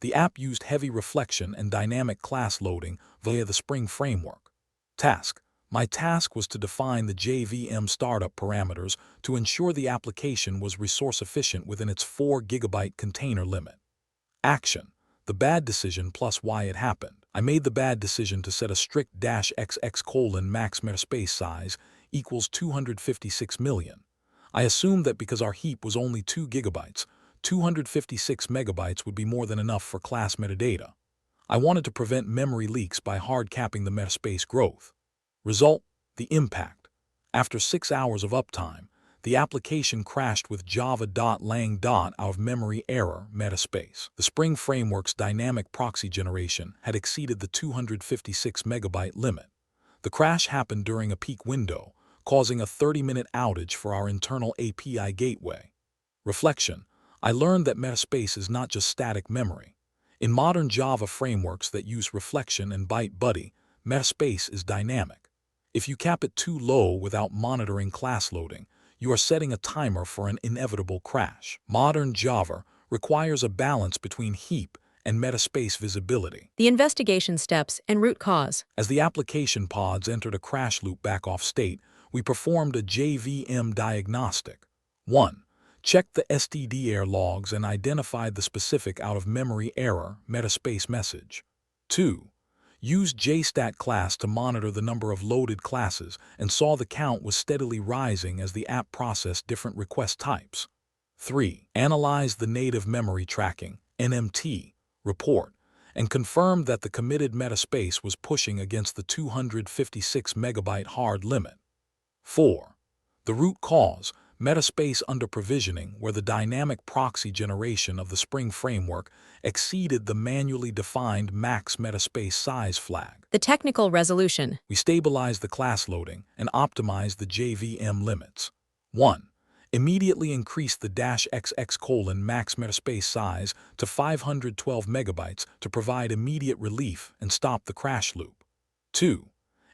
The app used heavy reflection and dynamic class loading via the Spring framework. Task: my task was to define the JVM startup parameters to ensure the application was resource efficient within its 4 GB container limit. Action: the bad decision plus why it happened. I made the bad decision to set a strict -XX: max metaspace size equals 256 million. I assumed that because our heap was only 2 GB, 256 megabytes would be more than enough for class metadata. I wanted to prevent memory leaks by hard capping the metaspace growth. Result: the impact. After 6 hours of uptime, the application crashed with java.lang. Out of memory error metaspace. The Spring framework's dynamic proxy generation had exceeded the 256 megabyte limit. The crash happened during a peak window, causing a 30-minute outage for our internal API gateway. Reflection: I learned that metaspace is not just static memory. In modern Java frameworks that use reflection and byte buddy, metaspace is dynamic. If you cap it too low without monitoring class loading, you are setting a timer for an inevitable crash. Modern Java requires a balance between heap and metaspace visibility. The investigation steps and root cause. As the application pods entered a crash loop back-off state, we performed a JVM diagnostic. 1. Checked the stdr logs and identified the specific out-of-memory error metaspace message. 2. Used JStat class to monitor the number of loaded classes and saw the count was steadily rising as the app processed different request types. 3. Analyzed the native memory tracking (NMT) report and confirmed that the committed metaspace was pushing against the 256 megabyte hard limit. 4. The root cause: metaspace under-provisioning, where the dynamic proxy generation of the Spring framework exceeded the manually defined max metaspace size flag. The technical resolution. We stabilized the class loading and optimized the JVM limits. 1. Immediately increased the -XX: max metaspace size to 512 megabytes to provide immediate relief and stop the crash loop. 2.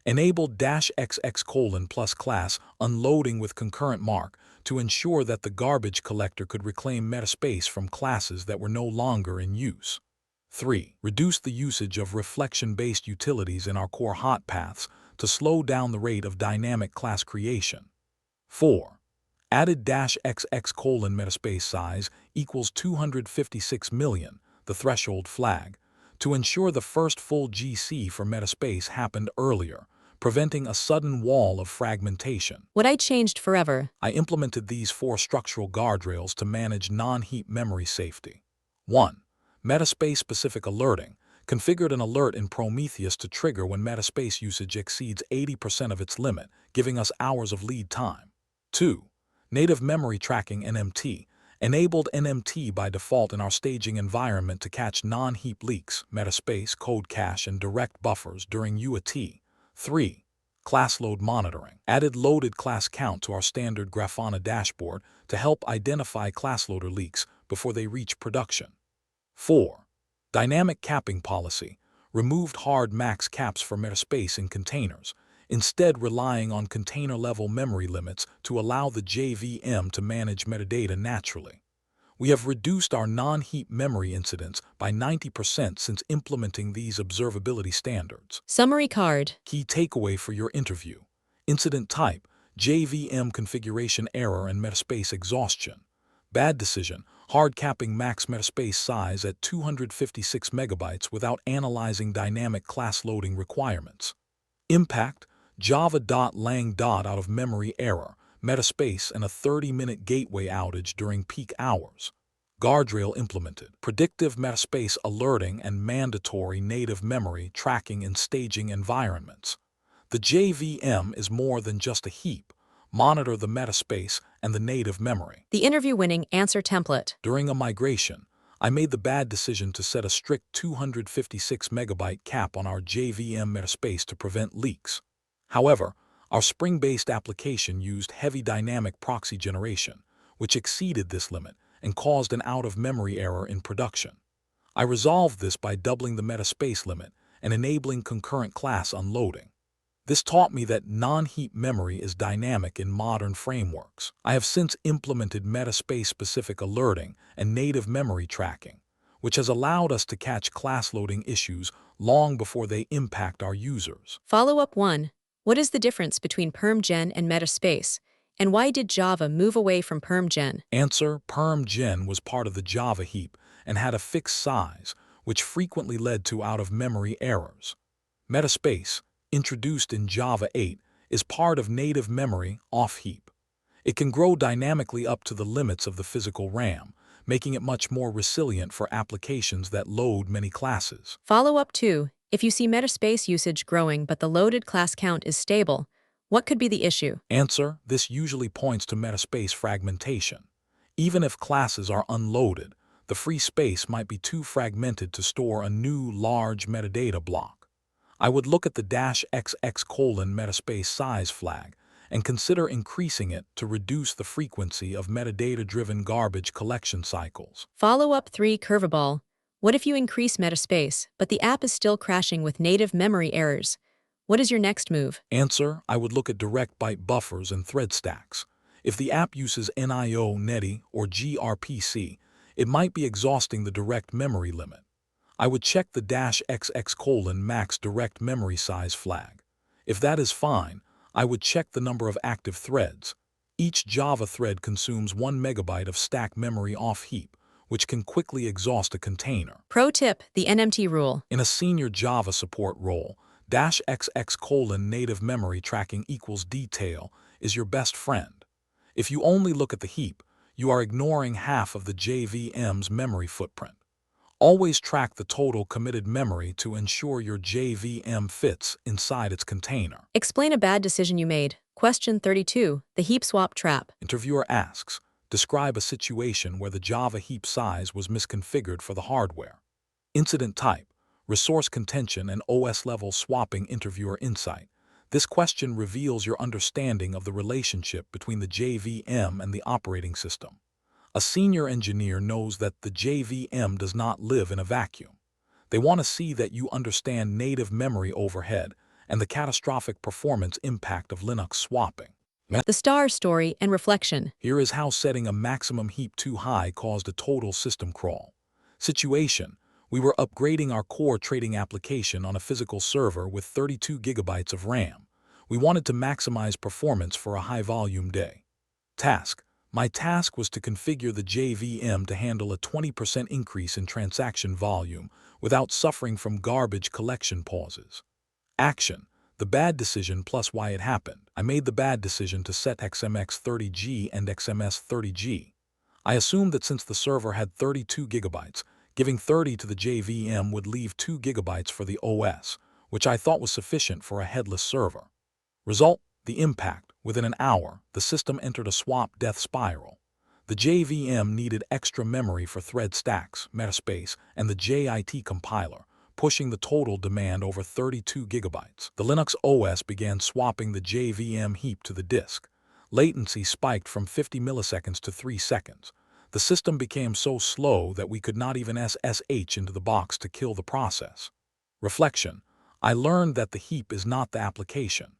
Enabled -XX: plus class unloading with concurrent mark to ensure that the garbage collector could reclaim metaspace from classes that were no longer in use. 3. Reduced the usage of reflection-based utilities in our core hot paths to slow down the rate of dynamic class creation. 4. Added -XX: metaspace size equals 256 million, the threshold flag, to ensure the first full GC for metaspace happened earlier, preventing a sudden wall of fragmentation. What I changed forever. I implemented these 4 structural guardrails to manage non-heap memory safety. 1. Metaspace-specific alerting. Configured an alert in Prometheus to trigger when metaspace usage exceeds 80% of its limit, giving us hours of lead time. 2. Native memory tracking (NMT). Enabled NMT by default in our staging environment to catch non-heap leaks, metaspace, code cache, and direct buffers during UAT. 3. Class load monitoring. Added loaded class count to our standard Grafana dashboard to help identify class loader leaks before they reach production. 4. Dynamic capping policy. Removed hard max caps for metaspace in containers, instead relying on container-level memory limits to allow the JVM to manage metadata naturally. We have reduced our non-heap memory incidents by 90% since implementing these observability standards. Summary card. Key takeaway for your interview: incident type, JVM configuration error and metaspace exhaustion. Bad decision, hard capping max metaspace size at 256 megabytes without analyzing dynamic class loading requirements. Impact, java.lang. Out of memory error, metaspace, and a 30-minute gateway outage during peak hours. Guardrail implemented. Predictive metaspace alerting and mandatory native memory tracking in staging environments. The JVM is more than just a heap. Monitor the metaspace and the native memory. The interview-winning answer template. During a migration, I made the bad decision to set a strict 256 megabyte cap on our JVM metaspace to prevent leaks. However, our Spring-based application used heavy dynamic proxy generation, which exceeded this limit and caused an out-of-memory error in production. I resolved this by doubling the metaspace limit and enabling concurrent class unloading. This taught me that non-heap memory is dynamic in modern frameworks. I have since implemented metaspace-specific alerting and native memory tracking, which has allowed us to catch class loading issues long before they impact our users. Follow-up 1. What is the difference between PermGen and metaspace, and why did Java move away from PermGen? Answer: PermGen was part of the Java heap and had a fixed size, which frequently led to out-of-memory errors. Metaspace, introduced in Java 8, is part of native memory off-heap. It can grow dynamically up to the limits of the physical RAM, making it much more resilient for applications that load many classes. Follow-up 2. If you see metaspace usage growing but the loaded class count is stable, what could be the issue? Answer: this usually points to metaspace fragmentation. Even if classes are unloaded, the free space might be too fragmented to store a new large metadata block. I would look at the -XX: metaspace size flag and consider increasing it to reduce the frequency of metadata-driven garbage collection cycles. Follow-up 3. Curveball. What if you increase metaspace, but the app is still crashing with native memory errors? What is your next move? Answer: I would look at direct byte buffers and thread stacks. If the app uses NIO, NETI, or gRPC, it might be exhausting the direct memory limit. I would check the -XX: max direct memory size flag. If that is fine, I would check the number of active threads. Each Java thread consumes 1 megabyte of stack memory off-heap, which can quickly exhaust a container. Pro tip: the NMT rule. In a senior Java support role, -XX: native memory tracking equals detail is your best friend. If you only look at the heap, you are ignoring half of the JVM's memory footprint. Always track the total committed memory to ensure your JVM fits inside its container. Explain a bad decision you made. Question 32. The heap swap trap. Interviewer asks, describe a situation where the Java heap size was misconfigured for the hardware. Incident type: resource contention and OS-level swapping. Interviewer insight: this question reveals your understanding of the relationship between the JVM and the operating system. A senior engineer knows that the JVM does not live in a vacuum. They want to see that you understand native memory overhead and the catastrophic performance impact of Linux swapping. The star story and reflection. Here is how setting a maximum heap too high caused a total system crawl. Situation: we were upgrading our core trading application on a physical server with 32 gigabytes of RAM. We wanted to maximize performance for a high-volume day. Task: my task was to configure the JVM to handle a 20% increase in transaction volume without suffering from garbage collection pauses. Action: the bad decision plus why it happened. I made the bad decision to set XMX30G and XMS30G. I assumed that since the server had 32 gigabytes, giving 30 to the JVM would leave 2 gigabytes for the OS, which I thought was sufficient for a headless server. Result: the impact: within an hour, the system entered a swap death spiral. The JVM needed extra memory for thread stacks, metaspace, and the JIT compiler, pushing the total demand over 32 gigabytes. The Linux OS began swapping the JVM heap to the disk. Latency spiked from 50 milliseconds to 3 seconds. The system became so slow that we could not even SSH into the box to kill the process. Reflection: I learned that the heap is not the application.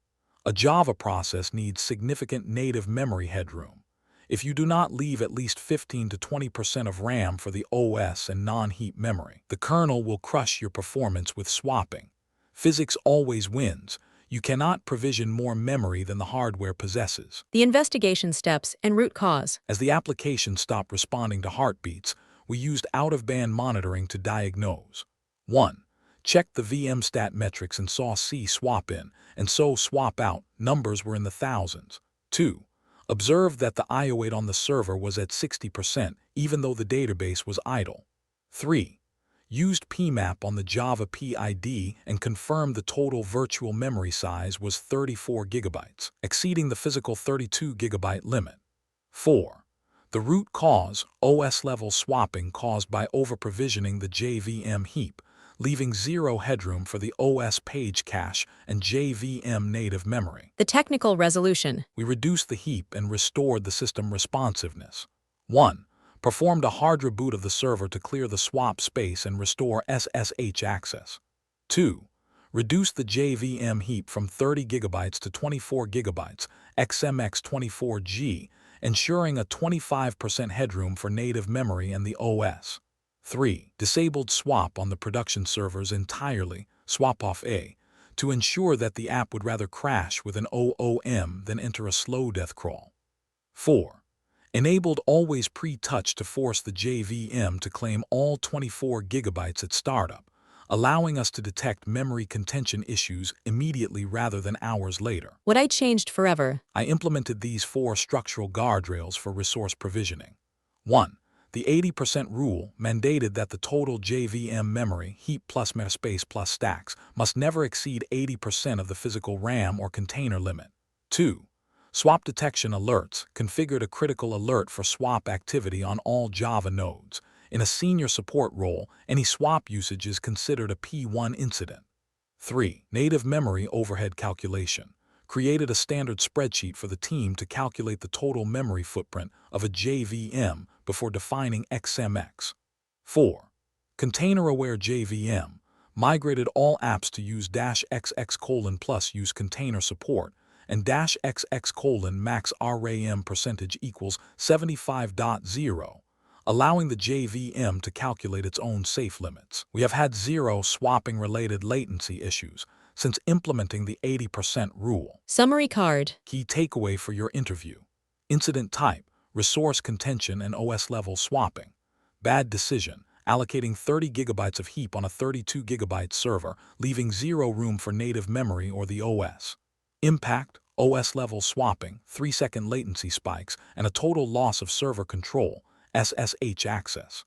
A Java process needs significant native memory headroom. If you do not leave at least 15 to 20% of RAM for the OS and non-heap memory, the kernel will crush your performance with swapping. Physics always wins. You cannot provision more memory than the hardware possesses. The investigation steps and root cause. As the application stopped responding to heartbeats, we used out-of-band monitoring to diagnose. 1. Checked the VM stat metrics and saw C swap in, and so swap out, numbers were in the thousands. 2. Observed that the IO weight on the server was at 60%, even though the database was idle. 3. used PMAP on the Java PID and confirmed the total virtual memory size was 34 gigabytes, exceeding the physical 32 gigabyte limit. 4. The root cause, OS-level swapping caused by over-provisioning the JVM heap, leaving zero headroom for the OS page cache and JVM native memory. The technical resolution. We reduced the heap and restored the system responsiveness. 1. Performed a hard reboot of the server to clear the swap space and restore SSH access. 2. Reduced the JVM heap from 30 gigabytes to 24 gigabytes, XMX24G, ensuring a 25% headroom for native memory and the OS. 3. Disabled swap on the production servers entirely, swap off A, to ensure that the app would rather crash with an OOM than enter a slow death crawl. 4. Enabled always pre-touch to force the JVM to claim all 24 gigabytes at startup, allowing us to detect memory contention issues immediately rather than hours later. What I changed forever. I implemented these 4 structural guardrails for resource provisioning. 1. The 80% rule mandated that the total JVM memory, heap plus space plus stacks, must never exceed 80% of the physical RAM or container limit. 2. Swap detection alerts configured a critical alert for swap activity on all Java nodes. In a senior support role, any swap usage is considered a P1 incident. 3. Native memory overhead calculation. Created a standard spreadsheet for the team to calculate the total memory footprint of a JVM before defining XMX. 4. Container-aware JVM. Migrated all apps to use -XX:+ use container support and -XX:max RAM percentage equals 75.0, allowing the JVM to calculate its own safe limits. We have had zero swapping-related latency issues since implementing the 80% rule. Summary card. Key takeaway for your interview. Incident type, resource contention and OS-level swapping. Bad decision, allocating 30 gigabytes of heap on a 32 gigabyte server, leaving zero room for native memory or the OS. Impact, OS-level swapping, 3-second latency spikes, and a total loss of server control, SSH access.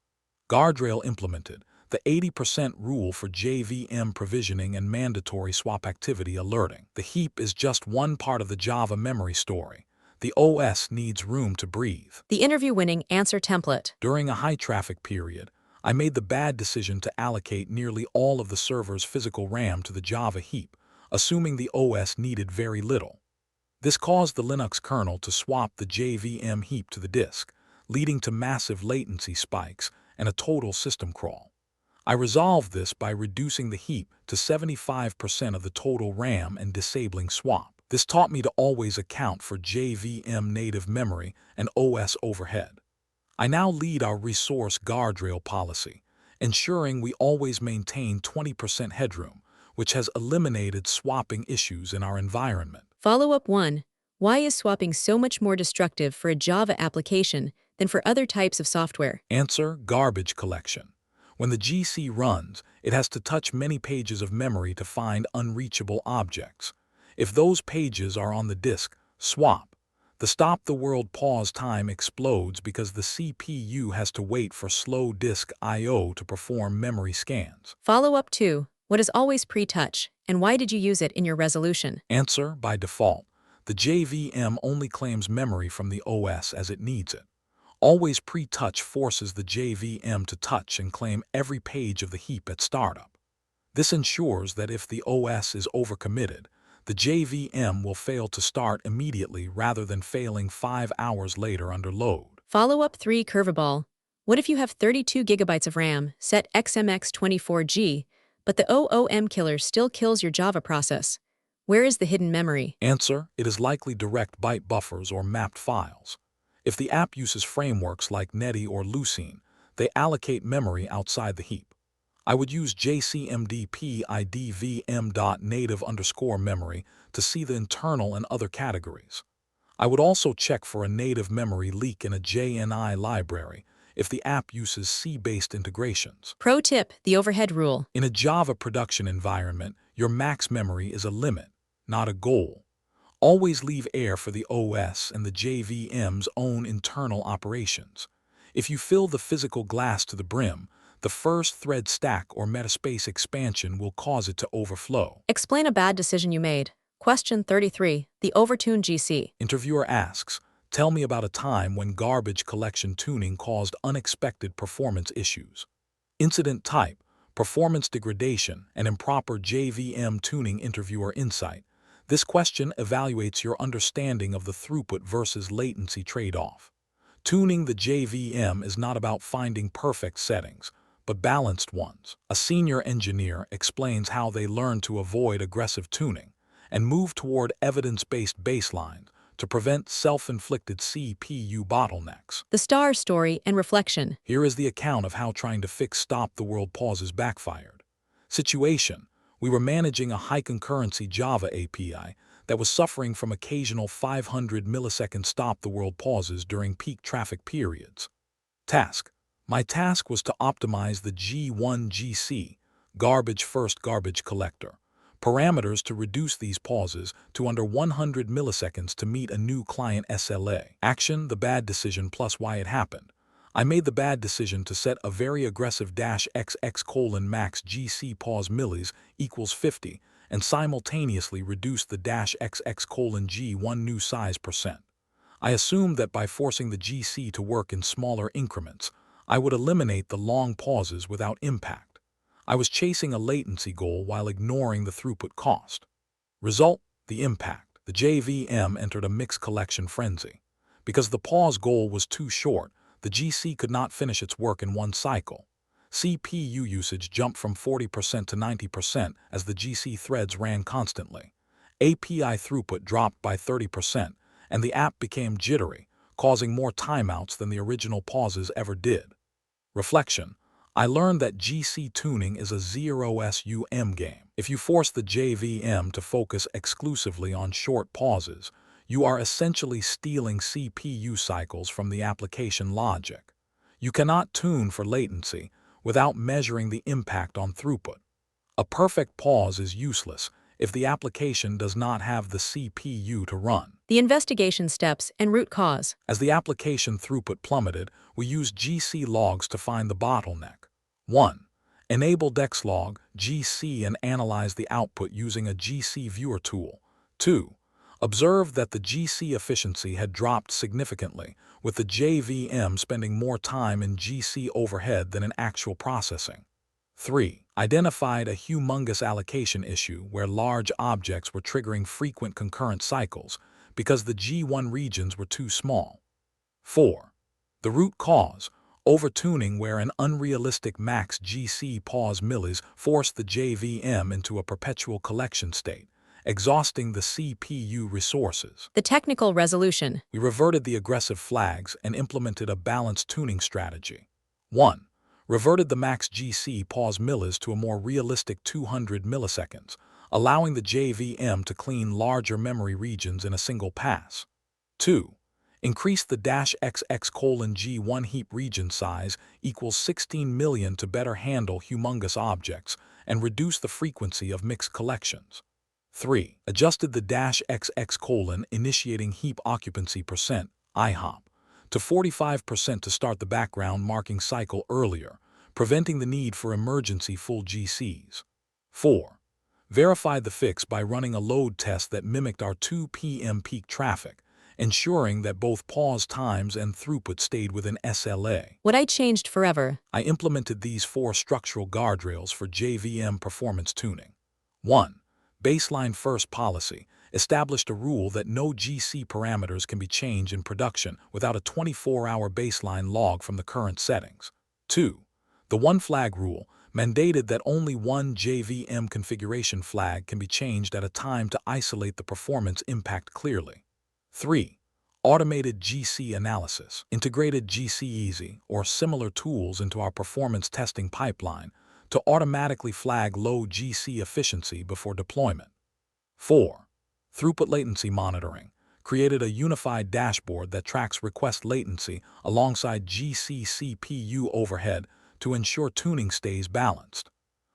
Guardrail implemented, the 80% rule for JVM provisioning and mandatory swap activity alerting. The heap is just one part of the Java memory story. The OS needs room to breathe. The interview-winning answer template. During a high-traffic period, I made the bad decision to allocate nearly all of the server's physical RAM to the Java heap, assuming the OS needed very little. This caused the Linux kernel to swap the JVM heap to the disk, leading to massive latency spikes and a total system crawl. I resolved this by reducing the heap to 75% of the total RAM and disabling swap. This taught me to always account for JVM native memory and OS overhead. I now lead our resource guardrail policy, ensuring we always maintain 20% headroom, which has eliminated swapping issues in our environment. Follow-up 1. Why is swapping so much more destructive for a Java application than for other types of software? Answer: garbage collection. When the GC runs, it has to touch many pages of memory to find unreachable objects. If those pages are on the disk, swap. The stop-the-world pause time explodes because the CPU has to wait for slow disk I/O to perform memory scans. Follow-up 2. What is always pre-touch, and why did you use it in your resolution? Answer: by default, the JVM only claims memory from the OS as it needs it. Always pre-touch forces the JVM to touch and claim every page of the heap at startup. This ensures that if the OS is overcommitted, the JVM will fail to start immediately rather than failing 5 hours later under load. Follow-up 3. Curveball. What if you have 32 gigabytes of RAM, set XMX24G, but the OOM killer still kills your Java process? Where is the hidden memory? Answer: it is likely direct byte buffers or mapped files. If the app uses frameworks like Netty or Lucene, they allocate memory outside the heap. I would use jcmd_pidvm.native_memory to see the internal and other categories. I would also check for a native memory leak in a JNI library if the app uses C-based integrations. Pro tip: the overhead rule. In a Java production environment, your max memory is a limit, not a goal. Always leave air for the OS and the JVM's own internal operations. If you fill the physical glass to the brim, The first thread stack or metaspace expansion will cause it to overflow. Explain a bad decision you made. Question 33. The overtuned GC. Interviewer asks, tell me about a time when garbage collection tuning caused unexpected performance issues. Incident type, performance degradation, and improper JVM tuning. Interviewer insight. This question evaluates your understanding of the throughput versus latency trade-off. Tuning the JVM is not about finding perfect settings, but balanced ones. A senior engineer explains how they learn to avoid aggressive tuning and move toward evidence-based baselines to prevent self-inflicted CPU bottlenecks. The star story and reflection. Here is the account of how trying to fix stop the world pauses backfired. Situation: we were managing a high concurrency Java API that was suffering from occasional 500 millisecond stop the world pauses during peak traffic periods. Task: my task was to optimize the G1GC, garbage first garbage collector, parameters to reduce these pauses to under 100 milliseconds to meet a new client SLA. Action: the bad decision plus why it happened. I made the bad decision to set a very aggressive -XX:max GC pause millis equals 50 and simultaneously reduce the -XX:G1 new size %. I assumed that by forcing the GC to work in smaller increments, I would eliminate the long pauses without impact. I was chasing a latency goal while ignoring the throughput cost. Result: the impact. The JVM entered a mixed collection frenzy. Because the pause goal was too short, the GC could not finish its work in one cycle. CPU usage jumped from 40% to 90% as the GC threads ran constantly. API throughput dropped by 30%, and the app became jittery, causing more timeouts than the original pauses ever did. Reflection: I learned that GC tuning is a zero-sum game. If you force the JVM to focus exclusively on short pauses, you are essentially stealing CPU cycles from the application logic. You cannot tune for latency without measuring the impact on throughput. A perfect pause is useless if the application does not have the CPU to run. The investigation steps and root cause. As the application throughput plummeted, we used GC logs to find the bottleneck. 1. Enable dexlog GC and analyze the output using a GC viewer tool. 2. Observe that the GC efficiency had dropped significantly, with the JVM spending more time in GC overhead than in actual processing. 3. Identified a humongous allocation issue where large objects were triggering frequent concurrent cycles because the G1 regions were too small. 4. The root cause: overtuning where an unrealistic max GC pause millis forced the JVM into a perpetual collection state, exhausting the CPU resources. The technical resolution. We reverted the aggressive flags and implemented a balanced tuning strategy. 1. Reverted the max GC pause millis to a more realistic 200 milliseconds, allowing the JVM to clean larger memory regions in a single pass. 2. Increased the -XX:G1 heap region size equals 16 million to better handle humongous objects and reduce the frequency of mixed collections. 3. Adjusted the -XX: initiating heap occupancy % IHOP to 45% to start the background marking cycle earlier, preventing the need for emergency full GCs. 4. Verified the fix by running a load test that mimicked our 2 p.m. peak traffic, ensuring that both pause times and throughput stayed within SLA. What I changed forever. I implemented these 4 structural guardrails for JVM performance tuning. 1. Baseline first policy established a rule that no GC parameters can be changed in production without a 24-hour baseline log from the current settings. 2. The one flag rule mandated that only one JVM configuration flag can be changed at a time to isolate the performance impact clearly. 3. Automated GC analysis integrated GC Easy or similar tools into our performance testing pipeline to automatically flag low GC efficiency before deployment. 4. Throughput latency monitoring created a unified dashboard that tracks request latency alongside GC CPU overhead to ensure tuning stays balanced.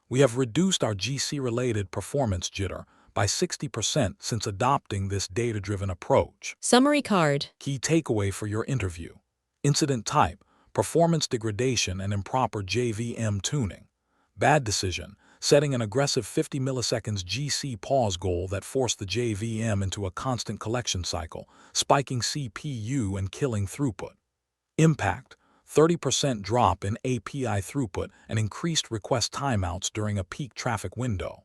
We have reduced our GC-related performance jitter by 60% since adopting this data-driven approach. Summary card. Key takeaway for your interview. Incident type: performance degradation and improper JVM tuning. Bad decision, setting an aggressive 50 milliseconds GC pause goal that forced the JVM into a constant collection cycle, spiking CPU and killing throughput. Impact, 30% drop in API throughput and increased request timeouts during a peak traffic window.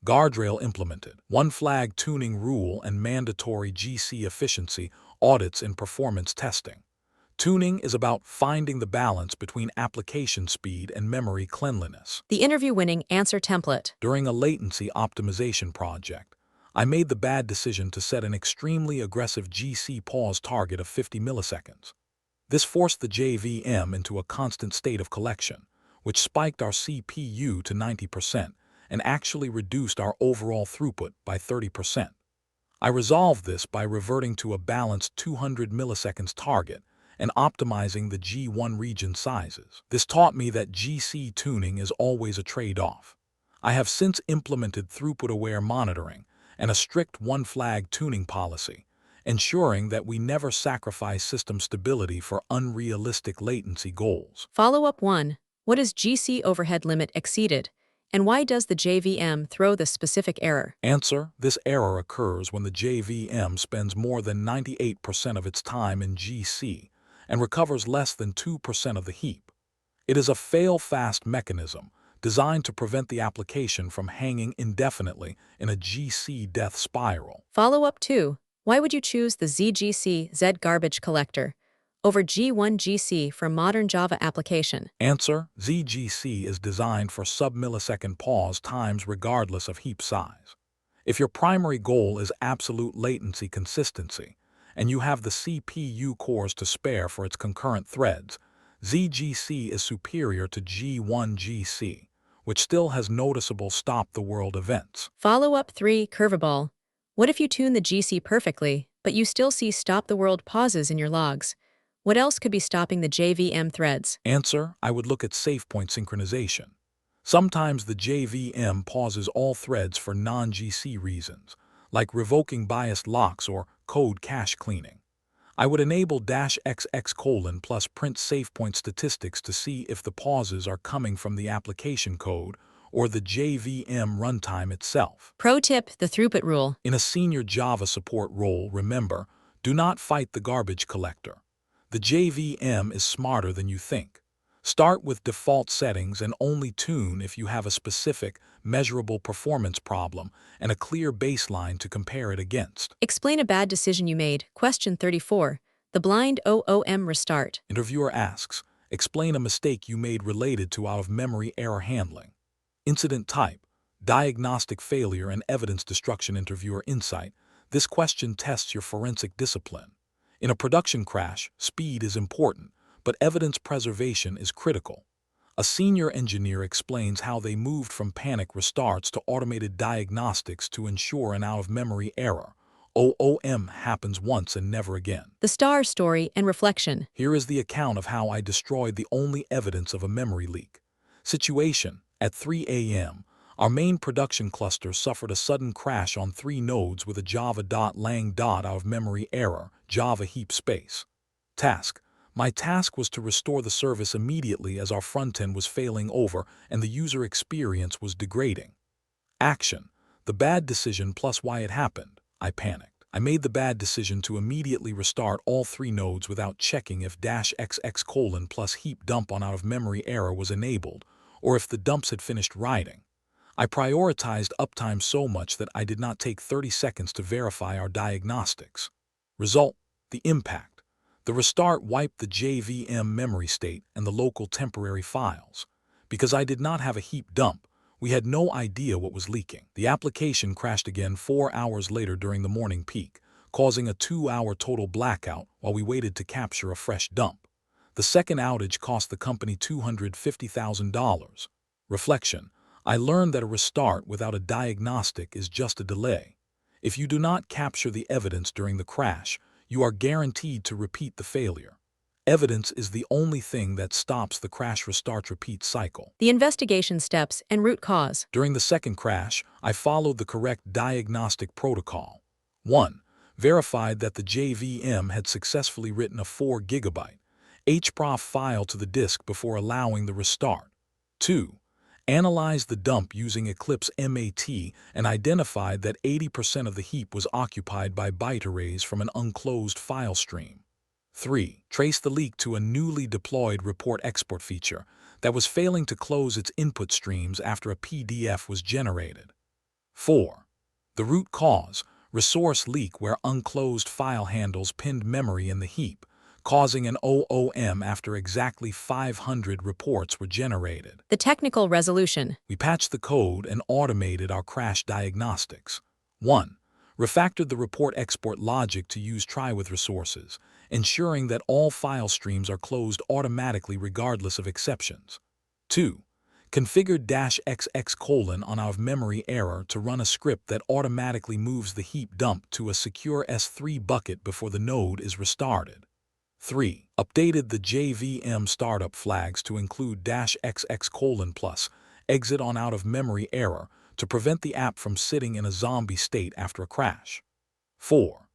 Guardrail implemented, one flag tuning rule and mandatory GC efficiency audits in performance testing. Tuning is about finding the balance between application speed and memory cleanliness. The interview-winning answer template. During a latency optimization project, I made the bad decision to set an extremely aggressive GC pause target of 50 milliseconds. This forced the JVM into a constant state of collection, which spiked our CPU to 90% and actually reduced our overall throughput by 30%. I resolved this by reverting to a balanced 200 milliseconds target and optimizing the G1 region sizes. This taught me that GC tuning is always a trade-off. I have since implemented throughput-aware monitoring and a strict one-flag tuning policy, ensuring that we never sacrifice system stability for unrealistic latency goals. Follow-up 1. What is GC overhead limit exceeded? And why does the JVM throw this specific error? Answer: this error occurs when the JVM spends more than 98% of its time in GC and recovers less than 2% of the heap. It is a fail-fast mechanism designed to prevent the application from hanging indefinitely in a GC death spiral. Follow-up 2. Why would you choose the ZGC Z garbage collector over G1 GC for modern Java application? Answer: ZGC is designed for sub-millisecond pause times regardless of heap size. If your primary goal is absolute latency consistency, and you have the CPU cores to spare for its concurrent threads, ZGC is superior to G1 GC, which still has noticeable stop-the-world events. Follow-up 3. Curveball. What if you tune the GC perfectly, but you still see stop-the-world pauses in your logs? What else could be stopping the JVM threads? Answer: I would look at SafePoint synchronization. Sometimes the JVM pauses all threads for non-GC reasons, like revoking biased locks or code cache cleaning. I would enable -XX: plus print SafePoint statistics to see if the pauses are coming from the application code or the JVM runtime itself. Pro tip: the throughput rule. In a senior Java support role, remember, do not fight the garbage collector. The JVM is smarter than you think. Start with default settings and only tune if you have a specific, measurable performance problem and a clear baseline to compare it against. Explain a bad decision you made. Question 34. The blind OOM restart. Interviewer asks, explain a mistake you made related to out-of-memory error handling. Incident type: diagnostic failure and evidence destruction. Interviewer insight: this question tests your forensic discipline. In a production crash, speed is important, but evidence preservation is critical. A senior engineer explains how they moved from panic restarts to automated diagnostics to ensure an out-of-memory error. OOM happens once and never again. The star story and reflection. Here is the account of how I destroyed the only evidence of a memory leak. Situation: at 3 a.m., our main production cluster suffered a sudden crash on 3 nodes with a java.lang. out-of-memory error, Java heap space. Task: my task was to restore the service immediately as our frontend was failing over and the user experience was degrading. Action: the bad decision plus why it happened. I panicked. I made the bad decision to immediately restart all 3 nodes without checking if -XX: plus heap dump on out-of-memory error was enabled, or if the dumps had finished writing. I prioritized uptime so much that I did not take 30 seconds to verify our diagnostics. Result: the impact. The restart wiped the JVM memory state and the local temporary files. Because I did not have a heap dump, we had no idea what was leaking. The application crashed again 4 hours later during the morning peak, causing a 2-hour total blackout while we waited to capture a fresh dump. The second outage cost the company $250,000. Reflection: I learned that a restart without a diagnostic is just a delay. If you do not capture the evidence during the crash, you are guaranteed to repeat the failure. Evidence is the only thing that stops the crash restart repeat cycle. The investigation steps and root cause. During the second crash, I followed the correct diagnostic protocol. 1. Verified that the JVM had successfully written a 4 GB hprof file to the disk before allowing the restart. 2. Analyze the dump using Eclipse MAT and identified that 80% of the heap was occupied by byte arrays from an unclosed file stream. 3. Trace the leak to a newly deployed report export feature that was failing to close its input streams after a PDF was generated. 4. The root cause, resource leak where unclosed file handles pinned memory in the heap, causing an OOM after exactly 500 reports were generated. The technical resolution. We patched the code and automated our crash diagnostics. 1. Refactored the report export logic to use try with resources, ensuring that all file streams are closed automatically regardless of exceptions. 2. Configured -XX: on our memory error to run a script that automatically moves the heap dump to a secure S3 bucket before the node is restarted. 3. Updated the JVM startup flags to include -XX: exit on out-of-memory error to prevent the app from sitting in a zombie state after a crash. 4.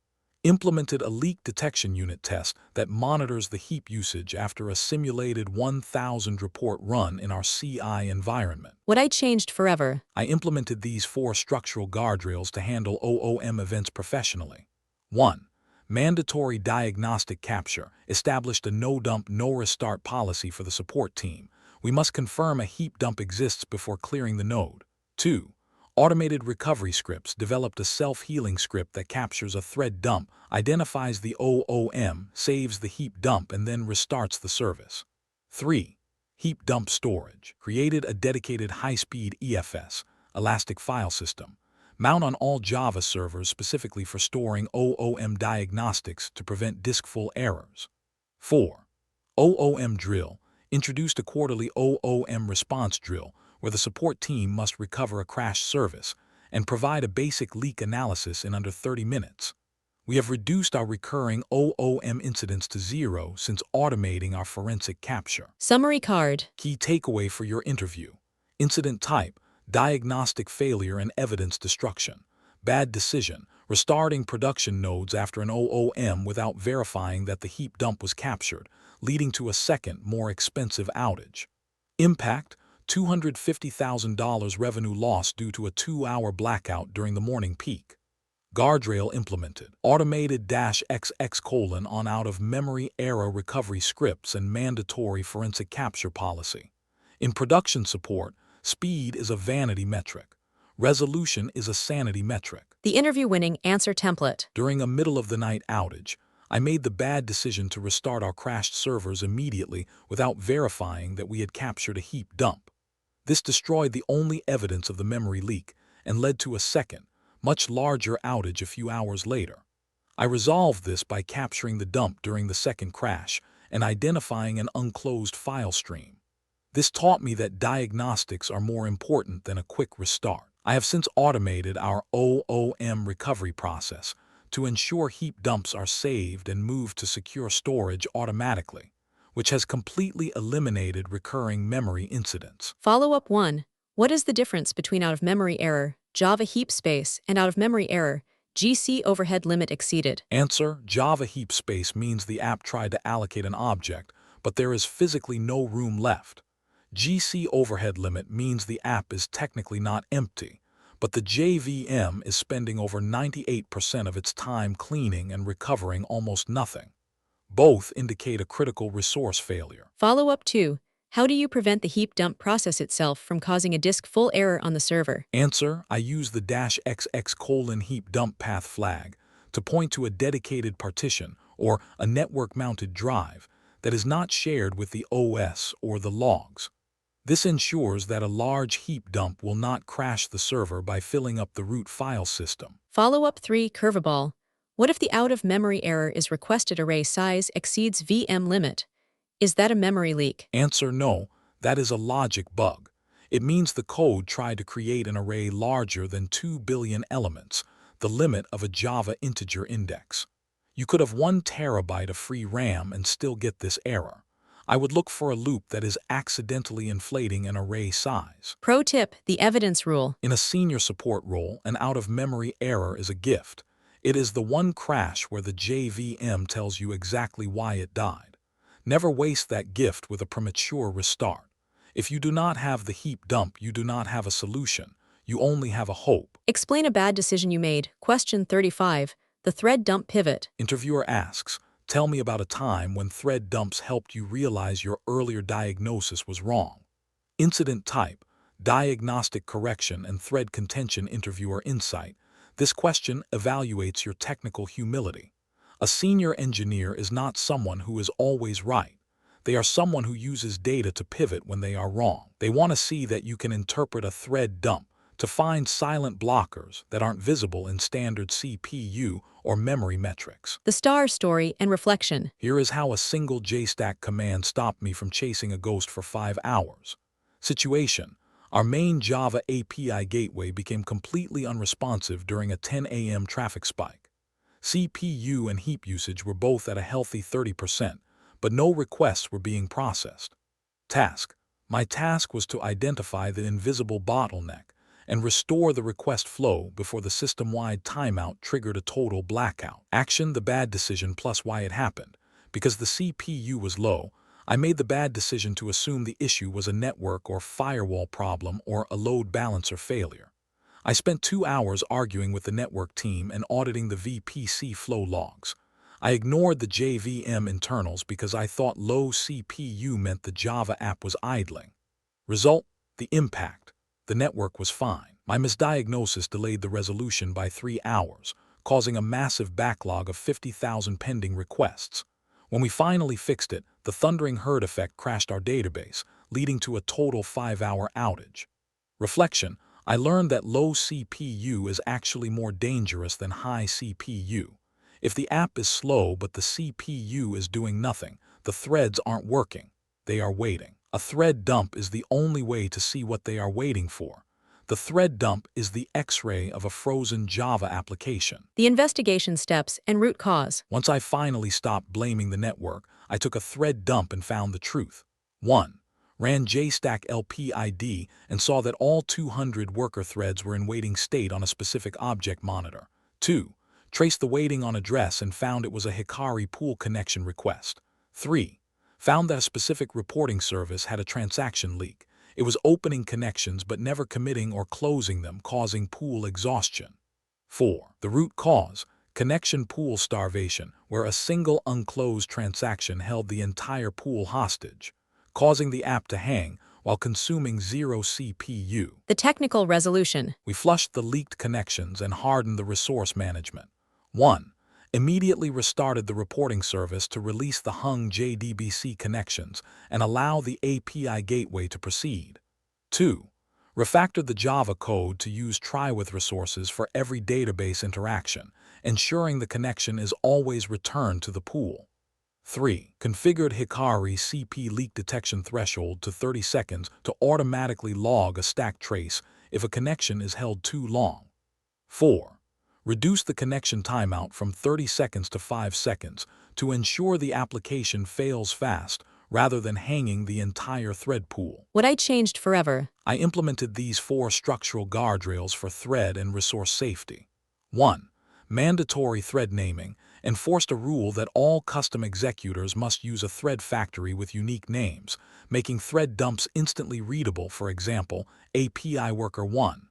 Implemented a leak detection unit test that monitors the heap usage after a simulated 1,000 report run in our CI environment. What I changed forever. I implemented these 4 structural guardrails to handle OOM events professionally. 1. Mandatory diagnostic capture. Established a no-dump, no-restart policy for the support team. We must confirm a heap dump exists before clearing the node. 2. Automated recovery scripts. Developed a self-healing script that captures a thread dump, identifies the OOM, saves the heap dump, and then restarts the service. 3. Heap dump storage. Created a dedicated high-speed EFS, elastic file system. Mount on all Java servers specifically for storing OOM diagnostics to prevent disk-full errors. 4. OOM drill. Introduced a quarterly OOM response drill where the support team must recover a crashed service and provide a basic leak analysis in under 30 minutes. We have reduced our recurring OOM incidents to 0 since automating our forensic capture. Summary card. Key takeaway for your interview. Incident type: diagnostic failure and evidence destruction. Bad decision: restarting production nodes after an OOM without verifying that the heap dump was captured, leading to a second, more expensive outage. Impact: $250,000 revenue loss due to a 2-hour blackout during the morning peak. Guardrail implemented. Automated -XX: on out-of-memory error recovery scripts and mandatory forensic capture policy. In production support, speed is a vanity metric. Resolution is a sanity metric. The interview-winning answer template. During a middle-of-the-night outage, I made the bad decision to restart our crashed servers immediately without verifying that we had captured a heap dump. This destroyed the only evidence of the memory leak and led to a second, much larger outage a few hours later. I resolved this by capturing the dump during the second crash and identifying an unclosed file stream. This taught me that diagnostics are more important than a quick restart. I have since automated our OOM recovery process to ensure heap dumps are saved and moved to secure storage automatically, which has completely eliminated recurring memory incidents. Follow-up 1. What is the difference between out-of-memory error, Java heap space, and out-of-memory error, GC overhead limit exceeded? Answer: Java heap space means the app tried to allocate an object, but there is physically no room left. GC overhead limit means the app is technically not empty, but the JVM is spending over 98% of its time cleaning and recovering almost nothing. Both indicate a critical resource failure. Follow-up 2. How do you prevent the heap dump process itself from causing a disk-full error on the server? Answer: I use the -XX: heap dump path flag to point to a dedicated partition or a network-mounted drive that is not shared with the OS or the logs. This ensures that a large heap dump will not crash the server by filling up the root file system. Follow-up 3. Curveball. What if the out-of-memory error is requested array size exceeds VM limit? Is that a memory leak? Answer: no, that is a logic bug. It means the code tried to create an array larger than 2 billion elements, the limit of a Java integer index. You could have 1 terabyte of free RAM and still get this error. I would look for a loop that is accidentally inflating an array size. Pro tip: the evidence rule. In a senior support role, an out-of-memory error is a gift. It is the one crash where the JVM tells you exactly why it died. Never waste that gift with a premature restart. If you do not have the heap dump, you do not have a solution. You only have a hope. Explain a bad decision you made. Question 35. The thread dump pivot. Interviewer asks, tell me about a time when thread dumps helped you realize your earlier diagnosis was wrong. Incident type, diagnostic correction and thread contention. Interviewer insight. This question evaluates your technical humility. A senior engineer is not someone who is always right. They are someone who uses data to pivot when they are wrong. They want to see that you can interpret a thread dump to find silent blockers that aren't visible in standard CPU or memory metrics. The star story and reflection. Here is how a single JStack command stopped me from chasing a ghost for 5 hours. Situation: our main Java API gateway became completely unresponsive during a 10 a.m. traffic spike. CPU and heap usage were both at a healthy 30%, but no requests were being processed. Task: my task was to identify the invisible bottleneck and restore the request flow before the system-wide timeout triggered a total blackout. Action: the bad decision plus why it happened. Because the CPU was low, I made the bad decision to assume the issue was a network or firewall problem or a load balancer failure. I spent 2 hours arguing with the network team and auditing the VPC flow logs. I ignored the JVM internals because I thought low CPU meant the Java app was idling. Result: the impact. The network was fine. My misdiagnosis delayed the resolution by 3 hours, causing a massive backlog of 50,000 pending requests. When we finally fixed it, the thundering herd effect crashed our database, leading to a total 5-hour outage. Reflection: I learned that low CPU is actually more dangerous than high CPU. If the app is slow but the CPU is doing nothing, the threads aren't working. They are waiting. A thread dump is the only way to see what they are waiting for. The thread dump is the X-ray of a frozen Java application. The investigation steps and root cause. Once I finally stopped blaming the network, I took a thread dump and found the truth. 1. Ran JStack LPID and saw that all 200 worker threads were in waiting state on a specific object monitor. 2. Traced the waiting on address and found it was a Hikari pool connection request. 3. Found that a specific reporting service had a transaction leak. It was opening connections but never committing or closing them, causing pool exhaustion. 4. The root cause: connection pool starvation, where a single unclosed transaction held the entire pool hostage, causing the app to hang while consuming 0 CPU. The technical resolution. We flushed the leaked connections and hardened the resource management. 1. Immediately restarted the reporting service to release the hung JDBC connections and allow the API gateway to proceed. 2. Refactored the Java code to use try-with resources for every database interaction, ensuring the connection is always returned to the pool. 3. Configured Hikari CP leak detection threshold to 30 seconds to automatically log a stack trace if a connection is held too long. 4. Reduce the connection timeout from 30 seconds to 5 seconds to ensure the application fails fast rather than hanging the entire thread pool. What I changed forever. I implemented these 4 structural guardrails for thread and resource safety. 1. Mandatory thread naming. Enforced a rule that all custom executors must use a thread factory with unique names, making thread dumps instantly readable, for example, API Worker 1.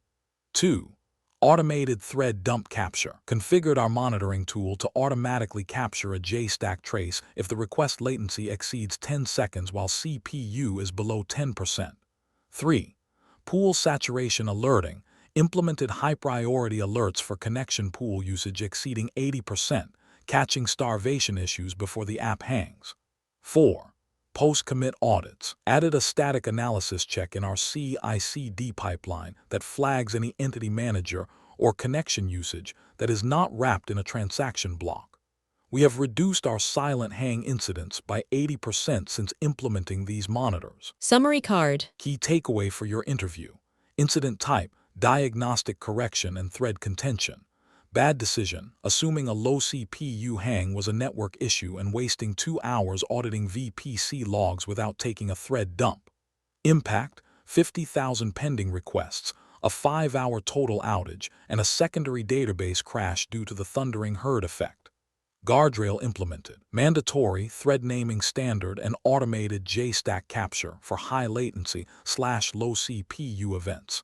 2. Automated thread dump capture. Configured our monitoring tool to automatically capture a JStack trace if the request latency exceeds 10 seconds while CPU is below 10%. 3. Pool saturation alerting. Implemented high-priority alerts for connection pool usage exceeding 80%, catching starvation issues before the app hangs. 4. Post-commit audits. Added a static analysis check in our CI/CD pipeline that flags any entity manager or connection usage that is not wrapped in a transaction block. We have reduced our silent hang incidents by 80% since implementing these monitors. Summary card. Key takeaway for your interview: incident type, diagnostic correction and thread contention. Bad decision: assuming a low CPU hang was a network issue and wasting 2 hours auditing VPC logs without taking a thread dump. Impact: 50,000 pending requests, a 5-hour total outage, and a secondary database crash due to the thundering herd effect. Guardrail implemented. Mandatory thread naming standard and automated JStack capture for high latency/low CPU events.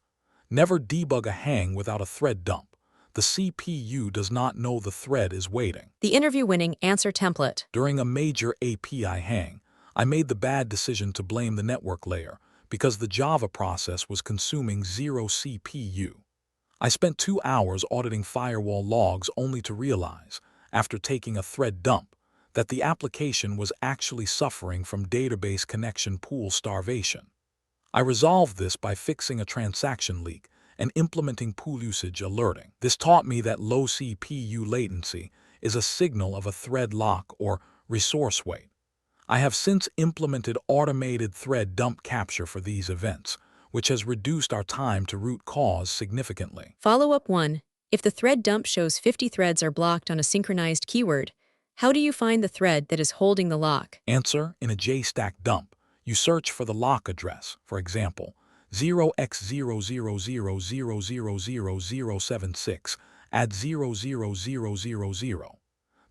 Never debug a hang without a thread dump. The CPU does not know the thread is waiting. The interview-winning answer template. During a major API hang, I made the bad decision to blame the network layer because the Java process was consuming 0 CPU. I spent 2 hours auditing firewall logs only to realize, after taking a thread dump, that the application was actually suffering from database connection pool starvation. I resolved this by fixing a transaction leak and implementing pool usage alerting. This taught me that low CPU latency is a signal of a thread lock or resource wait. I have since implemented automated thread dump capture for these events, which has reduced our time to root cause significantly. Follow-up 1. If the thread dump shows 50 threads are blocked on a synchronized keyword, how do you find the thread that is holding the lock? Answer: in a JStack dump, you search for the lock address, for example, 0x0000000076, add 00000.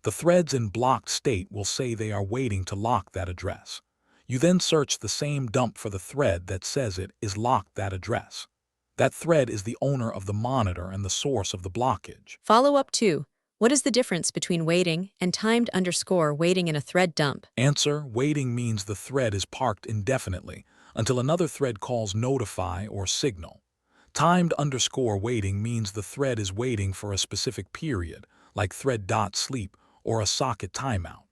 The threads in blocked state will say they are waiting to lock that address. You then search the same dump for the thread that says it is locked that address. That thread is the owner of the monitor and the source of the blockage. Follow-up 2. What is the difference between waiting and timed_waiting in a thread dump? Answer: waiting means the thread is parked indefinitely until another thread calls notify or signal. Timed_waiting means the thread is waiting for a specific period, like thread.sleep or a socket timeout.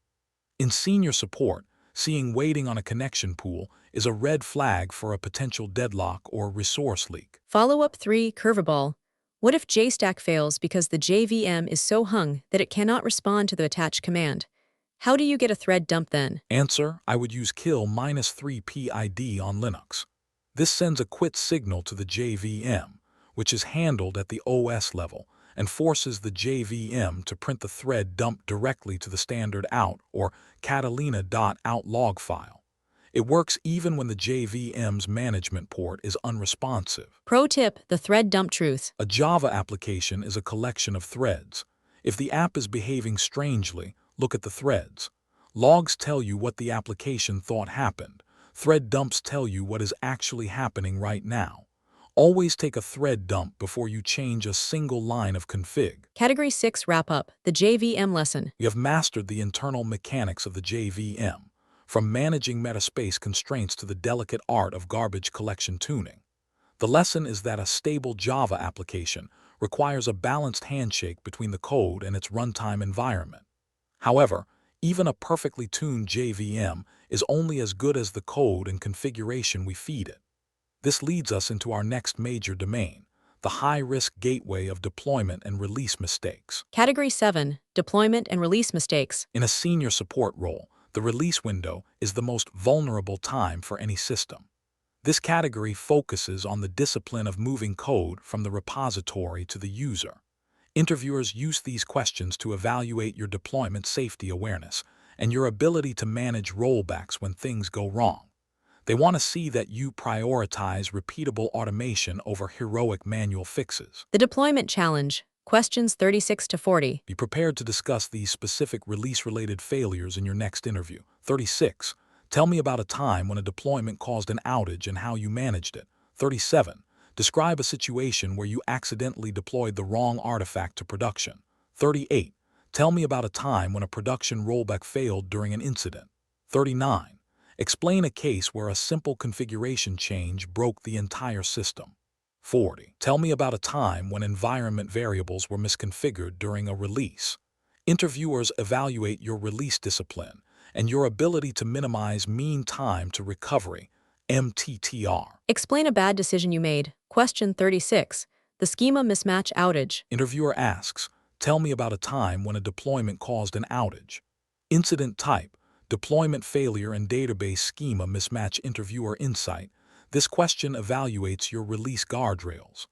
In senior support, seeing waiting on a connection pool is a red flag for a potential deadlock or resource leak. Follow-up 3. Curveball. What if JStack fails because the JVM is so hung that it cannot respond to the attach command? How do you get a thread dump then? Answer: I would use kill-3PID on Linux. This sends a quit signal to the JVM, which is handled at the OS level, and forces the JVM to print the thread dump directly to the standard out or catalina.out log file. It works even when the JVM's management port is unresponsive. Pro tip: the thread dump truth. A Java application is a collection of threads. If the app is behaving strangely, look at the threads. Logs tell you what the application thought happened. Thread dumps tell you what is actually happening right now. Always take a thread dump before you change a single line of config. Category 6 wrap-up, the JVM lesson. You have mastered the internal mechanics of the JVM, from managing metaspace constraints to the delicate art of garbage collection tuning. The lesson is that a stable Java application requires a balanced handshake between the code and its runtime environment. However, even a perfectly tuned JVM is only as good as the code and configuration we feed it. This leads us into our next major domain, the high-risk gateway of deployment and release mistakes. Category 7, deployment and release mistakes. In a senior support role, the release window is the most vulnerable time for any system. This category focuses on the discipline of moving code from the repository to the user. Interviewers use these questions to evaluate your deployment safety awareness and your ability to manage rollbacks when things go wrong. They want to see that you prioritize repeatable automation over heroic manual fixes. The deployment challenge, questions 36 to 40. Be prepared to discuss these specific release-related failures in your next interview. 36. Tell me about a time when a deployment caused an outage and how you managed it. 37. Describe a situation where you accidentally deployed the wrong artifact to production. 38. Tell me about a time when a production rollback failed during an incident. 39. Explain a case where a simple configuration change broke the entire system. 40. Tell me about a time when environment variables were misconfigured during a release. Interviewers evaluate your release discipline and your ability to minimize mean time to recovery, MTTR. Explain a bad decision you made. Question 36. The schema mismatch outage. Interviewer asks, tell me about a time when a deployment caused an outage. Incident type, deployment failure and database schema mismatch. Interviewer insight. This question evaluates your release guardrails.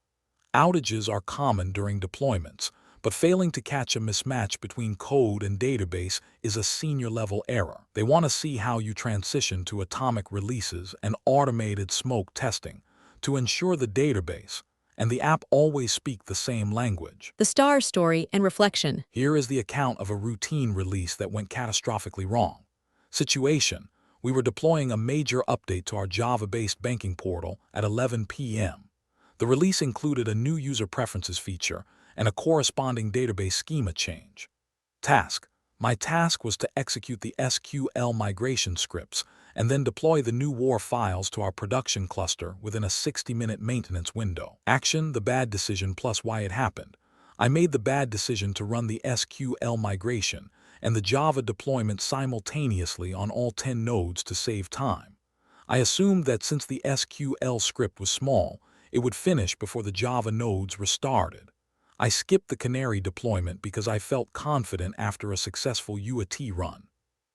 Outages are common during deployments, but failing to catch a mismatch between code and database is a senior-level error. They want to see how you transition to atomic releases and automated smoke testing to ensure the database and the app always speak the same language. The star story and reflection. Here is the account of a routine release that went catastrophically wrong. Situation: we were deploying a major update to our Java-based banking portal at 11 p.m. The release included a new user preferences feature and a corresponding database schema change. Task: my task was to execute the SQL migration scripts and then deploy the new WAR files to our production cluster within a 60-minute maintenance window. Action: the bad decision plus why it happened. I made the bad decision to run the SQL migration and the Java deployment simultaneously on all 10 nodes to save time. I assumed that since the SQL script was small, it would finish before the Java nodes restarted. I skipped the Canary deployment because I felt confident after a successful UAT run.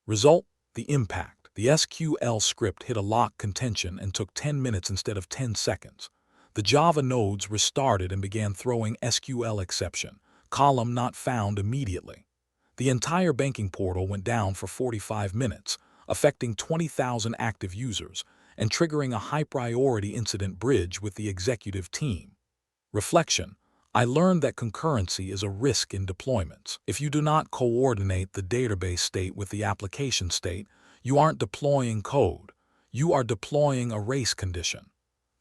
Result: the impact. The SQL script hit a lock contention and took 10 minutes instead of 10 seconds. The Java nodes restarted and began throwing SQL exception, column not found immediately. The entire banking portal went down for 45 minutes, affecting 20,000 active users and triggering a high-priority incident bridge with the executive team. Reflection: I learned that concurrency is a risk in deployments. If you do not coordinate the database state with the application state, you aren't deploying code. You are deploying a race condition.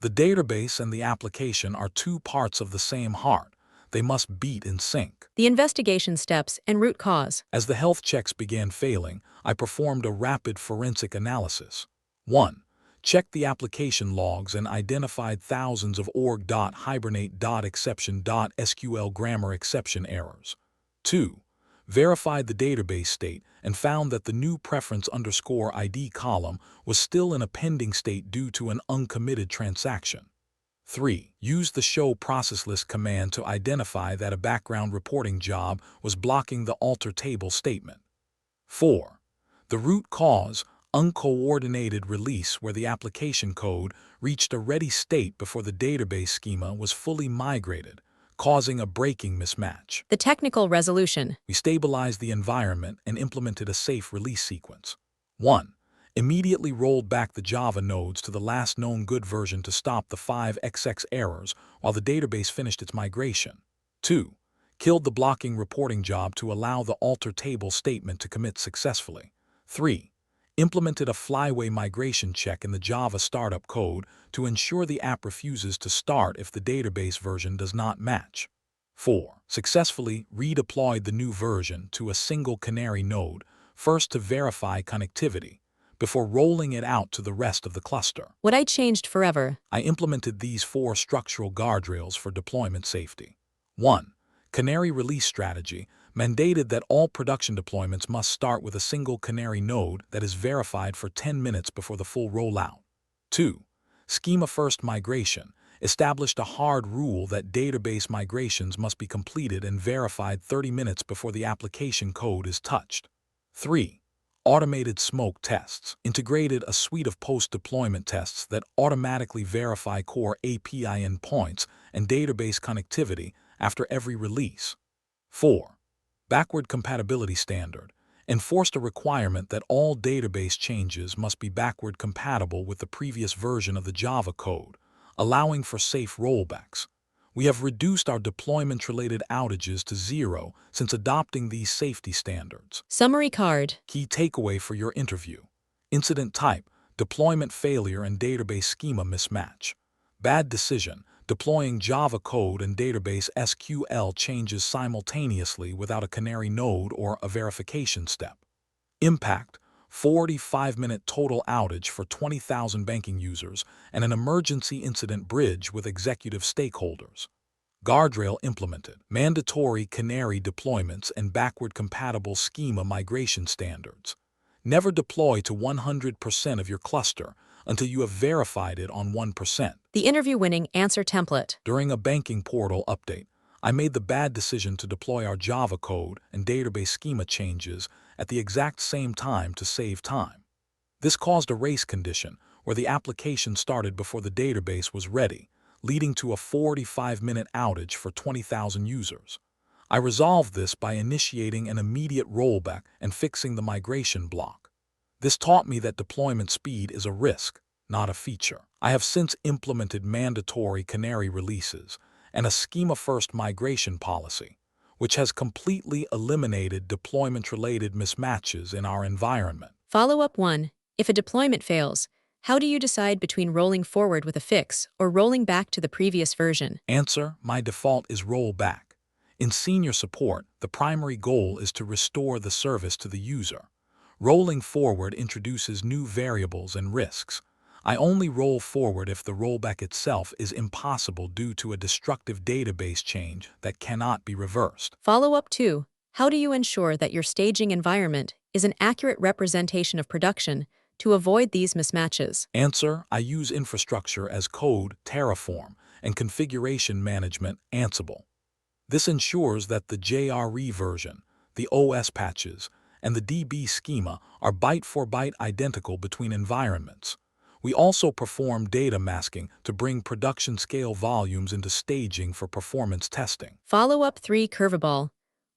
The database and the application are two parts of the same heart. They must beat in sync. The investigation steps and root cause. As the health checks began failing, I performed a rapid forensic analysis. 1. Checked the application logs and identified thousands of org.hibernate.exception.sql grammar exception errors. 2. Verified the database state and found that the new preference_ID column was still in a pending state due to an uncommitted transaction. 3. Used the show process list command to identify that a background reporting job was blocking the alter table statement. 4. The root cause: uncoordinated release where the application code reached a ready state before the database schema was fully migrated, causing a breaking mismatch. The technical resolution. We stabilized the environment and implemented a safe release sequence. 1. Immediately rolled back the Java nodes to the last known good version to stop the 5xx errors while the database finished its migration. 2. Killed the blocking reporting job to allow the alter table statement to commit successfully. 3. Implemented a flyway migration check in the Java startup code to ensure the app refuses to start if the database version does not match. 4. Successfully redeployed the new version to a single Canary node, first to verify connectivity, before rolling it out to the rest of the cluster. What I changed forever. I implemented these 4 structural guardrails for deployment safety. 1. Canary release strategy mandated that all production deployments must start with a single Canary node that is verified for 10 minutes before the full rollout. 2. Schema-first migration established a hard rule that database migrations must be completed and verified 30 minutes before the application code is touched. 3. Automated smoke tests integrated a suite of post-deployment tests that automatically verify core API endpoints and database connectivity after every release. 4. Backward compatibility standard enforced a requirement that all database changes must be backward compatible with the previous version of the Java code, allowing for safe rollbacks. We have reduced our deployment-related outages to 0 since adopting these safety standards. Summary card. Key takeaway for your interview: incident type, deployment failure and database schema mismatch. Bad decision, deploying Java code and database SQL changes simultaneously without a Canary node or a verification step. Impact: 45-minute total outage for 20,000 banking users and an emergency incident bridge with executive stakeholders. Guardrail implemented: mandatory Canary deployments and backward-compatible schema migration standards. Never deploy to 100% of your cluster until you have verified it on 1%. The interview-winning answer template. During a banking portal update, I made the bad decision to deploy our Java code and database schema changes at the exact same time to save time. This caused a race condition where the application started before the database was ready, leading to a 45-minute outage for 20,000 users. I resolved this by initiating an immediate rollback and fixing the migration block. This taught me that deployment speed is a risk, not a feature. I have since implemented mandatory Canary releases and a schema-first migration policy, which has completely eliminated deployment-related mismatches in our environment. Follow-up 1. If a deployment fails, how do you decide between rolling forward with a fix or rolling back to the previous version? Answer: my default is roll back. In senior support, the primary goal is to restore the service to the user. Rolling forward introduces new variables and risks. I only roll forward if the rollback itself is impossible due to a destructive database change that cannot be reversed. Follow-up 2. How do you ensure that your staging environment is an accurate representation of production to avoid these mismatches? Answer: I use infrastructure as code, Terraform, and configuration management, Ansible. This ensures that the JRE version, the OS patches, and the DB schema are byte-for-byte identical between environments. We also perform data masking to bring production-scale volumes into staging for performance testing. Follow-up 3. Curveball.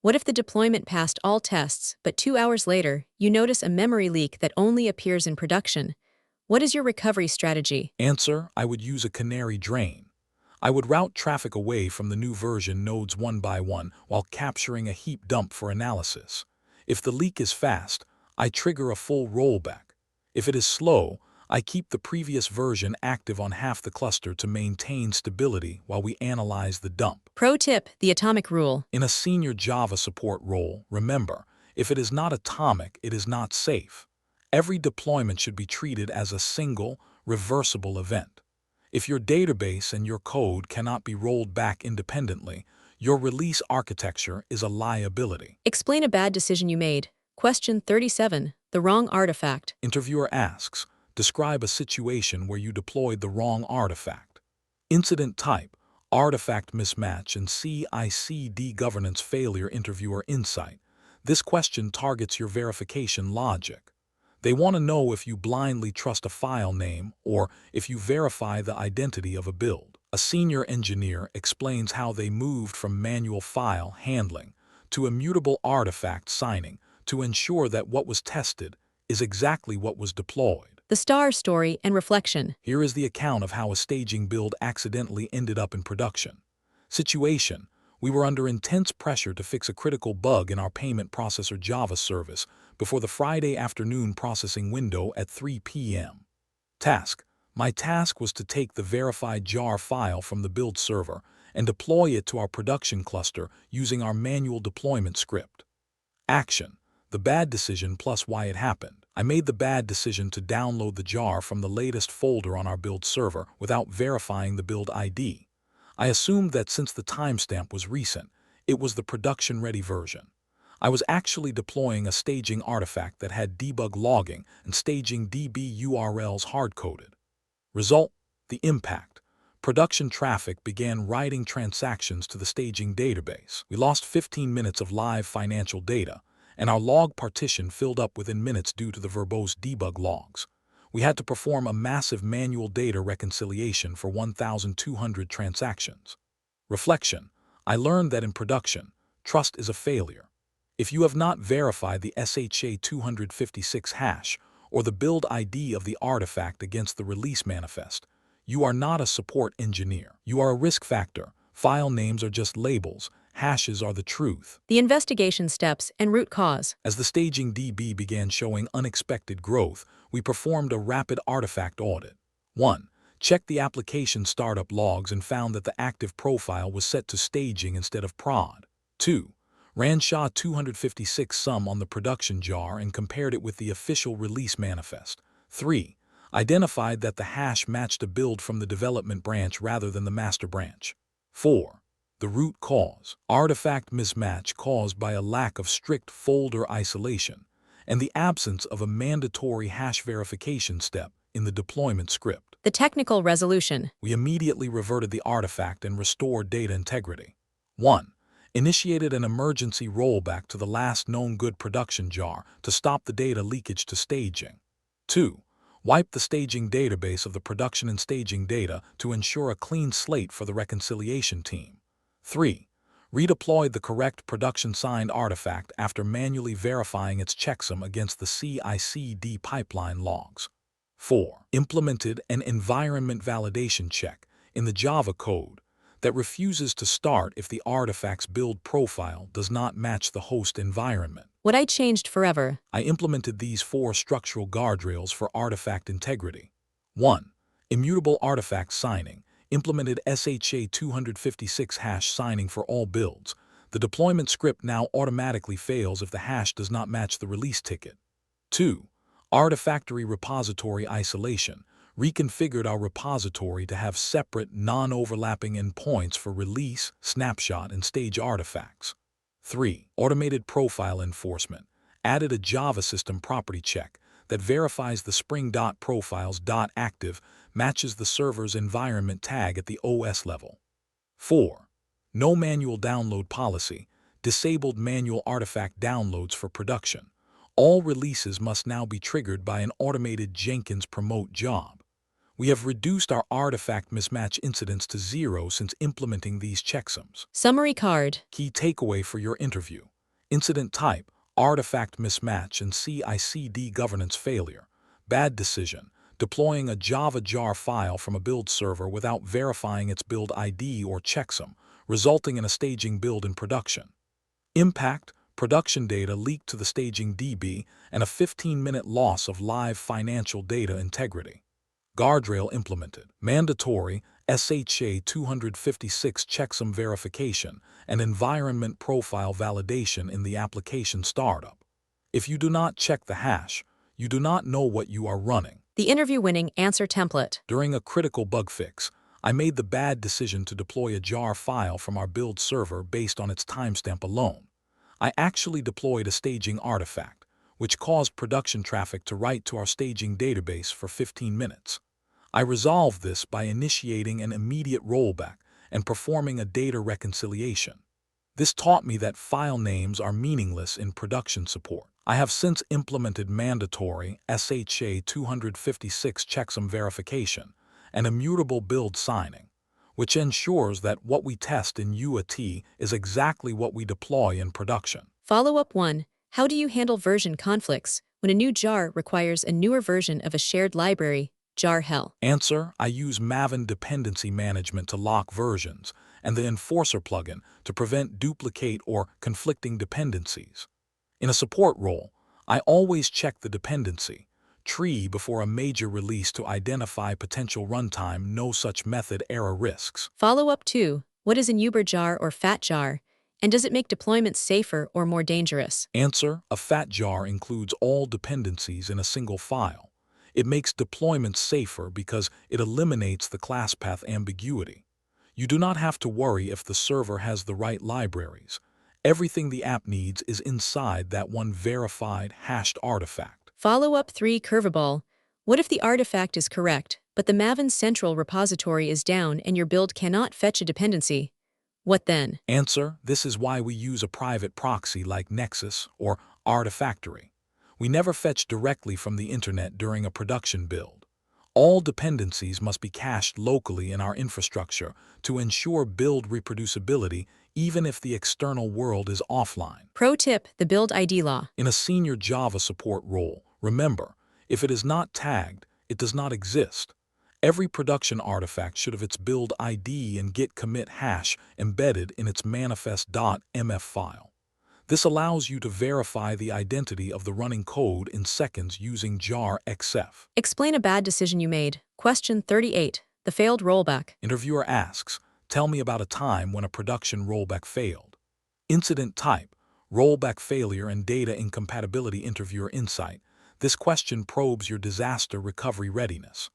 What if the deployment passed all tests, but 2 hours later, you notice a memory leak that only appears in production? What is your recovery strategy? Answer: I would use a canary drain. I would route traffic away from the new version nodes one by one while capturing a heap dump for analysis. If the leak is fast, I trigger a full rollback. If it is slow, I keep the previous version active on half the cluster to maintain stability while we analyze the dump. Pro tip: the atomic rule. In a senior Java support role, remember, if it is not atomic, it is not safe. Every deployment should be treated as a single, reversible event. If your database and your code cannot be rolled back independently, your release architecture is a liability. Explain a bad decision you made. Question 37. The wrong artifact. Interviewer asks, describe a situation where you deployed the wrong artifact. Incident type: artifact mismatch and CI/CD governance failure. Interviewer insight: this question targets your verification logic. They want to know if you blindly trust a file name or if you verify the identity of a build. A senior engineer explains how they moved from manual file handling to immutable artifact signing to ensure that what was tested is exactly what was deployed. The star story and reflection. Here is the account of how a staging build accidentally ended up in production. Situation: we were under intense pressure to fix a critical bug in our payment processor Java service before the Friday afternoon processing window at 3 p.m. Task: my task was to take the verified jar file from the build server and deploy it to our production cluster using our manual deployment script. Action: the bad decision plus why it happened. I made the bad decision to download the jar from the latest folder on our build server without verifying the build ID. I assumed that since the timestamp was recent, it was the production-ready version. I was actually deploying a staging artifact that had debug logging and staging DB URLs hard-coded. Result: the impact. Production traffic began writing transactions to the staging database. We lost 15 minutes of live financial data, and our log partition filled up within minutes due to the verbose debug logs. We had to perform a massive manual data reconciliation for 1,200 transactions. Reflection: I learned that in production, trust is a failure. If you have not verified the SHA-256 hash or the build ID of the artifact against the release manifest, you are not a support engineer. You are a risk factor. File names are just labels. Hashes are the truth. The investigation steps and root cause. As the staging DB began showing unexpected growth, we performed a rapid artifact audit. 1. Checked the application startup logs and found that the active profile was set to staging instead of prod. 2. Ran SHA-256 sum on the production jar and compared it with the official release manifest. 3. Identified that the hash matched a build from the development branch rather than the master branch. 4. The root cause: artifact mismatch caused by a lack of strict folder isolation and the absence of a mandatory hash verification step in the deployment script. The technical resolution. We immediately reverted the artifact and restored data integrity. 1. Initiated an emergency rollback to the last known good production jar to stop the data leakage to staging. 2. Wiped the staging database of the production and staging data to ensure a clean slate for the reconciliation team. 3. Redeployed the correct production-signed artifact after manually verifying its checksum against the CI/CD pipeline logs. 4. Implemented an environment validation check in the Java code that refuses to start if the artifact's build profile does not match the host environment. What I changed forever. I implemented these 4 structural guardrails for artifact integrity. 1. Immutable artifact signing. Implemented SHA-256 hash signing for all builds. The deployment script now automatically fails if the hash does not match the release ticket. 2. Artifactory repository isolation. Reconfigured our repository to have separate, non-overlapping endpoints for release, snapshot, and stage artifacts. 3. Automated profile enforcement. Added a Java system property check that verifies the spring.profiles.active matches the server's environment tag at the OS level. 4. No manual download policy. Disabled manual artifact downloads for production. All releases must now be triggered by an automated Jenkins promote job. We have reduced our artifact mismatch incidents to 0 since implementing these checksums. Summary card. Key takeaway for your interview. Incident type, artifact mismatch and CI/CD governance failure. Bad decision, deploying a Java jar file from a build server without verifying its build ID or checksum, resulting in a staging build in production. Impact, production data leaked to the staging DB and a 15-minute loss of live financial data integrity. Guardrail implemented. Mandatory SHA-256 checksum verification and environment profile validation in the application startup. If you do not check the hash, you do not know what you are running. The interview-winning answer template. During a critical bug fix, I made the bad decision to deploy a jar file from our build server based on its timestamp alone. I actually deployed a staging artifact, which caused production traffic to write to our staging database for 15 minutes. I resolved this by initiating an immediate rollback and performing a data reconciliation. This taught me that file names are meaningless in production support. I have since implemented mandatory SHA-256 checksum verification and immutable build signing, which ensures that what we test in UAT is exactly what we deploy in production. Follow-up 1. How do you handle version conflicts when a new jar requires a newer version of a shared library, jar hell? Answer: I use Maven dependency management to lock versions and the Enforcer plugin to prevent duplicate or conflicting dependencies. In a support role, I always check the dependency tree before a major release to identify potential runtime no such method error risks. Follow-up 2. What is an Uber jar or fat jar, and does it make deployments safer or more dangerous? Answer: a fat jar includes all dependencies in a single file. It makes deployments safer because it eliminates the class path ambiguity. You do not have to worry if the server has the right libraries. Everything the app needs is inside that one verified hashed artifact. Follow-up 3. Curveball. What if the artifact is correct, but the Maven central repository is down and your build cannot fetch a dependency? What then? Answer: this is why we use a private proxy like Nexus or Artifactory. We never fetch directly from the internet during a production build. All dependencies must be cached locally in our infrastructure to ensure build reproducibility even if the external world is offline. Pro tip: the build ID law. In a senior Java support role, remember, if it is not tagged, it does not exist. Every production artifact should have its build ID and git commit hash embedded in its manifest.mf file. This allows you to verify the identity of the running code in seconds using jar xf. Explain a bad decision you made. Question 38. The failed rollback. Interviewer asks, tell me about a time when a production rollback failed. Incident type, rollback failure and data incompatibility. Interviewer insight. This question probes your disaster recovery readiness.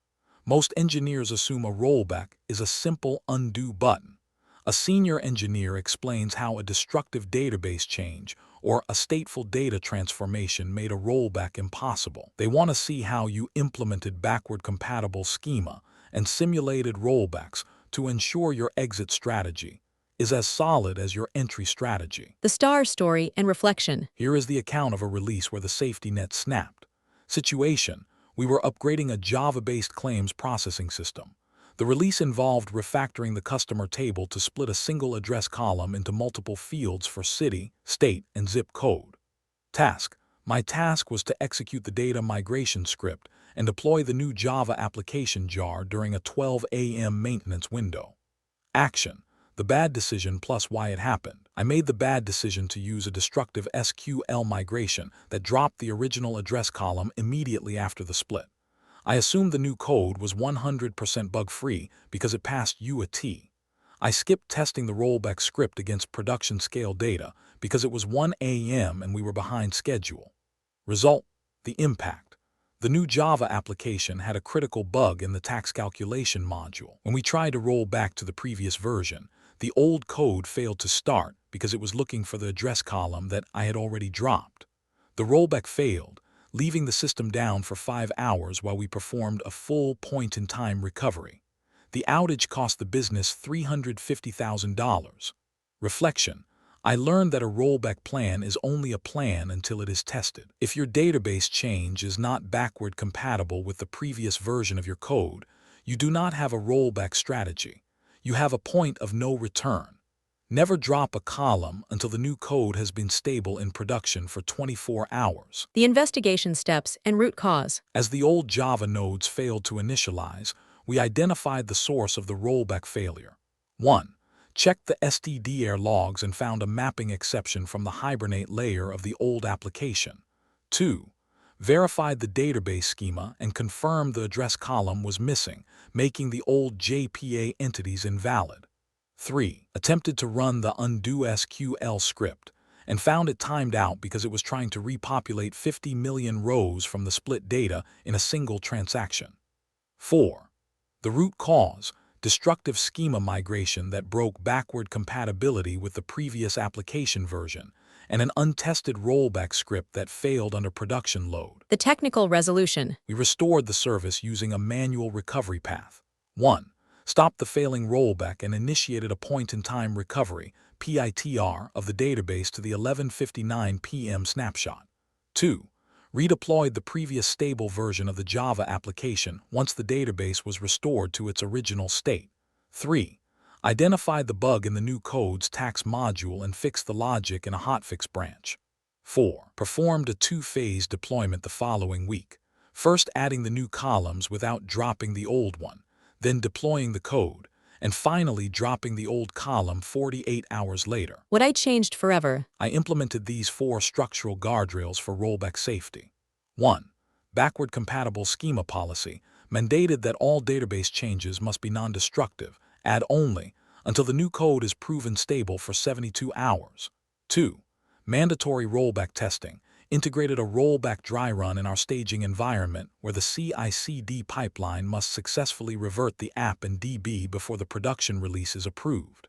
Most engineers assume a rollback is a simple undo button. A senior engineer explains how a destructive database change or a stateful data transformation made a rollback impossible. They want to see how you implemented backward-compatible schema and simulated rollbacks to ensure your exit strategy is as solid as your entry strategy. The star story and reflection. Here is the account of a release where the safety net snapped. Situation: we were upgrading a Java-based claims processing system. The release involved refactoring the customer table to split a single address column into multiple fields for city, state, and zip code. Task: my task was to execute the data migration script and deploy the new Java application jar during a 12 a.m. maintenance window. Action: The bad decision plus why it happened. I made the bad decision to use a destructive SQL migration that dropped the original address column immediately after the split. I assumed the new code was 100% bug-free because it passed UAT. I skipped testing the rollback script against production-scale data because it was 1 a.m. and we were behind schedule. Result: the impact. The new Java application had a critical bug in the tax calculation module. When we tried to roll back to the previous version, the old code failed to start because it was looking for the address column that I had already dropped. The rollback failed, leaving the system down for 5 hours while we performed a full point-in-time recovery. The outage cost the business $350,000. Reflection: I learned that a rollback plan is only a plan until it is tested. If your database change is not backward compatible with the previous version of your code, you do not have a rollback strategy. You have a point of no return. Never drop a column until the new code has been stable in production for 24 hours. The investigation steps and root cause. As the old Java nodes failed to initialize, we identified the source of the rollback failure. 1. Checked the stdr logs and found a mapping exception from the Hibernate layer of the old application. 2. Verified the database schema and confirmed the address column was missing, making the old JPA entities invalid. 3. Attempted to run the undo SQL script and found it timed out because it was trying to repopulate 50 million rows from the split data in a single transaction. 4. The root cause: destructive schema migration that broke backward compatibility with the previous application version, and an untested rollback script that failed under production load. The technical resolution. We restored the service using a manual recovery path. 1. Stopped the failing rollback and initiated a point-in-time recovery, PITR, of the database to the 11:59 p.m. snapshot. 2. Redeployed the previous stable version of the Java application once the database was restored to its original state. 3. Identified the bug in the new code's tax module and fixed the logic in a hotfix branch. 4. Performed a 2-phase deployment the following week, first adding the new columns without dropping the old one, then deploying the code, and finally dropping the old column 48 hours later. What I changed forever. I implemented these 4 structural guardrails for rollback safety. 1. Backward compatible schema policy mandated that all database changes must be non-destructive, add only, until the new code is proven stable for 72 hours. 2. Mandatory rollback testing integrated a rollback dry run in our staging environment where the CI/CD pipeline must successfully revert the app in DB before the production release is approved.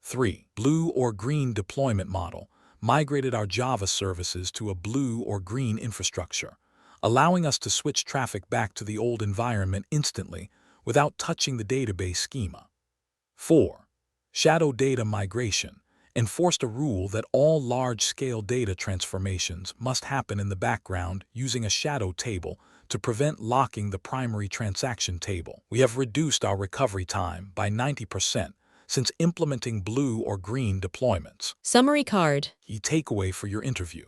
3. Blue or green deployment model migrated our Java services to a blue or green infrastructure, allowing us to switch traffic back to the old environment instantly without touching the database schema. 4. Shadow data migration enforced a rule that all large-scale data transformations must happen in the background using a shadow table to prevent locking the primary transaction table. We have reduced our recovery time by 90% since implementing blue or green deployments. Summary card. Key takeaway for your interview: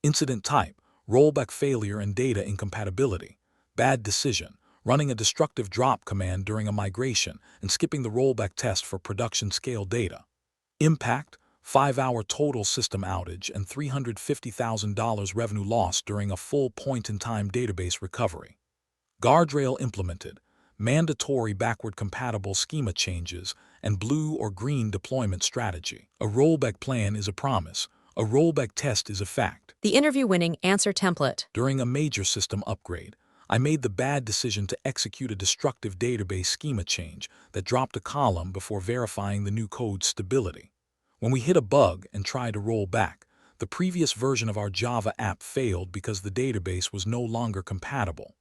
incident type, rollback failure and data incompatibility. Bad decision, running a destructive drop command during a migration and skipping the rollback test for production-scale data. Impact: 5-hour total system outage and $350,000 revenue loss during a full point-in-time database recovery. Guardrail implemented, mandatory backward-compatible schema changes, and blue or green deployment strategy. A rollback plan is a promise. A rollback test is a fact. The interview-winning answer template. During a major system upgrade, I made the bad decision to execute a destructive database schema change that dropped a column before verifying the new code's stability. When we hit a bug and tried to roll back, the previous version of our Java app failed because the database was no longer compatible.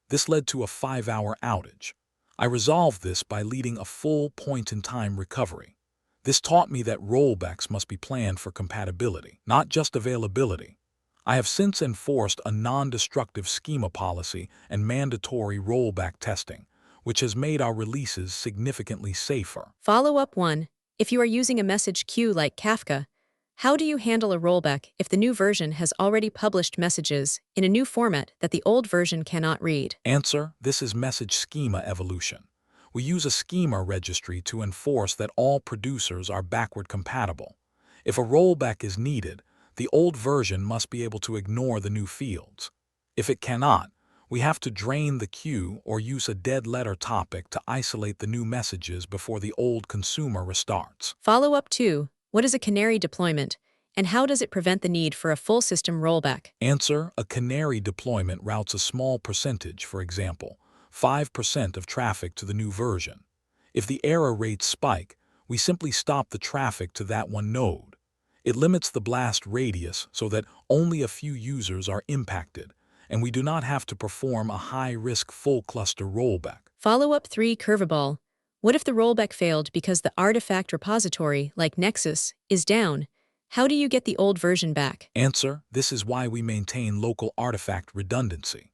This led to a 5-hour outage. I resolved this by leading a full point-in-time recovery. This taught me that rollbacks must be planned for compatibility, not just availability. I have since enforced a non-destructive schema policy and mandatory rollback testing, which has made our releases significantly safer. Follow-up 1. If you are using a message queue like Kafka, how do you handle a rollback if the new version has already published messages in a new format that the old version cannot read? Answer: this is message schema evolution. We use a schema registry to enforce that all producers are backward compatible. If a rollback is needed, the old version must be able to ignore the new fields. If it cannot, we have to drain the queue or use a dead letter topic to isolate the new messages before the old consumer restarts. Follow-up 2. What is a canary deployment, and how does it prevent the need for a full system rollback? Answer: a canary deployment routes a small percentage, for example, 5% of traffic to the new version. If the error rates spike, we simply stop the traffic to that one node. It limits the blast radius so that only a few users are impacted, and we do not have to perform a high-risk full cluster rollback. Follow-up 3. Curveball. What if the rollback failed because the artifact repository, like Nexus, is down? How do you get the old version back? Answer: this is why we maintain local artifact redundancy.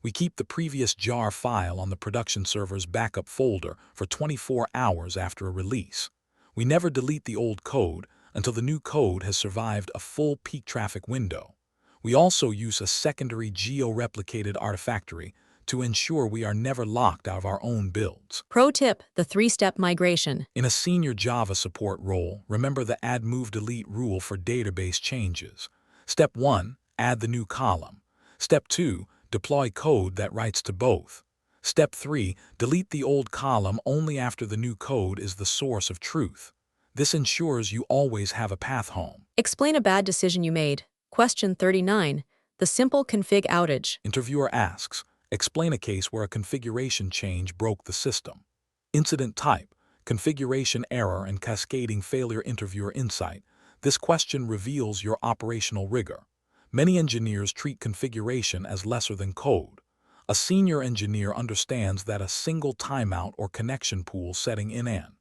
We keep the previous jar file on the production server's backup folder for 24 hours after a release. We never delete the old code until the new code has survived a full peak traffic window. We also use a secondary geo-replicated artifactory to ensure we are never locked out of our own builds. Pro tip: the 3-step migration. In a senior Java support role, remember the add move delete rule for database changes. Step 1, add the new column. Step 2, deploy code that writes to both. Step 3, delete the old column only after the new code is the source of truth. This ensures you always have a path home. Explain a bad decision you made. Question 39. The simple config outage. Interviewer asks, explain a case where a configuration change broke the system. Incident type: configuration error and cascading failure. Interviewer insight: this question reveals your operational rigor. Many engineers treat configuration as lesser than code. A senior engineer understands that a single timeout or connection pool setting in an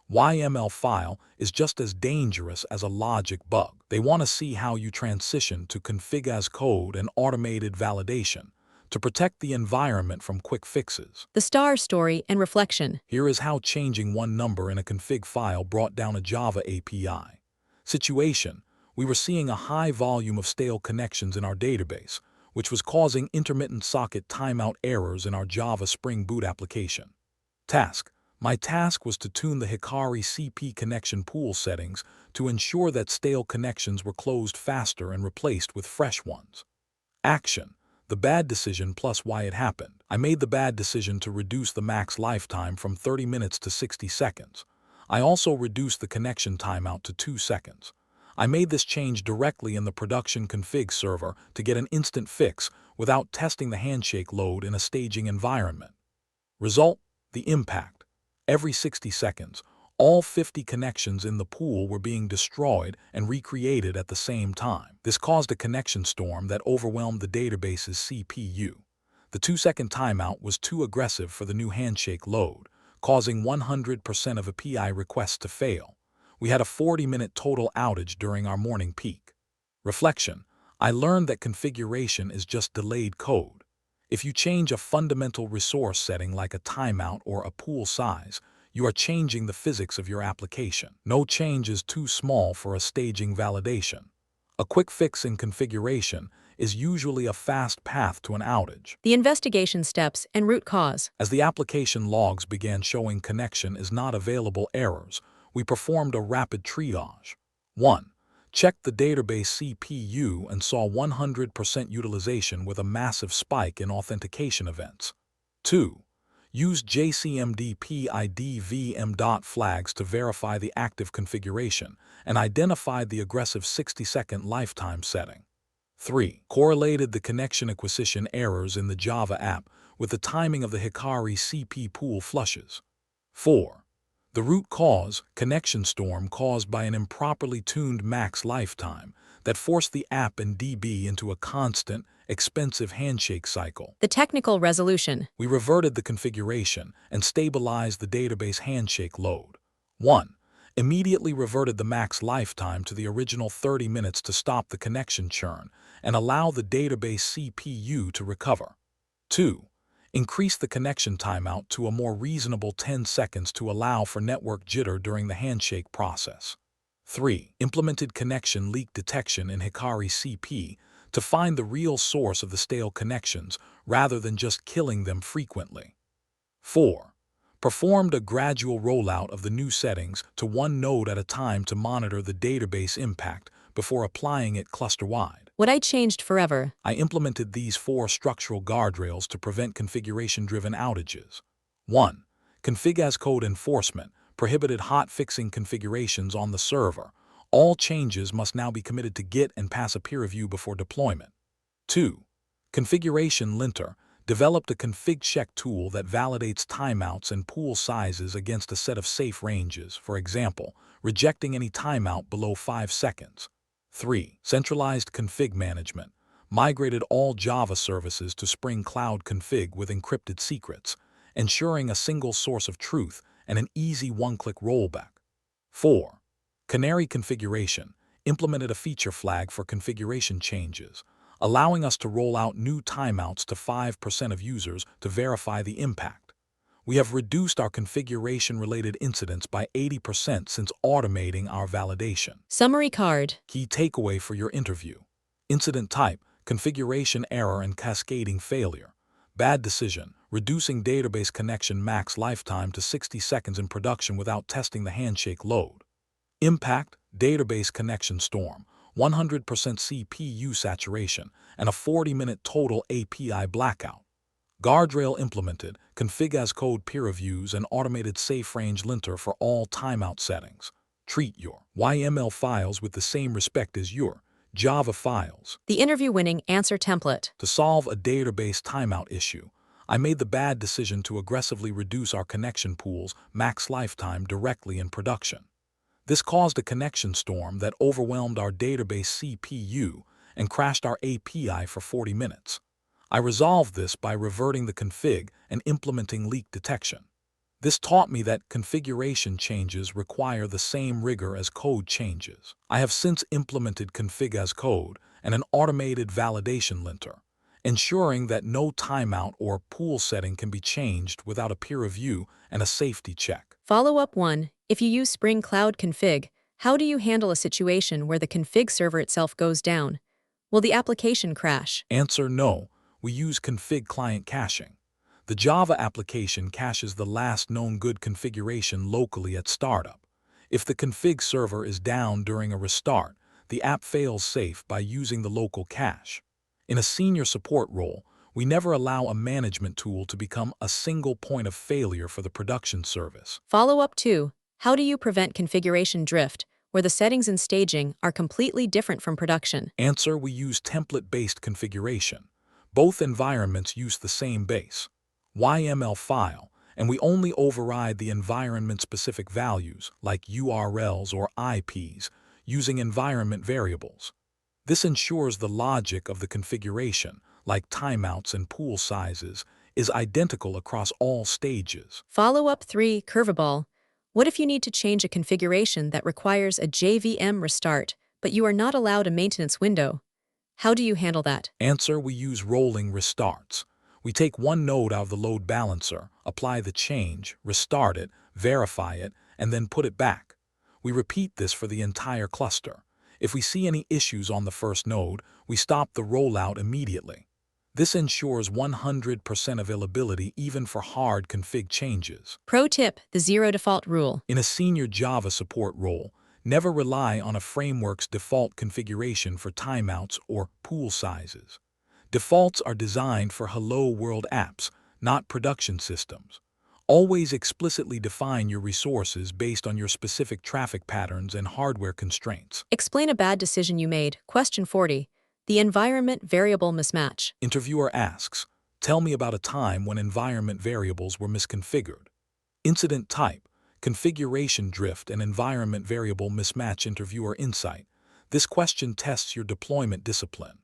YML file is just as dangerous as a logic bug. They want to see how you transition to config as code and automated validation to protect the environment from quick fixes. The star story and reflection. Here is how changing one number in a config file brought down a Java API. Situation: we were seeing a high volume of stale connections in our database, which was causing intermittent socket timeout errors in our Java Spring Boot application. Task: my task was to tune the Hikari CP connection pool settings to ensure that stale connections were closed faster and replaced with fresh ones. Action: the bad decision plus why it happened. I made the bad decision to reduce the max lifetime from 30 minutes to 60 seconds. I also reduced the connection timeout to 2 seconds. I made this change directly in the production config server to get an instant fix without testing the handshake load in a staging environment. Result: the impact. Every 60 seconds, all 50 connections in the pool were being destroyed and recreated at the same time. This caused a connection storm that overwhelmed the database's CPU. The 2-second timeout was too aggressive for the new handshake load, causing 100% of API requests to fail. We had a 40-minute total outage during our morning peak. Reflection: I learned that configuration is just delayed code. If you change a fundamental resource setting like a timeout or a pool size, you are changing the physics of your application. No change is too small for a staging validation. A quick fix in configuration is usually a fast path to an outage. The investigation steps and root cause. As the application logs began showing connection is not available errors, we performed a rapid triage. 1. Checked the database CPU and saw 100% utilization with a massive spike in authentication events. 2. Used JCMD PID VM.flags to verify the active configuration and identified the aggressive 60-second lifetime setting. 3. Correlated the connection acquisition errors in the Java app with the timing of the Hikari CP pool flushes. 4. The root cause: connection storm caused by an improperly tuned max lifetime that forced the app and DB into a constant, expensive handshake cycle. The technical resolution. We reverted the configuration and stabilized the database handshake load. 1. Immediately reverted the max lifetime to the original 30 minutes to stop the connection churn and allow the database CPU to recover. 2. Increase the connection timeout to a more reasonable 10 seconds to allow for network jitter during the handshake process. 3. Implemented connection leak detection in Hikari CP to find the real source of the stale connections rather than just killing them frequently. 4. Performed a gradual rollout of the new settings to one node at a time to monitor the database impact before applying it cluster-wide. What I changed forever. I implemented these 4 structural guardrails to prevent configuration-driven outages. 1. Config as code enforcement prohibited hot-fixing configurations on the server. All changes must now be committed to Git and pass a peer review before deployment. 2. Configuration linter developed a config check tool that validates timeouts and pool sizes against a set of safe ranges, for example, rejecting any timeout below 5 seconds. 3. Centralized config management migrated all Java services to Spring Cloud Config with encrypted secrets, ensuring a single source of truth and an easy one-click rollback. 4. Canary configuration implemented a feature flag for configuration changes, allowing us to roll out new timeouts to 5% of users to verify the impact. We have reduced our configuration-related incidents by 80% since automating our validation. Summary card. Key takeaway for your interview. Incident type, configuration error and cascading failure. Bad decision, reducing database connection max lifetime to 60 seconds in production without testing the handshake load. Impact, database connection storm, 100% CPU saturation, and a 40-minute total API blackout. Guardrail implemented, config as code peer reviews, and automated safe range linter for all timeout settings. Treat your YML files with the same respect as your Java files. The interview-winning answer template. To solve a database timeout issue, I made the bad decision to aggressively reduce our connection pool's max lifetime directly in production. This caused a connection storm that overwhelmed our database CPU and crashed our API for 40 minutes. I resolved this by reverting the config and implementing leak detection. This taught me that configuration changes require the same rigor as code changes. I have since implemented config as code and an automated validation linter, ensuring that no timeout or pool setting can be changed without a peer review and a safety check. Follow-up 1. If you use Spring Cloud Config, how do you handle a situation where the config server itself goes down? Will the application crash? Answer: no. We use config client caching. The Java application caches the last known good configuration locally at startup. If the config server is down during a restart, the app fails safe by using the local cache. In a senior support role, we never allow a management tool to become a single point of failure for the production service. Follow-up 2. How do you prevent configuration drift, where the settings and staging are completely different from production? Answer: we use template-based configuration. Both environments use the same base YML file, and we only override the environment-specific values, like URLs or IPs, using environment variables. This ensures the logic of the configuration, like timeouts and pool sizes, is identical across all stages. Follow-up 3. Curveball. What if you need to change a configuration that requires a JVM restart, but you are not allowed a maintenance window? How do you handle that? Answer: we use rolling restarts. We take one node out of the load balancer, apply the change, restart it, verify it, and then put it back. We repeat this for the entire cluster. If we see any issues on the first node, we stop the rollout immediately. This ensures 100% availability even for hard config changes. Pro tip: the zero default rule. In a senior Java support role, never rely on a framework's default configuration for timeouts or pool sizes. Defaults are designed for Hello World apps, not production systems. Always explicitly define your resources based on your specific traffic patterns and hardware constraints. Explain a bad decision you made. Question 40. The environment variable mismatch. Interviewer asks, tell me about a time when environment variables were misconfigured. Incident type, configuration drift and environment variable mismatch. Interviewer insight. This question tests your deployment discipline.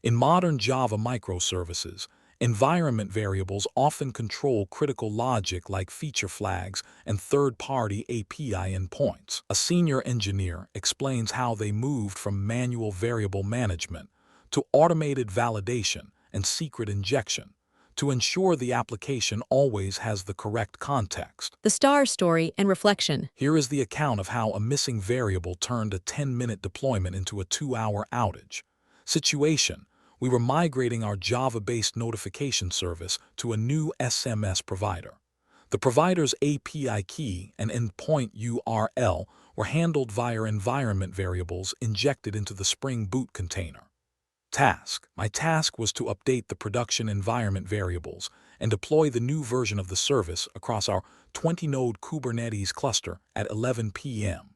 In modern Java microservices, environment variables often control critical logic like feature flags and third-party API endpoints. A senior engineer explains how they moved from manual variable management to automated validation and secret injection to ensure the application always has the correct context. The star story and reflection. Here is the account of how a missing variable turned a 10-minute deployment into a 2-hour outage. Situation: we were migrating our Java-based notification service to a new SMS provider. The provider's API key and endpoint URL were handled via environment variables injected into the Spring Boot container. Task. My task was to update the production environment variables and deploy the new version of the service across our 20-node Kubernetes cluster at 11 p.m.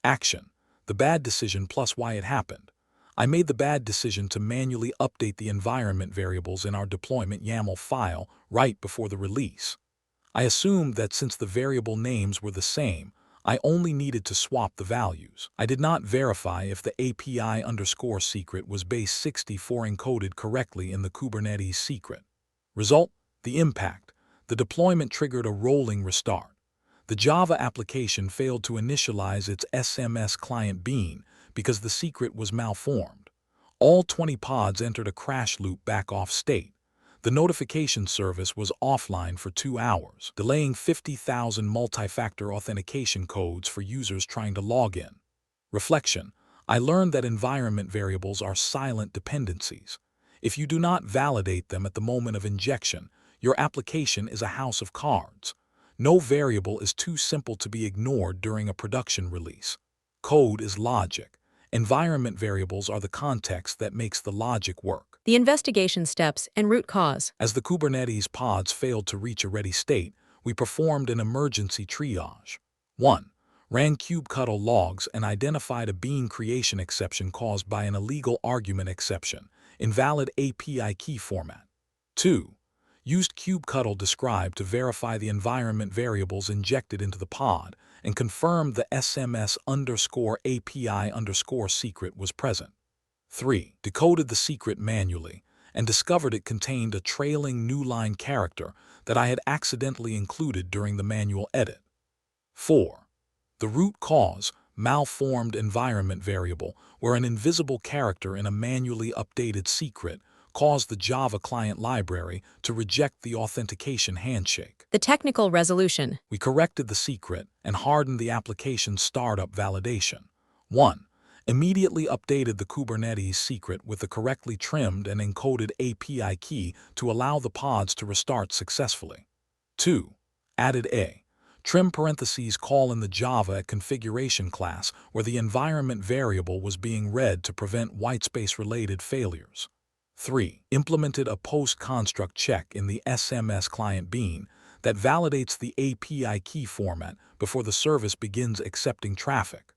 Action. The bad decision plus why it happened. I made the bad decision to manually update the environment variables in our deployment YAML file right before the release. I assumed that since the variable names were the same, I only needed to swap the values. I did not verify if the API_secret was base 64 encoded correctly in the Kubernetes secret. Result: the impact. The deployment triggered a rolling restart. The Java application failed to initialize its SMS client bean because the secret was malformed. All 20 pods entered a crash loop back-off state. The notification service was offline for 2 hours, delaying 50,000 multi-factor authentication codes for users trying to log in. Reflection. I learned that environment variables are silent dependencies. If you do not validate them at the moment of injection, your application is a house of cards. No variable is too simple to be ignored during a production release. Code is logic. Environment variables are the context that makes the logic work. The investigation steps and root cause. As the Kubernetes pods failed to reach a ready state, we performed an emergency triage. 1. Ran kubectl logs and identified a bean creation exception caused by an illegal argument exception, invalid API key format. 2. Used kubectl describe to verify the environment variables injected into the pod and confirmed the SMS_API_secret was present. 3. Decoded the secret manually and discovered it contained a trailing new line character that I had accidentally included during the manual edit. 4. The root cause, malformed environment variable, where an invisible character in a manually updated secret caused the Java client library to reject the authentication handshake. The technical resolution. We corrected the secret and hardened the application's startup validation. 1. Immediately updated the Kubernetes secret with the correctly trimmed and encoded API key to allow the pods to restart successfully. 2. Added a trim parentheses call in the Java configuration class where the environment variable was being read to prevent whitespace-related failures. 3. Implemented a post-construct check in the SMS client bean that validates the API key format before the service begins accepting traffic.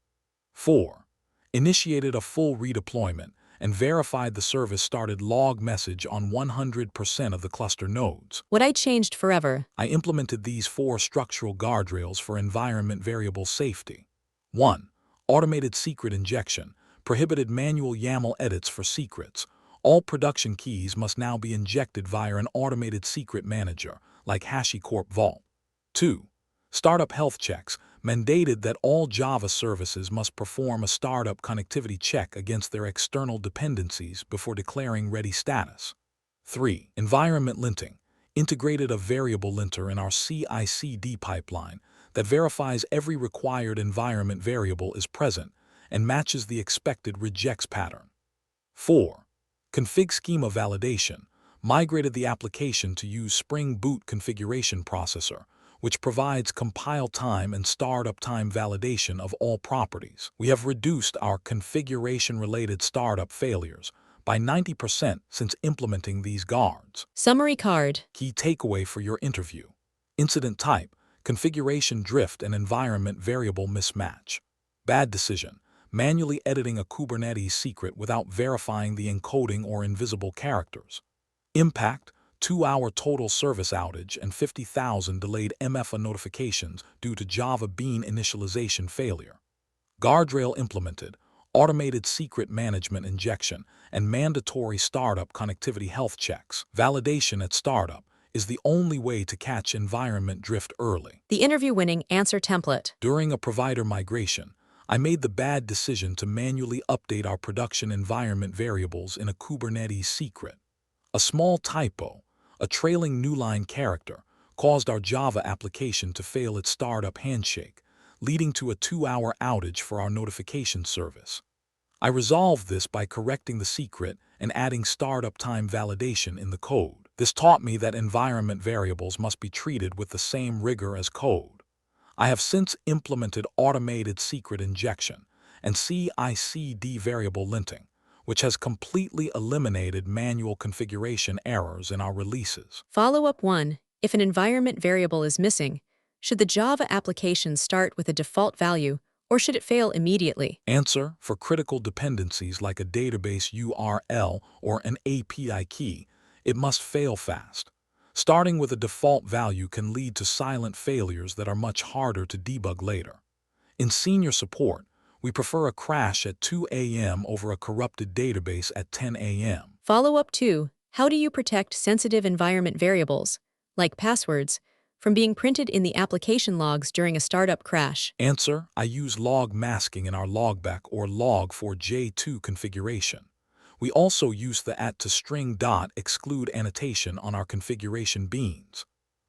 4. Initiated a full redeployment and verified the service started log message on 100% of the cluster nodes. What I changed forever. I implemented these 4 structural guardrails for environment variable safety. 1. Automated secret injection, prohibited manual YAML edits for secrets. All production keys must now be injected via an automated secret manager, like HashiCorp Vault. 2. Startup health checks, mandated that all Java services must perform a startup connectivity check against their external dependencies before declaring ready status. 3. Environment linting, integrated a variable linter in our CI/CD pipeline that verifies every required environment variable is present and matches the expected rejects pattern. 4. Config schema validation, migrated the application to use Spring Boot configuration processor, which provides compile time and startup time validation of all properties. We have reduced our configuration-related startup failures by 90% since implementing these guards. Summary card. Key takeaway for your interview. Incident type, configuration drift and environment variable mismatch. Bad decision, manually editing a Kubernetes secret without verifying the encoding or invisible characters. Impact, 2-hour total service outage and 50,000 delayed MFA notifications due to Java Bean initialization failure. Guardrail implemented, automated secret management injection, and mandatory startup connectivity health checks. Validation at startup is the only way to catch environment drift early. The interview-winning answer template. During a provider migration, I made the bad decision to manually update our production environment variables in a Kubernetes secret. A small typo, a trailing new line character, caused our Java application to fail its startup handshake, leading to a 2-hour outage for our notification service. I resolved this by correcting the secret and adding startup time validation in the code. This taught me that environment variables must be treated with the same rigor as code. I have since implemented automated secret injection and CI/CD variable linting, which has completely eliminated manual configuration errors in our releases. Follow-up 1. If an environment variable is missing, should the Java application start with a default value, or should it fail immediately? Answer: for critical dependencies like a database URL or an API key, it must fail fast. Starting with a default value can lead to silent failures that are much harder to debug later. In senior support, we prefer a crash at 2 a.m. over a corrupted database at 10 a.m. Follow-up 2. How do you protect sensitive environment variables, like passwords, from being printed in the application logs during a startup crash? Answer: I use log masking in our logback or log4j2 configuration. We also use the @toString exclude annotation on our configuration beans.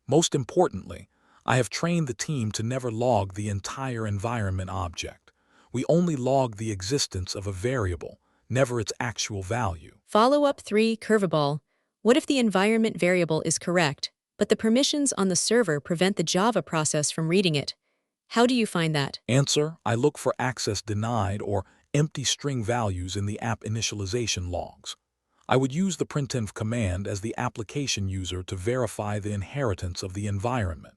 Most importantly, I have trained the team to never log the entire environment object. We only log the existence of a variable, never its actual value. Follow-up 3. Curveball. What if the environment variable is correct, but the permissions on the server prevent the Java process from reading it? How do you find that? Answer: I look for access denied or empty string values in the app initialization logs. I would use the printf command as the application user to verify the inheritance of the environment.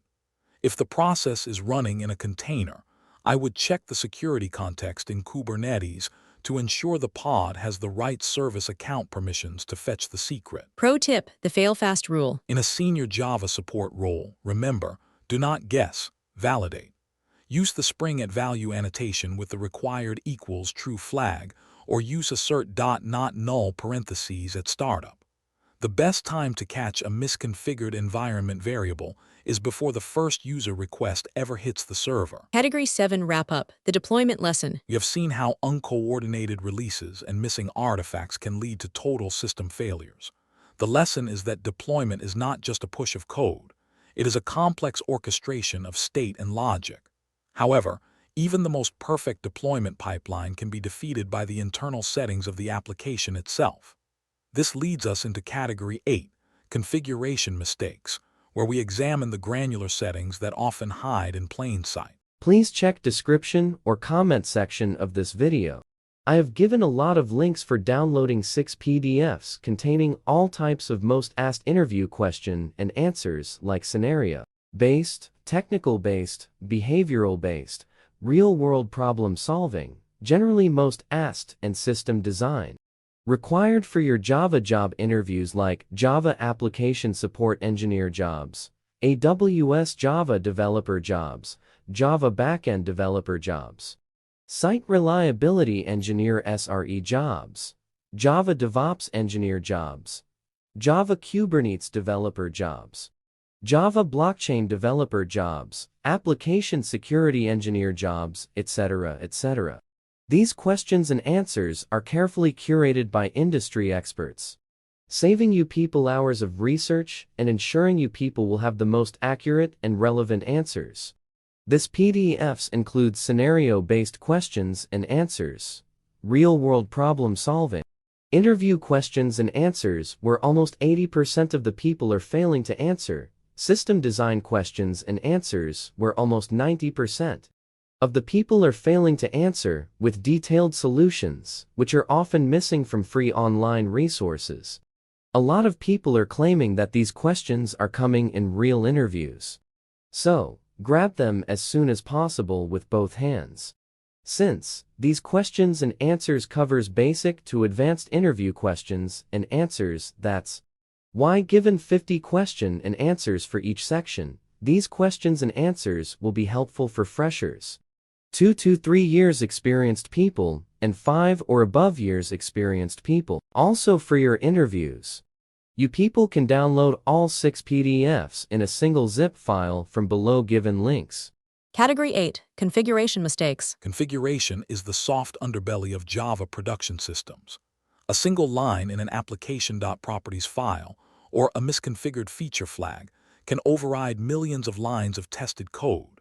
If the process is running in a container, I would check the security context in Kubernetes to ensure the pod has the right service account permissions to fetch the secret. Pro tip: the fail-fast rule. In a senior Java support role, remember, do not guess, validate. Use the spring at value annotation with the required equals true flag, or use assert.not null parentheses at startup. The best time to catch a misconfigured environment variable is before the first user request ever hits the server. Category 7 wrap-up, the deployment lesson. We have seen how uncoordinated releases and missing artifacts can lead to total system failures. The lesson is that deployment is not just a push of code. It is a complex orchestration of state and logic. However, even the most perfect deployment pipeline can be defeated by the internal settings of the application itself. This leads us into Category 8, configuration mistakes, where we examine the granular settings that often hide in plain sight. Please check description or comment section of this video. I have given a lot of links for downloading 6 PDFs containing all types of most asked interview question and answers like scenario-based, technical-based, behavioral-based, real-world problem-solving, generally most asked, and system design. Required for your Java job interviews like Java Application Support Engineer jobs, AWS Java Developer jobs, Java Backend Developer jobs, Site Reliability Engineer SRE jobs, Java DevOps Engineer jobs, Java Kubernetes Developer jobs, Java Blockchain Developer jobs, Application Security Engineer jobs, etc., etc. These questions and answers are carefully curated by industry experts, saving you people hours of research and ensuring you people will have the most accurate and relevant answers. This PDFs includes scenario-based questions and answers, real-world problem solving, interview questions and answers where almost 80% of the people are failing to answer, system design questions and answers where almost 90% of the people are failing to answer, with detailed solutions, which are often missing from free online resources. A lot of people are claiming that these questions are coming in real interviews. So, grab them as soon as possible with both hands. Since these questions and answers covers basic to advanced interview questions and answers, that's why given 50 question and answers for each section, these questions and answers will be helpful for freshers, 2 to 3 years experienced people, and 5 or above years experienced people. Also for your interviews, you people can download all 6 PDFs in a single zip file from below given links. Category 8, configuration mistakes. Configuration is the soft underbelly of Java production systems. A single line in an application.properties file or a misconfigured feature flag can override millions of lines of tested code.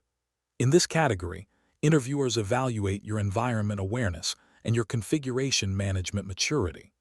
In this category, interviewers evaluate your environment awareness and your configuration management maturity.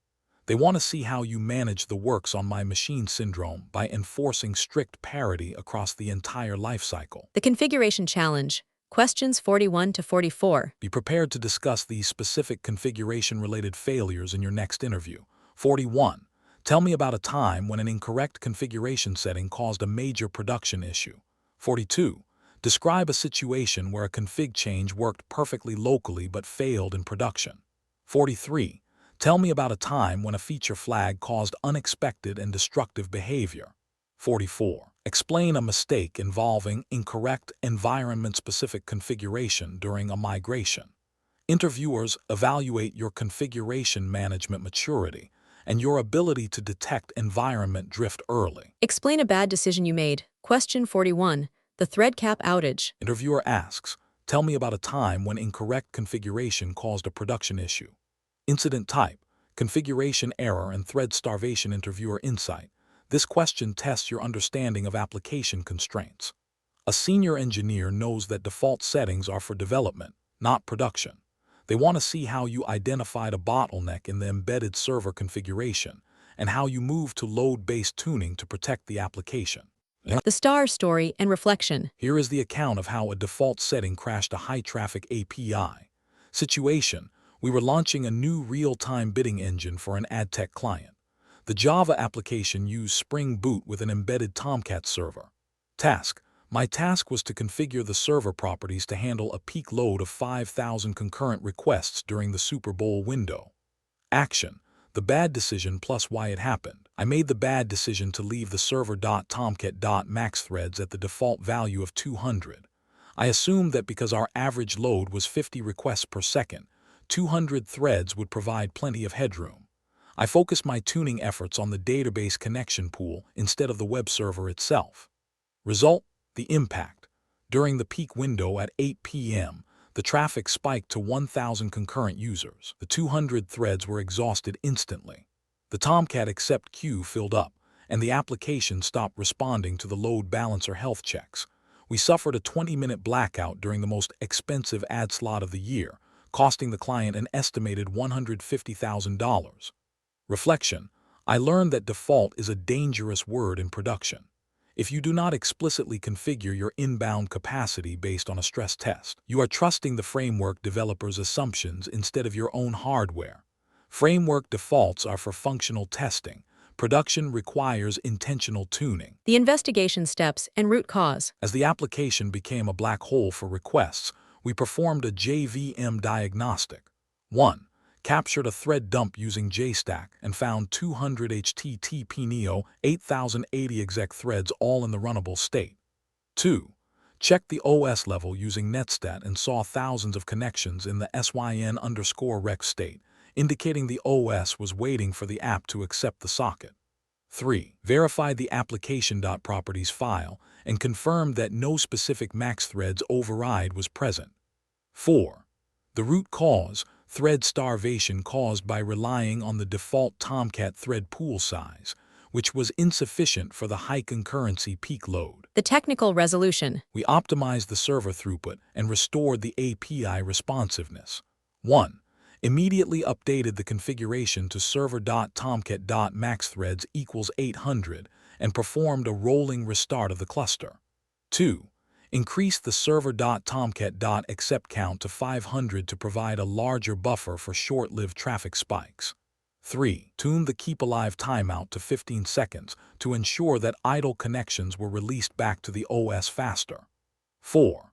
They want to see how you manage the works on my machine syndrome by enforcing strict parity across the entire lifecycle. The configuration challenge. Questions 41 to 44. Be prepared to discuss these specific configuration-related failures in your next interview. 41. Tell me about a time when an incorrect configuration setting caused a major production issue. 42. Describe a situation where a config change worked perfectly locally but failed in production. 43. Tell me about a time when a feature flag caused unexpected and destructive behavior. 44. Explain a mistake involving incorrect environment-specific configuration during a migration. Interviewers evaluate your configuration management maturity and your ability to detect environment drift early. Explain a bad decision you made. Question 41. The thread cap outage. Interviewer asks, tell me about a time when incorrect configuration caused a production issue. Incident type, configuration error and thread starvation. Interviewer insight. This question tests your understanding of application constraints. A senior engineer knows that default settings are for development, not production. They want to see how you identified a bottleneck in the embedded server configuration and how you move to load-based tuning to protect the application. The star story and reflection. Here is the account of how a default setting crashed a high-traffic API. Situation: we were launching a new real-time bidding engine for an ad tech client. The Java application used Spring Boot with an embedded Tomcat server. Task: my task was to configure the server properties to handle a peak load of 5,000 concurrent requests during the Super Bowl window. Action: the bad decision plus why it happened. I made the bad decision to leave the server.tomcat.max threads at the default value of 200. I assumed that because our average load was 50 requests per second, 200 threads would provide plenty of headroom. I focused my tuning efforts on the database connection pool instead of the web server itself. Result: the impact. During the peak window at 8 p.m., the traffic spiked to 1,000 concurrent users. The 200 threads were exhausted instantly. The Tomcat accept queue filled up, and the application stopped responding to the load balancer health checks. We suffered a 20-minute blackout during the most expensive ad slot of the year, costing the client an estimated $150,000. Reflection: I learned that default is a dangerous word in production. If you do not explicitly configure your inbound capacity based on a stress test, you are trusting the framework developer's assumptions instead of your own hardware. Framework defaults are for functional testing. Production requires intentional tuning. The investigation steps and root cause. As the application became a black hole for requests, we performed a JVM diagnostic. 1. Captured a thread dump using JStack and found 200 HTTP-NEO 8080 exec threads all in the runnable state. 2. Checked the OS level using netstat and saw thousands of connections in the SYN_rec state, indicating the OS was waiting for the app to accept the socket. 3. Verified the application.properties file and confirmed that no specific max threads override was present. 4. The root cause: thread starvation caused by relying on the default Tomcat thread pool size, which was insufficient for the high concurrency peak load. The technical resolution. We optimized the server throughput and restored the API responsiveness. 1. Immediately updated the configuration to server.tomcat.max threads equals 800 and performed a rolling restart of the cluster. 2. Increased the server.tomcat.accept count to 500 to provide a larger buffer for short-lived traffic spikes. 3. Tuned the keep alive timeout to 15 seconds to ensure that idle connections were released back to the OS faster. 4.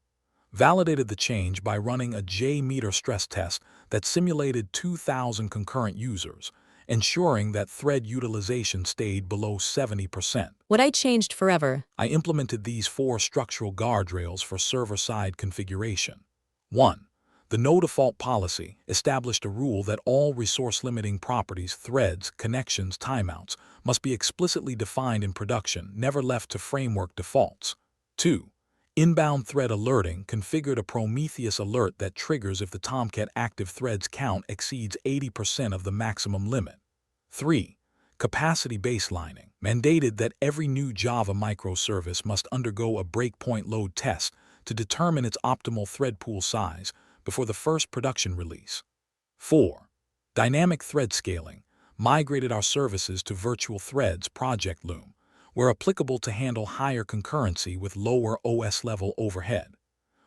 Validated the change by running a JMeter stress test that simulated 2,000 concurrent users, ensuring that thread utilization stayed below 70%. What I changed forever. I implemented these 4 structural guardrails for server-side configuration. 1. The no default policy established a rule that all resource-limiting properties, threads, connections, timeouts must be explicitly defined in production, never left to framework defaults. 2. Inbound thread alerting configured a Prometheus alert that triggers if the Tomcat active threads count exceeds 80% of the maximum limit. 3. Capacity baselining mandated that every new Java microservice must undergo a breakpoint load test to determine its optimal thread pool size before the first production release. 4. Dynamic thread scaling migrated our services to Virtual Threads Project Loom, where applicable to handle higher concurrency with lower OS-level overhead.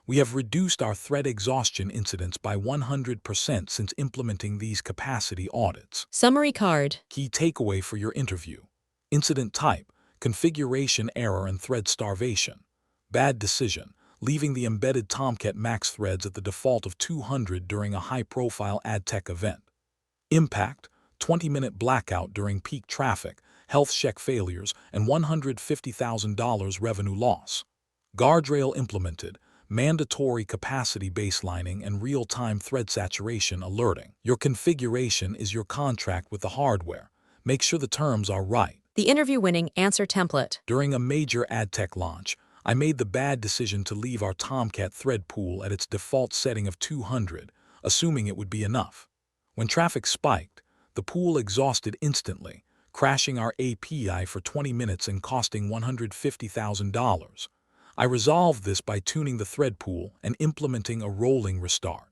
We have reduced our thread exhaustion incidents by 100% since implementing these capacity audits. Summary card. Key takeaway for your interview: incident type, configuration error and thread starvation. Bad decision, leaving the embedded Tomcat max threads at the default of 200 during a high-profile AdTech event. Impact, 20-minute blackout during peak traffic, health check failures, and $150,000 revenue loss. Guardrail implemented, mandatory capacity baselining and real-time thread saturation alerting. Your configuration is your contract with the hardware. Make sure the terms are right. The interview-winning answer template. During a major AdTech launch, I made the bad decision to leave our Tomcat thread pool at its default setting of 200, assuming it would be enough. When traffic spiked, the pool exhausted instantly, crashing our API for 20 minutes and costing $150,000. I resolved this by tuning the thread pool and implementing a rolling restart.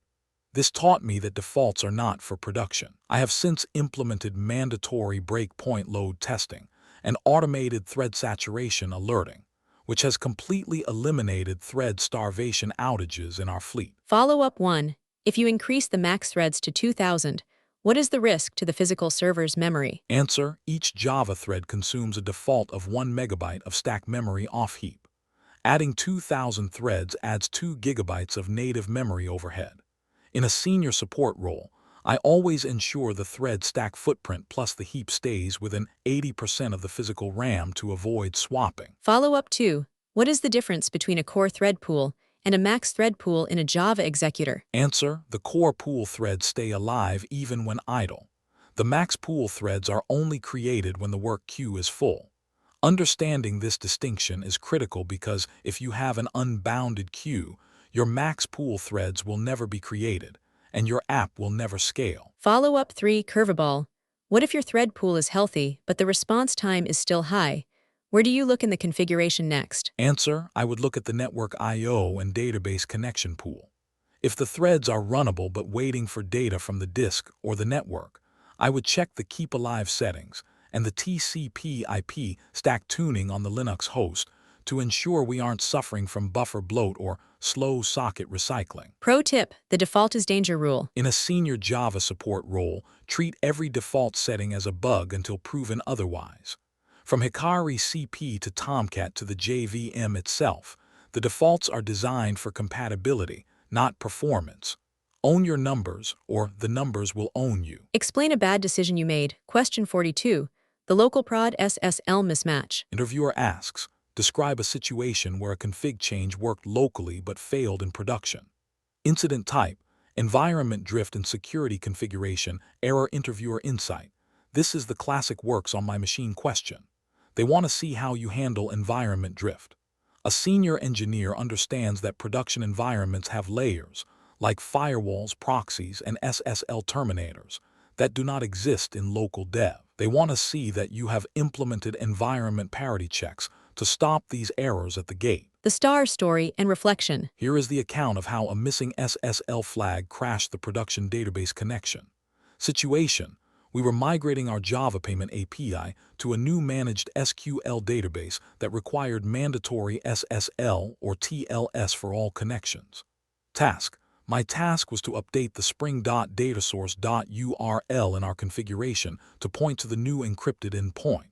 This taught me that defaults are not for production. I have since implemented mandatory breakpoint load testing and automated thread saturation alerting, which has completely eliminated thread starvation outages in our fleet. Follow-up 1. If you increase the max threads to 2,000, what is the risk to the physical server's memory? Answer: each Java thread consumes a default of 1 megabyte of stack memory off-heap. Adding 2,000 threads adds 2 gigabytes of native memory overhead. In a senior support role, I always ensure the thread stack footprint plus the heap stays within 80% of the physical RAM to avoid swapping. Follow-up 2. What is the difference between a core thread pool and a max thread pool in a Java executor? Answer: the core pool threads stay alive even when idle. The max pool threads are only created when the work queue is full. Understanding this distinction is critical because if you have an unbounded queue, your max pool threads will never be created, and your app will never scale. Follow-up 3. Curveball. What if your thread pool is healthy, but the response time is still high? Where do you look in the configuration next? Answer: I would look at the network I/O and database connection pool. If the threads are runnable but waiting for data from the disk or the network, I would check the Keep Alive settings and the TCP/IP stack tuning on the Linux host to ensure we aren't suffering from buffer bloat or slow socket recycling. Pro tip: the default is danger rule. In a senior Java support role, treat every default setting as a bug until proven otherwise. From Hikari CP to Tomcat to the JVM itself, the defaults are designed for compatibility, not performance. Own your numbers, or the numbers will own you. Explain a bad decision you made. Question 42. The local prod SSL mismatch. Interviewer asks, describe a situation where a config change worked locally but failed in production. Incident type, environment drift and security configuration, error. Interviewer insight. This is the classic works on my machine question. They want to see how you handle environment drift. A senior engineer understands that production environments have layers, like firewalls, proxies, and SSL terminators, that do not exist in local dev. They want to see that you have implemented environment parity checks to stop these errors at the gate. The star story and reflection. Here is the account of how a missing SSL flag crashed the production database connection. Situation: we were migrating our Java payment API to a new managed SQL database that required mandatory SSL or TLS for all connections. Task: my task was to update the spring.datasource.url in our configuration to point to the new encrypted endpoint.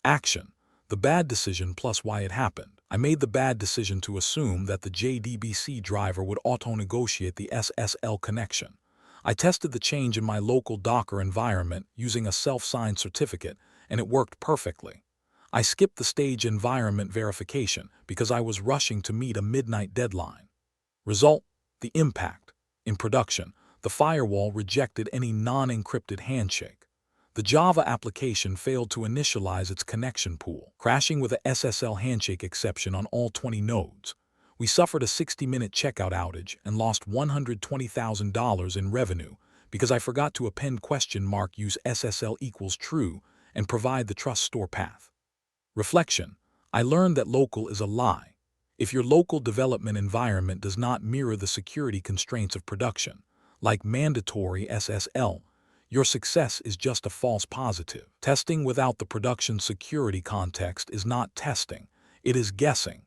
Action: the bad decision plus why it happened. I made the bad decision to assume that the JDBC driver would auto-negotiate the SSL connection. I tested the change in my local Docker environment using a self-signed certificate, and it worked perfectly. I skipped the stage environment verification because I was rushing to meet a midnight deadline. Result: the impact. In production, the firewall rejected any non-encrypted handshake. The Java application failed to initialize its connection pool, crashing with a SSL handshake exception on all 20 nodes. We suffered a 60-minute checkout outage and lost $120,000 in revenue because I forgot to append use SSL equals true and provide the trust store path. Reflection: I learned that local is a lie. If your local development environment does not mirror the security constraints of production, like mandatory SSL, your success is just a false positive. Testing without the production security context is not testing, it is guessing.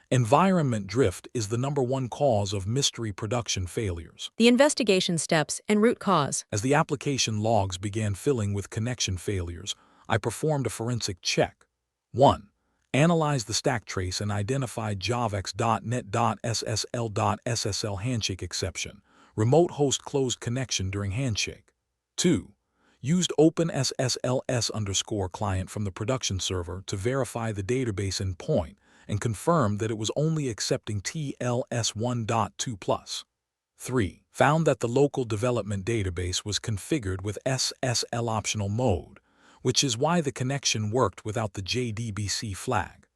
Environment drift is the #1 cause of mystery production failures. The investigation steps and root cause. As the application logs began filling with connection failures, I performed a forensic check. 1. Analyzed the stack trace and identified javx.net.ssl.ssl handshake exception, remote host closed connection during handshake. 2. Used OpenSSLS_client from the production server to verify the database endpoint and confirmed that it was only accepting TLS1.2+. 3. Found that the local development database was configured with SSL optional mode, which is why the connection worked without the JDBC flag.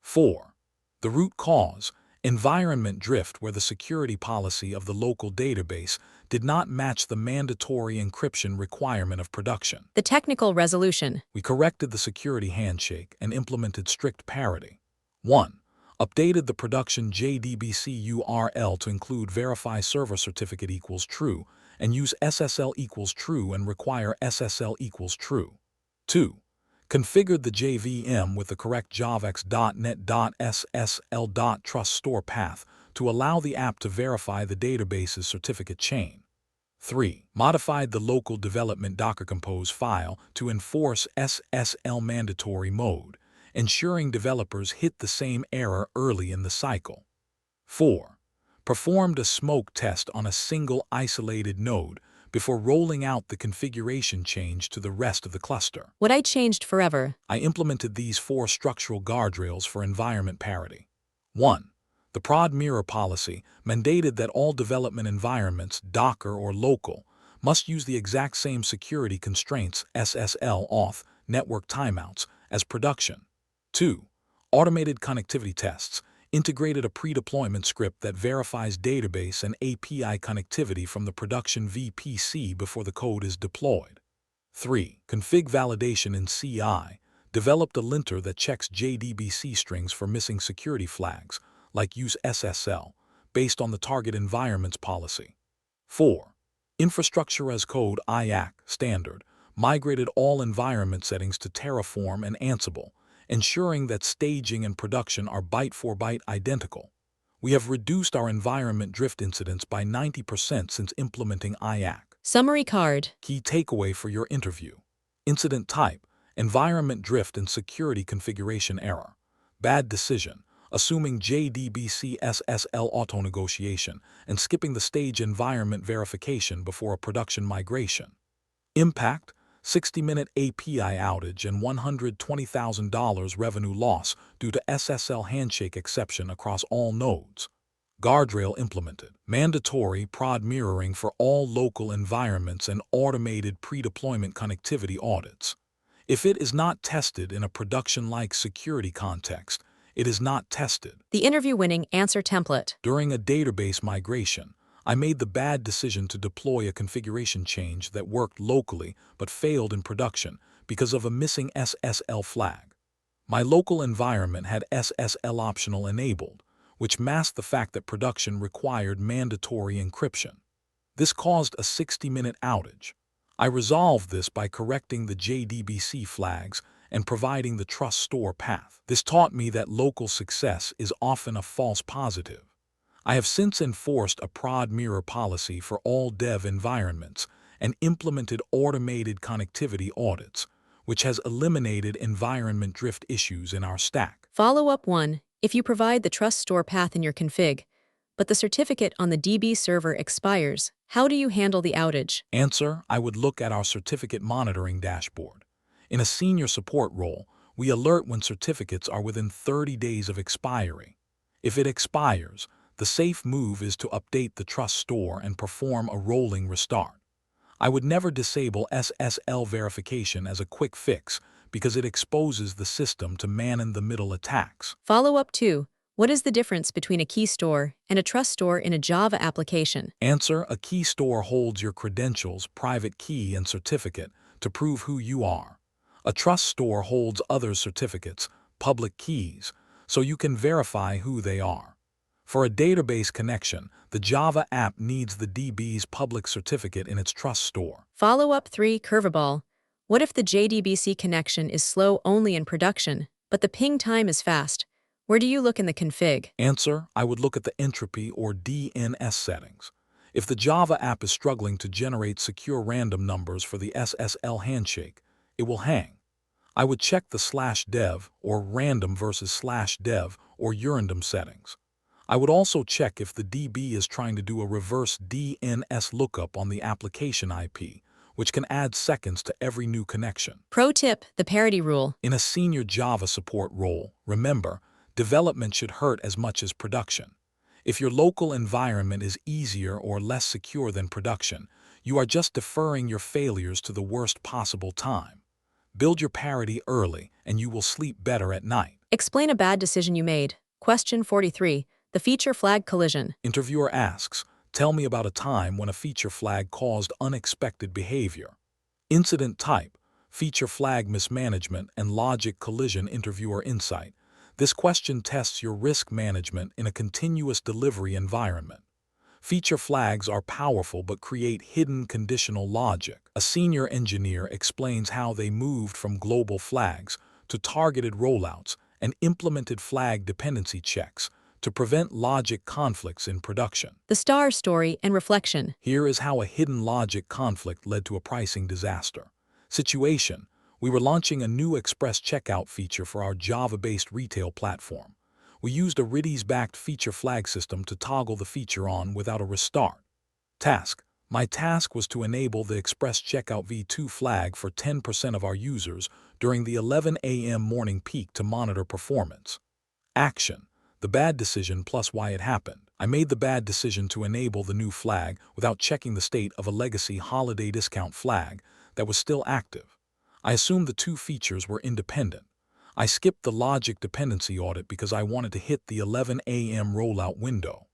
4. The root cause, environment drift, where the security policy of the local database did not match the mandatory encryption requirement of production. The technical resolution. We corrected the security handshake and implemented strict parity. 1. Updated the production JDBC URL to include verify server certificate equals true and use SSL equals true and require SSL equals true. 2. Configured the JVM with the correct javx.net.ssl.trust_store path to allow the app to verify the database's certificate chain. 3. Modified the local development Docker Compose file to enforce SSL mandatory mode, ensuring developers hit the same error early in the cycle. 4. Performed a smoke test on a single isolated node before rolling out the configuration change to the rest of the cluster. What I changed forever. I implemented these 4 structural guardrails for environment parity. 1. The prod mirror policy mandated that all development environments, Docker or local, must use the exact same security constraints, SSL auth, network timeouts, as production. 2. Automated connectivity tests integrated a pre-deployment script that verifies database and API connectivity from the production VPC before the code is deployed. 3. Config validation in CI developed a linter that checks JDBC strings for missing security flags, like use SSL, based on the target environment's policy. 4. Infrastructure as code IAC standard migrated all environment settings to Terraform and Ansible, ensuring that staging and production are byte-for-byte identical. We have reduced our environment drift incidents by 90% since implementing IAC. Summary card. Key takeaway for your interview. Incident type, environment drift and security configuration error. Bad decision, assuming JDBC SSL auto-negotiation and skipping the stage environment verification before a production migration. Impact, 60-minute API outage and $120,000 revenue loss due to SSL handshake exception across all nodes. Guardrail implemented. Mandatory prod mirroring for all local environments and automated pre-deployment connectivity audits. If it is not tested in a production-like security context, it is not tested. The interview-winning answer template. During a database migration, I made the bad decision to deploy a configuration change that worked locally but failed in production because of a missing SSL flag. My local environment had SSL optional enabled, which masked the fact that production required mandatory encryption. This caused a 60-minute outage. I resolved this by correcting the JDBC flags and providing the trust store path. This taught me that local success is often a false positive. I have since enforced a prod mirror policy for all dev environments and implemented automated connectivity audits, which has eliminated environment drift issues in our stack. Follow-up 1. If you provide the trust store path in your config, but the certificate on the DB server expires, how do you handle the outage? Answer: I would look at our certificate monitoring dashboard. In a senior support role, we alert when certificates are within 30 days of expiry. If it expires, the safe move is to update the trust store and perform a rolling restart. I would never disable SSL verification as a quick fix because it exposes the system to man-in-the-middle attacks. Follow-up 2. What is the difference between a key store and a trust store in a Java application? Answer: a key store holds your credentials, private key, and certificate to prove who you are. A trust store holds other certificates, public keys, so you can verify who they are. For a database connection, the Java app needs the DB's public certificate in its trust store. Follow-up 3 curveball. What if the JDBC connection is slow only in production, but the ping time is fast? Where do you look in the config? Answer, I would look at the entropy or DNS settings. If the Java app is struggling to generate secure random numbers for the SSL handshake, it will hang. I would check the /dev or random versus /dev or urandom settings. I would also check if the DB is trying to do a reverse DNS lookup on the application IP, which can add seconds to every new connection. Pro tip, the parity rule. In a senior Java support role, remember, development should hurt as much as production. If your local environment is easier or less secure than production, you are just deferring your failures to the worst possible time. Build your parity early, and you will sleep better at night. Explain a bad decision you made. Question 43. The feature flag collision. Interviewer asks, tell me about a time when a feature flag caused unexpected behavior. Incident type, feature flag mismanagement and logic collision. Interviewer insight. This question tests your risk management in a continuous delivery environment. Feature flags are powerful but create hidden conditional logic. A senior engineer explains how they moved from global flags to targeted rollouts and implemented flag dependency checks to prevent logic conflicts in production. The star story and reflection. Here is how a hidden logic conflict led to a pricing disaster. Situation: we were launching a new express checkout feature for our Java-based retail platform. We used a Redis-backed feature flag system to toggle the feature on without a restart. Task: my task was to enable the express checkout v2 flag for 10% of our users during the 11 a.m. morning peak to monitor performance. Action: the bad decision plus why it happened. I made the bad decision to enable the new flag without checking the state of a legacy holiday discount flag that was still active. I assumed the two features were independent. I skipped the logic dependency audit because I wanted to hit the 11 a.m. rollout window.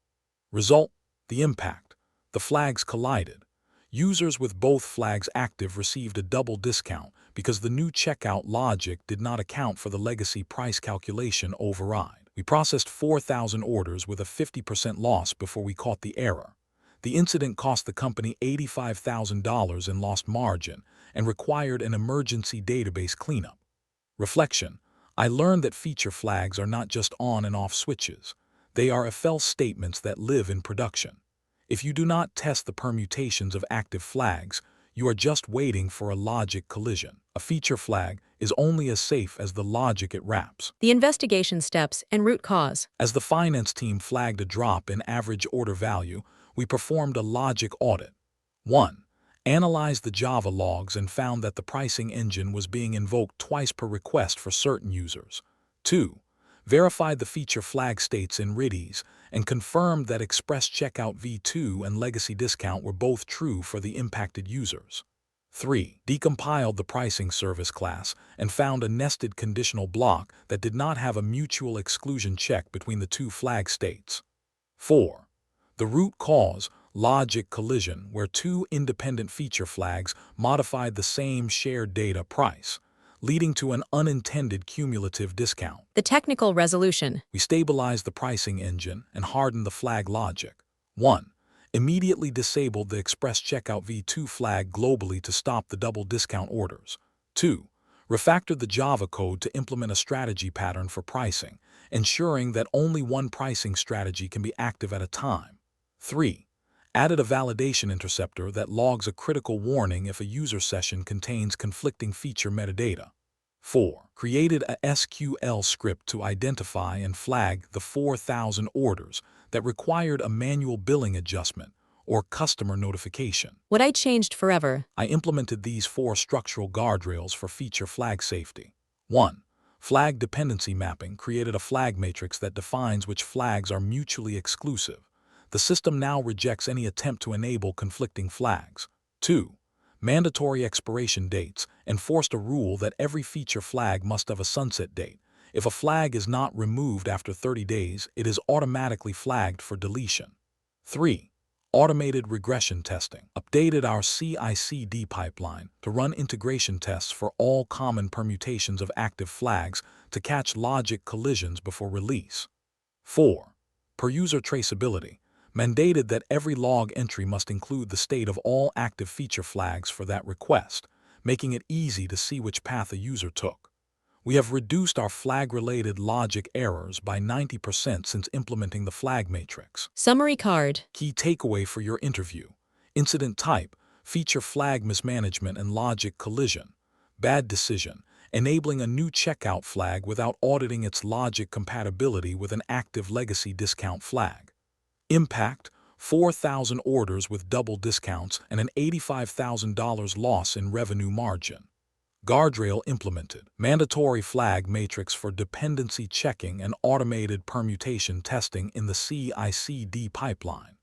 Result: the impact. The flags collided. Users with both flags active received a double discount because the new checkout logic did not account for the legacy price calculation override. We processed 4,000 orders with a 50% loss before we caught the error. The incident cost the company $85,000 in lost margin and required an emergency database cleanup. Reflection: I learned that feature flags are not just on and off switches. They are if-else statements that live in production. If you do not test the permutations of active flags, you are just waiting for a logic collision. A feature flag is only as safe as the logic it wraps. The investigation steps and root cause. As the finance team flagged a drop in average order value, we performed a logic audit. 1. Analyzed the Java logs and found that the pricing engine was being invoked twice per request for certain users. 2. Verified the feature flag states in Redis and confirmed that Express Checkout v2 and Legacy Discount were both true for the impacted users. 3. Decompiled the pricing service class and found a nested conditional block that did not have a mutual exclusion check between the two flag states. 4. The root cause, logic collision, where two independent feature flags modified the same shared data price, leading to an unintended cumulative discount. The technical resolution. We stabilized the pricing engine and hardened the flag logic. 1. Immediately disabled the Express Checkout v2 flag globally to stop the double discount orders. 2. Refactored the Java code to implement a strategy pattern for pricing, ensuring that only one pricing strategy can be active at a time. 3. Added a validation interceptor that logs a critical warning if a user session contains conflicting feature metadata. 4. Created a SQL script to identify and flag the 4,000 orders that required a manual billing adjustment or customer notification. What I changed forever. I implemented these 4 structural guardrails for feature flag safety. 1. Flag dependency mapping created a flag matrix that defines which flags are mutually exclusive. The system now rejects any attempt to enable conflicting flags. 2. Mandatory expiration dates enforced a rule that every feature flag must have a sunset date. If a flag is not removed after 30 days, it is automatically flagged for deletion. 3. Automated regression testing. Updated our CI/CD pipeline to run integration tests for all common permutations of active flags to catch logic collisions before release. 4. Per user traceability, mandated that every log entry must include the state of all active feature flags for that request, making it easy to see which path a user took. We have reduced our flag-related logic errors by 90% since implementing the flag matrix. Summary card. Key takeaway for your interview: incident type, feature flag mismanagement and logic collision. Bad decision, enabling a new checkout flag without auditing its logic compatibility with an active legacy discount flag. Impact: 4,000 orders with double discounts and an $85,000 loss in revenue margin. Guardrail implemented. Mandatory flag matrix for dependency checking and automated permutation testing in the CI/CD pipeline.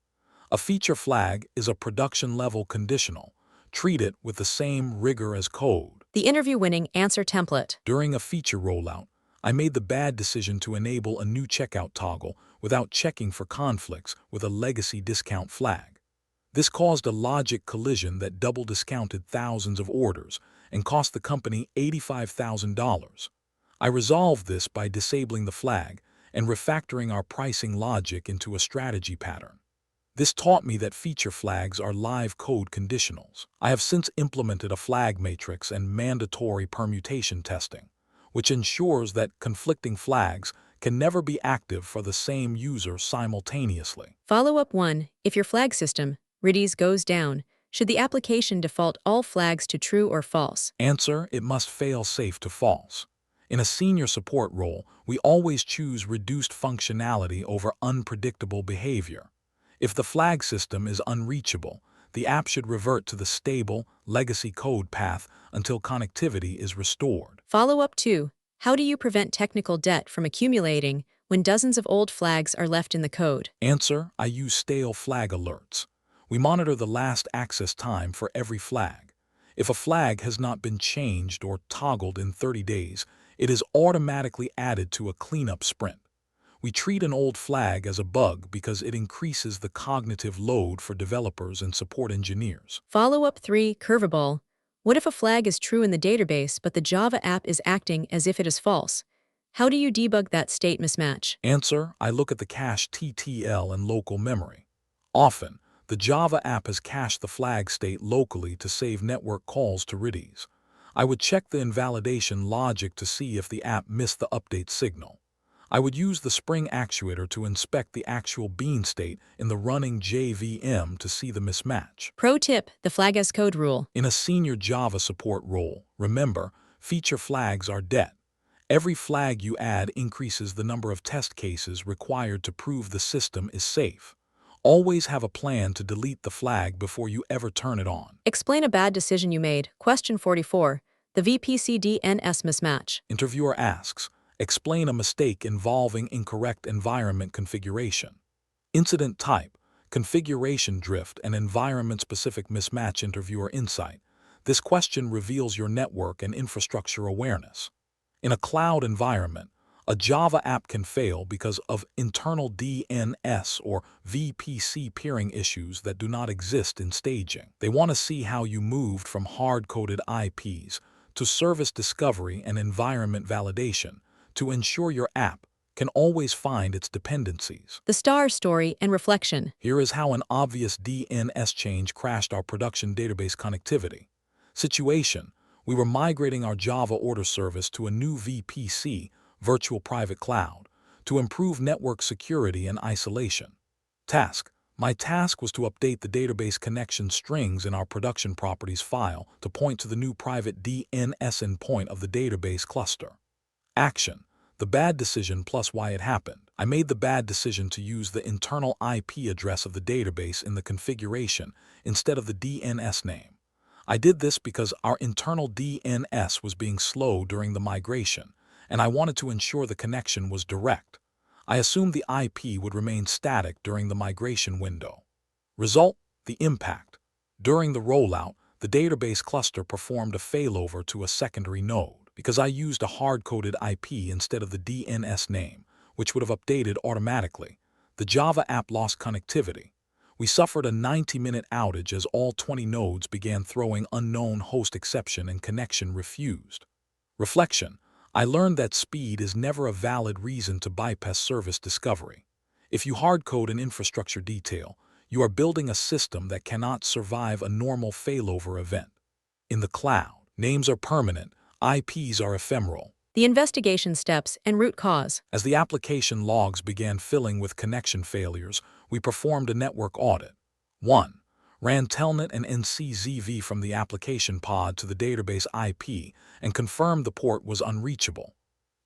A feature flag is a production-level conditional. Treat it with the same rigor as code. The interview-winning answer template. During a feature rollout, I made the bad decision to enable a new checkout toggle without checking for conflicts with a legacy discount flag. This caused a logic collision that double discounted thousands of orders and cost the company $85,000. I resolved this by disabling the flag and refactoring our pricing logic into a strategy pattern. This taught me that feature flags are live code conditionals. I have since implemented a flag matrix and mandatory permutation testing, which ensures that conflicting flags can never be active for the same user simultaneously. Follow-up 1. If your flag system, Redis, goes down, should the application default all flags to true or false? Answer: it must fail safe to false. In a senior support role, we always choose reduced functionality over unpredictable behavior. If the flag system is unreachable, the app should revert to the stable, legacy code path until connectivity is restored. Follow-up 2. How do you prevent technical debt from accumulating when dozens of old flags are left in the code? Answer: I use stale flag alerts. We monitor the last access time for every flag. If a flag has not been changed or toggled in 30 days, it is automatically added to a cleanup sprint. We treat an old flag as a bug because it increases the cognitive load for developers and support engineers. Follow-up 3. Curveball. What if a flag is true in the database but the Java app is acting as if it is false? How do you debug that state mismatch? Answer: I look at the cache TTL and local memory. Often, the Java app has cached the flag state locally to save network calls to Redis. I would check the invalidation logic to see if the app missed the update signal. I would use the Spring actuator to inspect the actual bean state in the running JVM to see the mismatch. Pro tip: the flag as code rule. In a senior Java support role, remember, feature flags are debt. Every flag you add increases the number of test cases required to prove the system is safe. Always have a plan to delete the flag before you ever turn it on. Explain a bad decision you made. Question 44. The VPC-DNS mismatch. Interviewer asks, explain a mistake involving incorrect environment configuration. Incident type, configuration drift and environment-specific mismatch. Interviewer insight. This question reveals your network and infrastructure awareness. In a cloud environment, a Java app can fail because of internal DNS or VPC peering issues that do not exist in staging. They want to see how you moved from hard-coded IPs to service discovery and environment validation to ensure your app can always find its dependencies. The star story and reflection. Here is how an obvious DNS change crashed our production database connectivity. Situation: we were migrating our Java order service to a new VPC, virtual private cloud, to improve network security and isolation. Task: my task was to update the database connection strings in our production properties file to point to the new private DNS endpoint of the database cluster. Action: the bad decision plus why it happened. I made the bad decision to use the internal IP address of the database in the configuration instead of the DNS name. I did this because our internal DNS was being slow during the migration, and I wanted to ensure the connection was direct. I assumed the IP would remain static during the migration window. Result: the impact. During the rollout, the database cluster performed a failover to a secondary node because I used a hard-coded IP instead of the DNS name, which would have updated automatically. The Java app lost connectivity. We suffered a 90-minute outage as all 20 nodes began throwing unknown host exception and connection refused. Reflection: I learned that speed is never a valid reason to bypass service discovery. If you hardcode an infrastructure detail, you are building a system that cannot survive a normal failover event. In the cloud, names are permanent, IPs are ephemeral. The investigation steps and root cause. As the application logs began filling with connection failures, we performed a network audit. 1. Ran telnet and NCZV from the application pod to the database IP and confirmed the port was unreachable.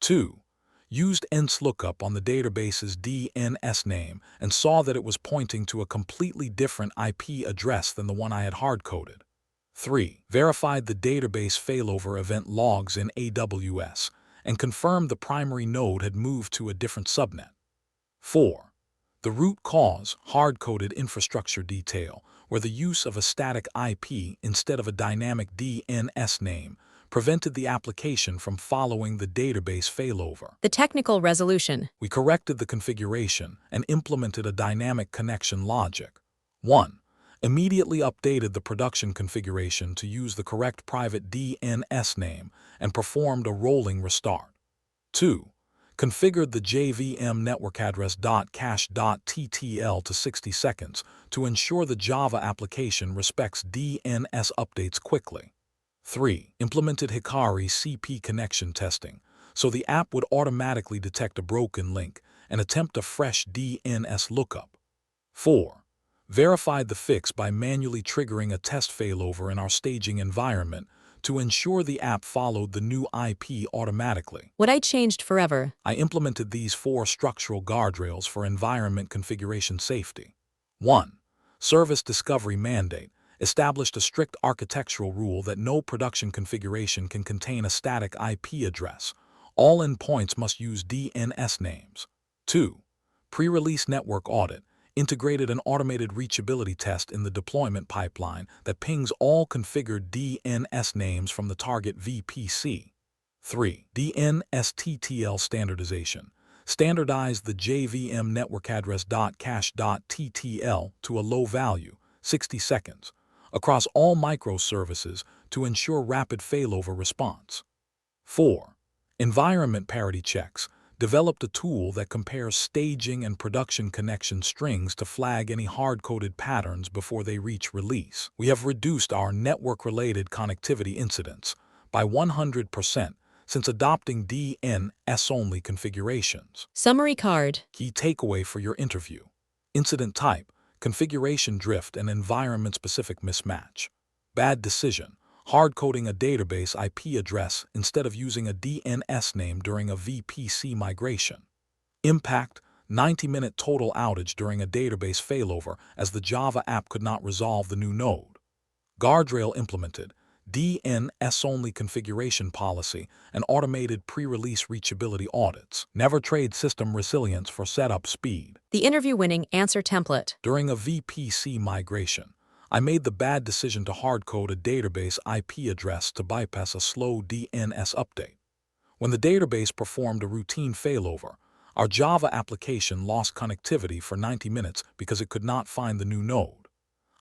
2. Used ENS-lookup on the database's DNS name and saw that it was pointing to a completely different IP address than the one I had hard-coded. 3. Verified the database failover event logs in AWS and confirmed the primary node had moved to a different subnet. 4. The root cause, hard-coded infrastructure detail, where the use of a static IP instead of a dynamic DNS name prevented the application from following the database failover. The technical resolution. We corrected the configuration and implemented a dynamic connection logic. 1. Immediately updated the production configuration to use the correct private DNS name and performed a rolling restart. 2. Configured the JVM network address.cache.ttl to 60 seconds to ensure the Java application respects DNS updates quickly. 3. Implemented Hikari CP connection testing, so the app would automatically detect a broken link and attempt a fresh DNS lookup. 4. Verified the fix by manually triggering a test failover in our staging environment to ensure the app followed the new IP automatically. What I changed forever. I implemented these 4 structural guardrails for environment configuration safety. 1. Service discovery mandate. Established a strict architectural rule that no production configuration can contain a static IP address. All endpoints must use DNS names. 2. Pre-release network audit. Integrated an automated reachability test in the deployment pipeline that pings all configured DNS names from the target VPC. 3. DNSTTL standardization. Standardized the JVM network address.cache.ttl to a low value, 60 seconds, across all microservices to ensure rapid failover response. 4. Environment parity checks. Developed a tool that compares staging and production connection strings to flag any hard-coded patterns before they reach release. We have reduced our network-related connectivity incidents by 100% since adopting DNS-only configurations. Summary card. Key takeaway for your interview. Incident type, configuration drift and environment-specific mismatch. Bad decision. Hard-coding a database IP address instead of using a DNS name during a VPC migration. Impact, 90-minute total outage during a database failover as the Java app could not resolve the new node. Guardrail implemented, DNS-only configuration policy, and automated pre-release reachability audits. Never trade system resilience for setup speed. The interview-winning answer template. During a VPC migration, I made the bad decision to hardcode a database IP address to bypass a slow DNS update. When the database performed a routine failover, our Java application lost connectivity for 90 minutes because it could not find the new node.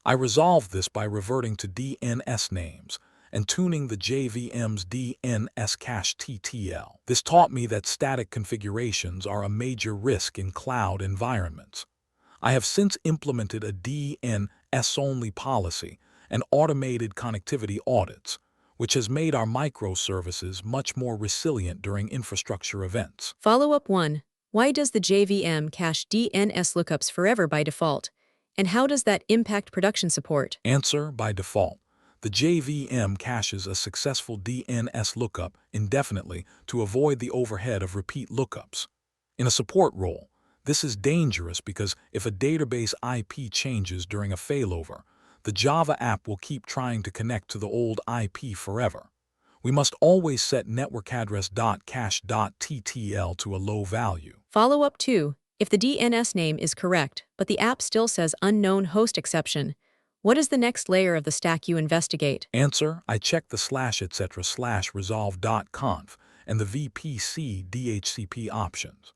I resolved this by reverting to DNS names and tuning the JVM's DNS cache TTL. This taught me that static configurations are a major risk in cloud environments. I have since implemented a DNS-only policy and automated connectivity audits, which has made our microservices much more resilient during infrastructure events. Follow-up 1. Why does the JVM cache DNS lookups forever by default? And how does that impact production support? Answer: by default. The JVM caches a successful DNS lookup indefinitely to avoid the overhead of repeat lookups. In a support role, this is dangerous because if a database IP changes during a failover, the Java app will keep trying to connect to the old IP forever. We must always set network address.cache.ttl to a low value. Follow-up 2. If the DNS name is correct, but the app still says unknown host exception, what is the next layer of the stack you investigate? Answer: I check the /etc/resolve.conf and the VPC DHCP options.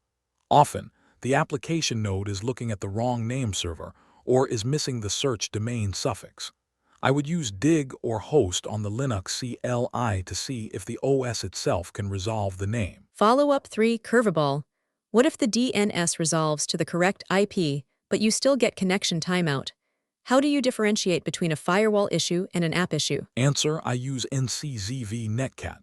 Often, the application node is looking at the wrong name server or is missing the search domain suffix. I would use dig or host on the Linux CLI to see if the OS itself can resolve the name. Follow-up 3. Curveball. What if the DNS resolves to the correct IP, but you still get connection timeout? How do you differentiate between a firewall issue and an app issue? Answer: I use NCZV Netcat.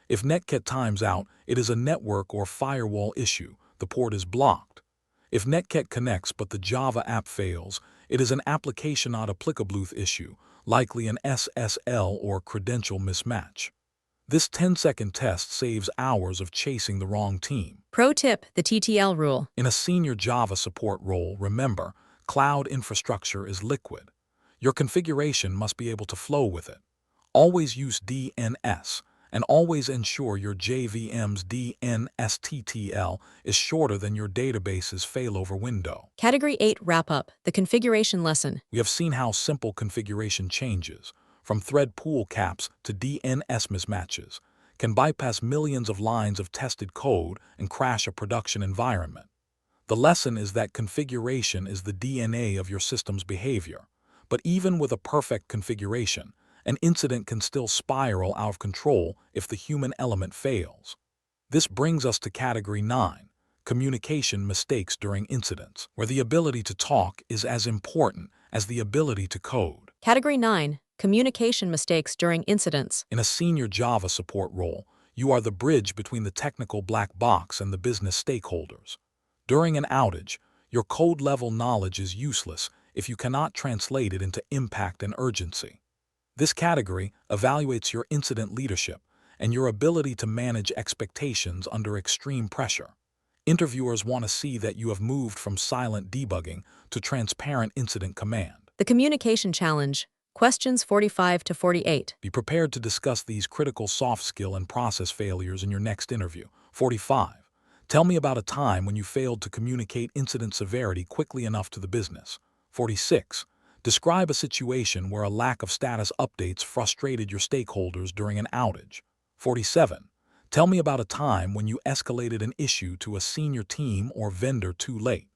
If Netcat times out, it is a network or firewall issue. The port is blocked. If Netcat connects but the Java app fails, it is an application not applicable issue, likely an SSL or credential mismatch. This 10-second test saves hours of chasing the wrong team. Pro tip, the TTL rule. In a senior Java support role, remember, cloud infrastructure is liquid. Your configuration must be able to flow with it. Always use DNS, and always ensure your JVM's DNSTTL is shorter than your database's failover window. Category 8 wrap-up, the configuration lesson. We have seen how simple configuration changes, from thread pool caps to DNS mismatches, can bypass millions of lines of tested code and crash a production environment. The lesson is that configuration is the DNA of your system's behavior. But even with a perfect configuration, an incident can still spiral out of control if the human element fails. This brings us to Category 9, communication mistakes during incidents, where the ability to talk is as important as the ability to code. Category 9, communication mistakes during incidents. In a senior Java support role, you are the bridge between the technical black box and the business stakeholders. During an outage, your code-level knowledge is useless if you cannot translate it into impact and urgency. This category evaluates your incident leadership and your ability to manage expectations under extreme pressure. Interviewers want to see that you have moved from silent debugging to transparent incident command. The communication challenge, questions 45 to 48. Be prepared to discuss these critical soft skill and process failures in your next interview. 45. Tell me about a time when you failed to communicate incident severity quickly enough to the business. 46. Describe a situation where a lack of status updates frustrated your stakeholders during an outage. 47. Tell me about a time when you escalated an issue to a senior team or vendor too late.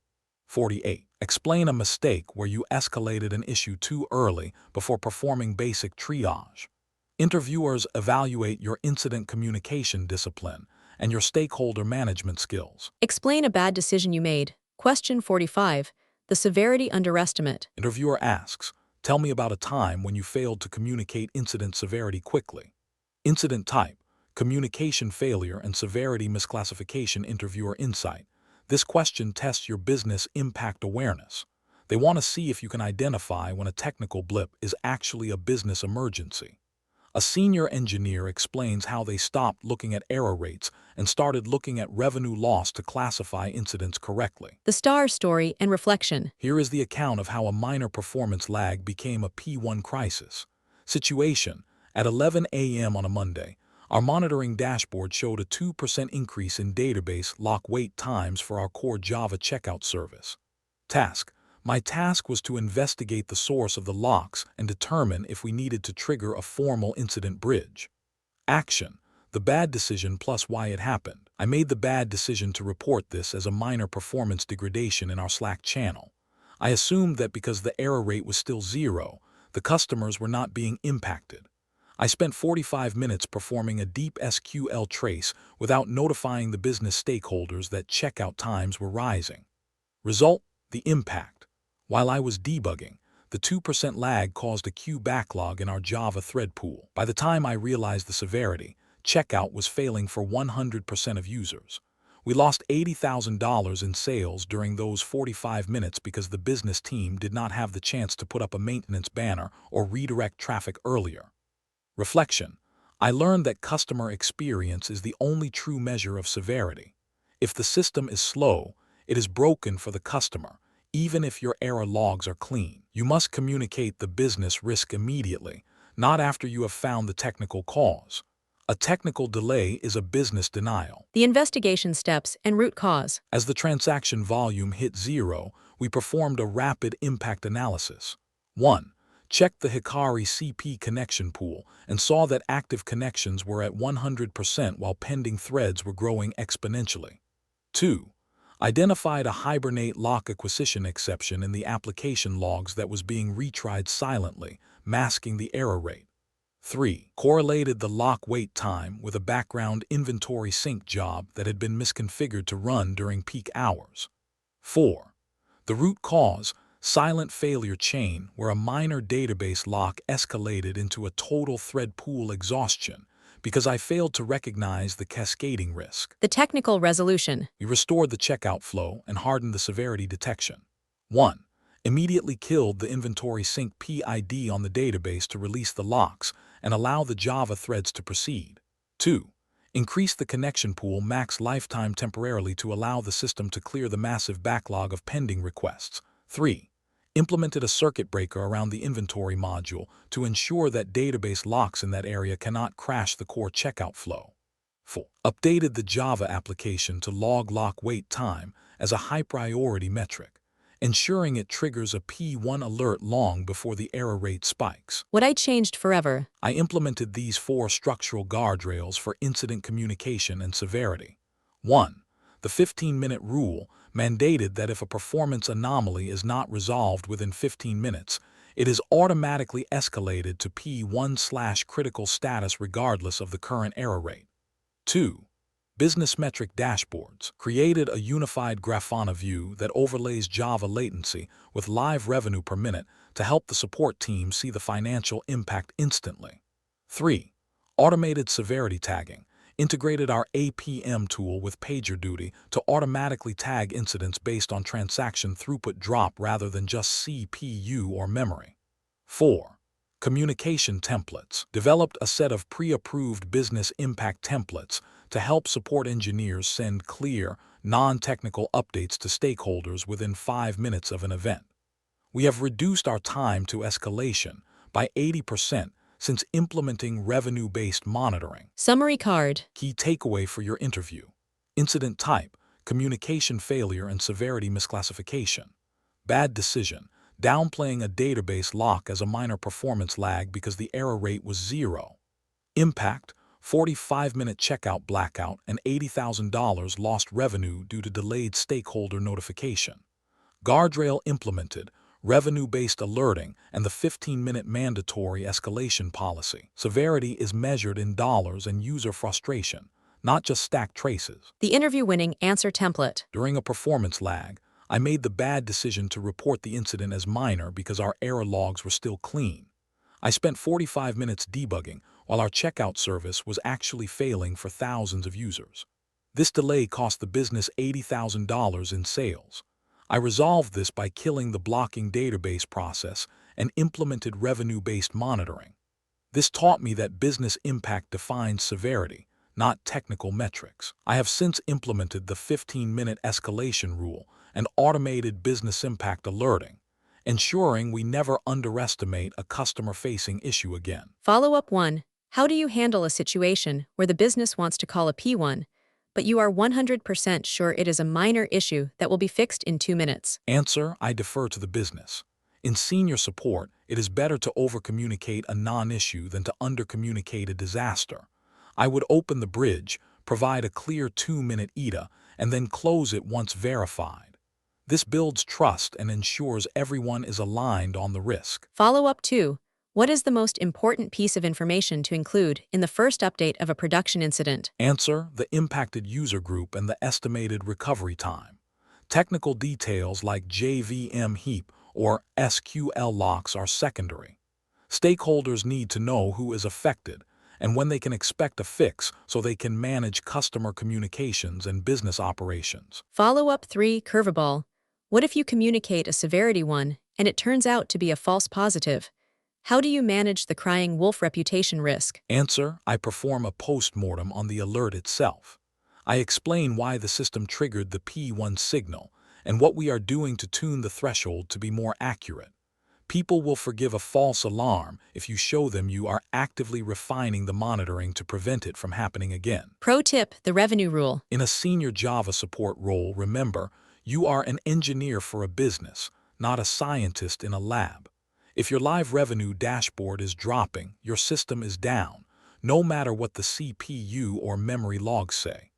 48. Explain a mistake where you escalated an issue too early before performing basic triage. Interviewers evaluate your incident communication discipline and your stakeholder management skills. Explain a bad decision you made. Question 45. The severity underestimate. Interviewer asks, tell me about a time when you failed to communicate incident severity quickly. Incident type, communication failure and severity misclassification. Interviewer insight. This question tests your business impact awareness. They want to see if you can identify when a technical blip is actually a business emergency. A senior engineer explains how they stopped looking at error rates and started looking at revenue loss to classify incidents correctly. The star story and reflection. Here is the account of how a minor performance lag became a P1 crisis. Situation: at 11 a.m. on a Monday, our monitoring dashboard showed a 2% increase in database lock wait times for our core Java checkout service. Task: my task was to investigate the source of the locks and determine if we needed to trigger a formal incident bridge. Action: the bad decision plus why it happened. I made the bad decision to report this as a minor performance degradation in our Slack channel. I assumed that because the error rate was still 0, the customers were not being impacted. I spent 45 minutes performing a deep SQL trace without notifying the business stakeholders that checkout times were rising. Result: the impact. While I was debugging, the 2% lag caused a queue backlog in our Java thread pool. By the time I realized the severity, checkout was failing for 100% of users. We lost $80,000 in sales during those 45 minutes because the business team did not have the chance to put up a maintenance banner or redirect traffic earlier. Reflection: I learned that customer experience is the only true measure of severity. If the system is slow, it is broken for the customer, even if your error logs are clean. You must communicate the business risk immediately, not after you have found the technical cause. A technical delay is a business denial. The investigation steps and root cause. As the transaction volume hit 0, we performed a rapid impact analysis. 1. Checked the Hikari CP connection pool and saw that active connections were at 100% while pending threads were growing exponentially. 2. Identified a Hibernate lock acquisition exception in the application logs that was being retried silently, masking the error rate. 3. Correlated the lock wait time with a background inventory sync job that had been misconfigured to run during peak hours. 4. The root cause, silent failure chain, where a minor database lock escalated into a total thread pool exhaustion because I failed to recognize the cascading risk. The technical resolution. We restored the checkout flow and hardened the severity detection. 1. Immediately killed the inventory sync PID on the database to release the locks and allow the Java threads to proceed. 2. Increased the connection pool max lifetime temporarily to allow the system to clear the massive backlog of pending requests. 3. Implemented a circuit breaker around the inventory module to ensure that database locks in that area cannot crash the core checkout flow. 4. Updated the Java application to log lock wait time as a high-priority metric, ensuring it triggers a P1 alert long before the error rate spikes. What I changed forever. I implemented these 4 structural guardrails for incident communication and severity. 1. The 15-minute rule mandated that if a performance anomaly is not resolved within 15 minutes, it is automatically escalated to P1/critical status regardless of the current error rate. 2. Business metric dashboards created a unified Grafana view that overlays Java latency with live revenue per minute to help the support team see the financial impact instantly. 3. Automated severity tagging integrated our APM tool with PagerDuty to automatically tag incidents based on transaction throughput drop rather than just CPU or memory. 4. Communication templates developed a set of pre-approved business impact templates to help support engineers send clear, non-technical updates to stakeholders within 5 minutes of an event. We have reduced our time to escalation by 80% since implementing revenue-based monitoring. Summary card. Key takeaway for your interview: incident type, communication failure and severity misclassification. Bad decision, downplaying a database lock as a minor performance lag because the error rate was 0. Impact, 45-minute checkout blackout and $80,000 lost revenue due to delayed stakeholder notification. Guardrail implemented, revenue-based alerting, and the 15-minute mandatory escalation policy. Severity is measured in dollars and user frustration, not just stacked traces. The interview-winning answer template. During a performance lag, I made the bad decision to report the incident as minor because our error logs were still clean. I spent 45 minutes debugging while our checkout service was actually failing for thousands of users. This delay cost the business $80,000 in sales. I resolved this by killing the blocking database process and implemented revenue-based monitoring. This taught me that business impact defines severity, not technical metrics. I have since implemented the 15-minute escalation rule and automated business impact alerting, ensuring we never underestimate a customer-facing issue again. Follow-up 1. How do you handle a situation where the business wants to call a P1, but you are 100% sure it is a minor issue that will be fixed in 2 minutes? Answer: I defer to the business. In senior support, it is better to over-communicate a non-issue than to under-communicate a disaster. I would open the bridge, provide a clear 2-minute ETA, and then close it once verified. This builds trust and ensures everyone is aligned on the risk. Follow-up 2. What is the most important piece of information to include in the first update of a production incident? Answer: the impacted user group and the estimated recovery time. Technical details like JVM heap or SQL locks are secondary. Stakeholders need to know who is affected and when they can expect a fix so they can manage customer communications and business operations. Follow-up 3. Curveball. What if you communicate a severity 1 and it turns out to be a false positive? How do you manage the crying wolf reputation risk? Answer: I perform a post-mortem on the alert itself. I explain why the system triggered the P1 signal and what we are doing to tune the threshold to be more accurate. People will forgive a false alarm if you show them you are actively refining the monitoring to prevent it from happening again. Pro tip: the revenue rule. In a senior Java support role, remember, you are an engineer for a business, not a scientist in a lab. If your live revenue dashboard is dropping, your system is down, no matter what the CPU or memory logs say.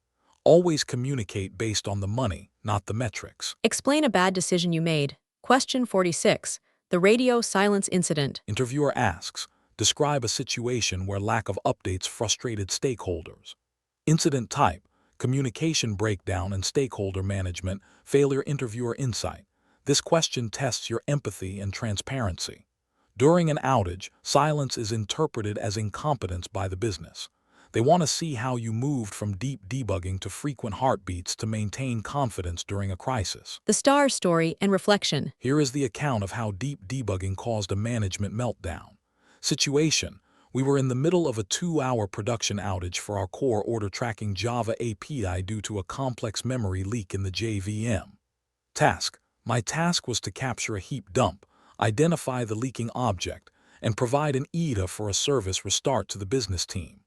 Always communicate based on the money, not the metrics. Explain a bad decision you made. Question 46. The radio silence incident. Interviewer asks, Describe a situation where lack of updates frustrated stakeholders. Incident type, communication breakdown and stakeholder management, failure interviewer insight. This question tests your empathy and transparency. During an outage, silence is interpreted as incompetence by the business. They want to see how you moved from deep debugging to frequent heartbeats to maintain confidence during a crisis. The star story and reflection. Here is the account of how deep debugging caused a management meltdown. Situation: we were in the middle of a 2-hour production outage for our core order tracking Java API due to a complex memory leak in the JVM. Task: my task was to capture a heap dump, identify the leaking object, and provide an EDA for a service restart to the business team.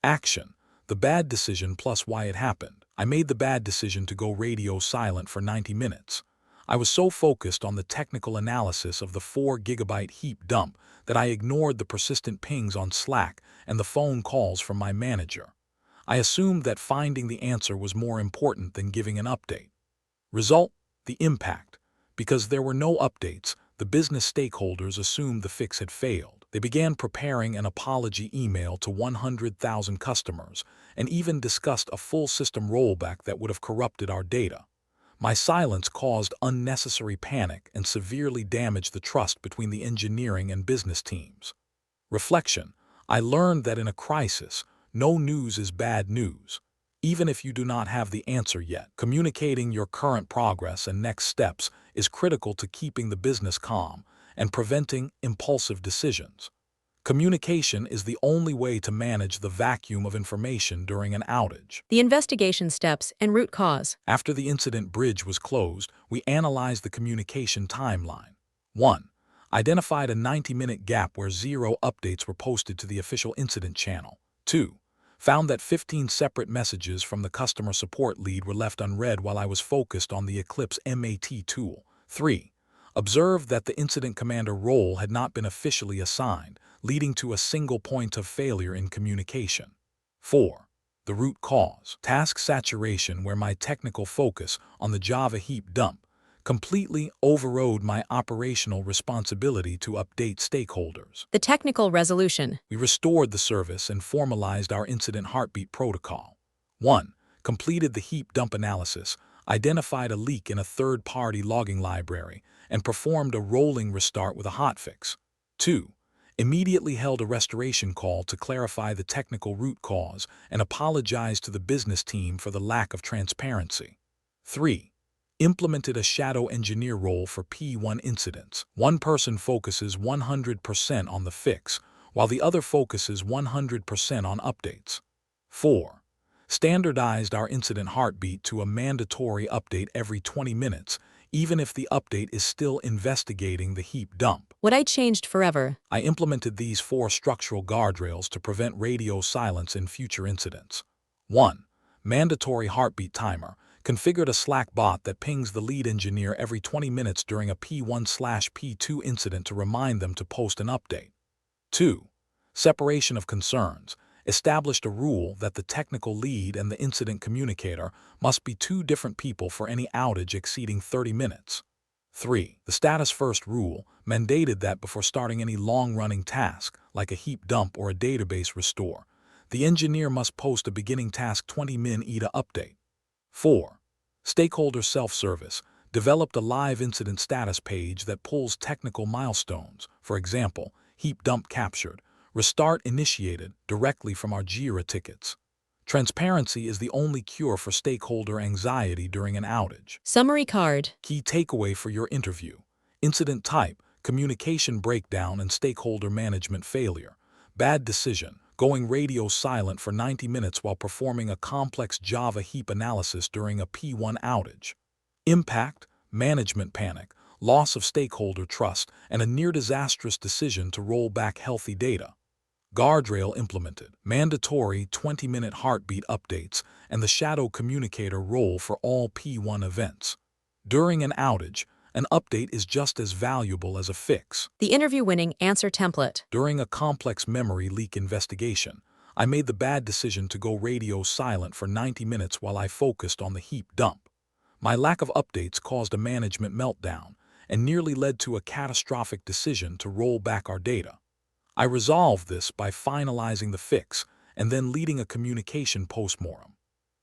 Action: the bad decision plus why it happened. I made the bad decision to go radio silent for 90 minutes. I was so focused on the technical analysis of the 4 GB heap dump that I ignored the persistent pings on Slack and the phone calls from my manager. I assumed that finding the answer was more important than giving an update. Result: the impact. Because there were no updates, the business stakeholders assumed the fix had failed. They began preparing an apology email to 100,000 customers and even discussed a full system rollback that would have corrupted our data. My silence caused unnecessary panic and severely damaged the trust between the engineering and business teams. Reflection: I learned that in a crisis, no news is bad news. Even if you do not have the answer yet, communicating your current progress and next steps is critical to keeping the business calm and preventing impulsive decisions. Communication is the only way to manage the vacuum of information during an outage. The investigation steps and root cause. After the incident bridge was closed, we analyzed the communication timeline. 1. Identified a 90-minute gap where 0 updates were posted to the official incident channel. 2. Found that 15 separate messages from the customer support lead were left unread while I was focused on the Eclipse MAT tool. 3. Observed that the incident commander role had not been officially assigned, leading to a single point of failure in communication. 4. The root cause. Task saturation, where my technical focus on the Java heap dump completely overrode my operational responsibility to update stakeholders. The technical resolution. We restored the service and formalized our incident heartbeat protocol. 1. Completed the heap dump analysis, identified a leak in a third-party logging library, and performed a rolling restart with a hotfix. 2. Immediately held a restoration call to clarify the technical root cause and apologized to the business team for the lack of transparency. 3. Implemented a shadow engineer role for P1 incidents. One person focuses 100% on the fix, while the other focuses 100% on updates. 4. Standardized our incident heartbeat to a mandatory update every 20 minutes, even if the update is still investigating the heap dump. What I changed forever. I implemented these 4 structural guardrails to prevent radio silence in future incidents. 1. Mandatory heartbeat timer. Configured a Slack bot that pings the lead engineer every 20 minutes during a P1/P2 incident to remind them to post an update. 2. Separation of concerns. Established a rule that the technical lead and the incident communicator must be 2 different people for any outage exceeding 30 minutes. 3. The status first rule mandated that before starting any long-running task, like a heap dump or a database restore, the engineer must post a beginning task 20min EDA update. 4. Stakeholder self-service. Developed a live incident status page that pulls technical milestones, for example, heap dump captured, restart initiated, directly from our Jira tickets. Transparency is the only cure for stakeholder anxiety during an outage. Summary card. Key takeaway for your interview: incident type, communication breakdown and stakeholder management failure. Bad decision, going radio silent for 90 minutes while performing a complex Java heap analysis during a P1 outage. Impact, management panic, loss of stakeholder trust, and a near-disastrous decision to roll back healthy data. Guardrail implemented, mandatory 20-minute heartbeat updates, and the shadow communicator role for all P1 events. During an outage, an update is just as valuable as a fix. The interview-winning answer template. During a complex memory leak investigation, I made the bad decision to go radio silent for 90 minutes while I focused on the heap dump. My lack of updates caused a management meltdown and nearly led to a catastrophic decision to roll back our data. I resolved this by finalizing the fix and then leading a communication postmortem.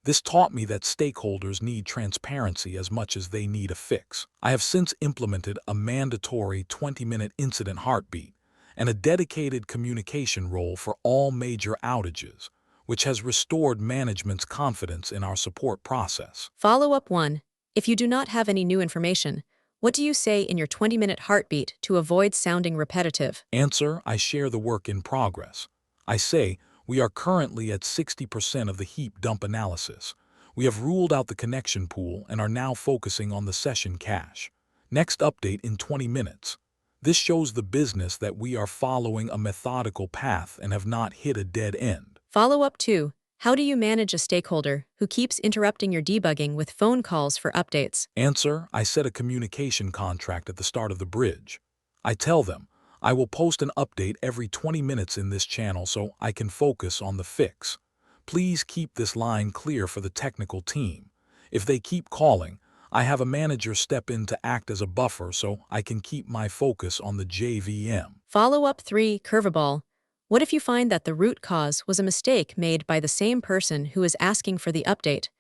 This taught me that stakeholders need transparency as much as they need a fix. I have since implemented a mandatory 20-minute incident heartbeat and a dedicated communication role for all major outages, which has restored management's confidence in our support process. Follow-up 1. If you do not have any new information, what do you say in your 20-minute heartbeat to avoid sounding repetitive? Answer: I share the work in progress. I say, we are currently at 60% of the heap dump analysis. We have ruled out the connection pool and are now focusing on the session cache. Next update in 20 minutes. This shows the business that we are following a methodical path and have not hit a dead end. Follow-up 2. How do you manage a stakeholder who keeps interrupting your debugging with phone calls for updates? Answer: I set a communication contract at the start of the bridge. I tell them, I will post an update every 20 minutes in this channel so I can focus on the fix. Please keep this line clear for the technical team. If they keep calling, I have a manager step in to act as a buffer so I can keep my focus on the JVM. Follow-up 3. Curveball. What if you find that the root cause was a mistake made by the same person who is asking for the update?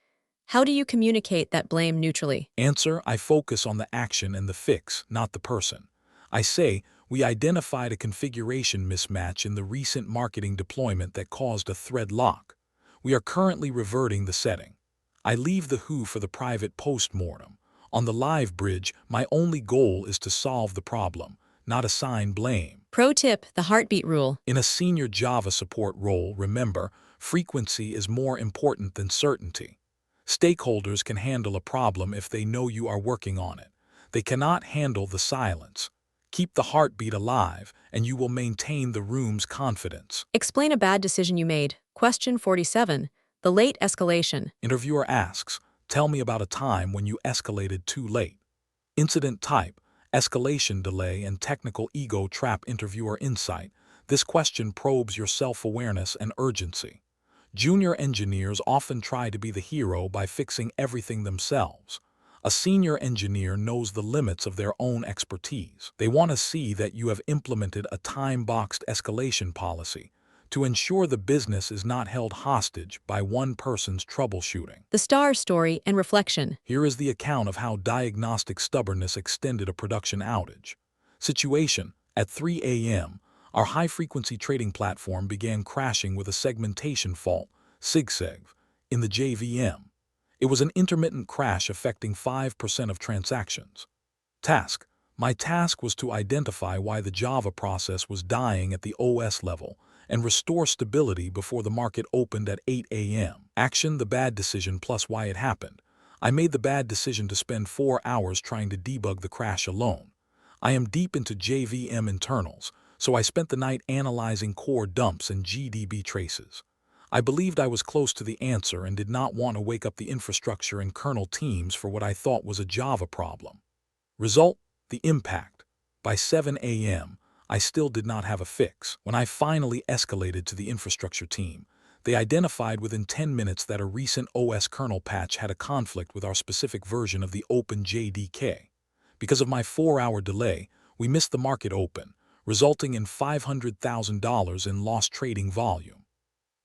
How do you communicate that blame neutrally? Answer: I focus on the action and the fix, not the person. I say, we identified a configuration mismatch in the recent marketing deployment that caused a thread lock. We are currently reverting the setting. I leave the who for the private postmortem. On the live bridge, my only goal is to solve the problem, not assign blame. Pro tip: the heartbeat rule. In a senior Java support role, remember, frequency is more important than certainty. Stakeholders can handle a problem if they know you are working on it. They cannot handle the silence. Keep the heartbeat alive, and you will maintain the room's confidence. Explain a bad decision you made. Question 47. The late escalation. Interviewer asks, tell me about a time when you escalated too late. Incident type: escalation delay and technical ego trap. Interviewer insight: this question probes your self-awareness and urgency. Junior engineers often try to be the hero by fixing everything themselves. A senior engineer knows the limits of their own expertise. They want to see that you have implemented a time-boxed escalation policy to ensure the business is not held hostage by one person's troubleshooting. The star story and reflection. Here is the account of how diagnostic stubbornness extended a production outage. Situation: at 3 a.m., our high-frequency trading platform began crashing with a segmentation fault, SIGSEG, in the JVM. It was an intermittent crash affecting 5% of transactions. Task: my task was to identify why the Java process was dying at the OS level and restore stability before the market opened at 8 a.m. Action: the bad decision plus why it happened. I made the bad decision to spend 4 hours trying to debug the crash alone. I am deep into JVM internals, so I spent the night analyzing core dumps and GDB traces. I believed I was close to the answer and did not want to wake up the infrastructure and kernel teams for what I thought was a Java problem. Result: the impact. By 7 a.m., I still did not have a fix. When I finally escalated to the infrastructure team, they identified within 10 minutes that a recent OS kernel patch had a conflict with our specific version of the OpenJDK. Because of my 4-hour delay, we missed the market open, resulting in $500,000 in lost trading volume.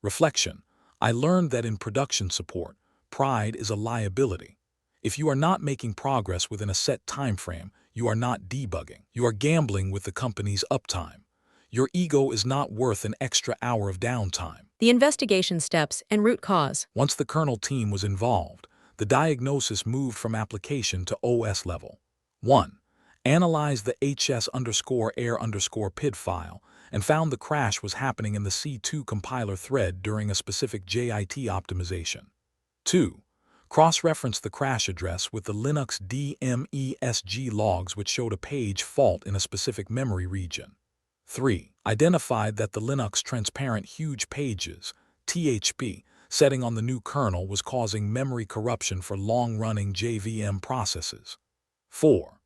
Reflection: I learned that in production support, pride is a liability. If you are not making progress within a set time frame, you are not debugging. You are gambling with the company's uptime. Your ego is not worth an extra hour of downtime. The investigation steps and root cause. Once the kernel team was involved, the diagnosis moved from application to OS level. 1. Analyzed the hs_error_PID file and found the crash was happening in the C2 compiler thread during a specific JIT optimization. 2. Cross-referenced the crash address with the Linux DMESG logs, which showed a page fault in a specific memory region. 3. Identified that the Linux transparent huge pages THP setting on the new kernel was causing memory corruption for long-running JVM processes. 4.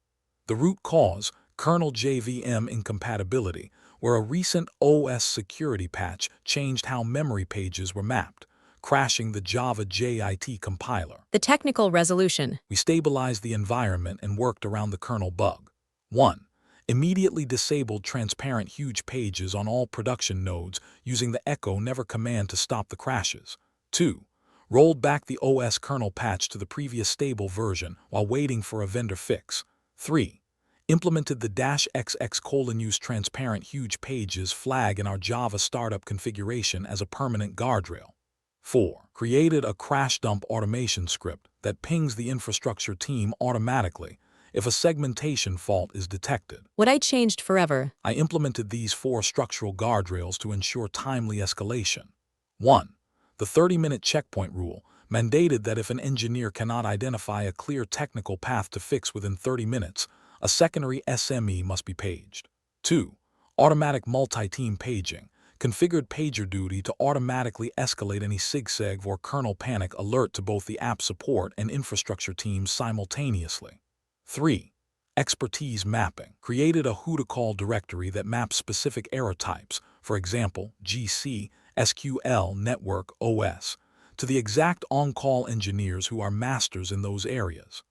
The root cause: kernel JVM incompatibility, where a recent OS security patch changed how memory pages were mapped, crashing the Java JIT compiler. The technical resolution. We stabilized the environment and worked around the kernel bug. 1. Immediately disabled transparent huge pages on all production nodes using the echo never command to stop the crashes. 2. Rolled back the OS kernel patch to the previous stable version while waiting for a vendor fix. 3. Implemented the -XX: use transparent huge pages flag in our Java startup configuration as a permanent guardrail. 4. Created a crash dump automation script that pings the infrastructure team automatically if a segmentation fault is detected. What I changed forever. I implemented these 4 structural guardrails to ensure timely escalation. 1. The 30-minute checkpoint rule mandated that if an engineer cannot identify a clear technical path to fix within 30 minutes, a secondary SME must be paged. 2. Automatic multi-team paging configured PagerDuty to automatically escalate any SIGSEG or kernel panic alert to both the app support and infrastructure teams simultaneously. 3. Expertise mapping created a who-to-call directory that maps specific error types, for example, GC, SQL, Network, OS, to the exact on-call engineers who are masters in those areas.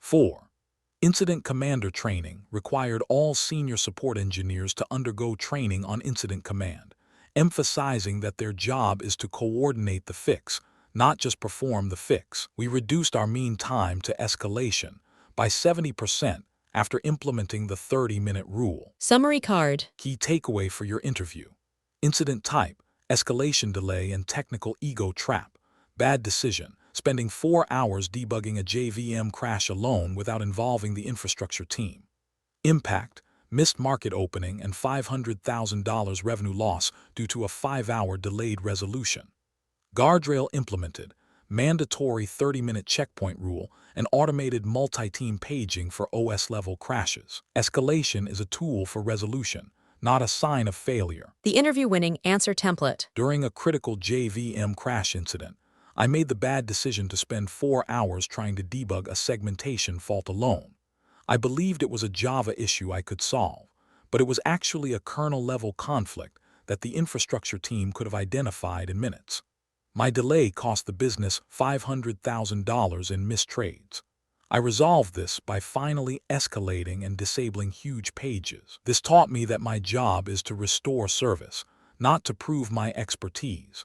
4. Incident commander training required all senior support engineers to undergo training on incident command, emphasizing that their job is to coordinate the fix, not just perform the fix. We reduced our mean time to escalation by 70% after implementing the 30-minute rule. Summary card. Key takeaway for your interview: incident type, escalation delay and technical ego trap. Bad decision, spending 4 hours debugging a JVM crash alone without involving the infrastructure team. Impact, missed market opening and $500,000 revenue loss due to a 5-hour delayed resolution. Guardrail implemented, mandatory 30-minute checkpoint rule, and automated multi-team paging for OS-level crashes. Escalation is a tool for resolution, not a sign of failure. The interview-winning answer template. During a critical JVM crash incident, I made the bad decision to spend 4 hours trying to debug a segmentation fault alone. I believed it was a Java issue I could solve, but it was actually a kernel-level conflict that the infrastructure team could have identified in minutes. My delay cost the business $500,000 in missed trades. I resolved this by finally escalating and disabling huge pages. This taught me that my job is to restore service, not to prove my expertise.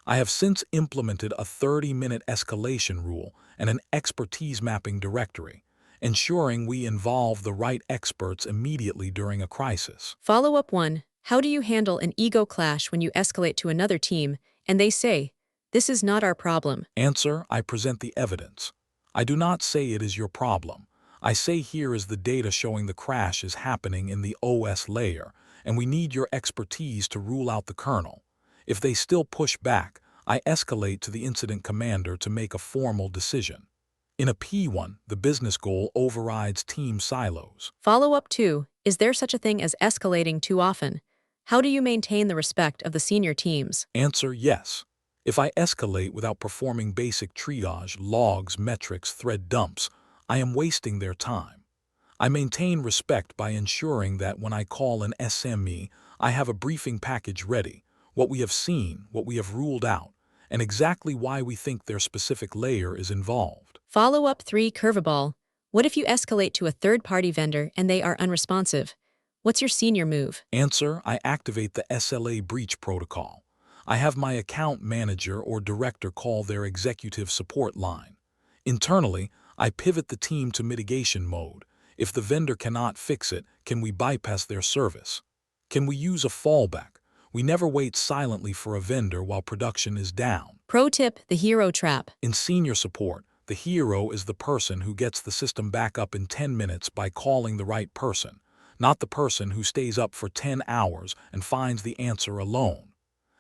I have since implemented a 30-minute escalation rule and an expertise mapping directory, ensuring we involve the right experts immediately during a crisis. Follow-up 1. How do you handle an ego clash when you escalate to another team and they say, "This is not our problem"? Answer: I present the evidence. I do not say it is your problem. I say here is the data showing the crash is happening in the OS layer, and we need your expertise to rule out the kernel. If they still push back, I escalate to the incident commander to make a formal decision. In a P1, the business goal overrides team silos. Follow-up 2. Is there such a thing as escalating too often? How do you maintain the respect of the senior teams? Answer: yes. If I escalate without performing basic triage, logs, metrics, thread dumps, I am wasting their time. I maintain respect by ensuring that when I call an SME, I have a briefing package ready, what we have seen, what we have ruled out, and exactly why we think their specific layer is involved. Follow-up 3. Curveball. What if you escalate to a third-party vendor and they are unresponsive? What's your senior move? Answer: I activate the SLA breach protocol. I have my account manager or director call their executive support line. Internally, I pivot the team to mitigation mode. If the vendor cannot fix it, can we bypass their service? Can we use a fallback? We never wait silently for a vendor while production is down. Pro tip: the hero trap. In senior support, the hero is the person who gets the system back up in 10 minutes by calling the right person, not the person who stays up for 10 hours and finds the answer alone.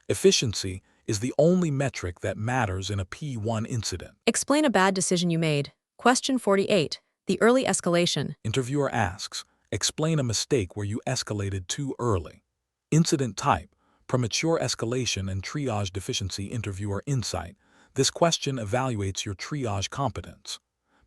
Efficiency is the only metric that matters in a P1 incident. Explain a bad decision you made. Question 48. The early escalation. Interviewer asks, explain a mistake where you escalated too early. Incident type: premature escalation and triage deficiency. Interviewer insight: this question evaluates your triage competence.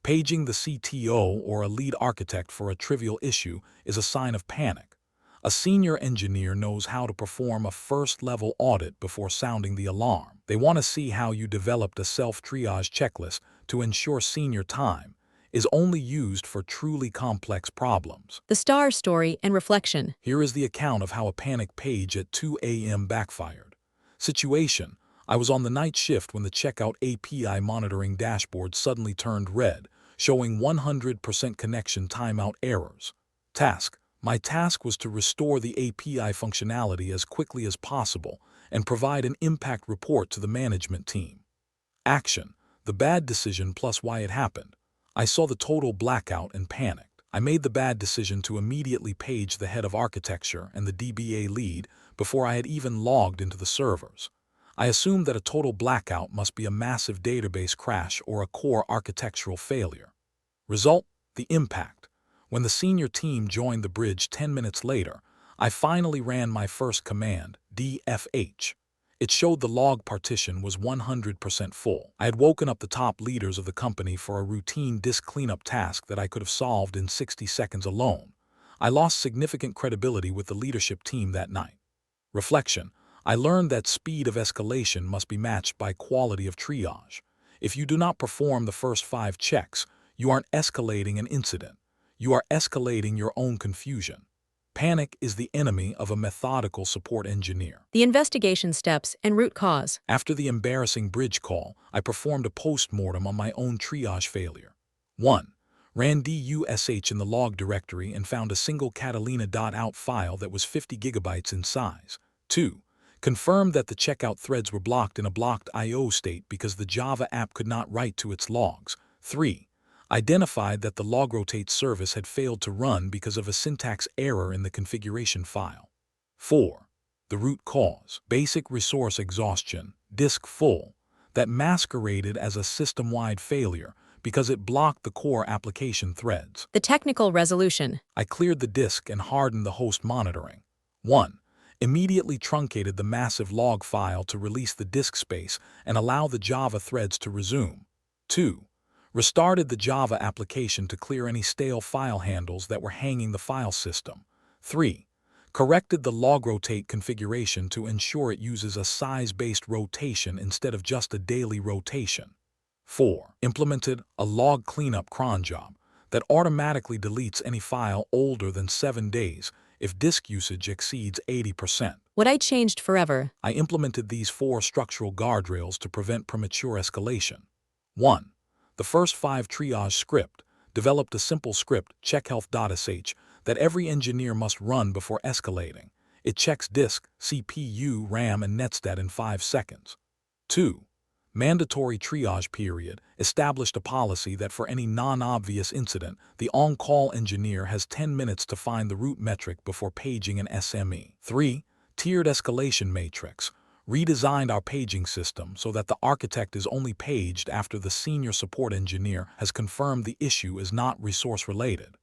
Paging the CTO or a lead architect for a trivial issue is a sign of panic. A senior engineer knows how to perform a first-level audit before sounding the alarm. They want to see how you developed a self-triage checklist to ensure senior time, is only used for truly complex problems. The star story and reflection. Here is the account of how a panic page at 2 a.m. backfired. Situation: I was on the night shift when the checkout API monitoring dashboard suddenly turned red, showing 100% connection timeout errors. Task: my task was to restore the API functionality as quickly as possible and provide an impact report to the management team. Action: the bad decision plus why it happened. I saw the total blackout and panicked. I made the bad decision to immediately page the head of architecture and the DBA lead before I had even logged into the servers. I assumed that a total blackout must be a massive database crash or a core architectural failure. Result: the impact. When the senior team joined the bridge 10 minutes later, I finally ran my first command, DFH. It showed the log partition was 100% full. I had woken up the top leaders of the company for a routine disk cleanup task that I could have solved in 60 seconds alone. I lost significant credibility with the leadership team that night. Reflection: I learned that speed of escalation must be matched by quality of triage. If you do not perform the first 5 checks, you aren't escalating an incident. You are escalating your own confusion. Panic is the enemy of a methodical support engineer. The investigation steps and root cause. After the embarrassing bridge call, I performed a post-mortem on my own triage failure. 1. Ran DUSH in the log directory and found a single Catalina.out file that was 50 gigabytes in size. 2. Confirmed that the checkout threads were blocked in a blocked I/O state because the Java app could not write to its logs. 3. Identified that the logrotate service had failed to run because of a syntax error in the configuration file. 4. The root cause: basic resource exhaustion, disk full, that masqueraded as a system-wide failure because it blocked the core application threads. The technical resolution. I cleared the disk and hardened the host monitoring. 1. Immediately truncated the massive log file to release the disk space and allow the Java threads to resume. 2. Restarted the Java application to clear any stale file handles that were hanging the file system. 3. Corrected the logrotate configuration to ensure it uses a size-based rotation instead of just a daily rotation. 4. Implemented a log cleanup cron job that automatically deletes any file older than 7 days if disk usage exceeds 80%. What I changed forever. I implemented these 4 structural guardrails to prevent premature escalation. 1. The first 5 triage script developed a simple script, checkhealth.sh, that every engineer must run before escalating. It checks disk, CPU, RAM, and netstat in 5 seconds. 2. Mandatory triage period established a policy that for any non-obvious incident, the on-call engineer has 10 minutes to find the root metric before paging an SME. 3. Tiered escalation matrix redesigned our paging system so that the architect is only paged after the senior support engineer has confirmed the issue is not resource-related.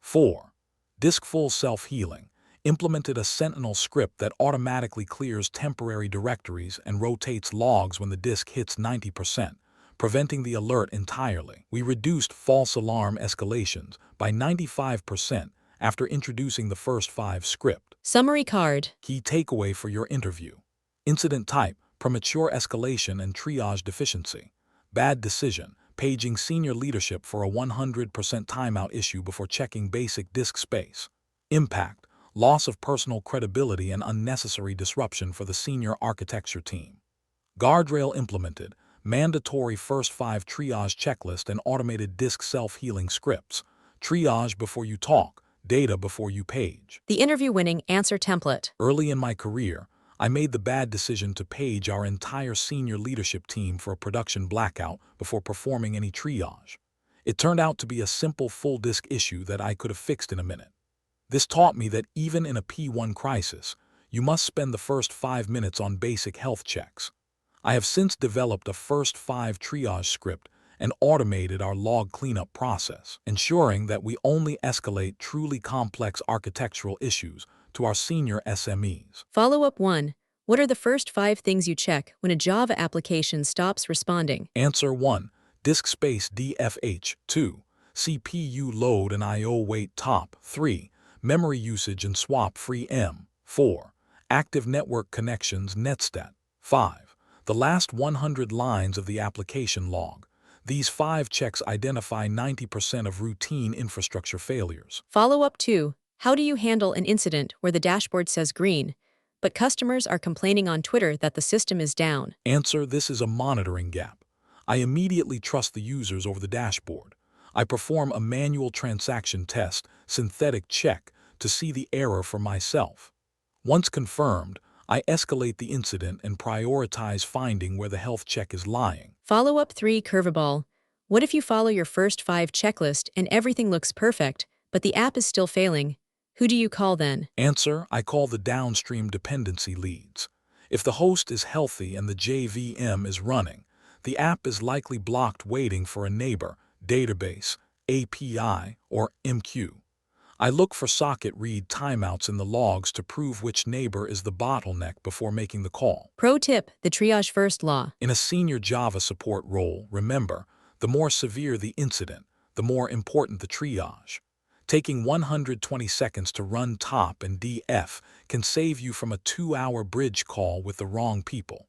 4. Disk full self-healing implemented a Sentinel script that automatically clears temporary directories and rotates logs when the disk hits 90%, preventing the alert entirely. We reduced false alarm escalations by 95% after introducing the first 5 script. Summary card. Key takeaway for your interview: incident type, premature escalation and triage deficiency. Bad decision, paging senior leadership for a 100% timeout issue before checking basic disk space. Impact, loss of personal credibility and unnecessary disruption for the senior architecture team. Guardrail implemented, mandatory first 5 triage checklist and automated disk self-healing scripts. Triage before you talk, data before you page. The interview-winning answer template. Early in my career, I made the bad decision to page our entire senior leadership team for a production blackout before performing any triage. It turned out to be a simple full disk issue that I could have fixed in a minute. This taught me that even in a P1 crisis, you must spend the first 5 minutes on basic health checks. I have since developed a first 5 triage script and automated our log cleanup process, ensuring that we only escalate truly complex architectural issues to our senior SMEs. Follow-up 1. What are the first 5 things you check when a Java application stops responding? Answer 1. Disk space DFH. 2. CPU load and I/O wait top. 3. Memory usage and swap free M. 4. Active network connections netstat. 5. The last 100 lines of the application log. These 5 checks identify 90% of routine infrastructure failures. Follow-up 2. How do you handle an incident where the dashboard says green, but customers are complaining on Twitter that the system is down? Answer: this is a monitoring gap. I immediately trust the users over the dashboard. I perform a manual transaction test, synthetic check, to see the error for myself. Once confirmed, I escalate the incident and prioritize finding where the health check is lying. Follow-up 3. Curveball. What if you follow your first 5 checklist and everything looks perfect, but the app is still failing? Who do you call then? Answer: I call the downstream dependency leads. If the host is healthy and the JVM is running, the app is likely blocked waiting for a neighbor, database, API, or MQ. I look for socket read timeouts in the logs to prove which neighbor is the bottleneck before making the call. Pro tip, the triage first law. In a senior Java support role, remember, the more severe the incident, the more important the triage. Taking 120 seconds to run top and DF can save you from a 2-hour bridge call with the wrong people.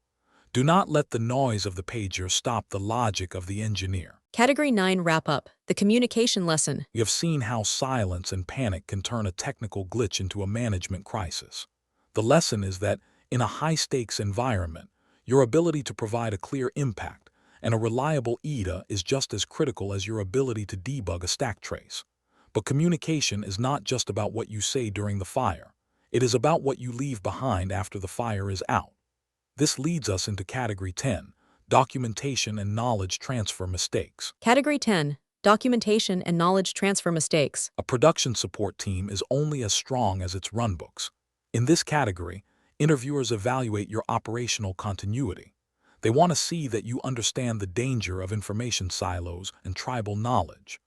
Do not let the noise of the pager stop the logic of the engineer. Category 9 wrap-up, the communication lesson. We have seen how silence and panic can turn a technical glitch into a management crisis. The lesson is that, in a high-stakes environment, your ability to provide a clear impact and a reliable EDA is just as critical as your ability to debug a stack trace. But communication is not just about what you say during the fire. It is about what you leave behind after the fire is out. This leads us into Category 10, documentation and knowledge transfer mistakes. Category 10, documentation and knowledge transfer mistakes. A production support team is only as strong as its runbooks. In this category, interviewers evaluate your operational continuity. They want to see that you understand the danger of information silos and tribal knowledge.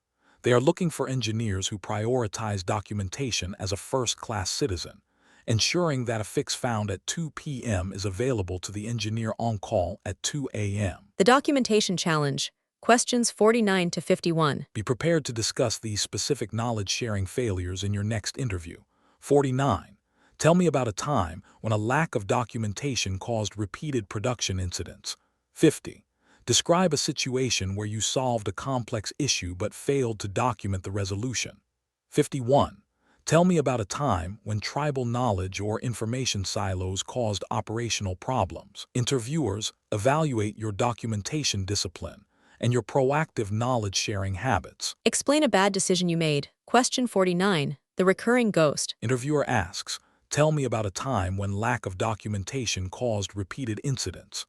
They are looking for engineers who prioritize documentation as a first-class citizen, ensuring that a fix found at 2 p.m. is available to the engineer on call at 2 a.m. The documentation challenge, questions 49 to 51. Be prepared to discuss these specific knowledge-sharing failures in your next interview. 49. Tell me about a time when a lack of documentation caused repeated production incidents. 50. Describe a situation where you solved a complex issue but failed to document the resolution. 51. Tell me about a time when tribal knowledge or information silos caused operational problems. Interviewers evaluate your documentation discipline and your proactive knowledge-sharing habits. Explain a bad decision you made. Question 49, the recurring ghost. Interviewer asks, tell me about a time when lack of documentation caused repeated incidents.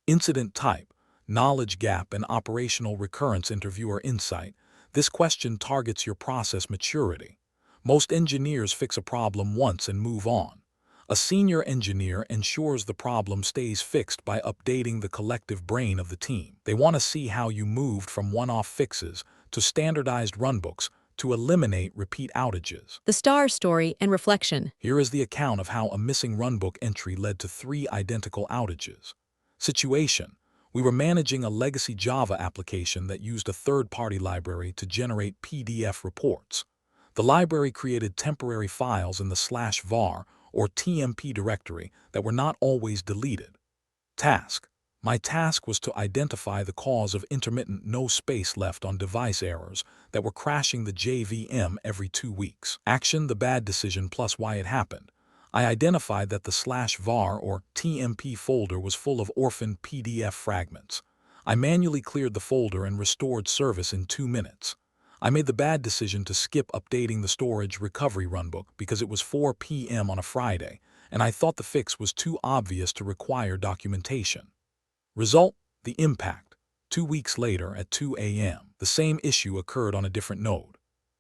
Incident type, knowledge gap and operational recurrence. Interviewer insight. This question targets your process maturity. Most engineers fix a problem once and move on. A senior engineer ensures the problem stays fixed by updating the collective brain of the team. They want to see how you moved from one-off fixes to standardized runbooks to eliminate repeat outages. The star story and reflection. Here is the account of how a missing runbook entry led to 3 identical outages. Situation: we were managing a legacy Java application that used a third-party library to generate PDF reports. The library created temporary files in the /var or TMP directory that were not always deleted. Task: my task was to identify the cause of intermittent no space left on device errors that were crashing the JVM every 2 weeks. Action: the bad decision plus why it happened. I identified that the /var or TMP folder was full of orphaned PDF fragments. I manually cleared the folder and restored service in 2 minutes. I made the bad decision to skip updating the storage recovery runbook because it was 4 p.m. on a Friday, and I thought the fix was too obvious to require documentation. Result: the impact. 2 weeks later at 2 a.m., the same issue occurred on a different node.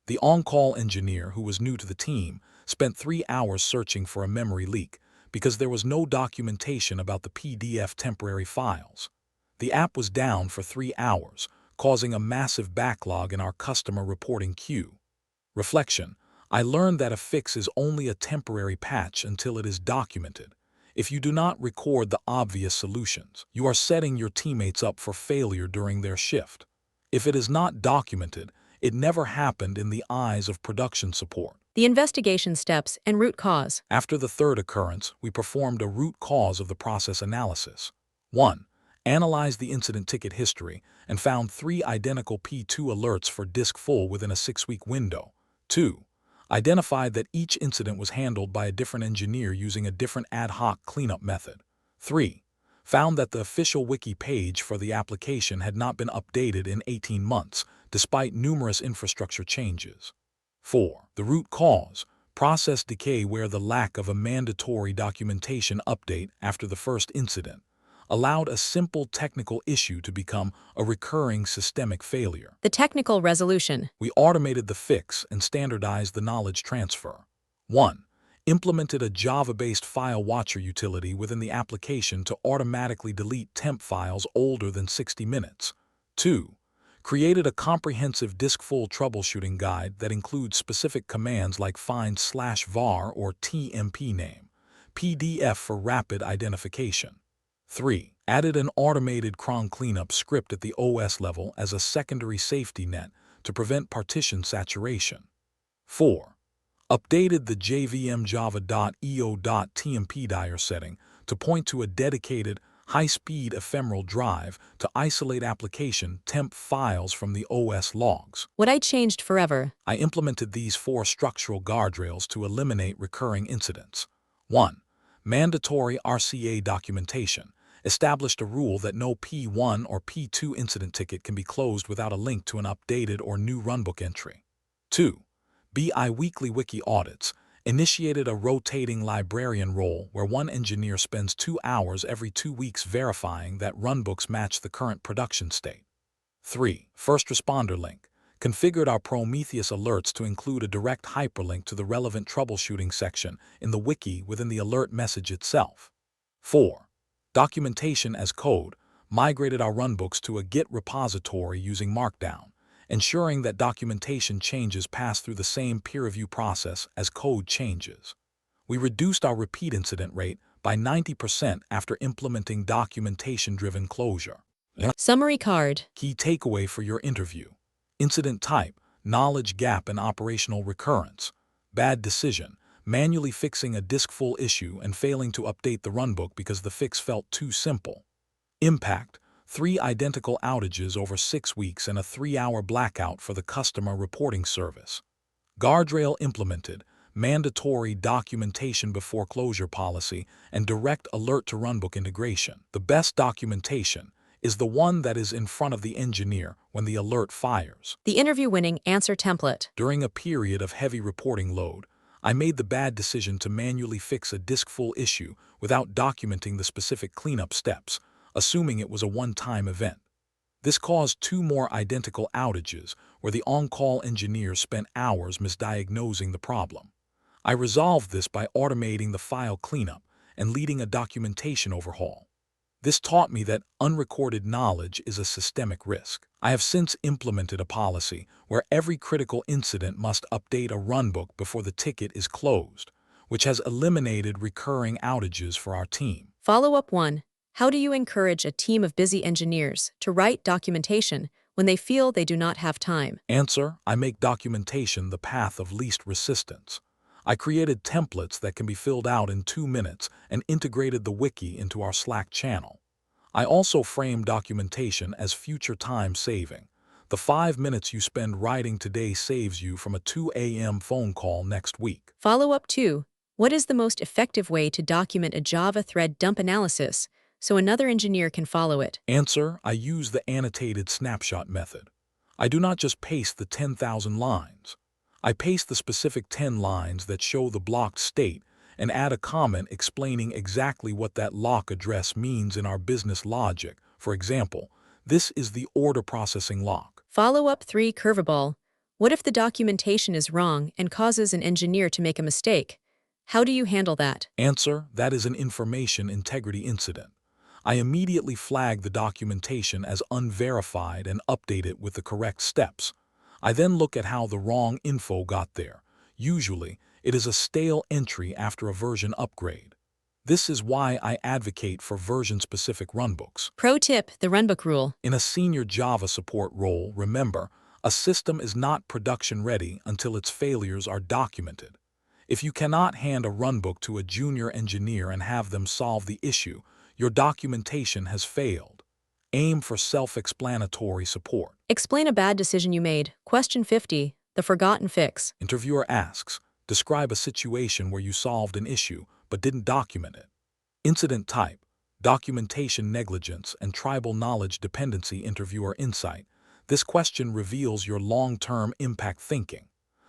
The on-call engineer, who was new to the team, spent 3 hours searching for a memory leak because there was no documentation about the PDF temporary files. The app was down for 3 hours, causing a massive backlog in our customer reporting queue. Reflection: I learned that a fix is only a temporary patch until it is documented. If you do not record the obvious solutions, you are setting your teammates up for failure during their shift. If it is not documented, it never happened in the eyes of production support. The investigation steps and root cause. After the third occurrence, we performed a root cause of the process analysis. 1. analyzed the incident ticket history, and found 3 identical P2 alerts for disk full within a 6-week window. 2. Identified that each incident was handled by a different engineer using a different ad hoc cleanup method. 3. Found that the official wiki page for the application had not been updated in 18 months, despite numerous infrastructure changes. 4. The root cause, process decay, where the lack of a mandatory documentation update after the first incident allowed a simple technical issue to become a recurring systemic failure. The technical resolution. We automated the fix and standardized the knowledge transfer. 1. Implemented a Java-based file watcher utility within the application to automatically delete temp files older than 60 minutes. 2. Created a comprehensive disk-full troubleshooting guide that includes specific commands like find/var or tmp name, PDF for rapid identification. 3. Added an automated cron cleanup script at the OS level as a secondary safety net to prevent partition saturation. 4. Updated the JVM java.eo.tmp dir setting to point to a dedicated, high-speed ephemeral drive to isolate application temp files from the OS logs. What I changed forever. I implemented these 4 structural guardrails to eliminate recurring incidents. 1. Mandatory RCA documentation. Established a rule that no P1 or P2 incident ticket can be closed without a link to an updated or new runbook entry. 2. Bi-weekly wiki audits. Initiated a rotating librarian role where one engineer spends 2 hours every 2 weeks verifying that runbooks match the current production state. 3. First responder link. Configured our Prometheus alerts to include a direct hyperlink to the relevant troubleshooting section in the wiki within the alert message itself. 4. Documentation as code. Migrated our runbooks to a Git repository using Markdown, ensuring that documentation changes pass through the same peer review process as code changes. We reduced our repeat incident rate by 90% after implementing documentation-driven closure. Summary card. Key takeaway for your interview. Incident type, knowledge gap and operational recurrence. Bad decision, manually fixing a disk-full issue and failing to update the runbook because the fix felt too simple. Impact, 3 identical outages over 6 weeks and a 3-hour blackout for the customer reporting service. Guardrail implemented, mandatory documentation before closure policy, and direct alert to runbook integration. The best documentation is the one that is in front of the engineer when the alert fires. The interview-winning answer template. During a period of heavy reporting load, I made the bad decision to manually fix a disk-full issue without documenting the specific cleanup steps, assuming it was a one-time event. This caused 2 more identical outages where the on-call engineer spent hours misdiagnosing the problem. I resolved this by automating the file cleanup and leading a documentation overhaul. This taught me that unrecorded knowledge is a systemic risk. I have since implemented a policy where every critical incident must update a runbook before the ticket is closed, which has eliminated recurring outages for our team. Follow-up 1. How do you encourage a team of busy engineers to write documentation when they feel they do not have time? Answer: I make documentation the path of least resistance. I created templates that can be filled out in 2 minutes and integrated the wiki into our Slack channel. I also frame documentation as future time saving. The 5 minutes you spend writing today saves you from a 2 a.m. phone call next week. Follow-up 2. What is the most effective way to document a Java thread dump analysis so another engineer can follow it? Answer: I use the annotated snapshot method. I do not just paste the 10,000 lines. I paste the specific 10 lines that show the blocked state and add a comment explaining exactly what that lock address means in our business logic. For example, this is the order processing lock. Follow-up 3. Curveball. What if the documentation is wrong and causes an engineer to make a mistake? How do you handle that? Answer: that is an information integrity incident. I immediately flag the documentation as unverified and update it with the correct steps. I then look at how the wrong info got there. Usually, it is a stale entry after a version upgrade. This is why I advocate for version-specific runbooks. Pro tip: the runbook rule. In a senior Java support role, remember, a system is not production-ready until its failures are documented. If you cannot hand a runbook to a junior engineer and have them solve the issue, your documentation has failed. Aim for self-explanatory support. Explain a bad decision you made. Question 50. The forgotten fix. Interviewer asks, describe a situation where you solved an issue but didn't document it. Incident type, documentation negligence and tribal knowledge dependency. Interviewer insight. This question reveals your long-term impact thinking.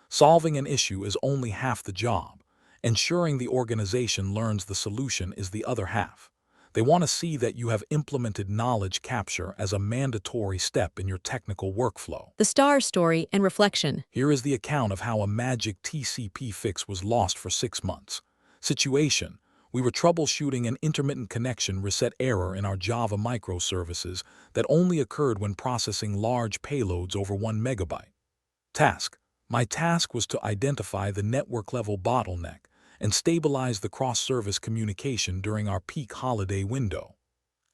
Solving an issue is only half the job. Ensuring the organization learns the solution is the other half. They want to see that you have implemented knowledge capture as a mandatory step in your technical workflow. The star story and reflection. Here is the account of how a magic TCP fix was lost for 6 months. Situation: we were troubleshooting an intermittent connection reset error in our Java microservices that only occurred when processing large payloads over 1 megabyte. Task: my task was to identify the network-level bottleneck and stabilize the cross-service communication during our peak holiday window.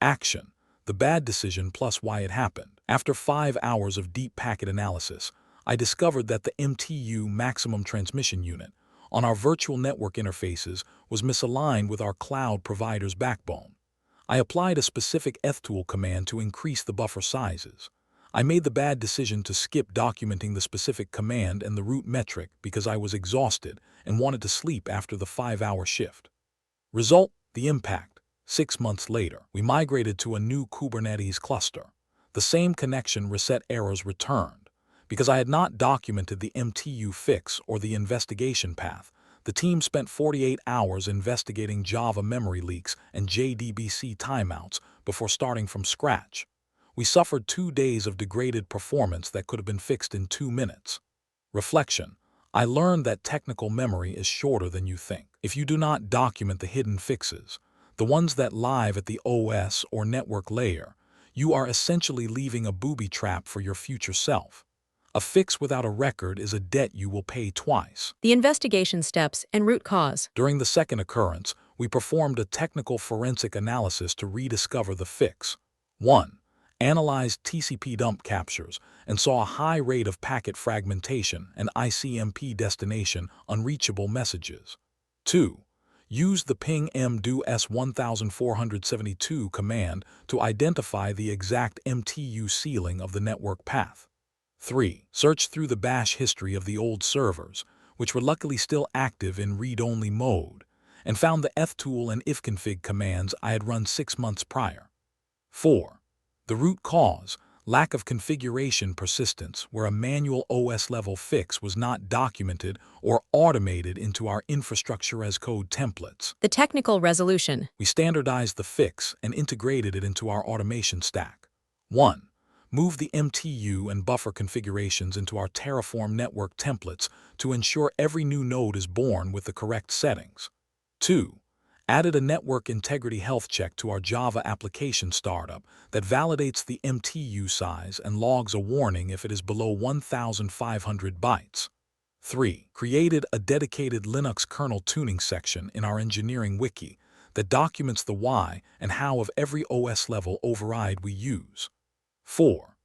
Action: the bad decision plus why it happened. After 5 hours of deep packet analysis, I discovered that the MTU maximum transmission unit on our virtual network interfaces was misaligned with our cloud provider's backbone. I applied a specific ethtool command to increase the buffer sizes. I made the bad decision to skip documenting the specific command and the root metric because I was exhausted and wanted to sleep after the 5-hour shift. Result: the impact. 6 months later, we migrated to a new Kubernetes cluster. The same connection reset errors returned. Because I had not documented the MTU fix or the investigation path, the team spent 48 hours investigating Java memory leaks and JDBC timeouts before starting from scratch. We suffered 2 days of degraded performance that could have been fixed in 2 minutes. Reflection: I learned that technical memory is shorter than you think. If you do not document the hidden fixes, the ones that live at the OS or network layer, you are essentially leaving a booby trap for your future self. A fix without a record is a debt you will pay twice. The investigation steps and root cause. During the second occurrence, we performed a technical forensic analysis to rediscover the fix. 1. Analyzed TCP dump captures and saw a high rate of packet fragmentation and ICMP destination unreachable messages. 2. Used the ping mdo s1472 command to identify the exact MTU ceiling of the network path. 3. Searched through the bash history of the old servers, which were luckily still active in read-only mode, and found the ethtool and ifconfig commands I had run 6 months prior. 4. The root cause: lack of configuration persistence, where a manual OS-level fix was not documented or automated into our infrastructure as code templates. The technical resolution. We standardized the fix and integrated it into our automation stack. 1. Move the MTU and buffer configurations into our Terraform network templates to ensure every new node is born with the correct settings. 2. Added a network integrity health check to our Java application startup that validates the MTU size and logs a warning if it is below 1,500 bytes. 3. Created a dedicated Linux kernel tuning section in our engineering wiki that documents the why and how of every OS-level override we use. 4.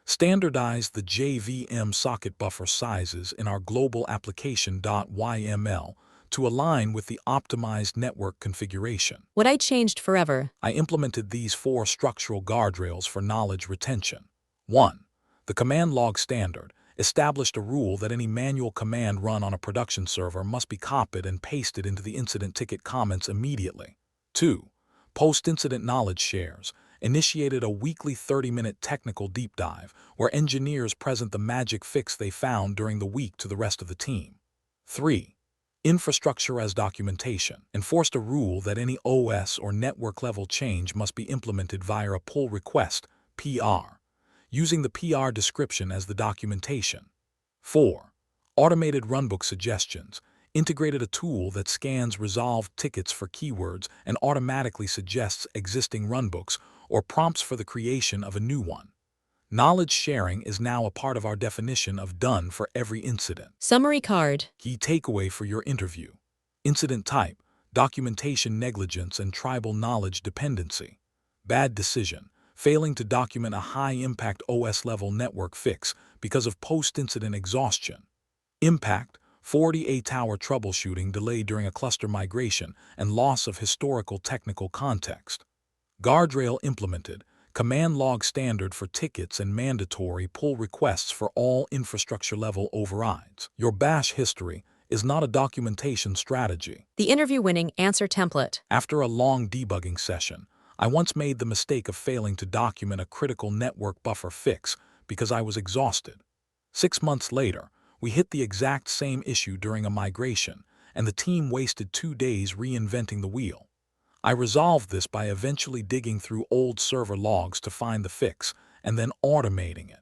Standardized the JVM socket buffer sizes in our global application.yml to align with the optimized network configuration. What I changed forever. I implemented these 4 structural guardrails for knowledge retention. 1. The command log standard established a rule that any manual command run on a production server must be copied and pasted into the incident ticket comments immediately. 2. Post-incident knowledge shares initiated a weekly 30-minute technical deep dive where engineers present the magic fix they found during the week to the rest of the team. 3. Infrastructure as documentation enforced a rule that any OS or network-level change must be implemented via a pull request, PR, using the PR description as the documentation. 4. Automated runbook suggestions integrated a tool that scans resolved tickets for keywords and automatically suggests existing runbooks or prompts for the creation of a new one. Knowledge sharing is now a part of our definition of done for every incident. Summary card. Key takeaway for your interview: incident type, documentation negligence and tribal knowledge dependency. Bad decision, failing to document a high-impact OS-level network fix because of post-incident exhaustion. Impact: 48-hour troubleshooting delay during a cluster migration and loss of historical technical context. Guardrail implemented, command log standard for tickets and mandatory pull requests for all infrastructure-level overrides. Your bash history is not a documentation strategy. The interview-winning answer template. After a long debugging session, I once made the mistake of failing to document a critical network buffer fix because I was exhausted. 6 months later, we hit the exact same issue during a migration, and the team wasted 2 days reinventing the wheel. I resolved this by eventually digging through old server logs to find the fix and then automating it.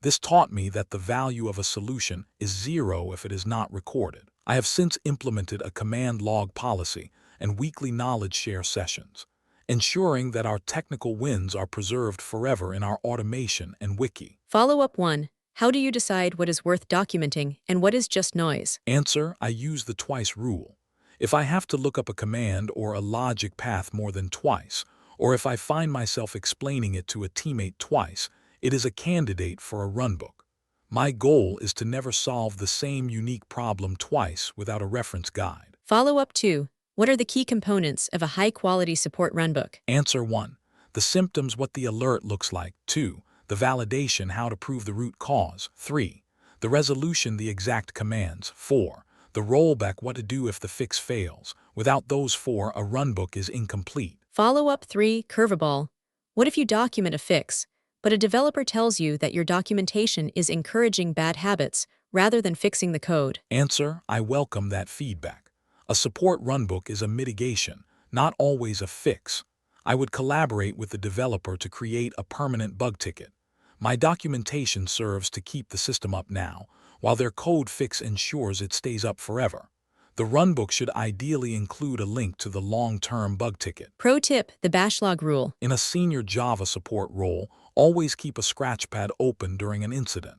This taught me that the value of a solution is zero if it is not recorded. I have since implemented a command log policy and weekly knowledge share sessions, ensuring that our technical wins are preserved forever in our automation and wiki. Follow-up 1. How do you decide what is worth documenting and what is just noise? Answer: I use the twice rule. If I have to look up a command or a logic path more than twice, or if I find myself explaining it to a teammate twice, it is a candidate for a runbook. My goal is to never solve the same unique problem twice without a reference guide. Follow-up 2. What are the key components of a high-quality support runbook? Answer: 1. The symptoms, what the alert looks like. 2. The validation, how to prove the root cause. 3. The resolution, the exact commands. 4. The rollback, what to do if the fix fails. Without those 4, a runbook is incomplete. Follow-up 3. Curveball. What if you document a fix, but a developer tells you that your documentation is encouraging bad habits rather than fixing the code? Answer: I welcome that feedback. A support runbook is a mitigation, not always a fix. I would collaborate with the developer to create a permanent bug ticket. My documentation serves to keep the system up now, while their code fix ensures it stays up forever. The runbook should ideally include a link to the long-term bug ticket. Pro tip: the bashlog rule. In a senior Java support role, always keep a scratchpad open during an incident.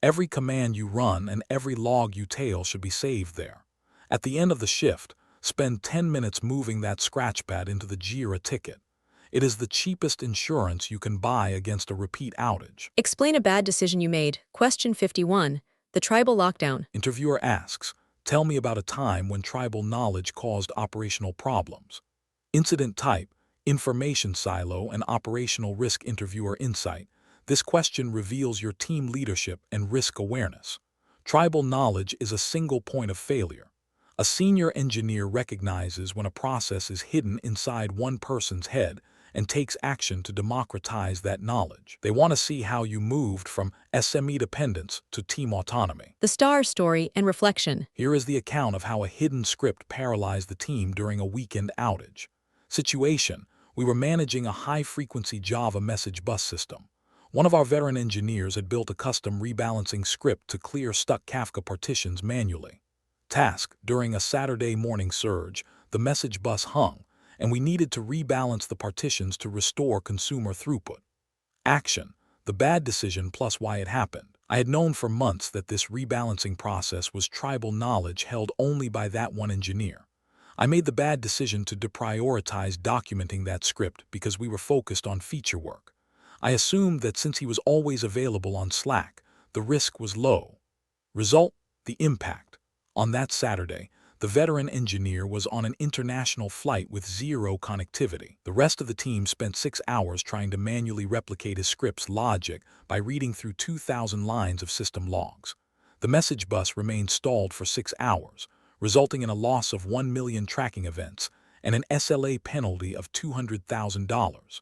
Every command you run and every log you tail should be saved there. At the end of the shift, spend 10 minutes moving that scratchpad into the Jira ticket. It is the cheapest insurance you can buy against a repeat outage. Explain a bad decision you made. Question 51. The tribal lockdown. Interviewer asks, tell me about a time when tribal knowledge caused operational problems. Incident type: information silo and operational risk. Interviewer insight: this question reveals your team leadership and risk awareness. Tribal knowledge is a single point of failure. A senior engineer recognizes when a process is hidden inside one person's head and takes action to democratize that knowledge. They want to see how you moved from SME dependence to team autonomy. The star story and reflection. Here is the account of how a hidden script paralyzed the team during a weekend outage. Situation: we were managing a high-frequency Java message bus system. One of our veteran engineers had built a custom rebalancing script to clear stuck Kafka partitions manually. Task: during a Saturday morning surge, the message bus hung, and we needed to rebalance the partitions to restore consumer throughput. Action: the bad decision plus why it happened. I had known for months that this rebalancing process was tribal knowledge held only by that one engineer. I made the bad decision to deprioritize documenting that script because we were focused on feature work. I assumed that since he was always available on Slack, the risk was low. Result: the impact. On that Saturday, the veteran engineer was on an international flight with zero connectivity. The rest of the team spent 6 hours trying to manually replicate his script's logic by reading through 2,000 lines of system logs. The message bus remained stalled for 6 hours, resulting in a loss of 1 million tracking events and an SLA penalty of $200,000.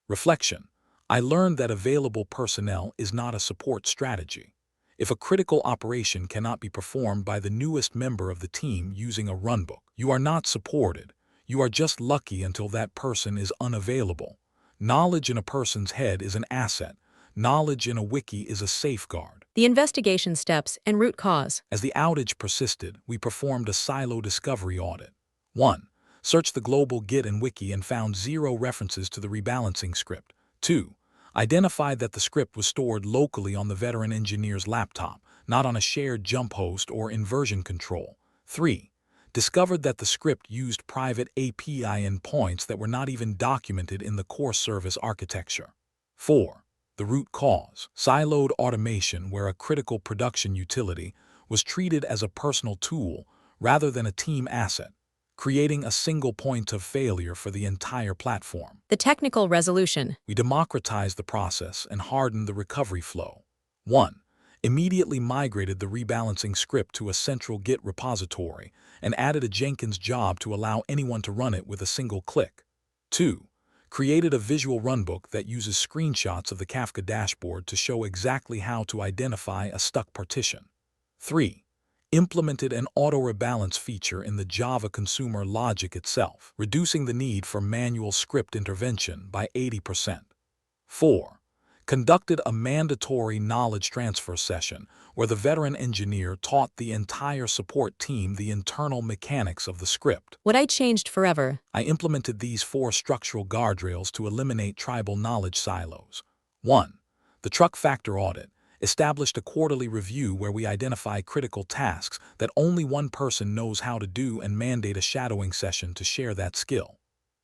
Reflection: I learned that available personnel is not a support strategy. If a critical operation cannot be performed by the newest member of the team using a runbook, you are not supported. You are just lucky until that person is unavailable. Knowledge in a person's head is an asset. Knowledge in a wiki is a safeguard. The investigation steps and root cause. As the outage persisted, we performed a silo discovery audit. 1. Searched the global Git and wiki and found 0 references to the rebalancing script. 2. Identified that the script was stored locally on the veteran engineer's laptop, not on a shared jump host or in version control. 3. Discovered that the script used private API endpoints that were not even documented in the core service architecture. 4. The root cause: siloed automation where a critical production utility was treated as a personal tool rather than a team asset. creating a single point of failure for the entire platform. The technical resolution. We democratized the process and hardened the recovery flow. 1. Immediately migrated the rebalancing script to a central Git repository and added a Jenkins job to allow anyone to run it with a single click. 2. Created a visual runbook that uses screenshots of the Kafka dashboard to show exactly how to identify a stuck partition. 3. Implemented an auto-rebalance feature in the Java consumer logic itself, reducing the need for manual script intervention by 80%. 4. Conducted a mandatory knowledge transfer session where the veteran engineer taught the entire support team the internal mechanics of the script. What I changed forever. I implemented these 4 structural guardrails to eliminate tribal knowledge silos. 1. The truck factor audit. Established a quarterly review where we identify critical tasks that only one person knows how to do and mandate a shadowing session to share that skill.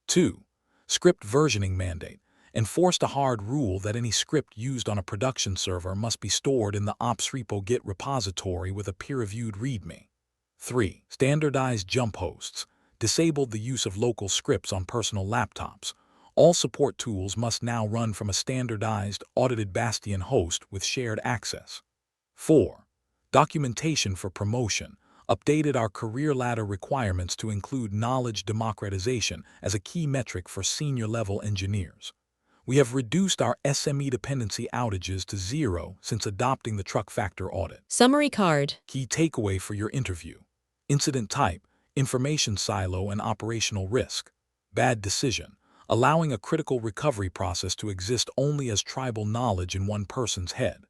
2. Script versioning mandate. Enforced a hard rule that any script used on a production server must be stored in the ops repo Git repository with a peer-reviewed README. 3. Standardized jump hosts. Disabled the use of local scripts on personal laptops. All support tools must now run from a standardized, audited Bastion host with shared access. 4. Documentation for promotion. Updated our career ladder requirements to include knowledge democratization as a key metric for senior-level engineers. We have reduced our SME dependency outages to 0 since adopting the truck factor audit. Summary card. Key takeaway for your interview. Incident type, information silo and operational risk. Bad decision, allowing a critical recovery process to exist only as tribal knowledge in one person's head.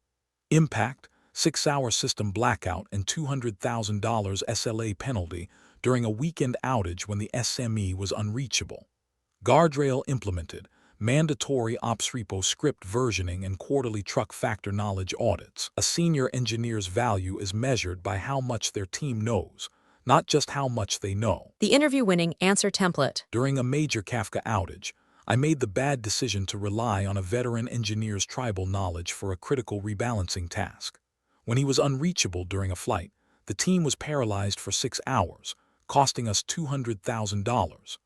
Impact, 6-hour system blackout and $200,000 SLA penalty during a weekend outage when the SME was unreachable. Guardrail implemented. Mandatory ops repo script versioning and quarterly truck factor knowledge audits. A senior engineer's value is measured by how much their team knows, not just how much they know. The interview-winning answer template. During a major Kafka outage, I made the bad decision to rely on a veteran engineer's tribal knowledge for a critical rebalancing task. When he was unreachable during a flight, the team was paralyzed for 6 hours, costing us $200,000.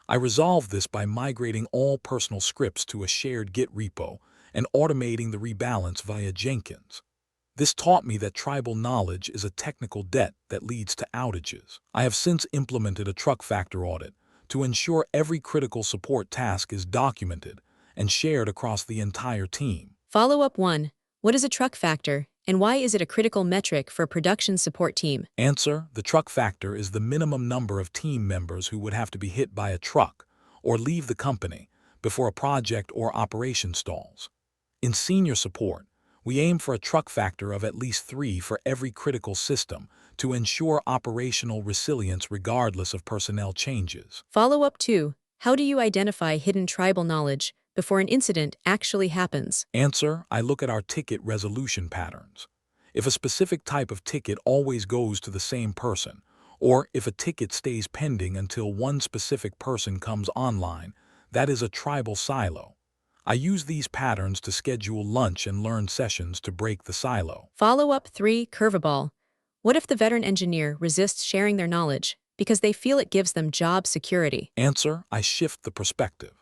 I resolved this by migrating all personal scripts to a shared Git repo and automating the rebalance via Jenkins. This taught me that tribal knowledge is a technical debt that leads to outages. I have since implemented a truck factor audit to ensure every critical support task is documented and shared across the entire team. Follow-up 1. What is a truck factor, and why is it a critical metric for a production support team? Answer: the truck factor is the minimum number of team members who would have to be hit by a truck or leave the company before a project or operation stalls. In senior support, we aim for a truck factor of at least 3 for every critical system to ensure operational resilience regardless of personnel changes. Follow-up 2. How do you identify hidden tribal knowledge before an incident actually happens? Answer: I look at our ticket resolution patterns. If a specific type of ticket always goes to the same person, or if a ticket stays pending until one specific person comes online, that is a tribal silo. I use these patterns to schedule lunch and learn sessions to break the silo. Follow-up 3. Curveball. What if the veteran engineer resists sharing their knowledge because they feel it gives them job security? Answer: I shift the perspective.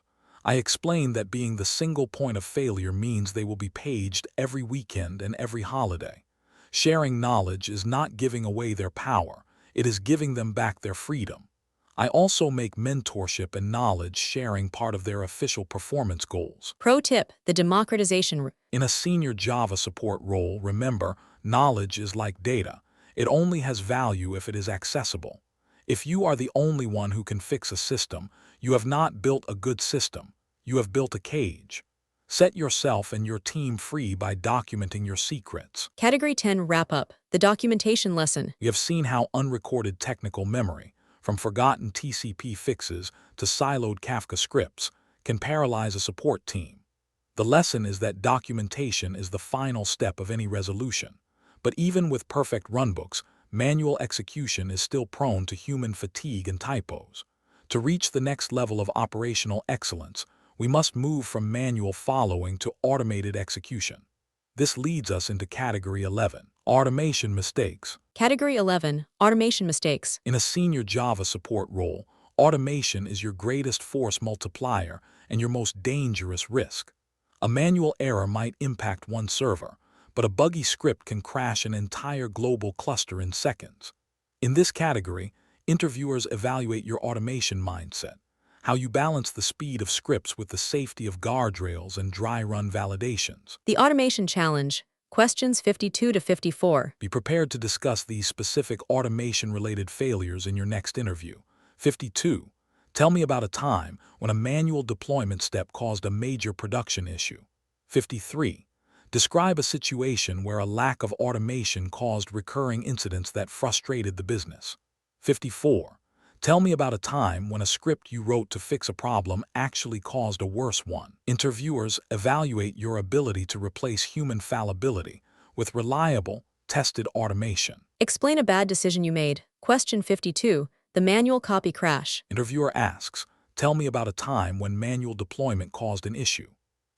I explain that being the single point of failure means they will be paged every weekend and every holiday. Sharing knowledge is not giving away their power, it is giving them back their freedom. I also make mentorship and knowledge sharing part of their official performance goals. Pro tip: the democratization. In a senior Java support role, remember, knowledge is like data. It only has value if it is accessible. If you are the only one who can fix a system, you have not built a good system. You have built a cage. Set yourself and your team free by documenting your secrets. Category 10 wrap-up, the documentation lesson. We have seen how unrecorded technical memory, from forgotten TCP fixes to siloed Kafka scripts, can paralyze a support team. The lesson is that documentation is the final step of any resolution. But even with perfect runbooks, manual execution is still prone to human fatigue and typos. To reach the next level of operational excellence, we must move from manual following to automated execution. This leads us into Category 11, Automation mistakes. Category 11, automation mistakes. In a senior Java support role, automation is your greatest force multiplier and your most dangerous risk. A manual error might impact one server, but a buggy script can crash an entire global cluster in seconds. In this category, interviewers evaluate your automation mindset, how you balance the speed of scripts with the safety of guardrails and dry-run validations. The automation challenge, questions 52 to 54. Be prepared to discuss these specific automation-related failures in your next interview. 52. Tell me about a time when a manual deployment step caused a major production issue. 53. Describe a situation where a lack of automation caused recurring incidents that frustrated the business. 54. Tell me about a time when a script you wrote to fix a problem actually caused a worse one. Interviewers evaluate your ability to replace human fallibility with reliable, tested automation. Explain a bad decision you made. Question 52, the manual copy crash. Interviewer asks, tell me about a time when manual deployment caused an issue.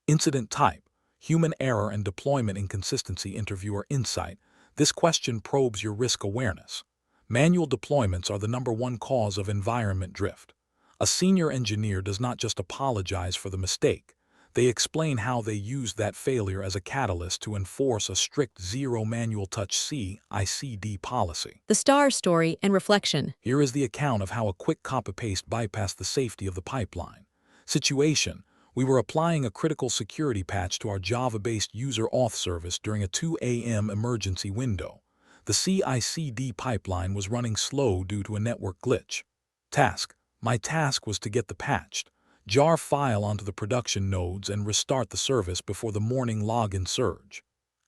Incident type, human error and deployment inconsistency. Interviewer insight. This question probes your risk awareness. Manual deployments are the #1 cause of environment drift. A senior engineer does not just apologize for the mistake. They explain how they used that failure as a catalyst to enforce a strict zero manual touch CI/CD policy. The star story and reflection. Here is the account of how a quick copy-paste bypassed the safety of the pipeline. Situation: we were applying a critical security patch to our Java-based user auth service during a 2 a.m. emergency window. The CI/CD pipeline was running slow due to a network glitch. Task: my task was to get the patched jar file onto the production nodes and restart the service before the morning login surge.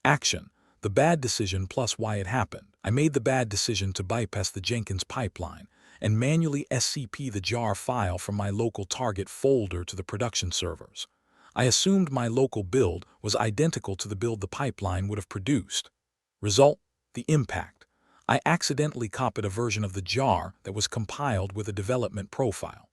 Action: the bad decision plus why it happened. I made the bad decision to bypass the Jenkins pipeline and manually SCP the jar file from my local target folder to the production servers. I assumed my local build was identical to the build the pipeline would have produced. Result: the impact. I accidentally copied a version of the jar that was compiled with a development profile.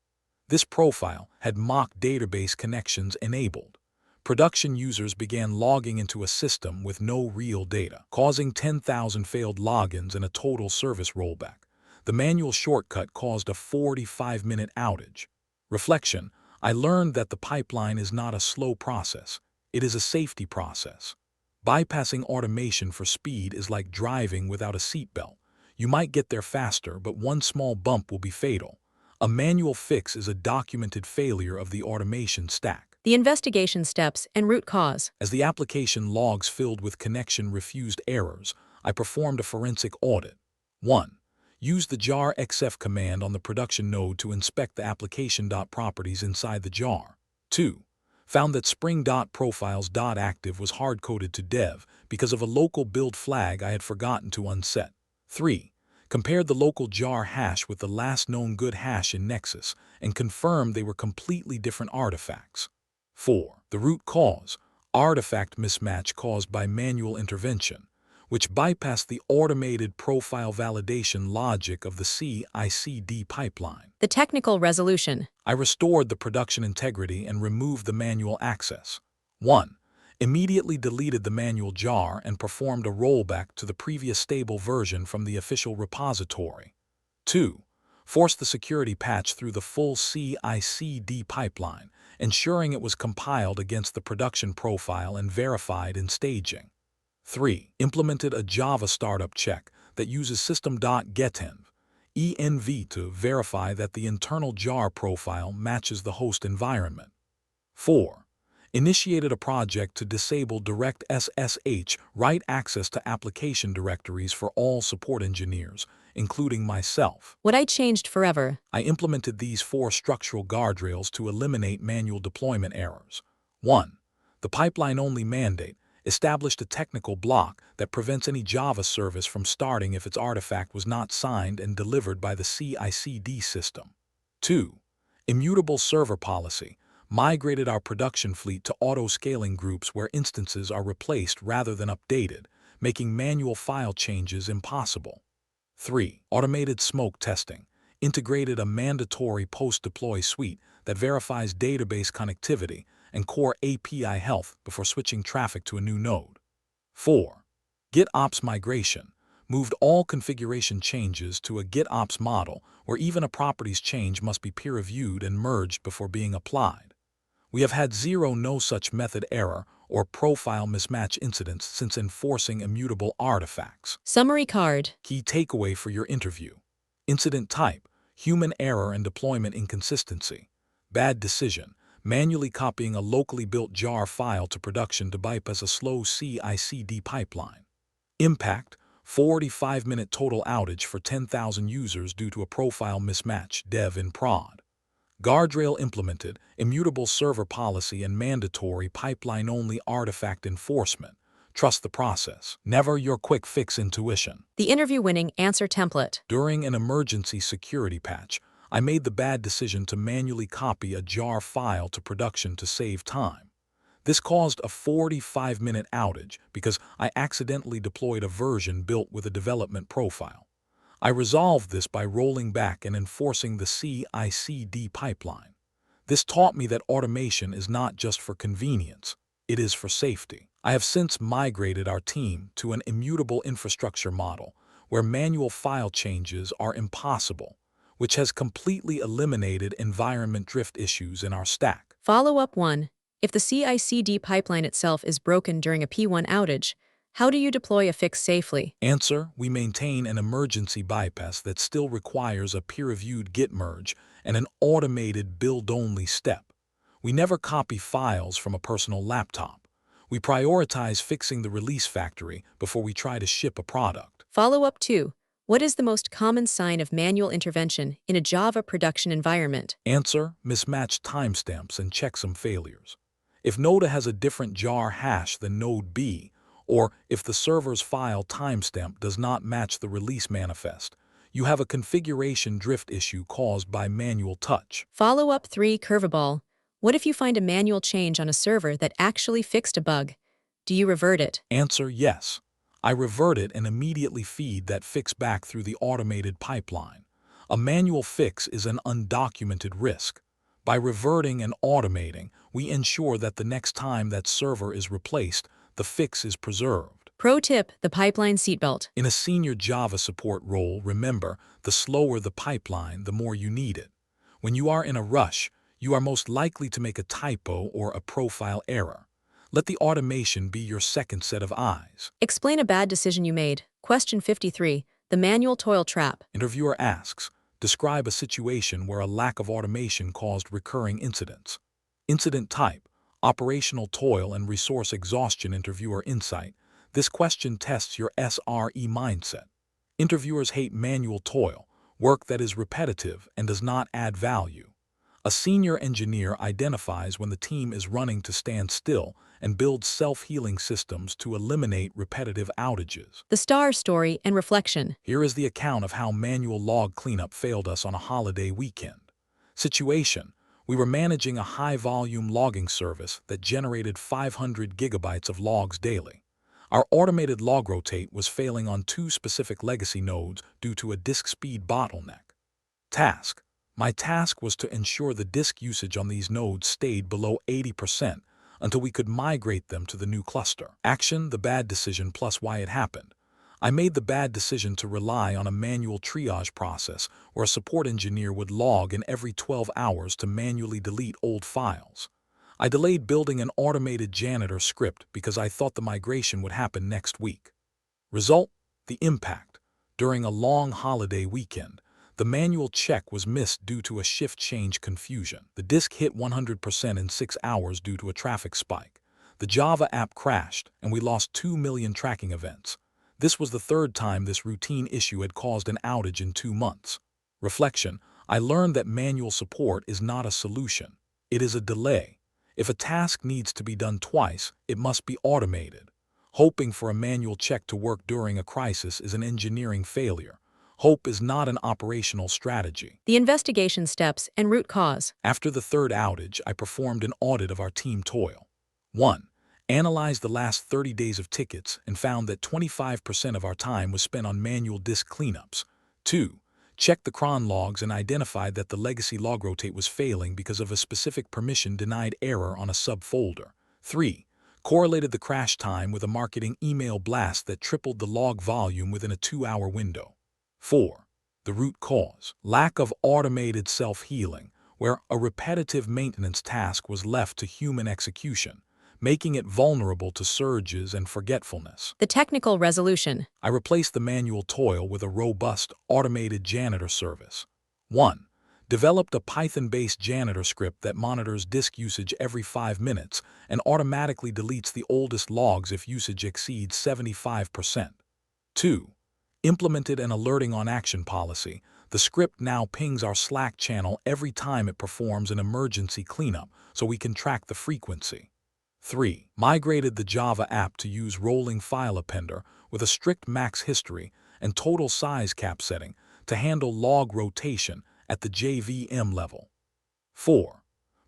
This profile had mock database connections enabled. Production users began logging into a system with no real data, causing 10,000 failed logins and a total service rollback. The manual shortcut caused a 45-minute outage. Reflection: I learned that the pipeline is not a slow process. It is a safety process. Bypassing automation for speed is like driving without a seatbelt. You might get there faster, but one small bump will be fatal. A manual fix is a documented failure of the automation stack. The investigation steps and root cause. As the application logs filled with connection-refused errors, I performed a forensic audit. 1. Use the jar xf command on the production node to inspect the application.properties inside the jar. 2. Found that spring.profiles.active was hard-coded to dev because of a local build flag I had forgotten to unset. 3. Compared the local jar hash with the last known good hash in Nexus and confirmed they were completely different artifacts. 4. The root cause, artifact mismatch caused by manual intervention, which bypassed the automated profile validation logic of the CI/CD pipeline. The technical resolution. I restored the production integrity and removed the manual access. 1. Immediately deleted the manual jar and performed a rollback to the previous stable version from the official repository. 2. Forced the security patch through the full CI/CD pipeline, ensuring it was compiled against the production profile and verified in staging. 3. Implemented a Java startup check that uses system.getenv to verify that the internal jar profile matches the host environment. 4. Initiated a project to disable direct SSH write access to application directories for all support engineers, including myself. What I changed forever. I implemented these 4 structural guardrails to eliminate manual deployment errors. 1. The pipeline-only mandate established a technical block that prevents any Java service from starting if its artifact was not signed and delivered by the CI/CD system. 2. Immutable server policy migrated our production fleet to auto-scaling groups where instances are replaced rather than updated, making manual file changes impossible. 3. Automated smoke testing integrated a mandatory post-deploy suite that verifies database connectivity and core API health before switching traffic to a new node. 4. GitOps migration moved all configuration changes to a GitOps model where even a properties change must be peer-reviewed and merged before being applied. We have had zero no such method error or profile mismatch incidents since enforcing immutable artifacts. Summary card. Key takeaway for your interview. Incident type, human error and deployment inconsistency. Bad decision, manually copying a locally built jar file to production to bypass a slow CI/CD pipeline. Impact, 45-minute total outage for 10,000 users due to a profile mismatch, dev in prod. Guardrail implemented, immutable server policy and mandatory pipeline-only artifact enforcement. Trust the process. Never your quick fix intuition. The interview-winning answer template. During an emergency security patch, I made the bad decision to manually copy a jar file to production to save time. This caused a 45-minute outage because I accidentally deployed a version built with a development profile. I resolved this by rolling back and enforcing the CI/CD pipeline. This taught me that automation is not just for convenience, it is for safety. I have since migrated our team to an immutable infrastructure model where manual file changes are impossible, which has completely eliminated environment drift issues in our stack. Follow-up 1. If the CI/CD pipeline itself is broken during a P1 outage, how do you deploy a fix safely? Answer, we maintain an emergency bypass that still requires a peer-reviewed Git merge and an automated build-only step. We never copy files from a personal laptop. We prioritize fixing the release factory before we try to ship a product. Follow-up 2. What is the most common sign of manual intervention in a Java production environment? Answer, mismatched timestamps and checksum failures. If Node has a different jar hash than Node B, or if the server's file timestamp does not match the release manifest, you have a configuration drift issue caused by manual touch. Follow-up 3. Curveball. What if you find a manual change on a server that actually fixed a bug? Do you revert it? Answer, yes. I revert it and immediately feed that fix back through the automated pipeline. A manual fix is an undocumented risk. By reverting and automating, we ensure that the next time that server is replaced, the fix is preserved. Pro tip, the pipeline seatbelt. In a senior Java support role, remember, the slower the pipeline, the more you need it. When you are in a rush, you are most likely to make a typo or a profile error. Let the automation be your second set of eyes. Explain a bad decision you made. Question 53. The manual toil trap. Interviewer asks, describe a situation where a lack of automation caused recurring incidents. Incident type, operational toil and resource exhaustion. Interviewer insight. This question tests your SRE mindset. Interviewers hate manual toil, work that is repetitive and does not add value. A senior engineer identifies when the team is running to stand still and builds self-healing systems to eliminate repetitive outages. The star story and reflection. Here is the account of how manual log cleanup failed us on a holiday weekend. Situation: we were managing a high-volume logging service that generated 500 gigabytes of logs daily. Our automated log rotate was failing on 2 specific legacy nodes due to a disk speed bottleneck. Task: my task was to ensure the disk usage on these nodes stayed below 80% until we could migrate them to the new cluster. Action: the bad decision plus why it happened. I made the bad decision to rely on a manual triage process where a support engineer would log in every 12 hours to manually delete old files. I delayed building an automated janitor script because I thought the migration would happen next week. Result: the impact. During a long holiday weekend, the manual check was missed due to a shift change confusion. The disk hit 100% in 6 hours due to a traffic spike. The Java app crashed, and we lost 2 million tracking events. This was the 3rd time this routine issue had caused an outage in 2 months. Reflection: I learned that manual support is not a solution. It is a delay. If a task needs to be done twice, it must be automated. Hoping for a manual check to work during a crisis is an engineering failure. Hope is not an operational strategy. The investigation steps and root cause. After the 3rd outage, I performed an audit of our team toil. 1. Analyzed the last 30 days of tickets and found that 25% of our time was spent on manual disk cleanups. 2. Checked the cron logs and identified that the legacy log rotate was failing because of a specific permission denied error on a subfolder. 3. Correlated the crash time with a marketing email blast that tripled the log volume within a 2-hour window. 4. The root cause. Lack of automated self-healing, where a repetitive maintenance task was left to human execution, making it vulnerable to surges and forgetfulness. The technical resolution. I replaced the manual toil with a robust, automated janitor service. 1. Developed a Python-based janitor script that monitors disk usage every 5 minutes and automatically deletes the oldest logs if usage exceeds 75%. 2. Implemented an alerting on action policy. The script now pings our Slack channel every time it performs an emergency cleanup, so we can track the frequency. 3. Migrated the Java app to use rolling file appender with a strict max history and total size cap setting to handle log rotation at the JVM level. 4.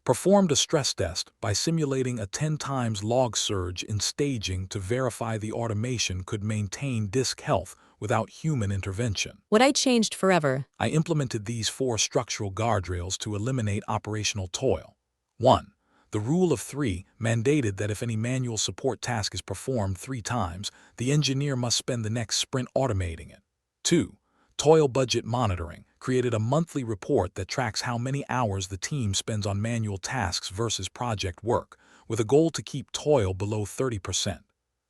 Performed a stress test by simulating a 10 times log surge in staging to verify the automation could maintain disk health without human intervention. What I changed forever. I implemented these 4 structural guardrails to eliminate operational toil. 1. The rule of 3 mandated that if any manual support task is performed 3 times, the engineer must spend the next sprint automating it. 2. Toil budget monitoring created a monthly report that tracks how many hours the team spends on manual tasks versus project work, with a goal to keep toil below 30%.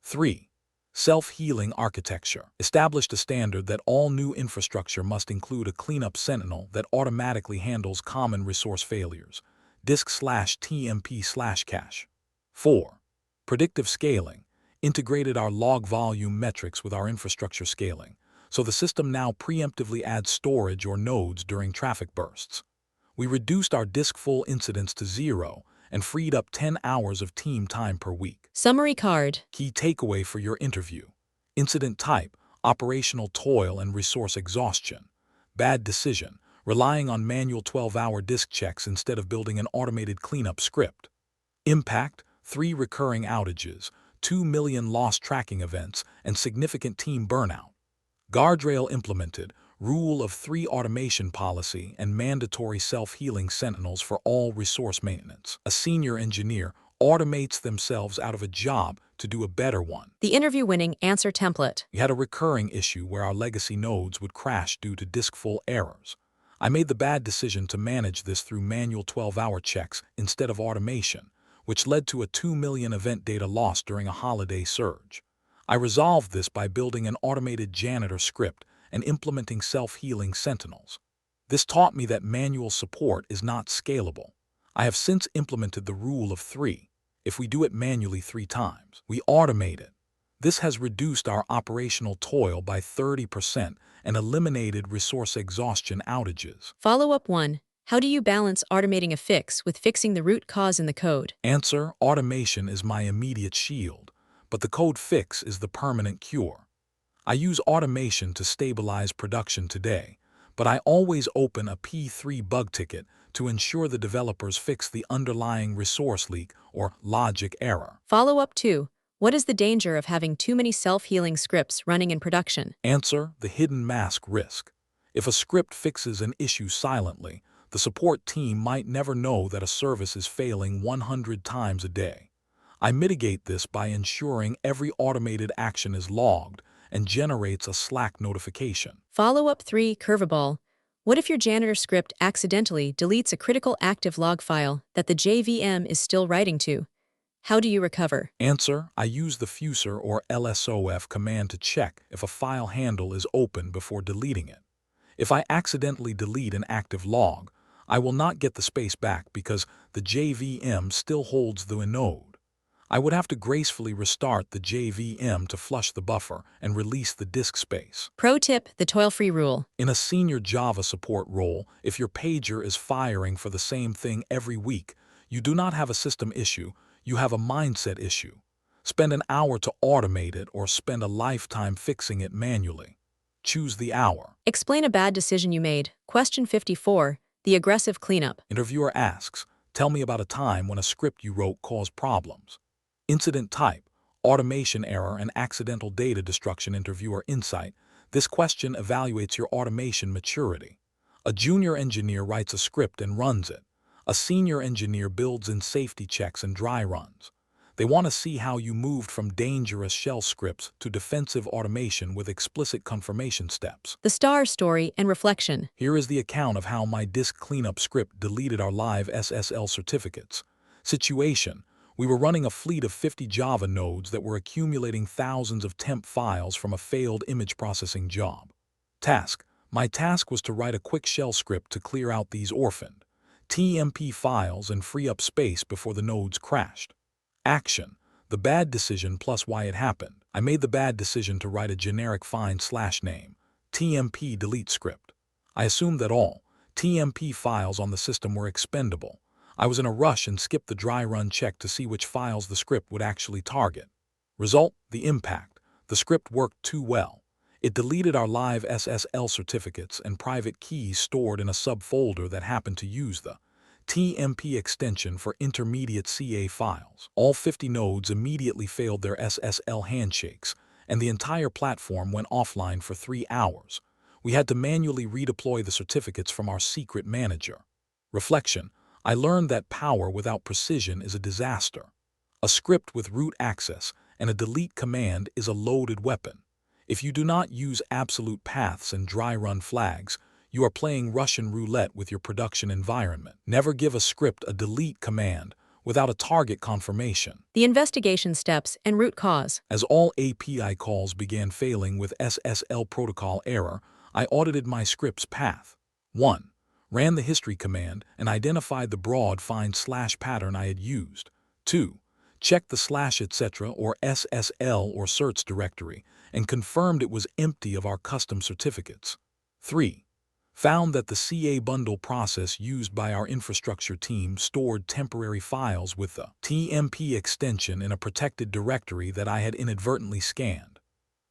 3. Self-healing architecture established a standard that all new infrastructure must include a cleanup sentinel that automatically handles common resource failures. Disk/TMP/cache. 4. Predictive scaling integrated our log volume metrics with our infrastructure scaling, so the system now preemptively adds storage or nodes during traffic bursts. We reduced our disk full incidents to 0 and freed up 10 hours of team time per week. Summary card. Key takeaway for your interview. Incident type, operational toil and resource exhaustion. Bad decision, relying on manual 12-hour disk checks instead of building an automated cleanup script. Impact, 3 recurring outages, 2 million lost tracking events, and significant team burnout. Guardrail implemented, rule of 3 automation policy and mandatory self-healing sentinels for all resource maintenance. A senior engineer automates themselves out of a job to do a better one. The interview-winning answer template. We had a recurring issue where our legacy nodes would crash due to disk full errors. I made the bad decision to manage this through manual 12-hour checks instead of automation, which led to a 2 million event data loss during a holiday surge. I resolved this by building an automated janitor script and implementing self-healing sentinels. This taught me that manual support is not scalable. I have since implemented the rule of 3. If we do it manually 3 times, we automate it. This has reduced our operational toil by 30% and eliminated resource exhaustion outages. Follow-up 1. How do you balance automating a fix with fixing the root cause in the code? Answer: automation is my immediate shield, but the code fix is the permanent cure. I use automation to stabilize production today, but I always open a P3 bug ticket to ensure the developers fix the underlying resource leak or logic error. Follow-up 2. What is the danger of having too many self-healing scripts running in production? Answer: the hidden mask risk. If a script fixes an issue silently, the support team might never know that a service is failing 100 times a day. I mitigate this by ensuring every automated action is logged and generates a Slack notification. Follow-up 3. Curveball. What if your janitor script accidentally deletes a critical active log file that the JVM is still writing to? How do you recover? Answer: I use the fuser or LSOF command to check if a file handle is open before deleting it. If I accidentally delete an active log, I will not get the space back because the JVM still holds the node. I would have to gracefully restart the JVM to flush the buffer and release the disk space. Pro tip: the toil-free rule. In a senior Java support role, if your pager is firing for the same thing every week, you do not have a system issue, you have a mindset issue. Spend an hour to automate it or spend a lifetime fixing it manually. Choose the hour. Explain a bad decision you made. Question 54. The aggressive cleanup. Interviewer asks, tell me about a time when a script you wrote caused problems. Incident type, automation error and accidental data destruction. Interviewer insight. This question evaluates your automation maturity. A junior engineer writes a script and runs it. A senior engineer builds in safety checks and dry runs. They want to see how you moved from dangerous shell scripts to defensive automation with explicit confirmation steps. The star story and reflection. Here is the account of how my disk cleanup script deleted our live SSL certificates. Situation: we were running a fleet of 50 Java nodes that were accumulating thousands of temp files from a failed image processing job. Task: my task was to write a quick shell script to clear out these orphaned TMP files and free up space before the nodes crashed. Action: the bad decision plus why it happened. I made the bad decision to write a generic find/name TMP delete script. I assumed that all TMP files on the system were expendable. I was in a rush and skipped the dry run check to see which files the script would actually target. Result: the impact. The script worked too well. It deleted our live SSL certificates and private keys stored in a subfolder that happened to use the TMP extension for intermediate CA files. All 50 nodes immediately failed their SSL handshakes, and the entire platform went offline for 3 hours. We had to manually redeploy the certificates from our secret manager. Reflection: I learned that power without precision is a disaster. A script with root access and a delete command is a loaded weapon. If you do not use absolute paths and dry run flags, you are playing Russian roulette with your production environment. Never give a script a delete command without a target confirmation. The investigation steps and root cause. As all API calls began failing with SSL protocol error, I audited my script's path. 1. Ran the history command and identified the broad find/pattern I had used. 2. Checked the /etc. or SSL or certs directory and confirmed it was empty of our custom certificates. 3. Found that the CA bundle process used by our infrastructure team stored temporary files with the TMP extension in a protected directory that I had inadvertently scanned.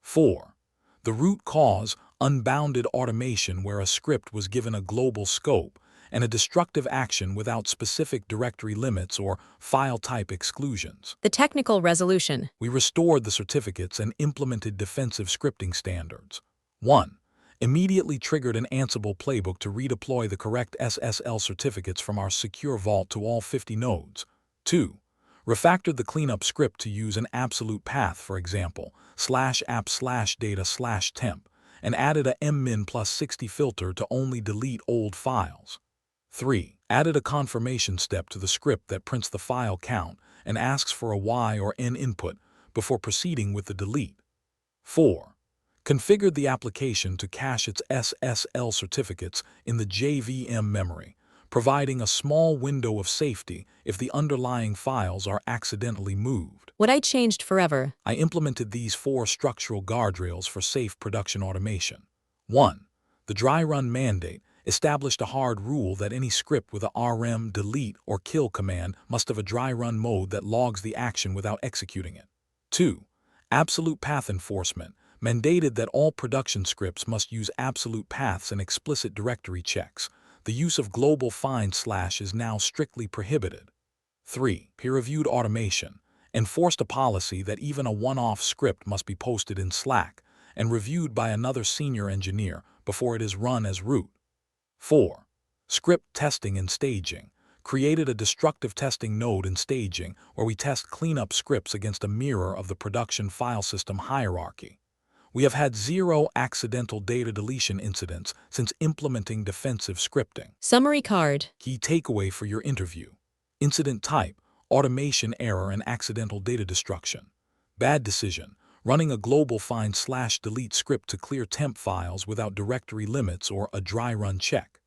4. The root cause: unbounded automation where a script was given a global scope and a destructive action without specific directory limits or file type exclusions. The technical resolution. We restored the certificates and implemented defensive scripting standards. 1. Immediately triggered an Ansible playbook to redeploy the correct SSL certificates from our secure vault to all 50 nodes. 2. Refactored the cleanup script to use an absolute path, for example, /app/data/temp, and added a mmin+60 filter to only delete old files. 3. Added a confirmation step to the script that prints the file count and asks for a Y or N input before proceeding with the delete. 4. Configured the application to cache its SSL certificates in the JVM memory, providing a small window of safety if the underlying files are accidentally moved. What I changed forever. I implemented these 4 structural guardrails for safe production automation. 1. The dry run mandate established a hard rule that any script with a rm, delete, or kill command must have a dry run mode that logs the action without executing it. 2. Absolute path enforcement mandated that all production scripts must use absolute paths and explicit directory checks. The use of global find/ is now strictly prohibited. 3. Peer-reviewed automation enforced a policy that even a one-off script must be posted in Slack and reviewed by another senior engineer before it is run as root. 4. Script testing and staging created a destructive testing node in staging where we test cleanup scripts against a mirror of the production file system hierarchy. We have had 0 accidental data deletion incidents since implementing defensive scripting. Summary card. Key takeaway for your interview: incident type: automation error and accidental data destruction. Bad decision: running a global find/delete script to clear temp files without directory limits or a dry run check.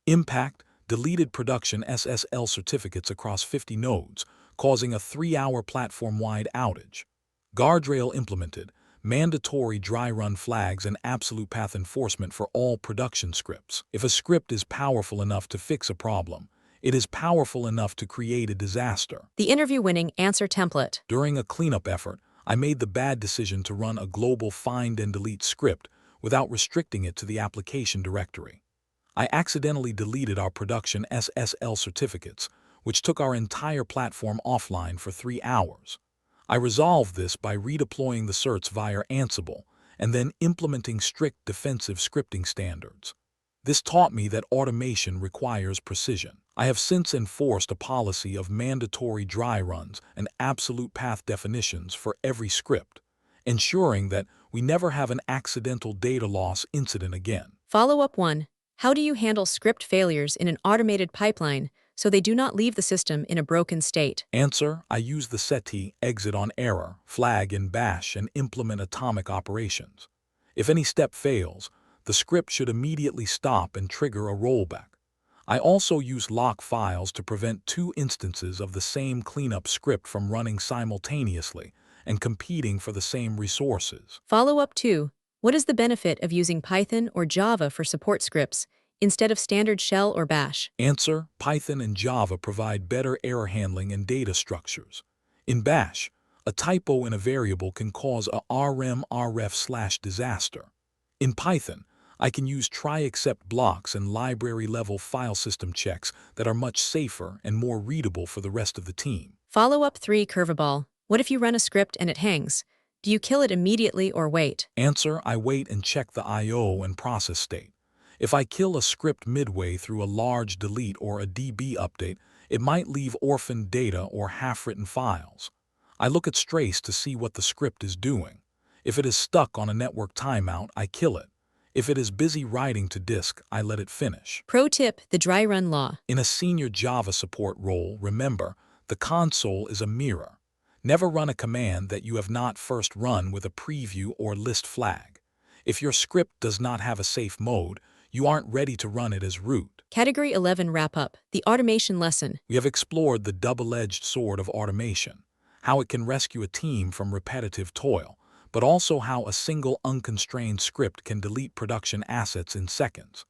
Impact: deleted production SSL certificates across 50 nodes, causing a 3-hour platform-wide outage. Guardrail implemented: mandatory dry run flags and absolute path enforcement for all production scripts. If a script is powerful enough to fix a problem, it is powerful enough to create a disaster. The interview-winning answer template. During a cleanup effort, I made the bad decision to run a global find and delete script without restricting it to the application directory. I accidentally deleted our production SSL certificates, which took our entire platform offline for 3 hours. I resolved this by redeploying the certs via Ansible and then implementing strict defensive scripting standards. This taught me that automation requires precision. I have since enforced a policy of mandatory dry runs and absolute path definitions for every script, ensuring that we never have an accidental data loss incident again. Follow-up 1. How do you handle script failures in an automated pipeline so they do not leave the system in a broken state? Answer: I use the SETI exit on error flag in Bash and implement atomic operations. If any step fails, the script should immediately stop and trigger a rollback. I also use lock files to prevent two instances of the same cleanup script from running simultaneously and competing for the same resources. Follow-up 2. What is the benefit of using Python or Java for support scripts instead of standard shell or bash? Answer: Python and Java provide better error handling and data structures. In Bash, a typo in a variable can cause a rm/ref/disaster. In Python, I can use try-except blocks and library-level file system checks that are much safer and more readable for the rest of the team. Follow-up 3. Curveball. What if you run a script and it hangs? Do you kill it immediately or wait? Answer: I wait and check the I/O and process state. If I kill a script midway through a large delete or a DB update, it might leave orphaned data or half-written files. I look at trace to see what the script is doing. If it is stuck on a network timeout, I kill it. If it is busy writing to disk, I let it finish. Pro tip, the dry run law. In a senior Java support role, remember, the console is a mirror. Never run a command that you have not first run with a preview or list flag. If your script does not have a safe mode, you aren't ready to run it as root. Category 11 wrap-up, the automation lesson. We have explored the double-edged sword of automation, how it can rescue a team from repetitive toil, but also how a single unconstrained script can delete production assets in seconds.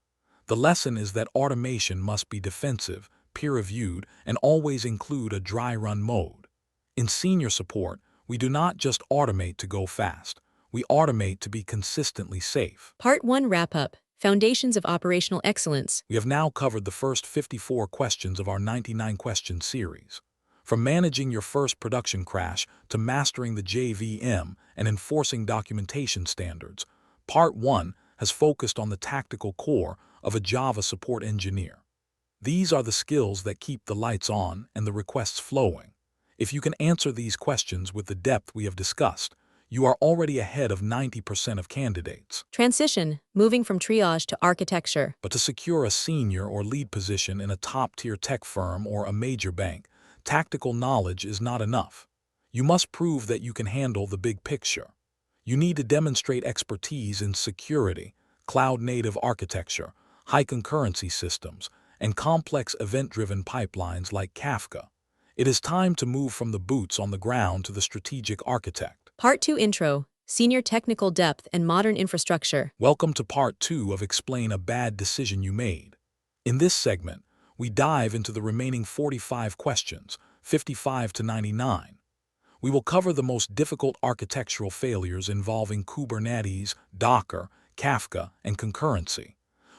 The lesson is that automation must be defensive, peer-reviewed, and always include a dry run mode. In senior support, we do not just automate to go fast. We automate to be consistently safe. Part 1 wrap-up, foundations of operational excellence. We have now covered the first 54 questions of our 99-question series. From managing your first production crash to mastering the JVM and enforcing documentation standards, Part 1 has focused on the tactical core of a Java support engineer. These are the skills that keep the lights on and the requests flowing. If you can answer these questions with the depth we have discussed, you are already ahead of 90% of candidates. Transition, moving from triage to architecture. But to secure a senior or lead position in a top-tier tech firm or a major bank, tactical knowledge is not enough. You must prove that you can handle the big picture. You need to demonstrate expertise in security, cloud-native architecture, high concurrency systems, and complex event-driven pipelines like Kafka. It is time to move from the boots on the ground to the strategic architect. Part 2 intro, senior technical depth and modern infrastructure. Welcome to Part 2 of Explain a Bad Decision You Made. In this segment, we dive into the remaining 45 questions, 55 to 99. We will cover the most difficult architectural failures involving Kubernetes, Docker, Kafka, and concurrency.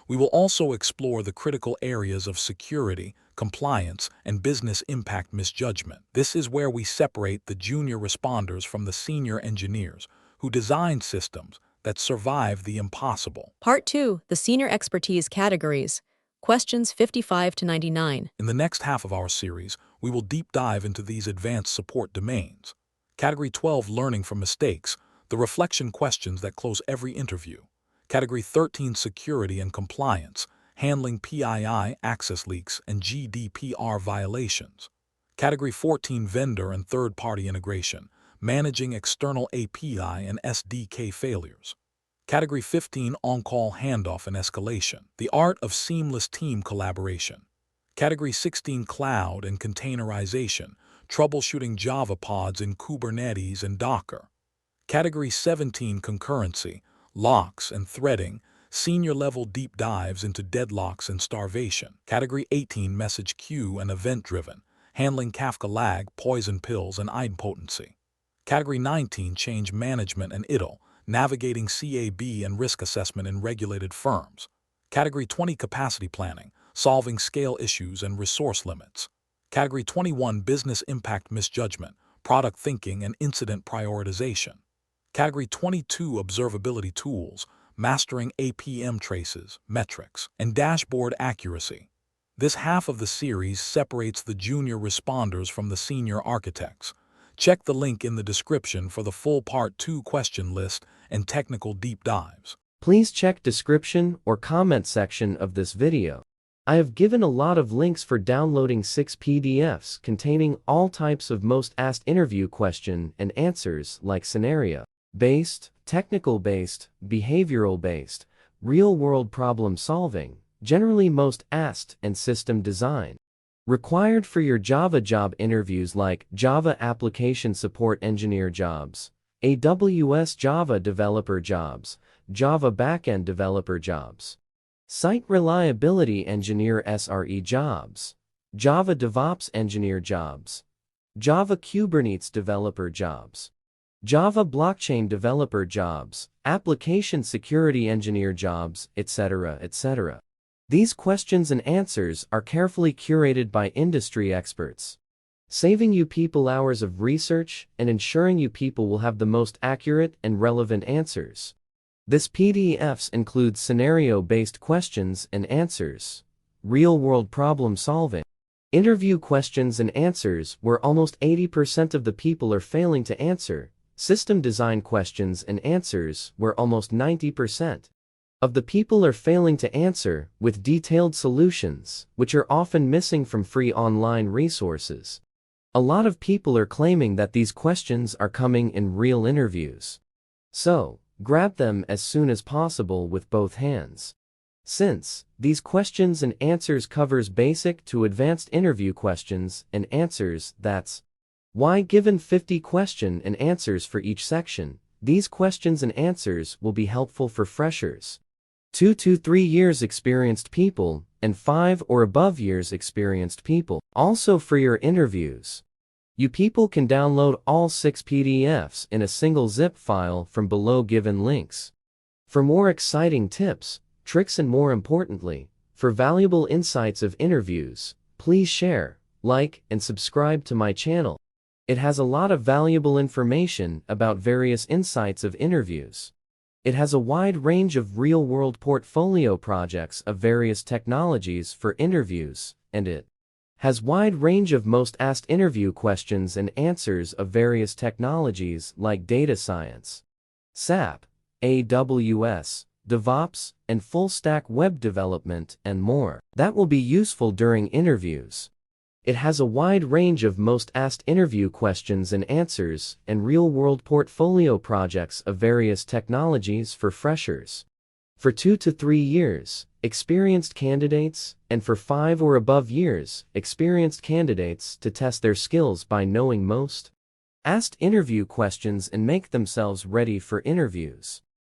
We will also explore the critical areas of security, compliance, and business impact misjudgment. This is where we separate the junior responders from the senior engineers who design systems that survive the impossible. Part 2, the senior expertise categories. Questions 55 to 99. In the next half of our series, we will deep dive into these advanced support domains. Category 12, learning from mistakes, the reflection questions that close every interview. Category 13, security and compliance, handling PII access leaks and GDPR violations. Category 14, vendor and third-party integration, managing external API and SDK failures. Category 15, on-call handoff and escalation, the art of seamless team collaboration. Category 16, cloud and containerization, troubleshooting Java pods in Kubernetes and Docker. Category 17, concurrency, locks and threading, senior-level deep dives into deadlocks and starvation. Category 18, message queue and event-driven, handling Kafka lag, poison pills, and idempotency. Category 19, change management and ITIL, navigating CAB and risk assessment in regulated firms. Category 20, capacity planning, solving scale issues and resource limits. Category 21, business impact misjudgment, product thinking and incident prioritization. Category 22, observability tools, mastering APM traces, metrics, and dashboard accuracy. This half of the series separates the junior responders from the senior architects. Check the link in the description for the full Part 2 question list and technical deep dives. Please check description or comment section of this video. I have given a lot of links for downloading 6 PDFs containing all types of most asked interview question and answers like scenario-based, technical-based, behavioral-based, real-world problem-solving, generally most asked, and system design. Required for your Java job interviews like Java Application Support Engineer jobs, AWS Java Developer jobs, Java Backend Developer jobs, Site Reliability Engineer SRE jobs, Java DevOps Engineer jobs, Java Kubernetes Developer jobs, Java Blockchain Developer jobs, Application Security Engineer jobs, etc., etc. These questions and answers are carefully curated by industry experts, saving you people hours of research and ensuring you people will have the most accurate and relevant answers. This PDFs includes scenario-based questions and answers, real-world problem solving, interview questions and answers where almost 80% of the people are failing to answer, system design questions and answers where almost 90% of the people are failing to answer, with detailed solutions, which are often missing from free online resources. A lot of people are claiming that these questions are coming in real interviews. So, grab them as soon as possible with both hands. Since these questions and answers covers basic to advanced interview questions and answers, that's why given 50 question and answers for each section, these questions and answers will be helpful for freshers, 2 to 3 years experienced people, and 5 or above years experienced people. Also for your interviews, you people can download all 6 PDFs in a single zip file from below given links. For more exciting tips, tricks and more importantly, for valuable insights of interviews, please share, like, and subscribe to my channel. It has a lot of valuable information about various insights of interviews. It has a wide range of real-world portfolio projects of various technologies for interviews, and it has wide range of most asked interview questions and answers of various technologies like data science, SAP, AWS, DevOps, and full-stack web development, and more. That will be useful during interviews. It has a wide range of most asked interview questions and answers and real-world portfolio projects of various technologies for freshers, for 2 to 3 years, experienced candidates, and for 5 or above years, experienced candidates to test their skills by knowing most asked interview questions and make themselves ready for interviews.